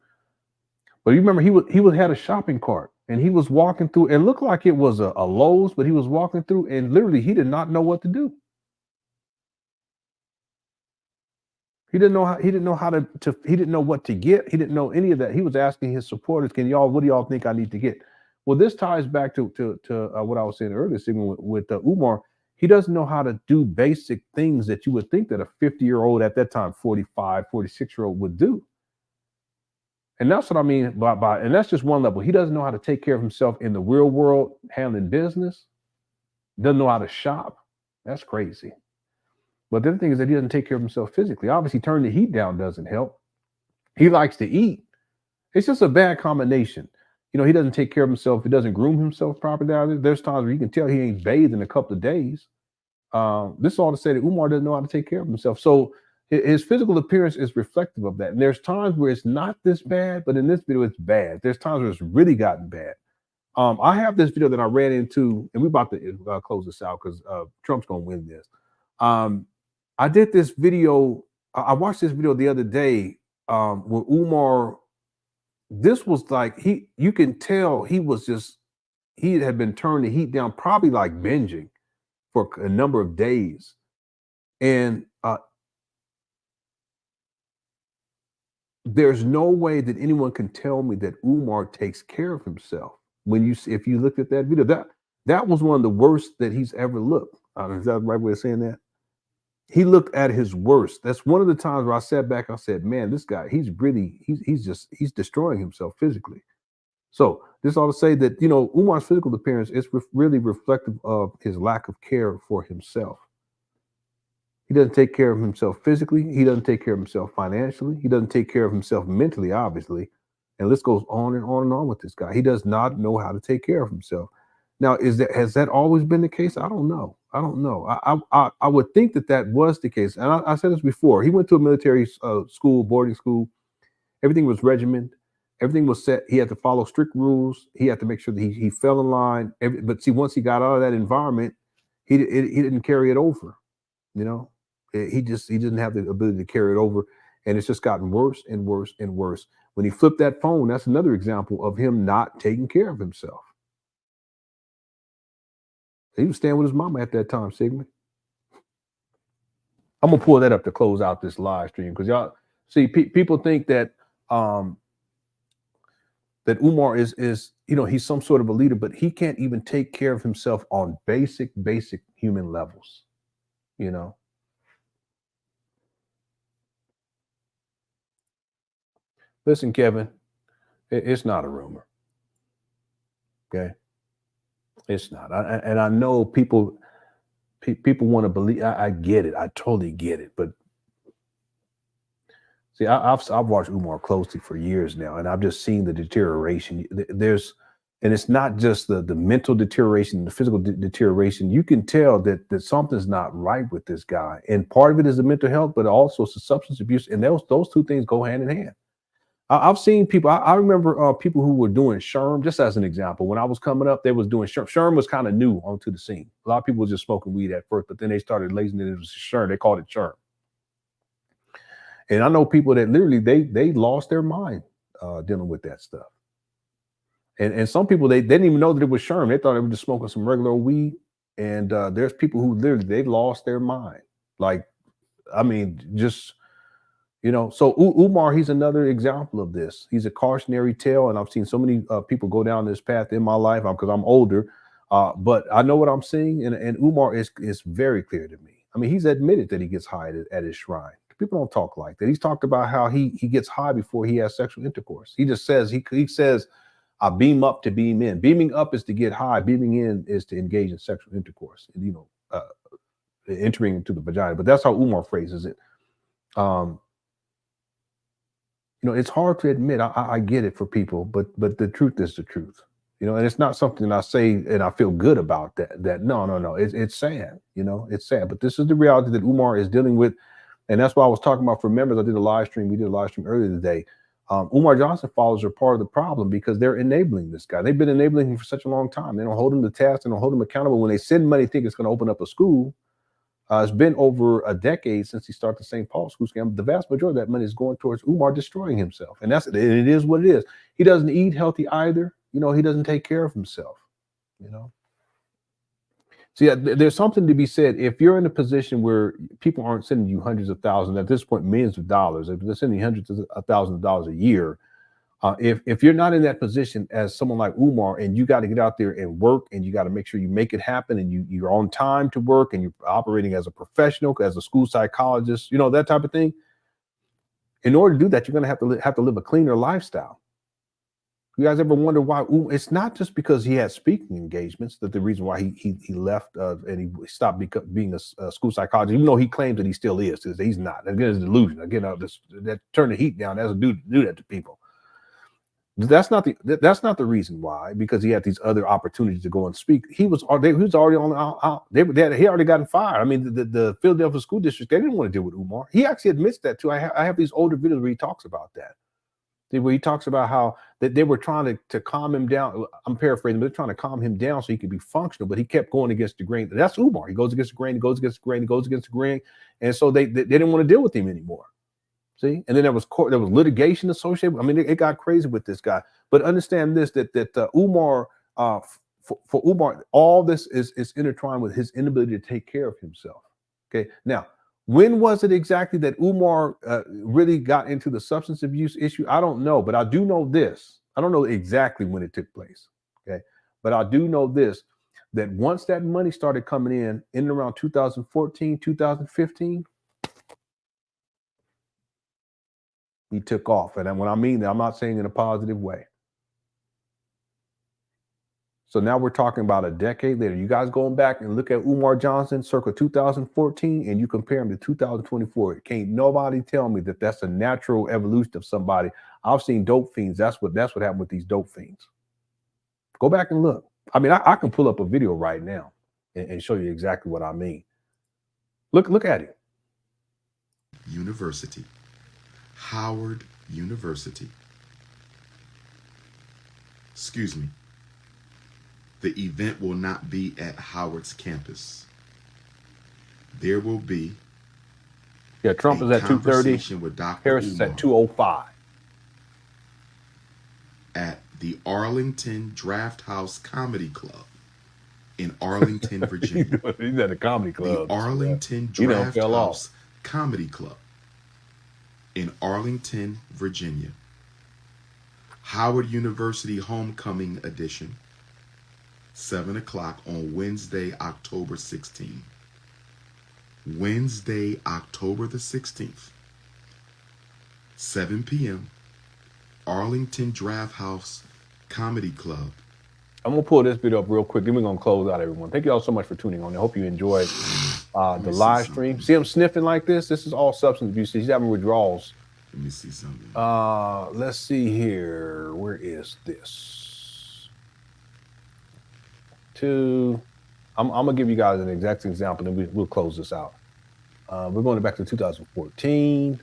But you remember he had a shopping cart and he was walking through. It looked like it was a Lowe's, but he was walking through and literally he did not know what to do. He didn't know what to get. He didn't know any of that. He was asking his supporters, what do y'all think I need to get? Well, this ties back to what I was saying earlier, with Umar. He doesn't know how to do basic things that you would think that a 50-year-old at that time, 45, 46-year-old would do. And that's what I mean by, and that's just one level. He doesn't know how to take care of himself in the real world, handling business. Doesn't know how to shop. That's crazy. But the other thing is that he doesn't take care of himself physically. Obviously, turning the heat down doesn't help. He likes to eat. It's just a bad combination. You know, he doesn't take care of himself. He doesn't groom himself properly. There's times where you can tell he ain't bathed in a couple of days. This is all to say that Umar doesn't know how to take care of himself. So his physical appearance is reflective of that. And there's times where it's not this bad, but in this video, it's bad. There's times where it's really gotten bad. I have this video that I ran into, and we're about to close this out because Trump's going to win this. I did this video. I watched this video the other day where Umar, this was like, you can tell he had been turning the heat down, probably like binging for a number of days. And there's no way that anyone can tell me that Umar takes care of himself. If you looked at that video, that was one of the worst that he's ever looked. Is that the right way of saying that? He looked at his worst. That's one of the times where I sat back. I said, "Man, this guy, he's destroying himself physically." So this ought to say that Umar's physical appearance is really reflective of his lack of care for himself. He doesn't take care of himself physically. He doesn't take care of himself financially. He doesn't take care of himself mentally, obviously, And list goes on and on and on with this guy. He does not know how to take care of himself. Now, has that always been the case? I don't know. I would think that was the case. And I said this before. He went to a military school, boarding school. Everything was regimented. Everything was set. He had to follow strict rules. He had to make sure that he fell in line. But see, once he got out of that environment, he didn't carry it over. You know, he didn't have the ability to carry it over, and it's just gotten worse and worse and worse. When he flipped that phone, that's another example of him not taking care of himself. He was staying with his mama at that time, Sigmund. I'm gonna pull that up to close out this live stream because y'all see people think that that Umar is he's some sort of a leader, but he can't even take care of himself on basic human levels. You know. Listen, Kevin, it's not a rumor. Okay, it's not. And I know people want to believe. I get it. I totally get it. But see, I've watched Umar closely for years now, and I've just seen the deterioration. And it's not just the mental deterioration, the physical deterioration. You can tell that something's not right with this guy, and part of it is the mental health, but also it's the substance abuse, and those two things go hand in hand. I've seen people. I remember people who were doing Sherm, just as an example. When I was coming up, they was doing Sherm. Sherm was kind of new onto the scene. A lot of people were just smoking weed at first, but then they started lazing it. It was Sherm. They called it Sherm. And I know people that literally they lost their mind dealing with that stuff. And some people they didn't even know that it was Sherm. They thought they were just smoking some regular weed. And there's people who literally they lost their mind. Like, I mean, just. You know, so Umar, he's another example of this. He's a cautionary tale, and I've seen so many people go down this path in my life because I'm older, but I know what I'm seeing, and Umar is very clear to me. I mean, he's admitted that he gets high at his shrine. People don't talk like that. He's talked about how he gets high before he has sexual intercourse. He just says he says, "I beam up to beam in." Beaming up is to get high. Beaming in is to engage in sexual intercourse. You know, entering into the vagina. But that's how Umar phrases it. You know, it's hard to admit. I get it for people, but the truth is the truth. You know, and it's not something I say and I feel good about that. No. It's sad. You know, it's sad. But this is the reality that Umar is dealing with. And that's why I was talking about for members. I did a live stream. We did a live stream earlier today. Umar Johnson followers are part of the problem because they're enabling this guy. They've been enabling him for such a long time. They don't hold him to task. They don't hold him accountable. When they send money, think it's going to open up a school. It's been over a decade since he started the St. Paul school scam. The vast majority of that money is going towards Umar destroying himself. And it is what it is. He doesn't eat healthy either. You know, he doesn't take care of himself, you know. See, there's something to be said. If you're in a position where people aren't sending you hundreds of thousands, at this point, millions of dollars, if they're sending hundreds of thousands of dollars a year, if you're not in that position as someone like Umar and you got to get out there and work and you got to make sure you make it happen and you're on time to work and you're operating as a professional, as a school psychologist, you know, that type of thing. In order to do that, you're going to have to live a cleaner lifestyle. You guys ever wonder why? It's not just because he had speaking engagements that the reason why he left and he stopped being a school psychologist, even though he claims that he still is. He's not. Again, it's a delusion. Again, that turn the heat down. That's a dude to do that to people. That's not the reason why, because he had these other opportunities to go and speak. He was already on he already gotten fired. I mean, the Philadelphia school district, they didn't want to deal with Umar. He actually admits that too. I have these older videos where he talks about that. Where he talks about how that they were trying to calm him down. I'm paraphrasing, but they're trying to calm him down so he could be functional, but he kept going against the grain. That's Umar. He goes against the grain, he goes against the grain, he goes against the grain. And so they didn't want to deal with him anymore. See, and then there was litigation associated. I mean, it got crazy with this guy. But understand this: that Umar, for Umar, all this is intertwined with his inability to take care of himself. Okay, now, when was it exactly that Umar really got into the substance abuse issue? I don't know, but I do know this. I don't know exactly when it took place. Okay, but I do know this: that once that money started coming in and around 2014, 2015. He took off. And when I mean that, I'm not saying in a positive way. So now we're talking about a decade later. You guys going back and look at Umar Johnson circa 2014 and you compare him to 2024. Can't nobody tell me that that's a natural evolution of somebody. I've seen dope fiends. That's what happened with these dope fiends. Go back and look. I mean, I can pull up a video right now and show you exactly what I mean. Look at it. University. Howard University. Excuse me. The event will not be at Howard's campus. There will be Trump is at 2:30. With Dr. Harris is Umar at 2:05. at the Arlington Draft House Comedy Club in Arlington, Virginia. He's at a comedy club. The Arlington Draft House Comedy Club in Arlington, Virginia. Howard University Homecoming Edition. 7 o'clock on Wednesday, October 16th. Wednesday, October the 16th. 7 p.m. Arlington Draft House Comedy Club. I'm going to pull this video up real quick. Then we're going to close out, everyone. Thank you all so much for tuning on. I hope you enjoyed the live stream. See him sniffing like this? This is all substance abuse. He's having withdrawals. Let me see something. Let's see here. Where is this? I'm gonna give you guys an exact example, and we'll close this out. We're going back to 2014,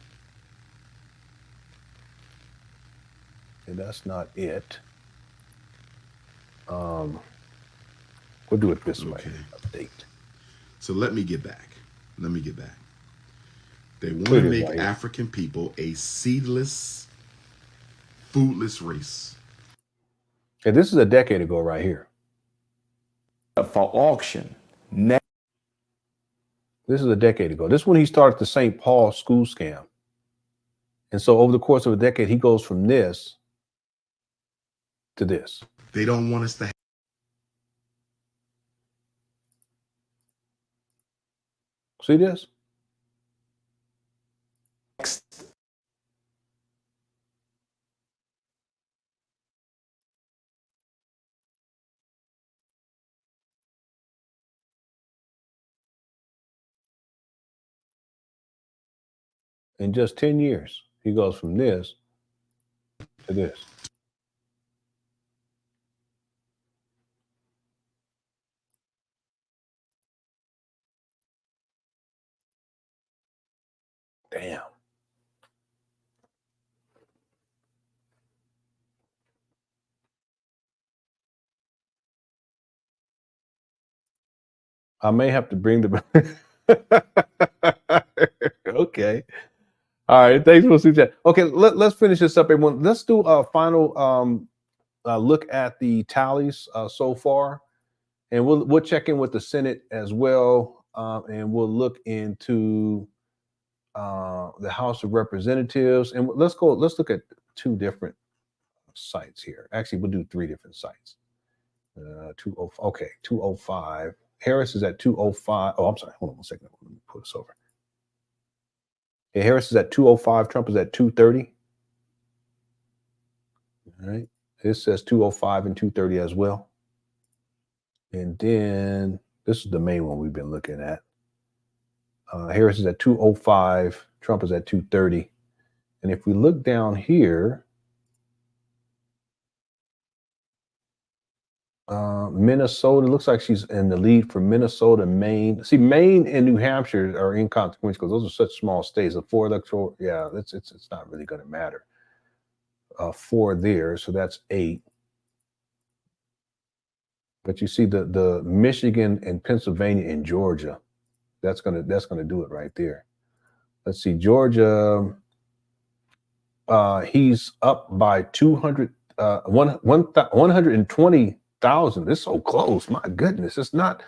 and that's not it. We'll do it this way. Update. So let me get back. They want to make right African people a seedless, foodless race. And this is a decade ago right here. For auction. This is a decade ago. This is when he started the St. Paul school scam. And so over the course of a decade, he goes from this to this. They don't want us to see this? In just 10 years, he goes from this to this. Damn. I may have to bring the okay. All right, thanks for seeing that. Okay, let's finish this up, everyone. Let's do a final look at the tallies so far, and we'll check in with the Senate as well, and we'll look into the House of Representatives, and let's look at 2 different sites here. Actually, we'll do 3 different sites. 205. Harris is at 205. Oh, I'm sorry. Hold on 1 second. Let me put this over. Okay, Harris is at 205. Trump is at 230. All right. This says 205 and 230 as well. And then this is the main one we've been looking at. Harris is at 205. Trump is at 230. And if we look down here, Minnesota, looks like she's in the lead for Minnesota, Maine. See, Maine and New Hampshire are inconsequential because those are such small states. The 4 electoral, yeah, it's not really going to matter. 4 there, so that's 8. But you see the Michigan and Pennsylvania and Georgia, that's gonna do it right there. Let's see, Georgia, he's up by 120,000. This is so close. My goodness, it's not.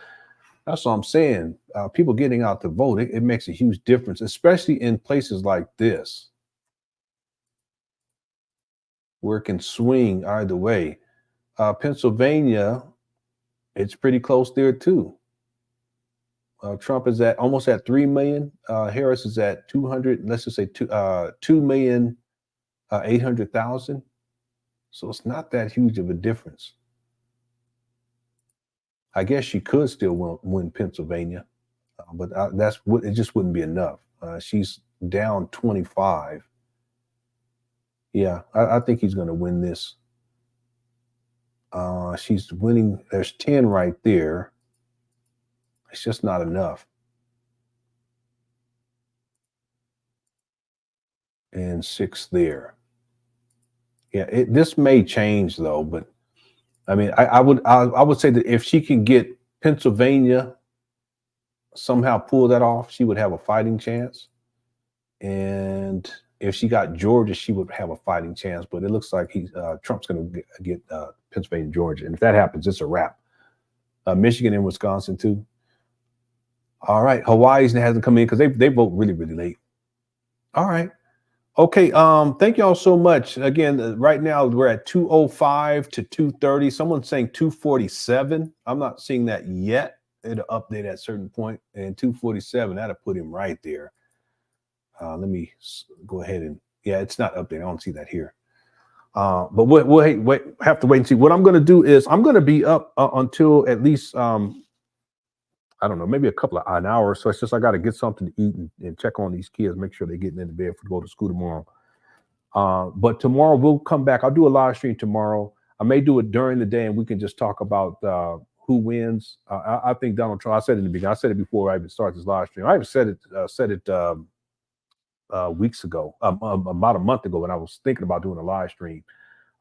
That's what I'm saying. People getting out to vote, it makes a huge difference, especially in places like this, where it can swing either way. Pennsylvania, it's pretty close there too. Trump is almost at 3 million. Harris is at 200. Let's just say 2,800,000. So it's not that huge of a difference. I guess she could still win Pennsylvania, but it just wouldn't be enough. She's down 25. Yeah, I think he's going to win this. She's winning. There's 10 right there. It's just not enough. And 6 there. Yeah, this may change though, but I mean, I would say that if she can get Pennsylvania, somehow pull that off, she would have a fighting chance. And if she got Georgia, she would have a fighting chance. But it looks like Trump's going to get Pennsylvania and Georgia. And if that happens, it's a wrap. Michigan and Wisconsin too. All right, Hawaii's hasn't come in because they vote really, really late. All right. Okay, thank y'all so much. Again, right now we're at 205 to 230. Someone's saying 247. I'm not seeing that yet. It'll update at a certain point. And 247, that'll put him right there. Let me go ahead and, yeah, it's not updated. I don't see that here. But we'll have to wait and see. What I'm going to do is I'm going to be up until at least, I don't know, maybe an hour or so. It's just I got to get something to eat and check on these kids, make sure they're getting into bed for go to school tomorrow. But tomorrow we'll come back. I'll do a live stream tomorrow. I may do it during the day, and we can just talk about who wins. I think Donald Trump. I said it in the beginning. I said it before I even started this live stream. I even said it weeks ago, about a month ago, when I was thinking about doing a live stream,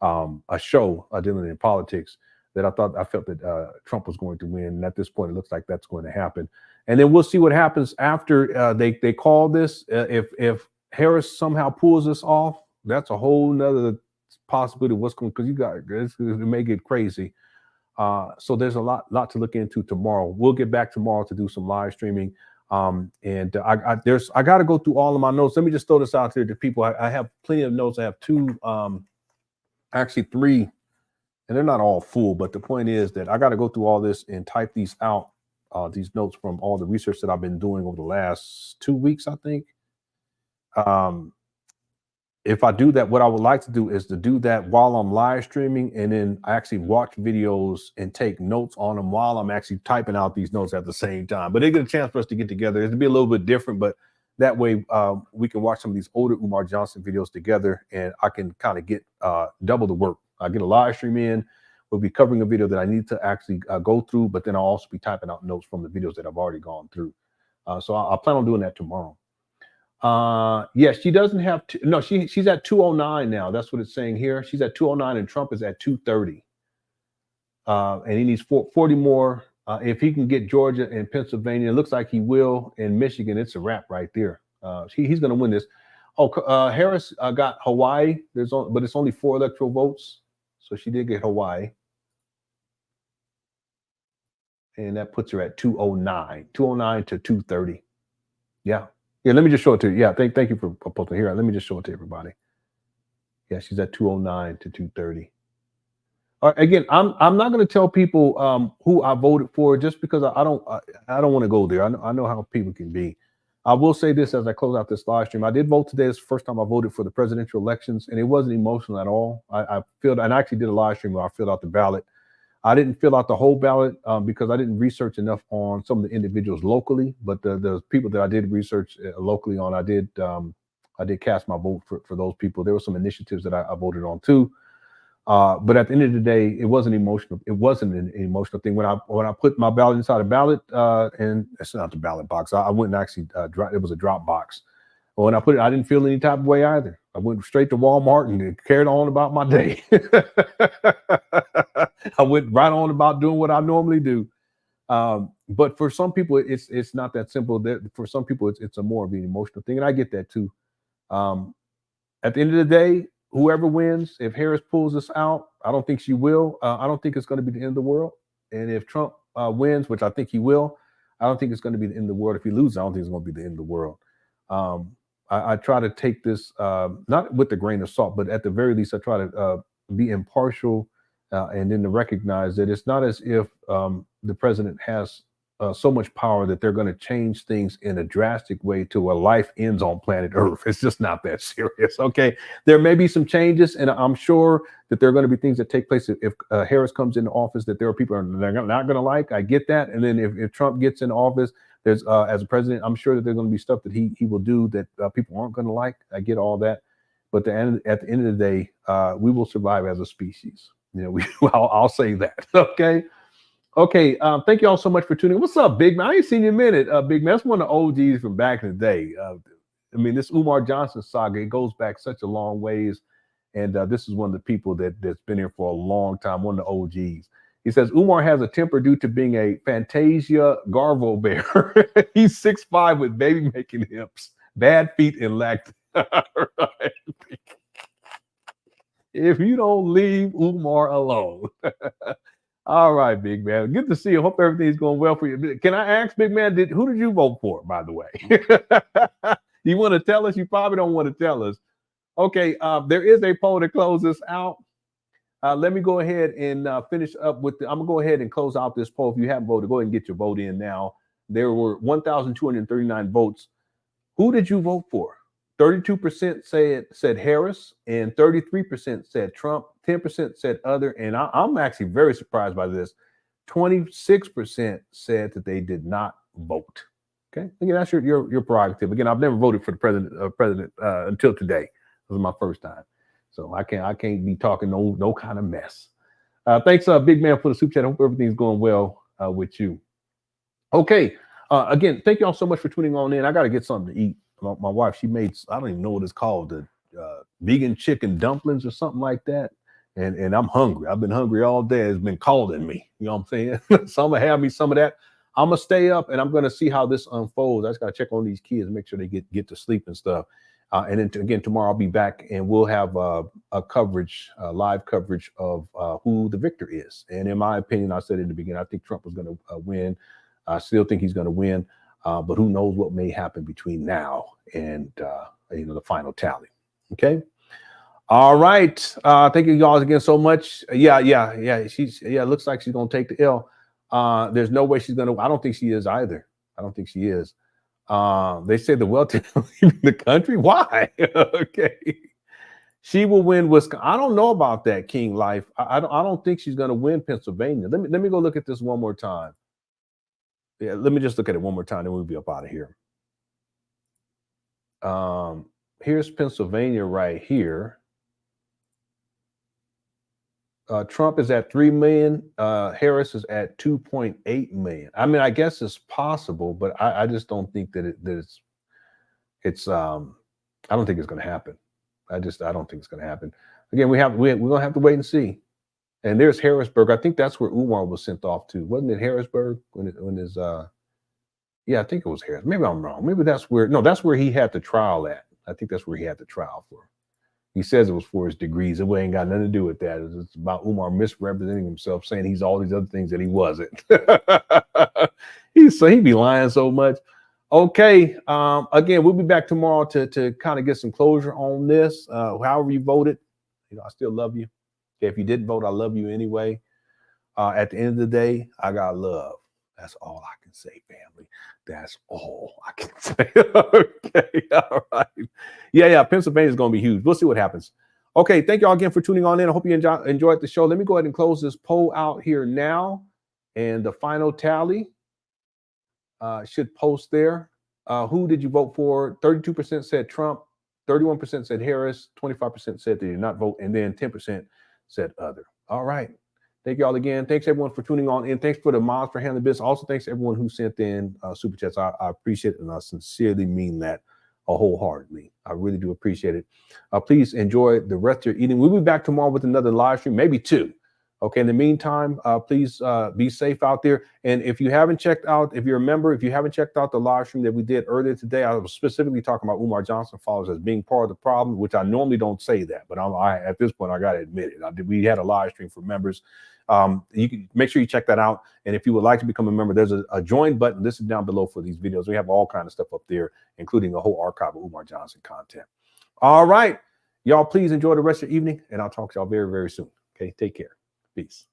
a show dealing in politics. That I felt that Trump was going to win. And at this point, it looks like that's going to happen. And then we'll see what happens after they call this. If Harris somehow pulls this off, that's a whole nother possibility of what's going, because it may get crazy. So there's a lot to look into tomorrow. We'll get back tomorrow to do some live streaming. And I got to go through all of my notes. Let me just throw this out there to people. I have plenty of notes. I have actually 3. And they're not all full, but the point is that I got to go through all this and type these out, these notes from all the research that I've been doing over the last 2 weeks, I think. If I do that, what I would like to do is to do that while I'm live streaming, and then I actually watch videos and take notes on them while I'm actually typing out these notes at the same time. But they get a chance for us to get together. It'll be a little bit different, but that way we can watch some of these older Umar Johnson videos together, and I can kind of get double the work. I get a live stream in. We'll be covering a video that I need to actually go through, but then I'll also be typing out notes from the videos that I've already gone through. So I plan on doing that tomorrow. Yeah, she doesn't have to. No, she's at 209 now. That's what it's saying here. She's at 209, and Trump is at 230. And he needs 40 more. If he can get Georgia and Pennsylvania, it looks like he will. In Michigan, it's a wrap right there. He's going to win this. Oh, Harris got Hawaii. But it's only 4 electoral votes. So she did get Hawaii. And that puts her at 209 to 230. Yeah. Yeah, let me just show it to you. Yeah, thank you for posting here. Let me just show it to everybody. Yeah, she's at 209 to 230. All right, again, I'm not going to tell people who I voted for, just because I don't want to go there. I know how people can be. I will say this as I close out this live stream. I did vote today. It's the first time I voted for the presidential elections, and it wasn't emotional at all. I actually did a live stream where I filled out the ballot. I didn't fill out the whole ballot because I didn't research enough on some of the individuals locally. But the people that I did research locally on, I did cast my vote for those people. There were some initiatives that I voted on too. But at the end of the day, it wasn't emotional. It wasn't an emotional thing. When I put my ballot inside a ballot, and it's not the ballot box. I went and actually it was a drop box. But when I put it, I didn't feel any type of way either. I went straight to Walmart and carried on about my day. I went right on about doing what I normally do. But for some people, it's not that simple. For some people, it's a more of an emotional thing, and I get that too. At the end of the day, whoever wins, if Harris pulls this out, I don't think she will. I don't think it's going to be the end of the world. And if Trump wins, which I think he will, I don't think it's going to be the end of the world. If he loses, I don't think it's going to be the end of the world. I try to take this not with a grain of salt, but at the very least, I try to be impartial and then to recognize that it's not as if the president has so much power that they're going to change things in a drastic way to where life ends on planet Earth. It's just not that serious. Okay, there may be some changes, and I'm sure that there are going to be things that take place if Harris comes into office that there are people they're not going to like. I get that. And then if Trump gets in office, there's as a president, I'm sure that there's going to be stuff that he will do that people aren't going to like. I get all that, but at the end of the day, we will survive as a species. I'll say that. Okay. Okay, thank you all so much for tuning in. What's up, Big Man? I ain't seen you in a minute, Big Man. That's one of the OGs from back in the day. I mean, this Umar Johnson saga, it goes back such a long ways. And this is one of the people that's been here for a long time, one of the OGs. He says, Umar has a temper due to being a Fantasia Garvo bear. He's 6'5" with baby-making hips, bad feet, and lack. Right. If you don't leave Umar alone. All right, Big Man. Good to see you. Hope everything's going well for you. Can I ask, Big Man, who did you vote for, by the way? You want to tell us? You probably don't want to tell us. Okay, there is a poll to close this out. Let me go ahead and finish up with I'm going to go ahead and close out this poll. If you haven't voted, go ahead and get your vote in now. There were 1,239 votes. Who did you vote for? 32% said Harris, and 33% said Trump, 10% said other, and I'm actually very surprised by this. 26% said that they did not vote. Okay, again, that's your prerogative. Again, I've never voted for the president until today. This was my first time, so I can't be talking no kind of mess. Thanks, Big Man, for the super chat. I hope everything's going well with you. Okay, again, thank you all so much for tuning on in. I got to get something to eat. My wife, she made, I don't even know what it's called, the vegan chicken dumplings or something like that. And I'm hungry. I've been hungry all day. It's been calling me. You know what I'm saying? So I'm going to have me some of that. I'm going to stay up and I'm going to see how this unfolds. I just got to check on these kids and make sure they get to sleep and stuff. And then again, tomorrow I'll be back and we'll have a live coverage of who the victor is. And in my opinion, I said in the beginning, I think Trump was going to win. I still think he's going to win. But who knows what may happen between now and the final tally. Okay. All right. Thank you guys again so much. Yeah. It looks like she's gonna take the L. There's no way she's gonna. I don't think she is either. I don't think she is. They say the wealthy leaving the country. Why? Okay. She will win Wisconsin. I don't know about that, King Life. I don't think she's gonna win Pennsylvania. Let me go look at this one more time. Yeah, let me just look at it one more time, then we'll be up out of here. Here's Pennsylvania right here. Trump is at 3 million. Harris is at 2.8 million. I mean, I guess it's possible, but I just don't think that it's I don't think it's going to happen. I don't think it's going to happen. Again, we're going to have to wait and see. And there's Harrisburg. I think that's where Umar was sent off to. Wasn't it Harrisburg yeah, I think it was Harris. Maybe I'm wrong. Maybe that's where he had the trial at. I think that's where he had the trial for. He says it was for his degrees. It ain't got nothing to do with that. It's about Umar misrepresenting himself, saying he's all these other things that he wasn't. He be lying so much. Okay. Again, we'll be back tomorrow to kind of get some closure on this. However you voted, I still love you. If you didn't vote, I love you anyway. At the end of the day, I got love. That's all I can say, family. That's all I can say. Okay, all right. Yeah, Pennsylvania is going to be huge. We'll see what happens. Okay, thank you all again for tuning on in. I hope you enjoyed the show. Let me go ahead and close this poll out here now. And the final tally should post there. Who did you vote for? 32% said Trump, 31% said Harris, 25% said they did not vote, and then 10% said other. All right. Thank you all again. Thanks everyone for tuning on in. Thanks for the mods for handling business. Also, thanks to everyone who sent in super chats. I appreciate it, and I sincerely mean that wholeheartedly. I really do appreciate it. Please enjoy the rest of your eating. We'll be back tomorrow with another live stream, maybe two. Okay. In the meantime, please be safe out there. And if you haven't checked out, if you're a member, if you haven't checked out the live stream that we did earlier today, I was specifically talking about Umar Johnson followers as being part of the problem, which I normally don't say that, but at this point, I got to admit it. We had a live stream for members. You can make sure you check that out. And if you would like to become a member, there's a join button listed down below for these videos. We have all kinds of stuff up there, including a whole archive of Umar Johnson content. All right. Y'all, please enjoy the rest of your evening, and I'll talk to y'all very, very soon. Okay. Take care. Peace.